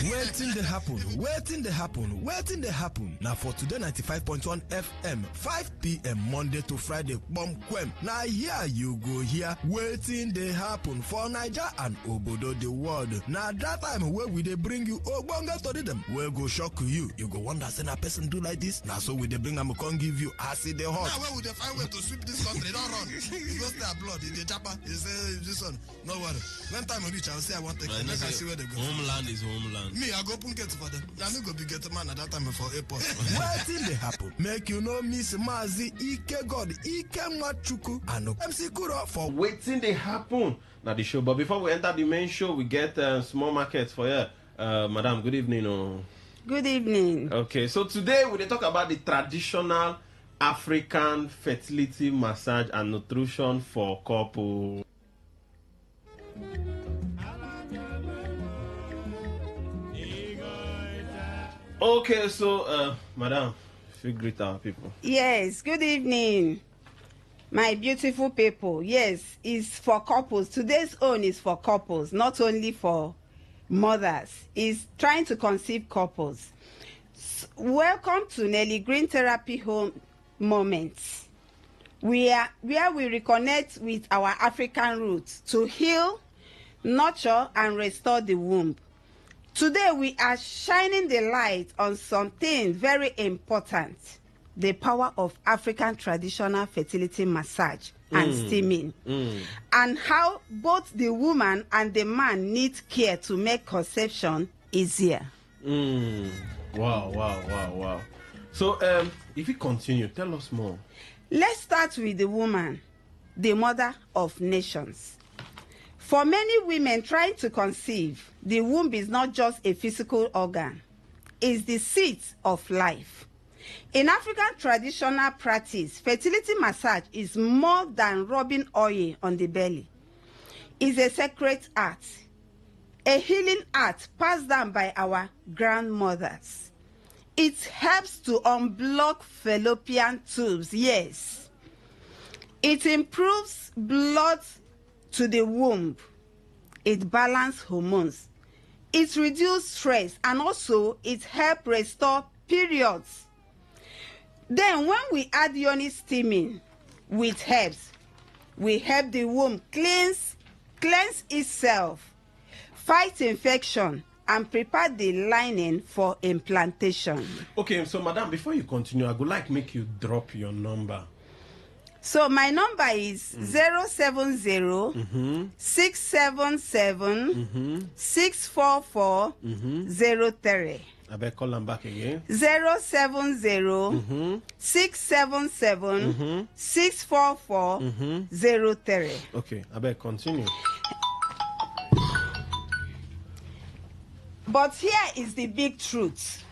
wetin dey happen? Wetin dey happen? Wetin dey happen? Na for today 95.1 FM 5 p.m. Monday to Friday Bomkwem. Na here you go hear wetin dey happen for Naija and obodo the world. Na that time wey we dey bring you ogbonge tori dem wey go shock you. You go wonder say na person do like this? Na so we dey bring am come give you as e dey hot. Now wey we dey find way to sweep this country, don't run. You go stay abroad, you dey japa. You say this one, no worry. When time reach, I will say I want to take. Make I see where they go. Homeland is homeland. Me, I go open gate for them. I me go be get man at that time for airport. Wetin dey happen? Make you no miss Mazi Ike God Ike Machuku and MC Kuro for Wetin dey happen. Now the show, but before we enter the main show, we get small markets for you. Madam, good evening. Good evening. Okay, so today we dey talk about the traditional African fertility massage and nutrition for couples. Okay, so, madam, if you greet our people. Yes, good evening, my beautiful people. Yes, it's for couples. Today's own is for couples, not only for mothers. It's trying to conceive couples. Welcome to Nelly Green Therapy Home Moments. Where we reconnect with our African roots to heal, nurture, and restore the womb. Today we are shining the light on something very important: the power of African traditional fertility massage and steaming, and how both the woman and the man need care to make conception easier. Wow. So, if you continue, tell us more. Let's start with the woman, the mother of nations. For many women trying to conceive, the womb is not just a physical organ. It's the seat of life. In African traditional practice, fertility massage is more than rubbing oil on the belly. It's a sacred art, a healing art passed down by our grandmothers. It helps to unblock fallopian tubes, yes. It improves blood to the womb. It balances hormones. It reduces stress, and also it helps restore periods. Then when we add yoni steaming with herbs, we help the womb cleanse itself, fight infection, and prepare the lining for implantation. Okay, so madam, before you continue, I would like make you drop your number. So my number is 070 677 644 03. I better call them back again. 070 677 644 03. Okay, I better continue. But here is the big truth.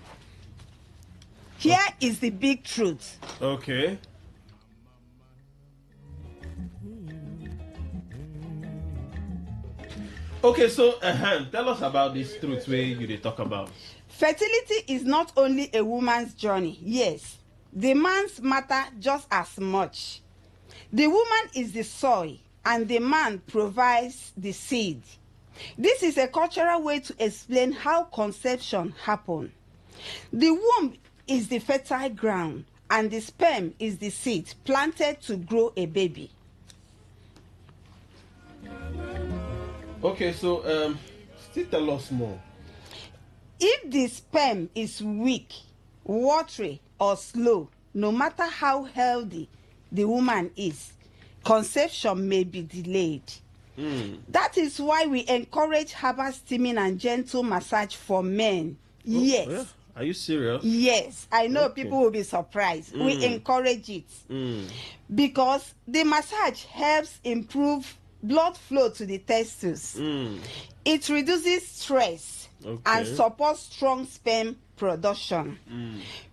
Here is the big truth. Okay. Okay, so tell us about this truth where you talk about. Fertility is not only a woman's journey. Yes, the man's matter just as much. The woman is the soil and the man provides the seed. This is a cultural way to explain how conception happens. The womb is the fertile ground and the sperm is the seed planted to grow a baby. Okay, so still tell us more. If the sperm is weak, watery, or slow, no matter how healthy the woman is, conception may be delayed. That is why we encourage herbal steaming and gentle massage for men. Yes. Yeah. Are you serious? Yes. I know people will be surprised. We encourage it. Because the massage helps improve blood flow to the testes. It reduces stress and supports strong sperm production.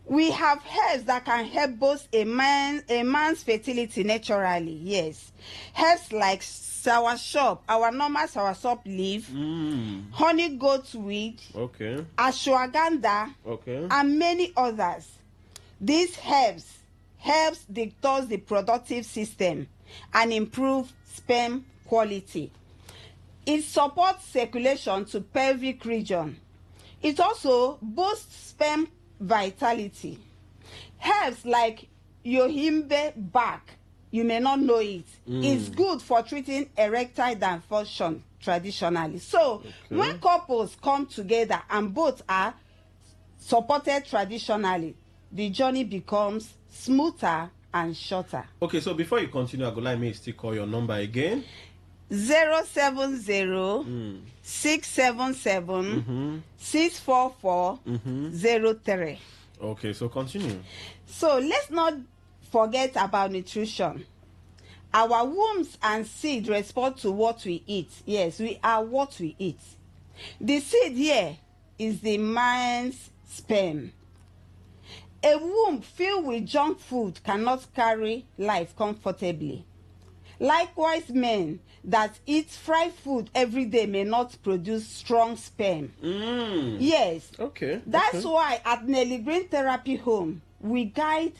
We have herbs that can help boost a man's fertility naturally. Yes. Herbs like soursop, our normal soursop leaf, honey goat weed, ashwagandha, and many others. These herbs helps detox the productive system and improve sperm quality. It supports circulation to pelvic region. It also boosts sperm vitality. Herbs like yohimbe bark, you may not know it. It's good for treating erectile dysfunction traditionally. So when couples come together and both are supported traditionally, the journey becomes smoother and shorter. Okay, so before you continue, I would like me to still call your number again. 070 677 644 03. Okay, so continue. So let's not forget about nutrition. Our wombs and seed respond to what we eat. Yes, we are what we eat. The seed here is the man's sperm. A womb filled with junk food cannot carry life comfortably. Likewise, men that eat fried food every day may not produce strong sperm. Yes. Okay. That's why at Nelly Green Therapy Home, we guide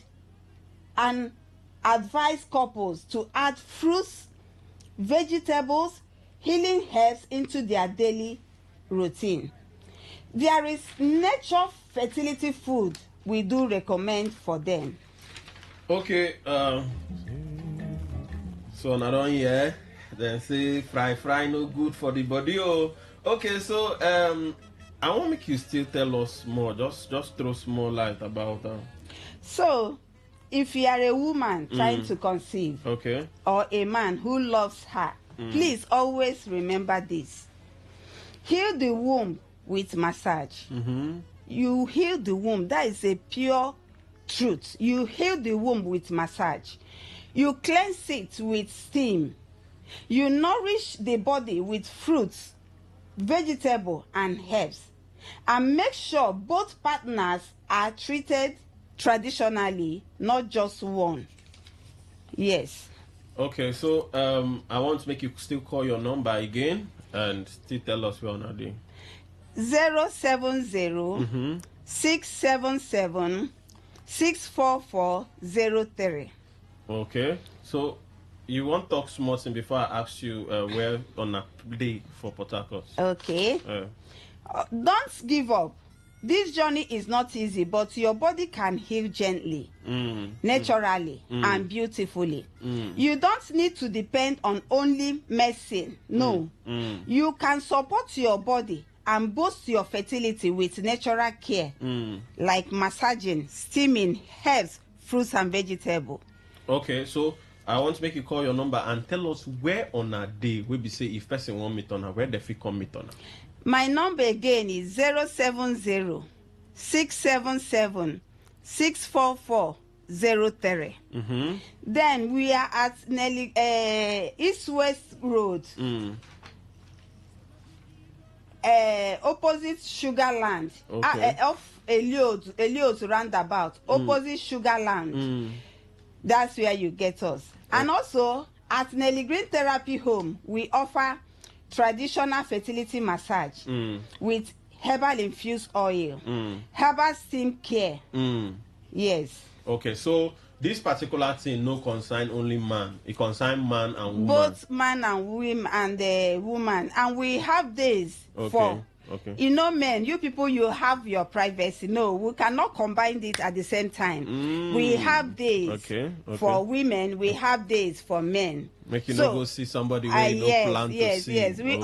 and advise couples to add fruits, vegetables, healing herbs into their daily routine. There is nature fertility food we do recommend for them. Okay, so another one here, then say fry no good for the body. Oh, okay, so I want to make you still tell us more, just throw small light about So, if you are a woman trying to conceive, okay, or a man who loves her, please always remember this. Heal the womb with massage. You heal the womb. That is a pure truth. You heal the womb with massage. You cleanse it with steam. You nourish the body with fruits, vegetable, and herbs. And make sure both partners are treated traditionally, not just one. Yes. Okay, so I want to make you still call your number again and still tell us where on a day. 070 677 64403. Okay, so you want to talk small thing before I ask you where on a day for Port Harcourt. Okay. Don't give up. This journey is not easy, but your body can heal gently, naturally, and beautifully. You don't need to depend on only medicine. No. You can support your body and boost your fertility with natural care, like massaging, steaming, herbs, fruits, and vegetables. Okay, so I want to make you call your number and tell us where on a day we be say if person want meet on her, where the fit come meet on her. My number again is 070 677 64403. Then we are at Nelly East West Road, opposite Sugarland, off Elios roundabout, opposite Sugarland. That's where you get us. And also at Nelly Green Therapy Home, we offer traditional fertility massage with herbal infused oil, herbal steam care. Yes. Okay, so this particular thing no concern only man, it concern man and woman. Both man and women and woman, and we have days for. Okay. You know, men, you people, you have your privacy. No, we cannot combine it at the same time. We have days for women, we have days for men. Make you not go see somebody where you don't plan to see. Yes. We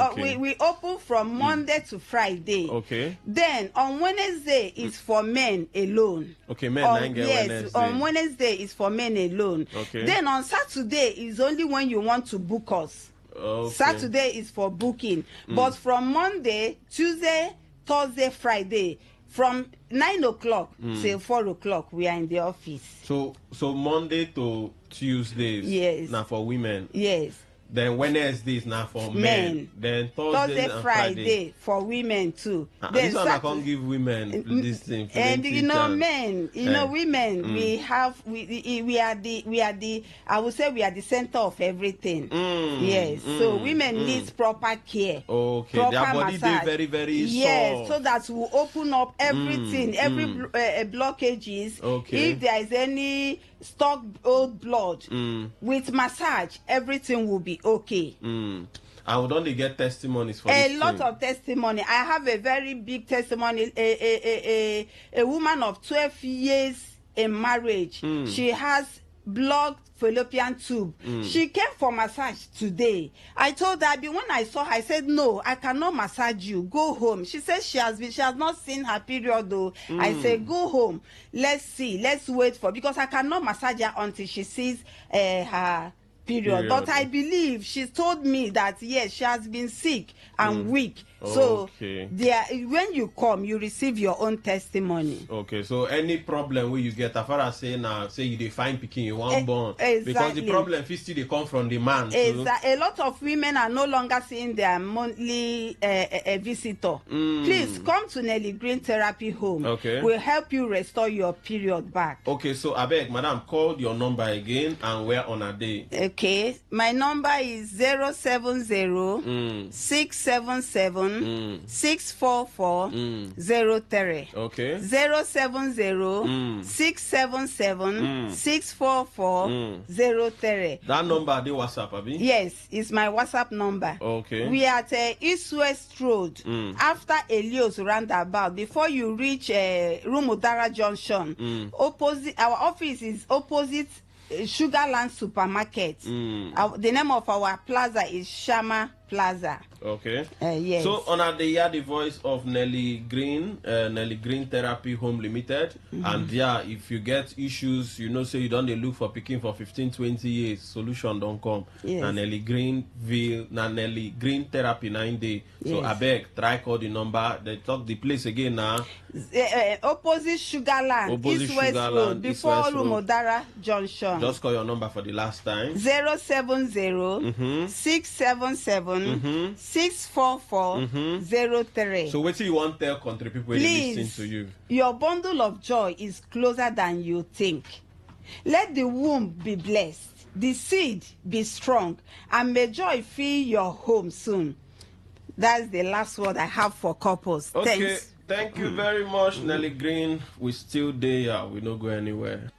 open from Monday to Friday. Okay. Then on Wednesday is for men alone. Okay, men Wednesday. On Wednesday is for men alone. Okay. Then on Saturday is only when you want to book us. Okay. Saturday is for booking, but from Monday, Tuesday, Thursday, Friday, from 9 o'clock till 4 o'clock, we are in the office. So Monday to Tuesdays, yes, now for women. Yes. Then Wednesdays now for men. Then Thursday and Friday for women too. Then this one I can't give women this thing. And you know, men, you know, women, we are the I would say we are the center of everything. Yes. So women need proper care. Okay. Proper Their body massage. very, very yes, soft. so that will open up everything, every blockages. Okay. If there is any stock old blood with massage, everything will be okay. And we don't get testimonies for a lot of testimony. I have a very big testimony. A woman of 12 years in marriage. She has blocked fallopian tube. She came for massage today. I told her, when I saw her, I said, no, I cannot massage you. Go home. She said she has not seen her period though. I said, go home. Let's see. Let's wait for, because I cannot massage her until she sees her period. But I believe she's told me that yes, she has been sick and weak. So there, when you come, you receive your own testimony. Okay, so any problem where you get, as far as say now, say you define picking you one born, exactly. Because the problem still they come from the man. A lot of women are no longer seeing their monthly visitor. Please come to Nelly Green Therapy Home. Okay, we'll help you restore your period back. Okay, so I beg, madam, call your number again and where on a day. Okay, my number is 070 677 644 03. Okay. 070 677 644 03. That number, the WhatsApp, Abi? Yes, it's my WhatsApp number. Okay. We are at East West Road, after Elios roundabout. Before you reach Rumudara Junction, opposite. Our office is opposite Sugarland Supermarket. The name of our plaza is Shama Plaza. Okay. Yes. So on they hear the voice of Nelly Green Therapy Home Limited, and yeah, if you get issues, you know, say you don't look for picking for 15-20 years, solution don't come. Yes. Na Nelly Green Therapy 9 day. So Yes. I beg, try call the number. They talk the place again now. Opposite Sugarland, East West Road, before Rumodara Junction. Just call your number for the last time. 070 677 644 03. So what do you want tell country people to listen to you? Your bundle of joy is closer than you think. Let the womb be blessed, the seed be strong, and may joy fill your home soon. That's the last word I have for couples. Okay, Thanks. thank you very much, Nelly Green. We still there. We don't go anywhere.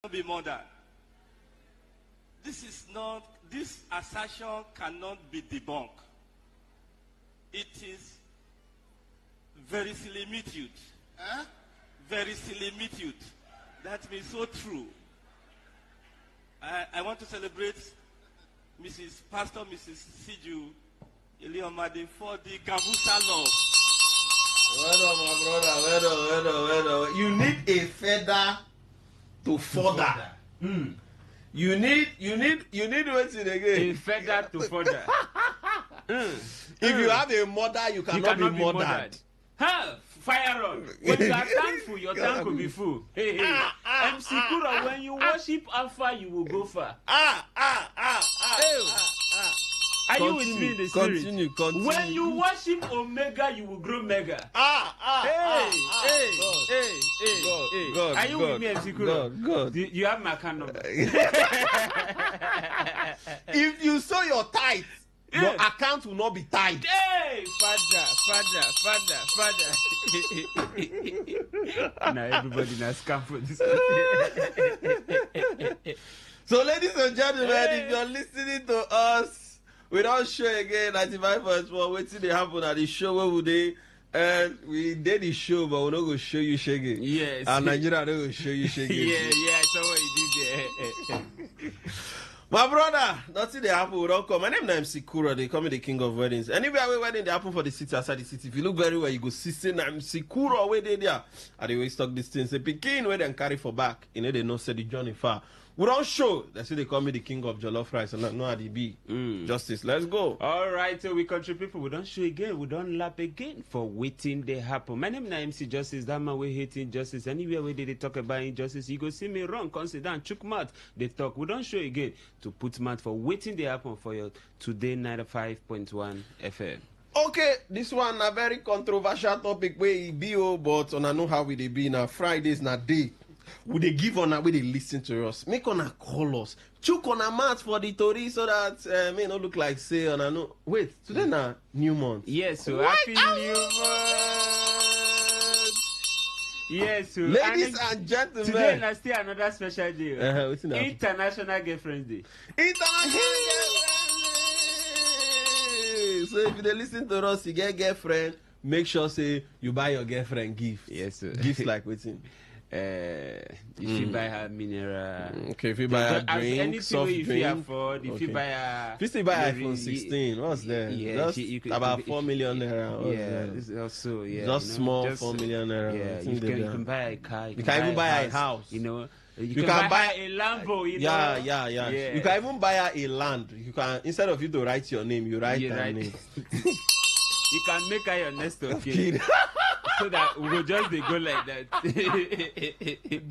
Be murdered. This assertion cannot be debunked. It is very similitude. Very similitude. That means so true. I want to celebrate Pastor Mrs. Siju Eliomade for the Gabusa law. Well. You need a feather to further. You need what's it again? A feather to further. If you have a mother, you cannot be murdered. Fire on. When you are thankful, your tank will be full. Hey. MC Kura, when you worship Alpha, you will go far. Are you with me in the spirit? Continue. When you worship Omega, you will grow mega. God. Are you with me, MC Kura? God. You have my account number. If you sow your tithe, your account will not be tied. Hey, father. Now everybody now scam for this. So, ladies and gentlemen, if you're listening to us, we don't show again 95.1. Waiting they happen at the show where would they? And we did the show, but we're not going to show you shaking. Yes. And Nigeria don't go show you shaking. Yeah, I saw what you did there. My brother, nothing they happen, we don't come. My name is MC Kura, they call me the king of weddings. Anywhere where wedding they happen for the city, outside the city. If you look very well, you go see MC Kura where they there. And they will stock this thing. Say, Pekin where they carry for back. You know, they know say the journey far. We don't show. That's why they call me the king of jollof rice. And no ADB. Justice, let's go. All right, so we country people, we don't show again. We don't lap again for waiting they happen. My name is MC Justice. That man we hating justice. Anywhere where they talk about injustice, you go see me wrong. Consider and chook mat. They talk. We don't show again to put mat for waiting they happen for your Today 95.1 FM. Okay, this one a very controversial topic where it be, but on I know how we they be now. Fridays na day. Would they give on where they listen to us? Make on a call us. Chook on a mat for the Tory so that may not look like say on a no. Wait, today na new month. Yes, so happy new month. Yes, so ladies and gentlemen. Today na still another special day. International Girlfriends Day. International Girlfriends Day. So if you listen to us, you get girlfriend, make sure say you buy your girlfriend gift. Yes, sir. Gifts like waiting. If you buy her mineral, okay. If you buy her drink, soft if drink, you afford, if you buy her, if you buy iPhone 16, what's there? Yeah, just about 4 million naira. This is also just small 4 million naira. Yeah, you can buy a car. You can even buy a house. You know. You can buy a Lambo, you know. Yeah. You can even buy her a land. You can, instead of you to write your name, you write her name. You can make her your next of kin. So that we will just go like that.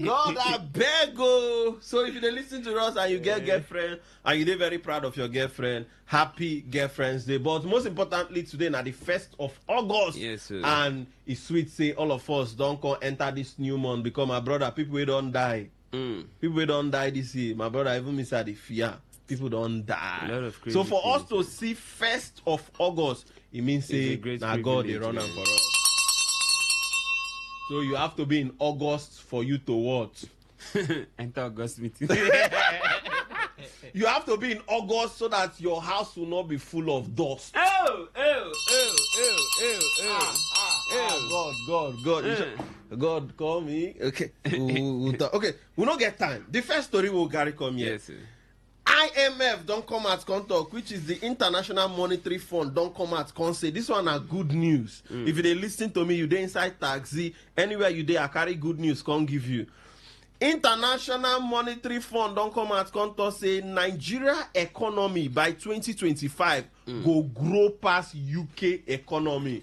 God, I beg you. So if you listen to us and you get girlfriend and you're very proud of your girlfriend, happy Girlfriend's Day. But most importantly, today na the 1st of August. Yes, sir. And it's sweet say all of us don't come enter this new month because my brother, people we don't die. People we don't die this year. My brother even miss the fear. People don't die. A lot of so for us to see 1st of August, it means say now God they run am for us. So you have to be in August for you to what? Enter August meeting. You have to be in August so that your house will not be full of dust. God, call me. Okay. Okay, we don't get time. The first story will carry come here. Yes, sir. IMF don't come at contact, which is the International Monetary Fund, don't come at say this one are good news. If they listen to me, you dey inside taxi, anywhere you dey, I carry good news, can't give you. International Monetary Fund don't come at contact say Nigeria economy by 2025 go grow past UK economy.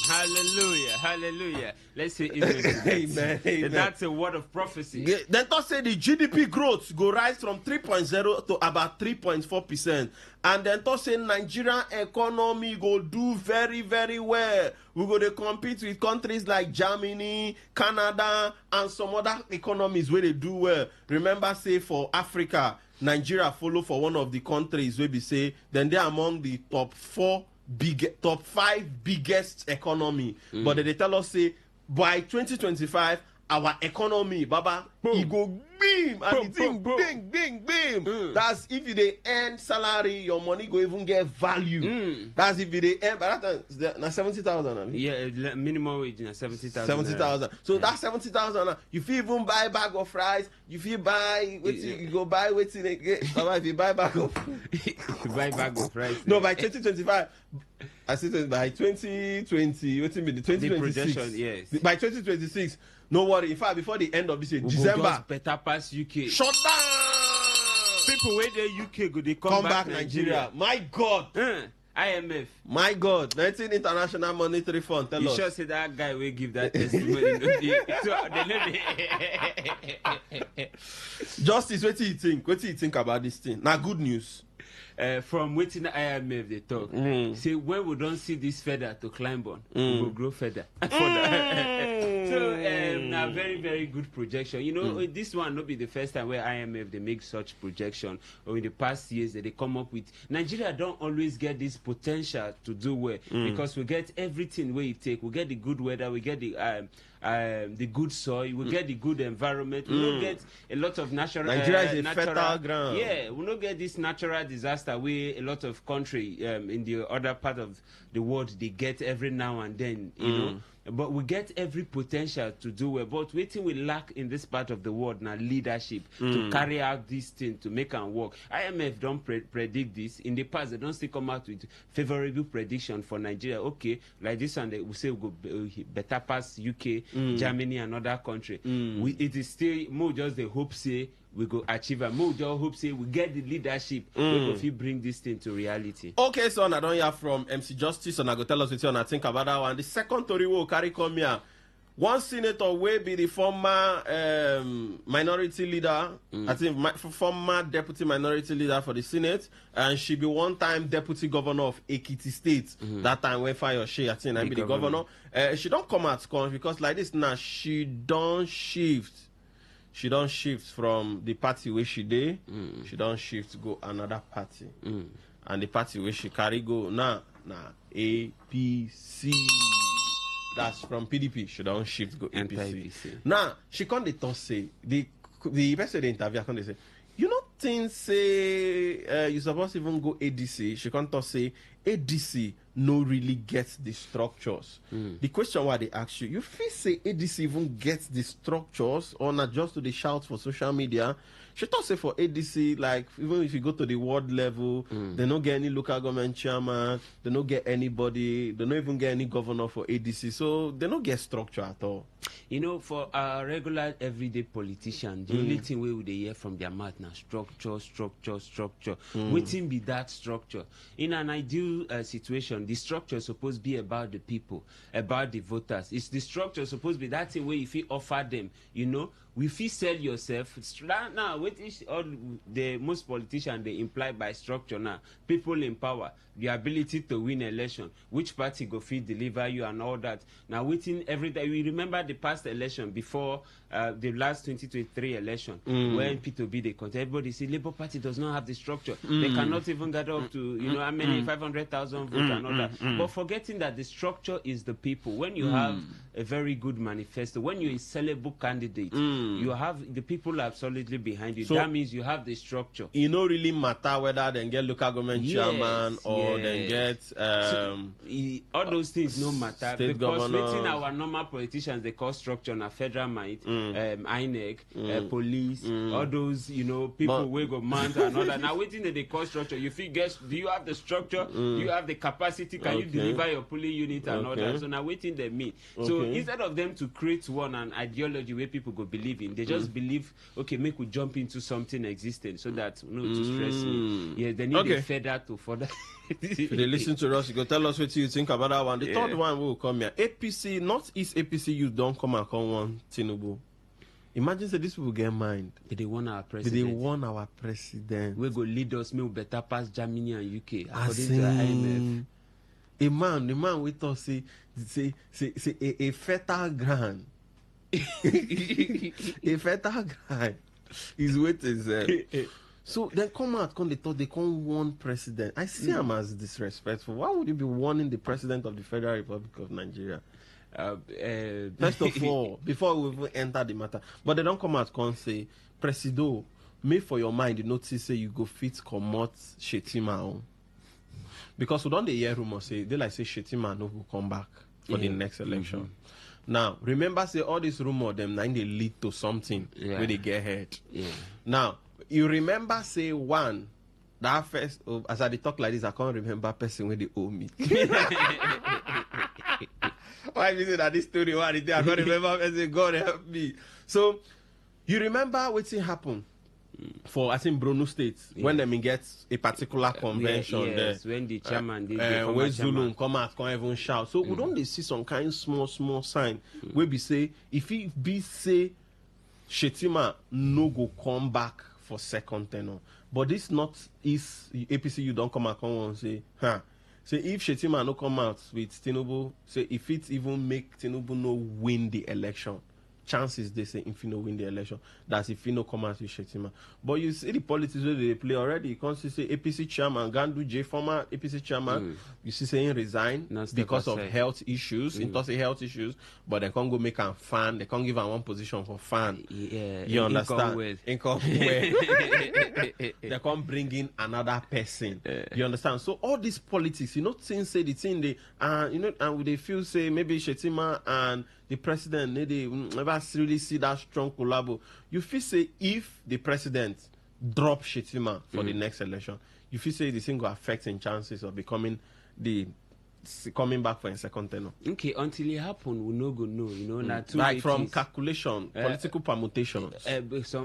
Hallelujah. Let's say amen. Amen. That's a word of prophecy. Then to say the GDP growth go rise from 3.0 to about 3.4%. And then to say Nigerian economy go do very, very well. We go to compete with countries like Germany, Canada, and some other economies where they do well. Remember, say for Africa, Nigeria follow for one of the countries where we say, then they're among the top 5 biggest economy. But they tell us say by 2025 our economy, Baba, he go beam, and the thing bing, bing, bim. That's if you dey earn salary, your money go even get value. That's if you dey earn, but that time na 70,000. Yeah, minimum wage na 70,000. 70,000. So that 70,000, you fit even buy bag of rice. You fit buy wetin you go buy wetin again. If you buy bag of buy bag of rice. No, by 2025. I said by 2020, wetin be the 2026? Yes. By 2026, no worry. In fact, before the end of this year, December, better pass UK. Shut down. People where they UK go, they come back Nigeria. My God. IMF. My God. 19 International Monetary Fund. Tell you us. You sure say that guy will give that testimony? Justice, what do you think? What do you think about this thing? Now, good news. From waiting IMF they talk. Say when we don't see this feather to climb on, we will grow feather. So now very, very good projection. You know, this one not be the first time where IMF they make such projection, or in the past years that they come up with. Nigeria don't always get this potential to do well because we get everything where you take. We get the good weather, we get the good soil, we get the good environment. We don't get a lot of natural. Nigeria is a fertile ground. Yeah, we don't get this natural disaster where a lot of country in the other part of the world they get every now and then. You know. But we get every potential to do well. But waiting we lack in this part of the world now leadership to carry out this thing to make and work. IMF don't predict this. In the past, they don't still come out with favorable prediction for Nigeria. Okay, like this one, they will say we go better pass UK, Germany, and other country. It is still more just the hope say we go achieve and more just hope say we get the leadership if we bring this thing to reality. Okay, so I don't hear from MC Justice, and I go tell us what you think about that one. The second story will carry come here. One senator will be the former minority leader, I think former deputy minority leader for the Senate, and she be one-time deputy governor of Ekiti State. That time when Fayose, I think I be the governor. She don't come out because like this now, she don't shift. She don't shift from the party where she did. She don't shift to go another party. And the party where she carry go now, APC. That's from PDP. She don't shift go APC. Now, she can't say, the person they interview, can't say, you know things say you supposed to even go ADC. She can't say ADC no really gets the structures. The question why they ask you feel say ADC even gets the structures or not just to the shout for social media? She thought say for ADC, like even if you go to the world level, they don't get any local government chairman, they don't get anybody, they don't even get any governor for ADC, so they don't get structure at all. You know, for a regular everyday politician, the only thing we would hear from their mouth now structure. Waiting be that structure. In an ideal situation, the structure is supposed to be about the people, about the voters. It's the structure supposed to be that thing where if you offer them, you know, if you sell yourself now, what is all the most politicians they imply by structure now? People in power, the ability to win election, which party go fit deliver you and all that. Now waiting every day. We remember the past election before the last 2023 election when P2B they contest. Everybody say Labour Party does not have the structure. They cannot even get up to how many 500,000 votes and all that. But forgetting that the structure is the people. When you have a very good manifesto, when you're a sellable candidate, you have the people are solidly behind you. So that means you have the structure. It don't really matter whether they get local government chairman or they get all those things no matter because waiting our normal politicians they call structure na federal might, INEC, police, all those people who go mount and all that. Now waiting that they call structure, you feel guess do you have the structure? Do you have the capacity? Can you deliver your polling unit and all that? So now waiting they meet. So instead of them to create an ideology where people go believe in, they just believe, okay, make we jump into something existing so that no to stress me. Yeah, they need a feather to further. If they listen to us, you go tell us what you think about that one. The third one will come here. APC, Northeast APC youth don't come and come one Tinubu. Imagine that these people get mind. They want our president. They want our president. We go lead us make better pass Germany and UK according to the IMF. The man with us say a fertile ground. A fertile ground is what is so then come out, they thought they can't warn president. I see him as disrespectful. Why would you be warning the president of the Federal Republic of Nigeria? First of all, before we even enter the matter, but they don't come out and say, Presido, make for your mind, you notice say you go fit comot Shetima on. Because we don't hear rumor say, they like say Shetima no will come back for the next election. Mm-hmm. Now, remember say all this rumor, them now they lead to something where they get hurt. Yeah. Now, you remember say one, that first, as I talk like this, I can't remember person when they owe me. Why is it that this story, I can't remember person, God help me. So, you remember what happened for, I think, Brunei State, when they get a particular convention yes, there. When the chairman did when Zulu come out, come even shout. So, we don't see some kind of small sign where we say, if he be say, Shetima no go come back for second tenure. But this not is APC, you don't come and say, say if Shetima no come out with Tinubu, say if it even make Tinubu no win the election, chances they say if he no win the election, that's if he no come out with Shetima. But you see the politics where they play already. You can't see say APC chairman, Gandu J, former APC chairman, you see saying resign because of health issues, health issues, but they can't go make a fan, they can't give him one position for fan. Yeah, you understand? Income they can't bring in another person. You understand? So all these politics, you know, things say the thing they and they feel say maybe Shetima and the president they never really see that strong collabo. You feel say if the president drop Shetima for the next election, you feel say the thing will affect in chances of becoming coming back for a second tenure. Okay, until it happen, we no go know. You know, like from calculation, political permutations.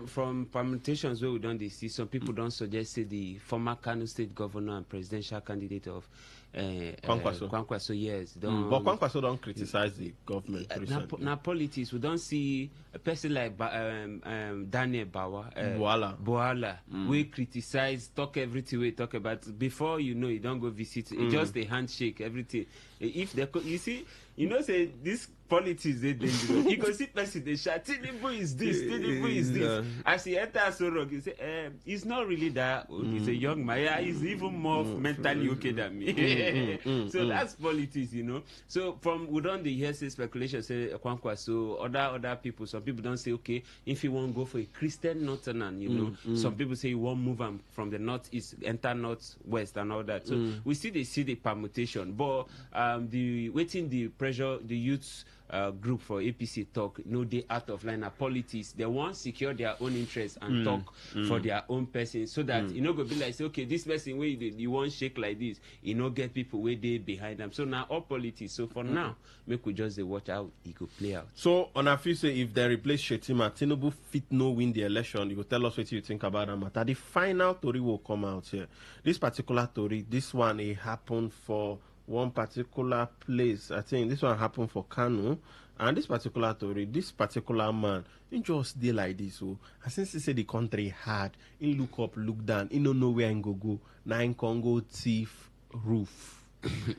From permutations where we don't see, some people don't suggest say the former Kano State governor and presidential candidate of Kwankwaso, yes. But Kwankwaso don't criticize the government recently. Now politics, we don't see a person like Daniel Boala, we criticize, talk everything we talk about. Before you know, you don't go visit, just a handshake, everything. If they, you see, you know, say this politics they dangerous. You go see person they shout, Tinubu is this, Tinubu is this. As he enters Sorok, you say, he's not really that old. He's a young man. Yeah, he's even more mentally okay than me. So that's politics, you know. So from we don't hear say speculation say Kwankwaso, other people. Some people don't say okay if you won't go for a Christian northern, you know. Some people say you won't move him from the northeast, enter northwest and all that. So we see the permutation, but the waiting the pressure the youths group for APC talk, no, they out of line of politics. They want secure their own interests and talk for their own person, so that you know go be like say, okay, this person where you want shake like this, you know, get people where they behind them. So now all politics. So for now, make we just watch how it could play out. So on a few say if they replace Shetima, Tinubu fit no win the election, you go tell us what you think about that matter. The final story will come out here. This particular story, this one it happened for one particular place. I think this one happened for Kano, and this particular story, this particular man, he just did like this. So, since he said the country hard, he look up, look down, he don't know where he go. Now in Congo thief roof.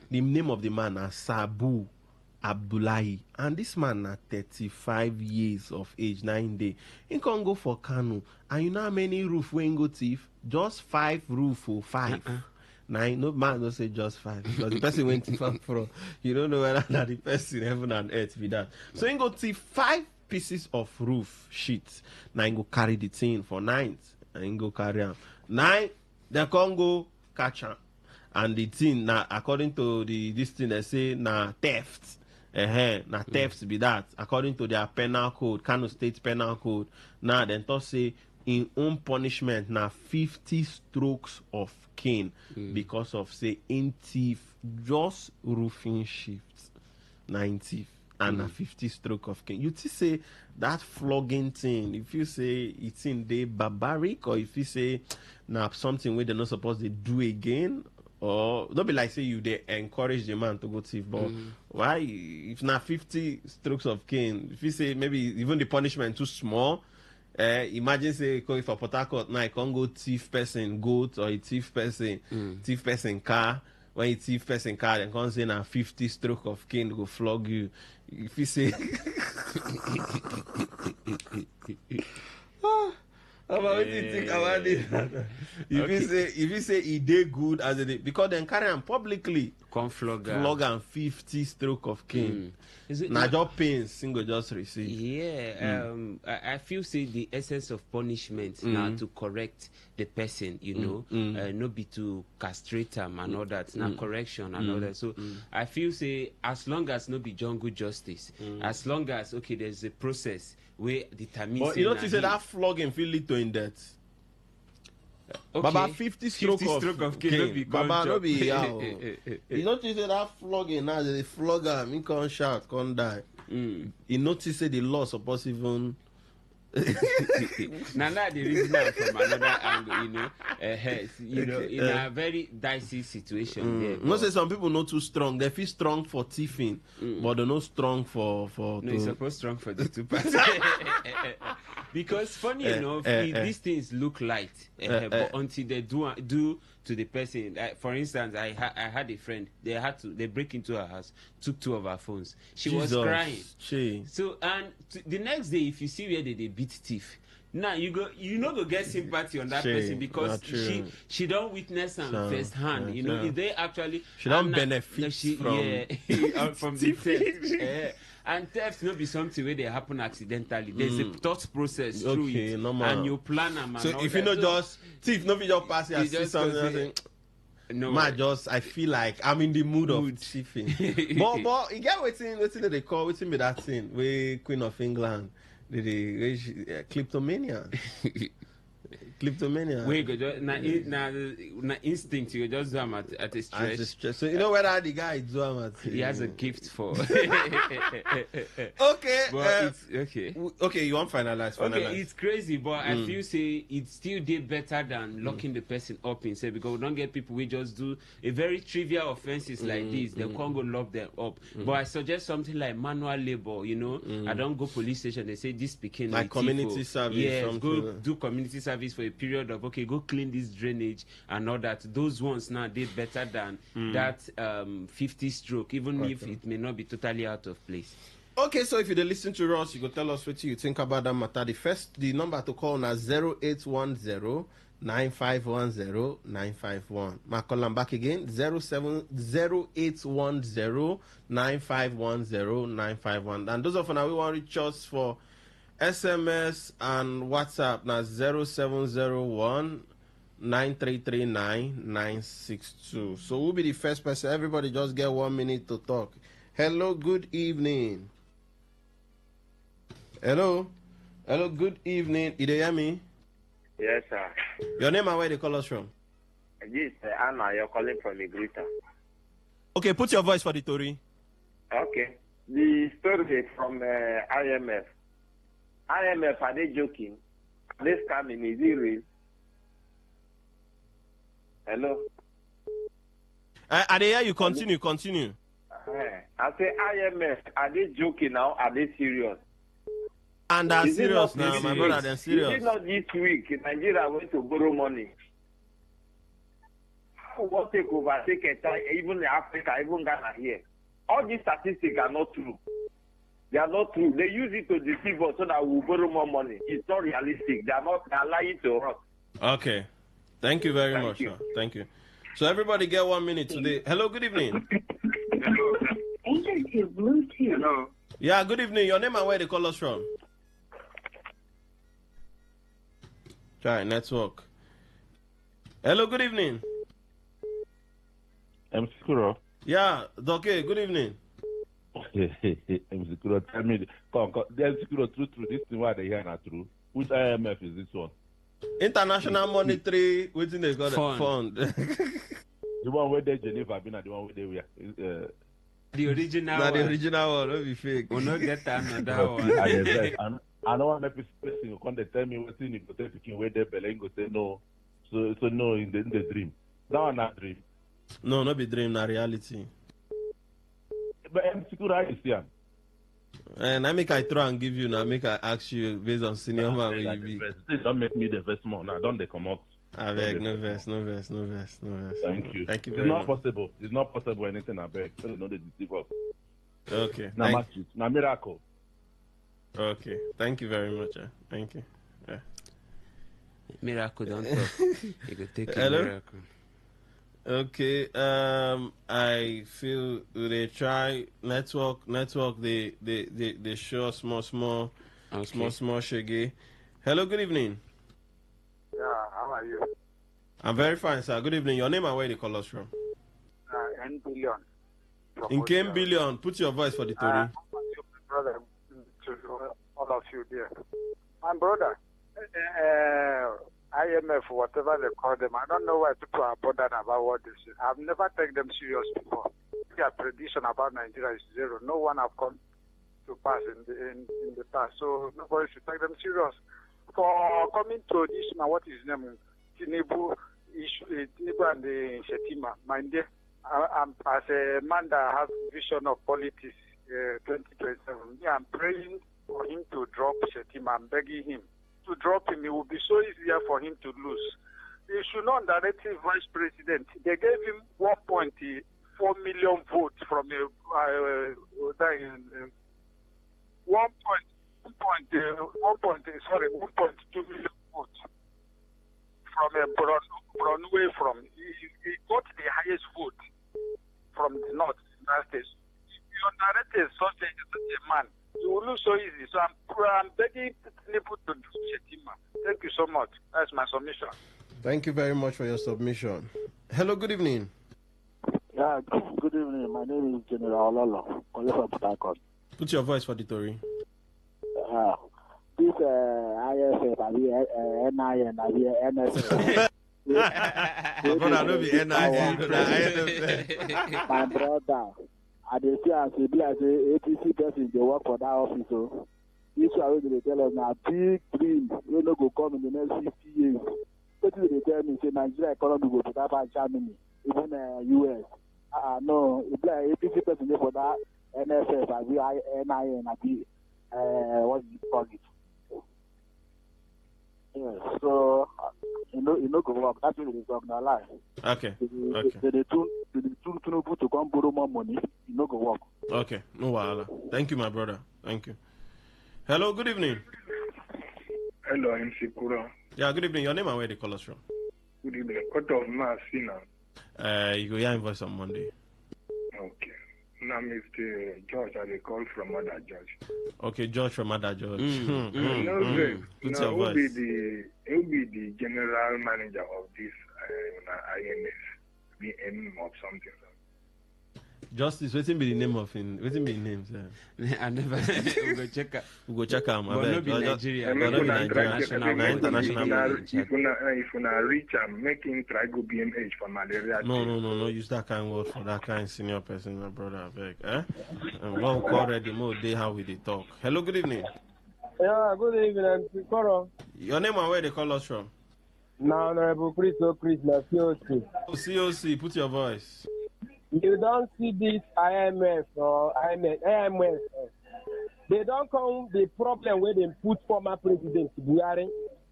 The name of the man is Sabu Abdullahi, and this man is 35 years of age. 9 days. He can go for Kano, and you know how many roof when go thief? Just 5 roof or 5. Nine, no man don't say just 5 because the person went too far from. You don't know whether that the person heaven and earth be that. So he go see 5 pieces of roof sheet. Now he go carry the thing for 9, and he go carry him. 9, they can't go catch him. And the thing now, according to this thing they say na theft. Na theft be that. According to their penal code, Kano State penal code. Now then to say in own punishment na 50 strokes of cane because of say in thief just roofing shift 90 and a 50 stroke of cane. You say that flogging thing, if you say it's in the barbaric, or if you say now something where they're not supposed to do again, or don't be like say you they encourage the man to go thief, but why if not 50 strokes of cane, if you say maybe even the punishment too small. Imagine say going for Port Harcourt now, I can't go thief person goat or a thief person car. When you thief person car, they can't say now 50 stroke of cane go flog you. If you say what do you think about it? If you say he did good as it is, because then carry him publicly Come flog and 50 stroke of cane. Now just pains single just receive. Yeah, I feel say the essence of punishment now to correct the person, you know, not be to castrate them and all that, now correction and all that. So I feel say as long as no be jungle justice, as long as okay, there's a process where determines. But you know, you say that flogging feel lead to in death. Okay. Baba 50 stroke of cane. Baba no be how. You notice that flogging now the flogger me can't shout, can't die. You notice the law supposed even. Now the reason now from another angle, in a very dicey situation there. No say some people not too strong. They feel strong for thieving, but they're not strong for. No, it's supposed strong for the two parts. Because funny enough, these things look light, but until they do to the person. For instance, I had a friend. They break into her house, took 2 of her phones. She was crying. So and the next day, if you see where they beat thief. Now you know go get sympathy on that person because she don't witness them firsthand. You know, if they actually she don't benefit from the theft. And theft not be something where they happen accidentally. There's a thought process through it, and you plan them. So if you know just thief, no be just pass it, see something. No, I feel like I'm in the mood of thieving. but you get waiting they call waiting be that thing where Queen of England. Kleptomania. Kleptomania. Wait, na instinct you just do them at a stretch. So you know whether the guy do them at he has a gift for. Okay. But it's okay. Okay, you want finalize. Okay, it's crazy, but I feel say it still did better than locking the person up inside because we don't get people we just do a very trivial offenses like this. They can't go lock them up. But I suggest something like manual labor. You know, I don't go police station. They say this became like community service. Yes, go do community service for a period of okay, go clean this drainage and all that. Those ones now did better than that 50 stroke, even if it may not be totally out of place. Okay, so if you listen to us, you go tell us what you think about that matter. The number to call now 0810 9510 951. My call back again 0810 9510 951. And those of you now we want to reach us for SMS and WhatsApp now 0701 9339 962. So we'll be the first person. Everybody just get 1 minute to talk. Hello, good evening. Hello, good evening. You hear me? Yes, sir. Your name and where they call us from? Yes, Anna, you're calling from Igrita. Okay, put your voice for the story. Okay. The story is from IMF. IMF, are they joking? Are they scamming? Is it real? Hello? I hear you. Continue. I say IMF, are they joking now? Are they serious? And they're serious now, my brother, they're serious. Is it not this week Nigeria went to borrow money? What take over, take a time, even in Africa, even Ghana here. All these statistics are not true. They are not true. They use it to deceive us so that we'll borrow more money. It's not realistic. They are lying to us. Okay. Thank you very much, sir. Thank you. So everybody get 1 minute today. Hello, good evening. Enter to Bluetooth. Hello. Yeah, good evening. Your name and where they call us from? Try network. Hello, good evening. MC Kuro. Yeah, okay, good evening. MC Kuro, tell me, come, MC Kuro, true, this thing why they hear not true. Which IMF is this one? International Monetary, what's in they got fund. The one where they Geneva, been the one where they were. The original one. The original one, don't be fake. We'll not get another one. I don't want to be person when they tell me what's in it, go take where they belong, go say no. So no in the dream. That one not dream. No, not be dream, not reality. But MC Kuro, you see. And I make I try and give you now, make I ask you based on senior man where you be. Don't make me the first man. Now don't they come out. I beg, no verse. Thank you. Thank you very much. Possible. It's not possible anything I beg. So they know they deceive us. Okay. Now magic. Now miracle. Okay. Thank you very much. Thank you. Yeah. Miracle, don't talk. You could take a Hello? miracle. Okay. I feel they try network. They show small shaggy. Hello. Good evening. Yeah, how are you? I'm very fine, sir. Good evening. Your name and where you call us from? N Billion. In Came Billion. Put your voice for the Tory. Brother, to all of you there. My brother, IMF, whatever they call them, I don't know why people are bothered about what this is. I've never taken them serious before. Their prediction about Nigeria is zero. No one have come to pass in the past, so nobody should take them serious. For coming to this, now what is his name? Tinubu and the Shetima. Mind you, I'm as a man that has vision of politics, 2027. Yeah, I'm praying for him to drop Shetima. I'm begging him to drop him. It will be so easier for him to lose. He should not underrate vice president. They gave him 1.4 million votes from a 1.2 million votes from a Brownway from. He got the highest vote from the North United States. If you underrate such a man, you will lose so easy. So I'm begging people to do Shetima. Thank you so much. That's my submission. Thank you very much for your submission. Hello, good evening. Yeah, good evening. My name is General Ololo. Calling from Port Harcourt. Put your voice for the Tory. This ISF, NIN, NSF. My brother, I dey see as e be like say APC person dey work for that office. So this one wey dey tell us na big dream wey no go come in the next 50 years. Wetin dey tell me say Nigeria economy go better pass Germany, even US. No, e be like APC person dey for that NSF, abi NIN, abi what do you call it? Yes, so you know go work. That's what they talk na lie. Okay. They tune Tinubu to come borrow more money. You know go work. Okay, no wahala. Thank you, my brother. Thank you. Hello, good evening. Hello, MC Kura. Yeah, good evening. Your name and where they call us from? Good evening. What of Mass now? You go hear invoice on Monday. Okay. Now, Mr. George, I call from Mother George. Okay, George from Mother George. Who will be the general manager of this INS? BM or something. Justice, what's be the name of him? What's be the name, sir? I never. We go check out. We go check out. But not be Nigeria. But Not be Nigeria. International. If you reach and make him try go BMH for malaria. No. Use that kind of word for that kind of senior person, my brother. I beg. And one call ready more day how we they talk. Hello, good evening. Yeah, good evening, Koro. Your name and where they call us from? Now, Honorable Chris, na COC. COC, put your voice. You don't see this IMF or IMF. They don't come the problem where they put former President Buhari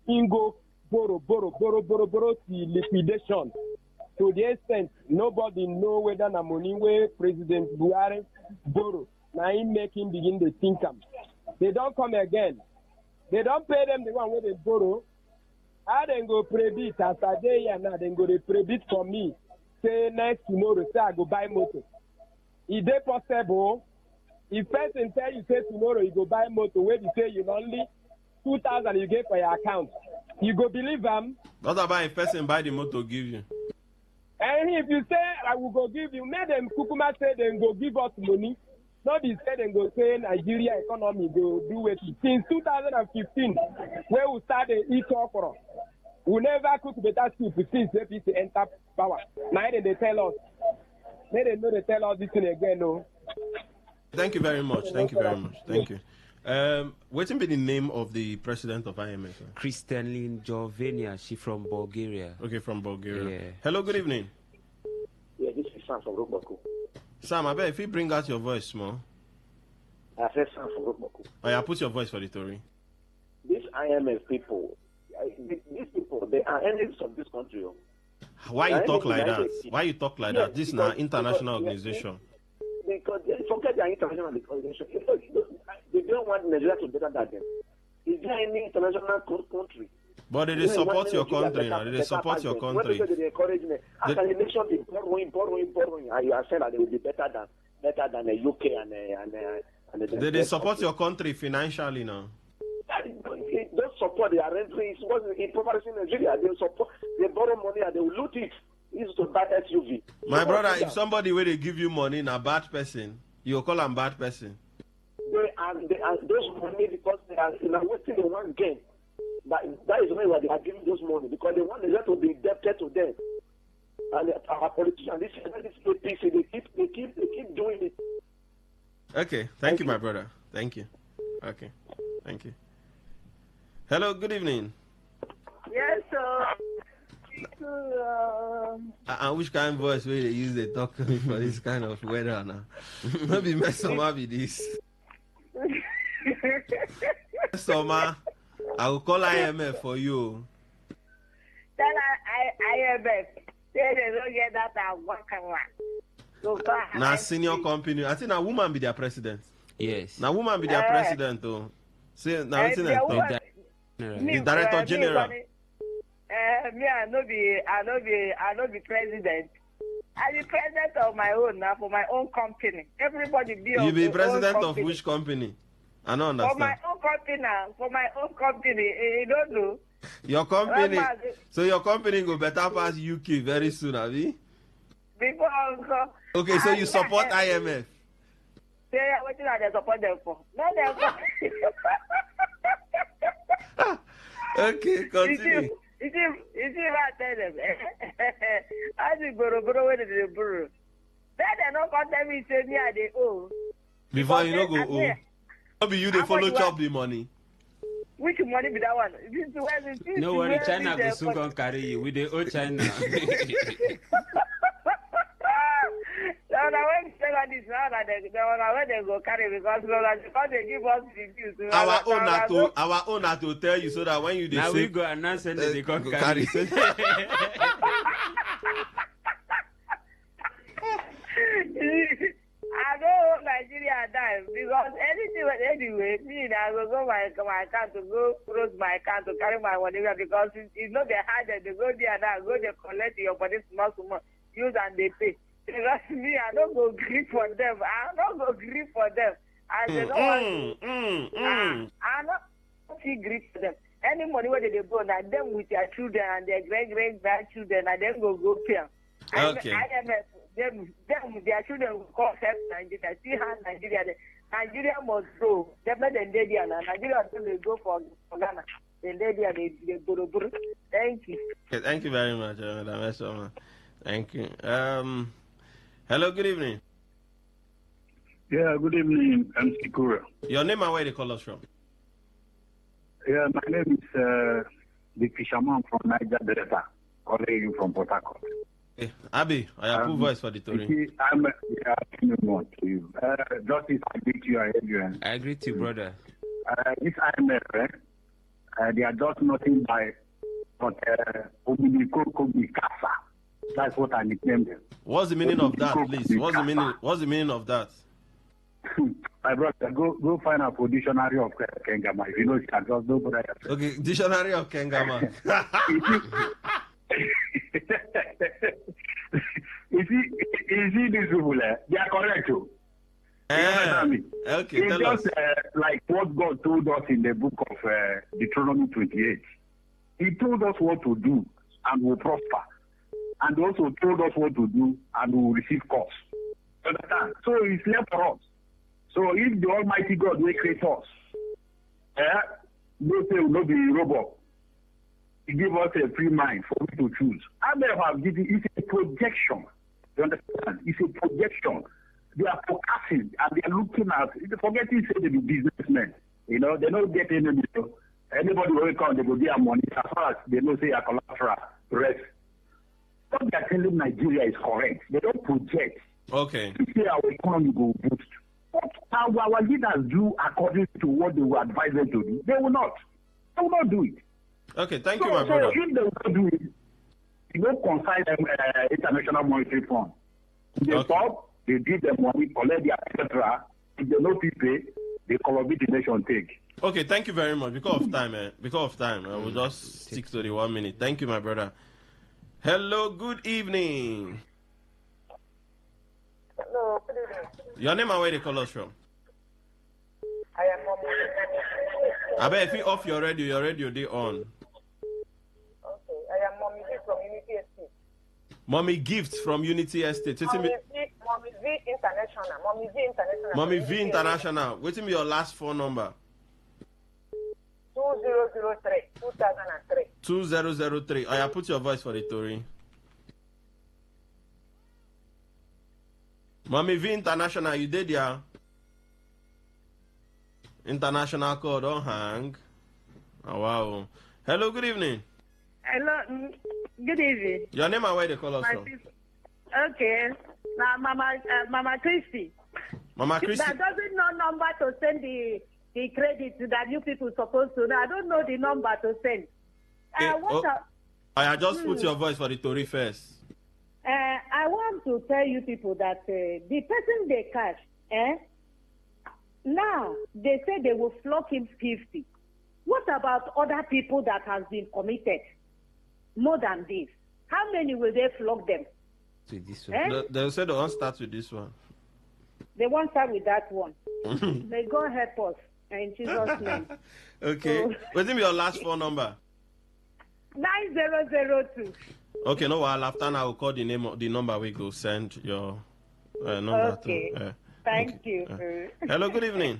in go borrow to liquidation. To the extent nobody know whether the money where President Buhari borrow. Now he make him begin to think am. They don't come again. They don't pay them the one where they borrow. I then go predict after day and now then go they predict for me. Say next tomorrow, say I go buy motor. Is it possible? If person tell you say tomorrow you go buy motor, where you say you only 2,000 you get for your account, you go believe them? What about if person buy the motor give you? And if you say I will go give you, make them kukuma say they go give us money. Not be say they go say Nigeria economy go do it. Since 2015, where we started eat okra. We never cook better soup since APC enter power. Now they tell us. They know they tell us this thing again, no. Thank you very much. Thank you. What's be the name of the president of IMF? Kristalin Jovenia. She from Bulgaria. Okay, from Bulgaria. Yeah. Hello, good evening. Yeah, this is Sam from Rokboku. Sam, I bet if you bring out your voice small. I said Sam from Rokboku. Oh, yeah, put your voice for the Tory. These IMF people, these people, they are enemies of this country. Why you talk like that? Why you talk like that? This is an international organization. Because they forget their international organization. They don't want Nigeria to better than them. Is there any international country But they support your country now. They support your country. When they encourage me, as a nation be borrowing, and you are saying that they will be better than the UK and they support your country financially now. Don't support. They are rendering. It was in poverty in Nigeria. They support. They borrow money and they will loot it. It's to buy SUV. My brother, if somebody where they give you money in a bad person, you call them bad person. They are those money because they are wasting the one gain. That is why they are giving those money because they want the to be indebted to them. And our politicians, this APC, they keep doing it. Okay, thank you, my brother. Thank you. Okay, thank you. Hello, good evening. Yes, sir. And which kind of voice will they use they talk to me for this kind of weather now? Maybe mess summer be this. Summer, I will call IMF for you. Tell IMF. They don't get that Now senior company. I think a woman be their president. Yes. Now woman be their president though. See now it's the director general. Me, I no be president. I be president of my own now for my own company. Everybody be. You be president of which company? I don't understand. For my own company now. For my own company, you don't know. Your company. So your company go better pass UK very soon, have you? Before Uncle. Okay, so you support IMF. Yeah, what did I support them for? No, them for. Okay, continue. You see what I tell them? I see borrow when they borrow. Then they don't come tell me say me I they owe. Before you no go owe. Maybe you they follow chop the money. Which money be that one? No worry, China go soon come carry you. We the owe China. Now when they say this now that they go carry because they give us reviews. Our own to tell you so that when you now say we go announce that they come carry. I know Nigeria die because anyway, me I will go my account to go close my account to carry my money because it's not the hard they go there now go they collect your money small use and they pay. Because me, I don't go grieve for them. I don't go grieve for them. I don't want to. I don't see grieve for them. Any money where they go, now them with their children and their great-grandchildren, and them go pay. Okay. Them their children will call help Nigeria. See how Nigeria must grow. Definitely they there now. Nigeria they go for Ghana. Then they go. Thank you. Okay, thank you very much, Madam Esoma. Thank you. Hello, good evening. Yeah, good evening. I'm Sikura. Your name and where they call us from? Yeah, my name is the fisherman from Niger Delta, calling you from Port Harcourt. Hey, Abi, I have full voice for the Tory. I'm to you. Justice, I agree to you, Adrian. I agree to you, brother. This IMF, they are just nothing by but Kasa. That's what I nicknamed them. What's the meaning of that, please? What's the meaning of that? My brother, go find out for dictionary of Kengama. If you know, just go put that. Okay, dictionary of Kengama. You see these people, they are correct too. Okay, it's just like what God told us in the book of Deuteronomy 28. He told us what to do and we'll prosper. And also told us what to do and we'll receive costs. Understand? So it's left for us. So if the Almighty God will create us, no say will not be robot. He give us a free mind for us to choose. I may have given it's a projection. You understand? It's a projection. They are forecasting and they are looking at forgetting say they be businessmen. You know, they don't get any anybody will come, they will get money as far as they know say a collateral rest. What they are telling Nigeria is correct. They don't project. Okay. They say our economy will boost. What our leaders do according to what they will advise them to do, they will not. They will not do it. Okay, thank you, my brother. So if they will not do it, you don't consign them International Monetary Fund. They stop, they give them money, collect their etc. If they no pay, they corrupt the nation take. Okay, thank you very much. Because of time, I will just stick to the 1 minute. Thank you, my brother. Hello, good evening. Hello, good evening. Your name and where they call us from? I am I bet if you off your radio they on. Okay, I am Mommy V from Unity Estate. Mommy Gifts from Unity Estate. Mommy V International. Mommy V International. Mommy V International. Waiting me your last phone number. 2003. 2003. 2003. I put your voice for the Tory. Mommy V International, you did ya? International call, don't hang. Oh, wow. Hello, good evening. Hello, good evening. Your name and where they call us from? Okay. Now, Mama Christy. Mama Christy. That doesn't know number to send the credit that you people supposed to know. I don't know the number to send. I just put your voice for the Tory first. I want to tell you people that the person they catch, now they say they will flog him 50. What about other people that has been committed more than this? How many will they flog them? To this one. They said they won't start with this one. They won't start with that one. May God help us in Jesus' name. Okay. What's your last phone number? 9002. Okay, no, well, after now I will call the number we go send your number okay. to. Thank you. Hello, good evening.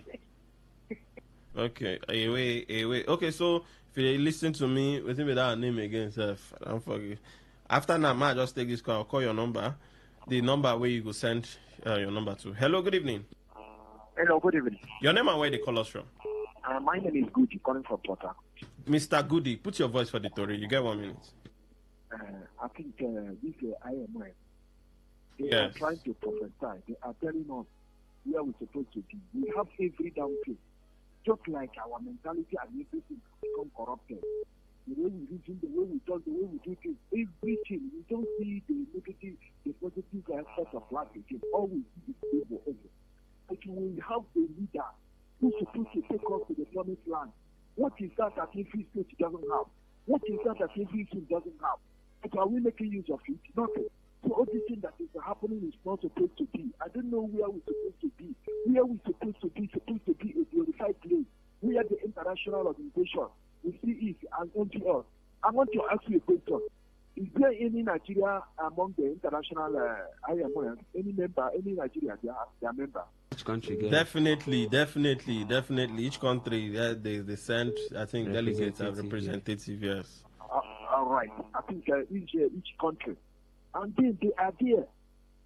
Okay, away. Okay, so if you listen to me, within without name again, self, don't forget. After now, I just take this call. I'll call your number, the number where you go send your number to. Hello, good evening. Hello, good evening. Your name and where they call us from? My name is Goody, calling from Porter. Mr. Goody, put your voice for the Tory. You get 1 minute. I think this IMF, they are Yes. trying to prophesy. They are telling us where we're supposed to be. We have every down place. Just like our mentality and everything become corrupted. The way we reason, the way we talk, the way we do things, everything. We don't see the negative, the positive aspect of life again. All we see is evil. But we have a leader who's supposed to take us to the promised land. What is that every state doesn't have? What is that every state doesn't have? But are we making use of it? Nothing. So all this thing that is happening is not supposed to be. I don't know where we're supposed to be. Where we're supposed to be a glorified place. Where the international organization will see it and only us. I want to ask you a question. Is there any Nigeria among the international IMF, any Nigeria they are member? Which country? Definitely. Each country, they send, I think, delegates and representative, yes. All right. I think each country. And then they are there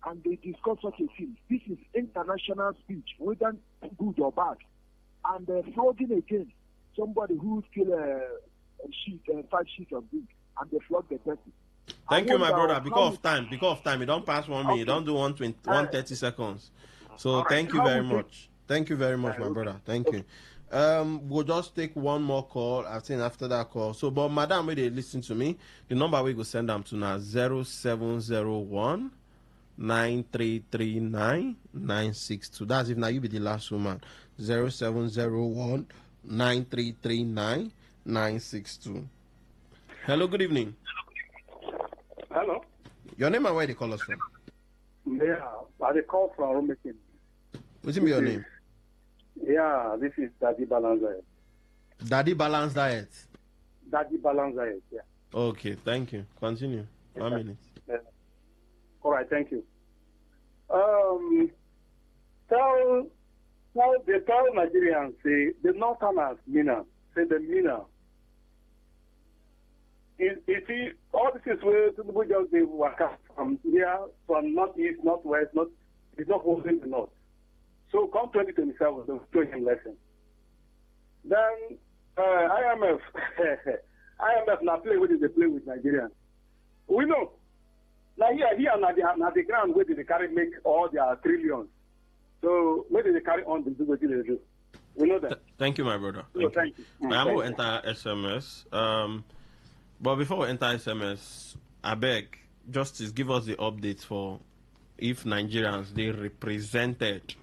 and they discuss such a thing. This is international speech, whether good or bad. And flogging again somebody who kill a 5 sheets of beef and they flog the person. Thank you, my brother. Because of time, you don't pass 1 minute, you don't do 130 seconds. So right. thank you very much. Thank you very much, my brother. Thank you. We'll just take one more call. I think after that call. So, but madam, when they listen to me, the number we go send them to now 0701 9339 962. That's if now you be the last woman. 0701 9339 962. Hello, good evening. Hello. Your name and where they call us from? Yeah, I call from Romakin. What's your name? Yeah, this is Daddy Balance Diet. Daddy Balance Diet. Daddy Balance Diet, yeah. Okay, thank you. Continue. 1 minute. Yeah. All right, thank you. Tell Nigerians, say, the Northerners, say the Mina. You see, all this is where people just they work out from here, from northeast, northwest, it's not holding the north. So come 2027, they'll show him lesson. Then IMF now play with they play with Nigerians. We know. Now here na the ground where they carry make all their trillions. So where they carry on the do what they do. We know that. Thank you, my brother. Thank you. I will enter SMS. But before we enter SMS, I beg, Justice, give us the updates for if Nigerians they represented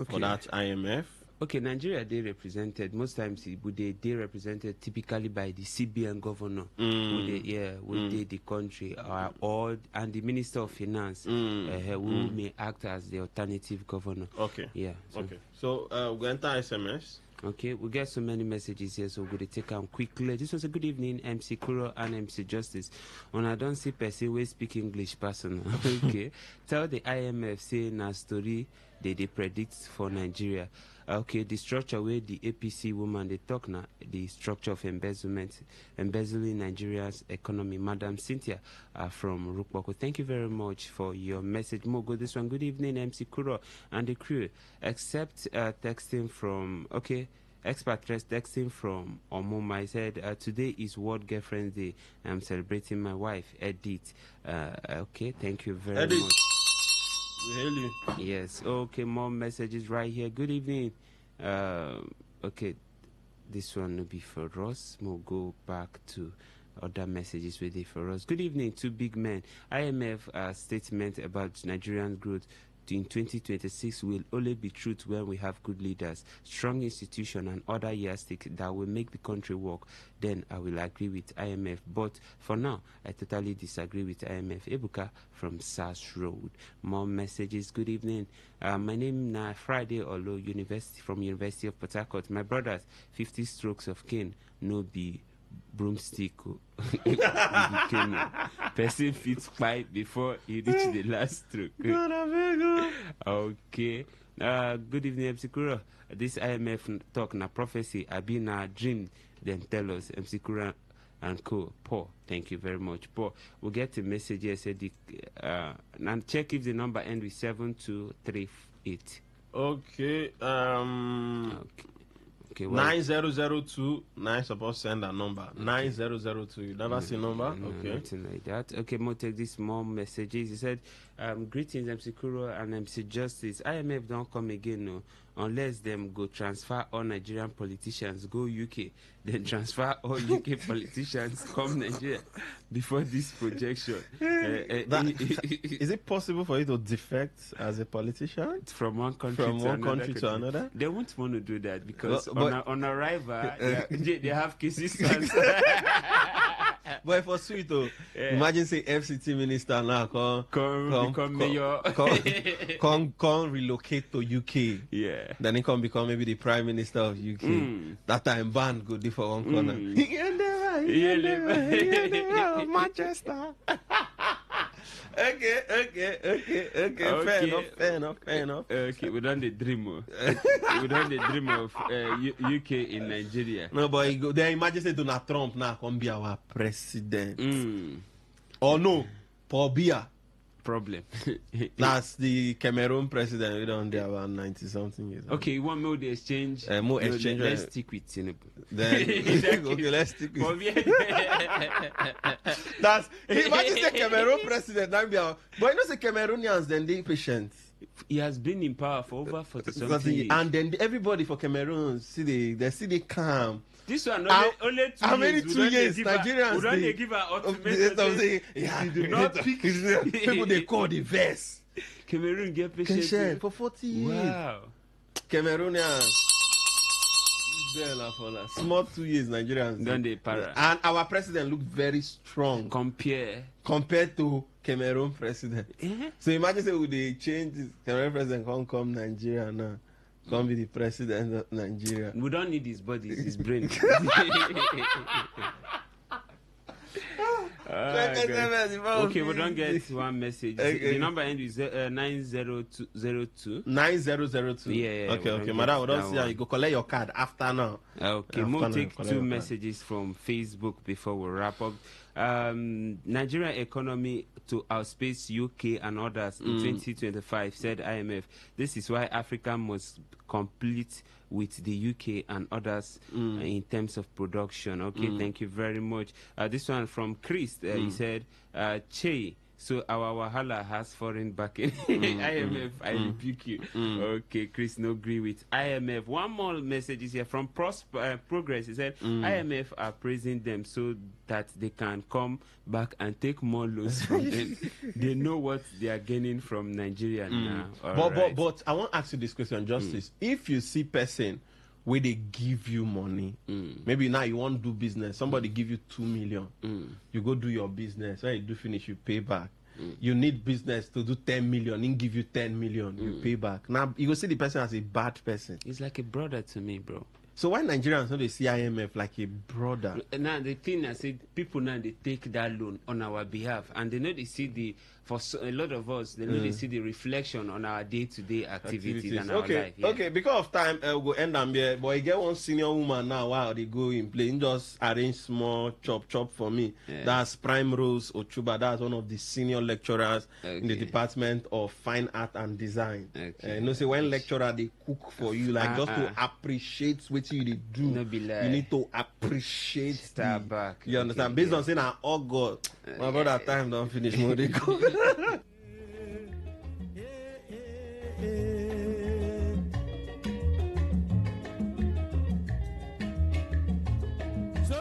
for that IMF Okay, Nigeria, they represented, most times they represented typically by the CBN governor, who the country, and the Minister of Finance, who may act as the alternative governor. Okay. Yeah. Okay. So, we enter SMS. Okay, we get so many messages here, so we're going to take them quickly. This was a good evening, MC Kuro and MC Justice. When I don't see person we speak English person. Okay. Tell the IMF saying a story they predict for Nigeria. Okay, the structure where the APC woman they talk now, the structure of embezzling Nigeria's economy. Madam Cynthia from Rukboko. Thank you very much for your message. Mogo, this one. Good evening, MC Kuro and the crew. Except texting from expert texting from Omoma. I said today is World Girlfriend Day. I'm celebrating my wife, Edith. Okay, thank you very much. We hail you. Yes. Okay, more messages right here. Good evening. Okay, this one will be for us. We'll go back to other messages with it for us. Good evening, two big men. IMF statement about Nigerian growth in 2026 will only be truth when we have good leaders, strong institution, and other yardsticks that will make the country work. Then I will agree with IMF. But for now, I totally disagree with IMF. Ebuka from SAS Road. More messages. Good evening. My name is Friday Olo, from University of Port Harcourt. My brothers, 50 strokes of cane, no be broomstick. Person fits pipe before he reach the last stroke. Okay. Good evening, MC Kura. This IMF talk na prophecy. I been a dream. Then tell us, MC Kura and co. Paul. Thank you very much, Paul. We'll get a message here. Said and check if the number ends with 7238. Okay. Okay, 9002. Nine supposed to send a number. 9002. You never see number? No, okay. Nothing like that. Okay, more take these more messages. He said, greetings, MC Kuro and MC Justice. IMF don't come again, no, unless them go transfer all Nigerian politicians, go UK, then transfer all UK politicians, come Nigeria before this projection. Is it possible for you to defect as a politician? From one country to another? They won't want to do that because on arrival, they have cases. But if for sweet though, imagine say FCT minister now become mayor, come relocate to UK. Yeah. Then he come become maybe the prime minister of UK. That time band go for one corner. Manchester. Okay. Fair enough. Okay, we done the dream. We done the dream of UK in Nigeria. No, but then imagine say Donald Trump now come be our president. Or no, Paul Biya. Problem. That's the Cameroon president. We don't there about 90 something years. Okay, you want more the exchange? More exchange. Let's stick with Tinubu. Then okay, let's stick with. That's imagine the Cameroon president. But you know the Cameroonians then they patient. He has been in power for over 40 something years. And then everybody for Cameroon they calm. This one only 2 years. How many 2 years? Nigerians. We don't give our ultimatum. Do not pick people they call the verse. Cameroon get patient for 40 years. Wow. Cameroonians. Small 2 years, Nigerians. Don't they para? And our president looked very strong. Compared to Cameroon president. So imagine say would they change this Cameroon president come Nigeria now. Come be the president of Nigeria. We don't need his body, his brain. Okay, we don't get one message. The number end is 9002. 9002. Yeah. Okay. Madam, we don't see how you go collect your card after now. Okay, we'll take 2 messages from Facebook before we wrap up. Nigerian economy to outspace UK and others in 2025, said IMF. This is why Africa must compete with the UK and others in terms of production. Okay, thank you very much. This one from Chris, he said, Che, So our wahala has foreign backing. IMF, I rebuke you. Okay, Chris, no agree with IMF. One more message is here from Progress. He said IMF are praising them so that they can come back and take more loans from them. They know what they are gaining from Nigeria now. But I want to ask you this question, Justice. If you see person where they give you money, maybe now you want to do business, somebody give you 2 million, you go do your business, when you do finish, you pay back. You need business to do 10 million, he give you 10 million, you pay back. Now you go see the person as a bad person. He's like a brother to me, bro. So why Nigerians don't they see IMF like a brother? Now the thing I said, people now they take that loan on our behalf, and they know they see a lot of us, they know they see the reflection on our day-to-day activities and our life. Yeah. Okay, because of time, we'll go end am here. But I get one senior woman now while they go in play. Just arrange small chop for me. Yeah. That's Prime Rose Ochuba. That's one of the senior lecturers in the Department of Fine Art and Design. You know, say when lecturer they cook for you, like just to appreciate what you do. No be lie. You need to appreciate Starbuck. You understand? Based on saying, oh God, my brother, time don't finish. More they go. So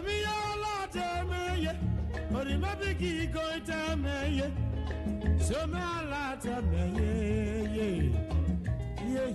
me all out me yeah, or the maybe going to me yeah. So me all out me yeah.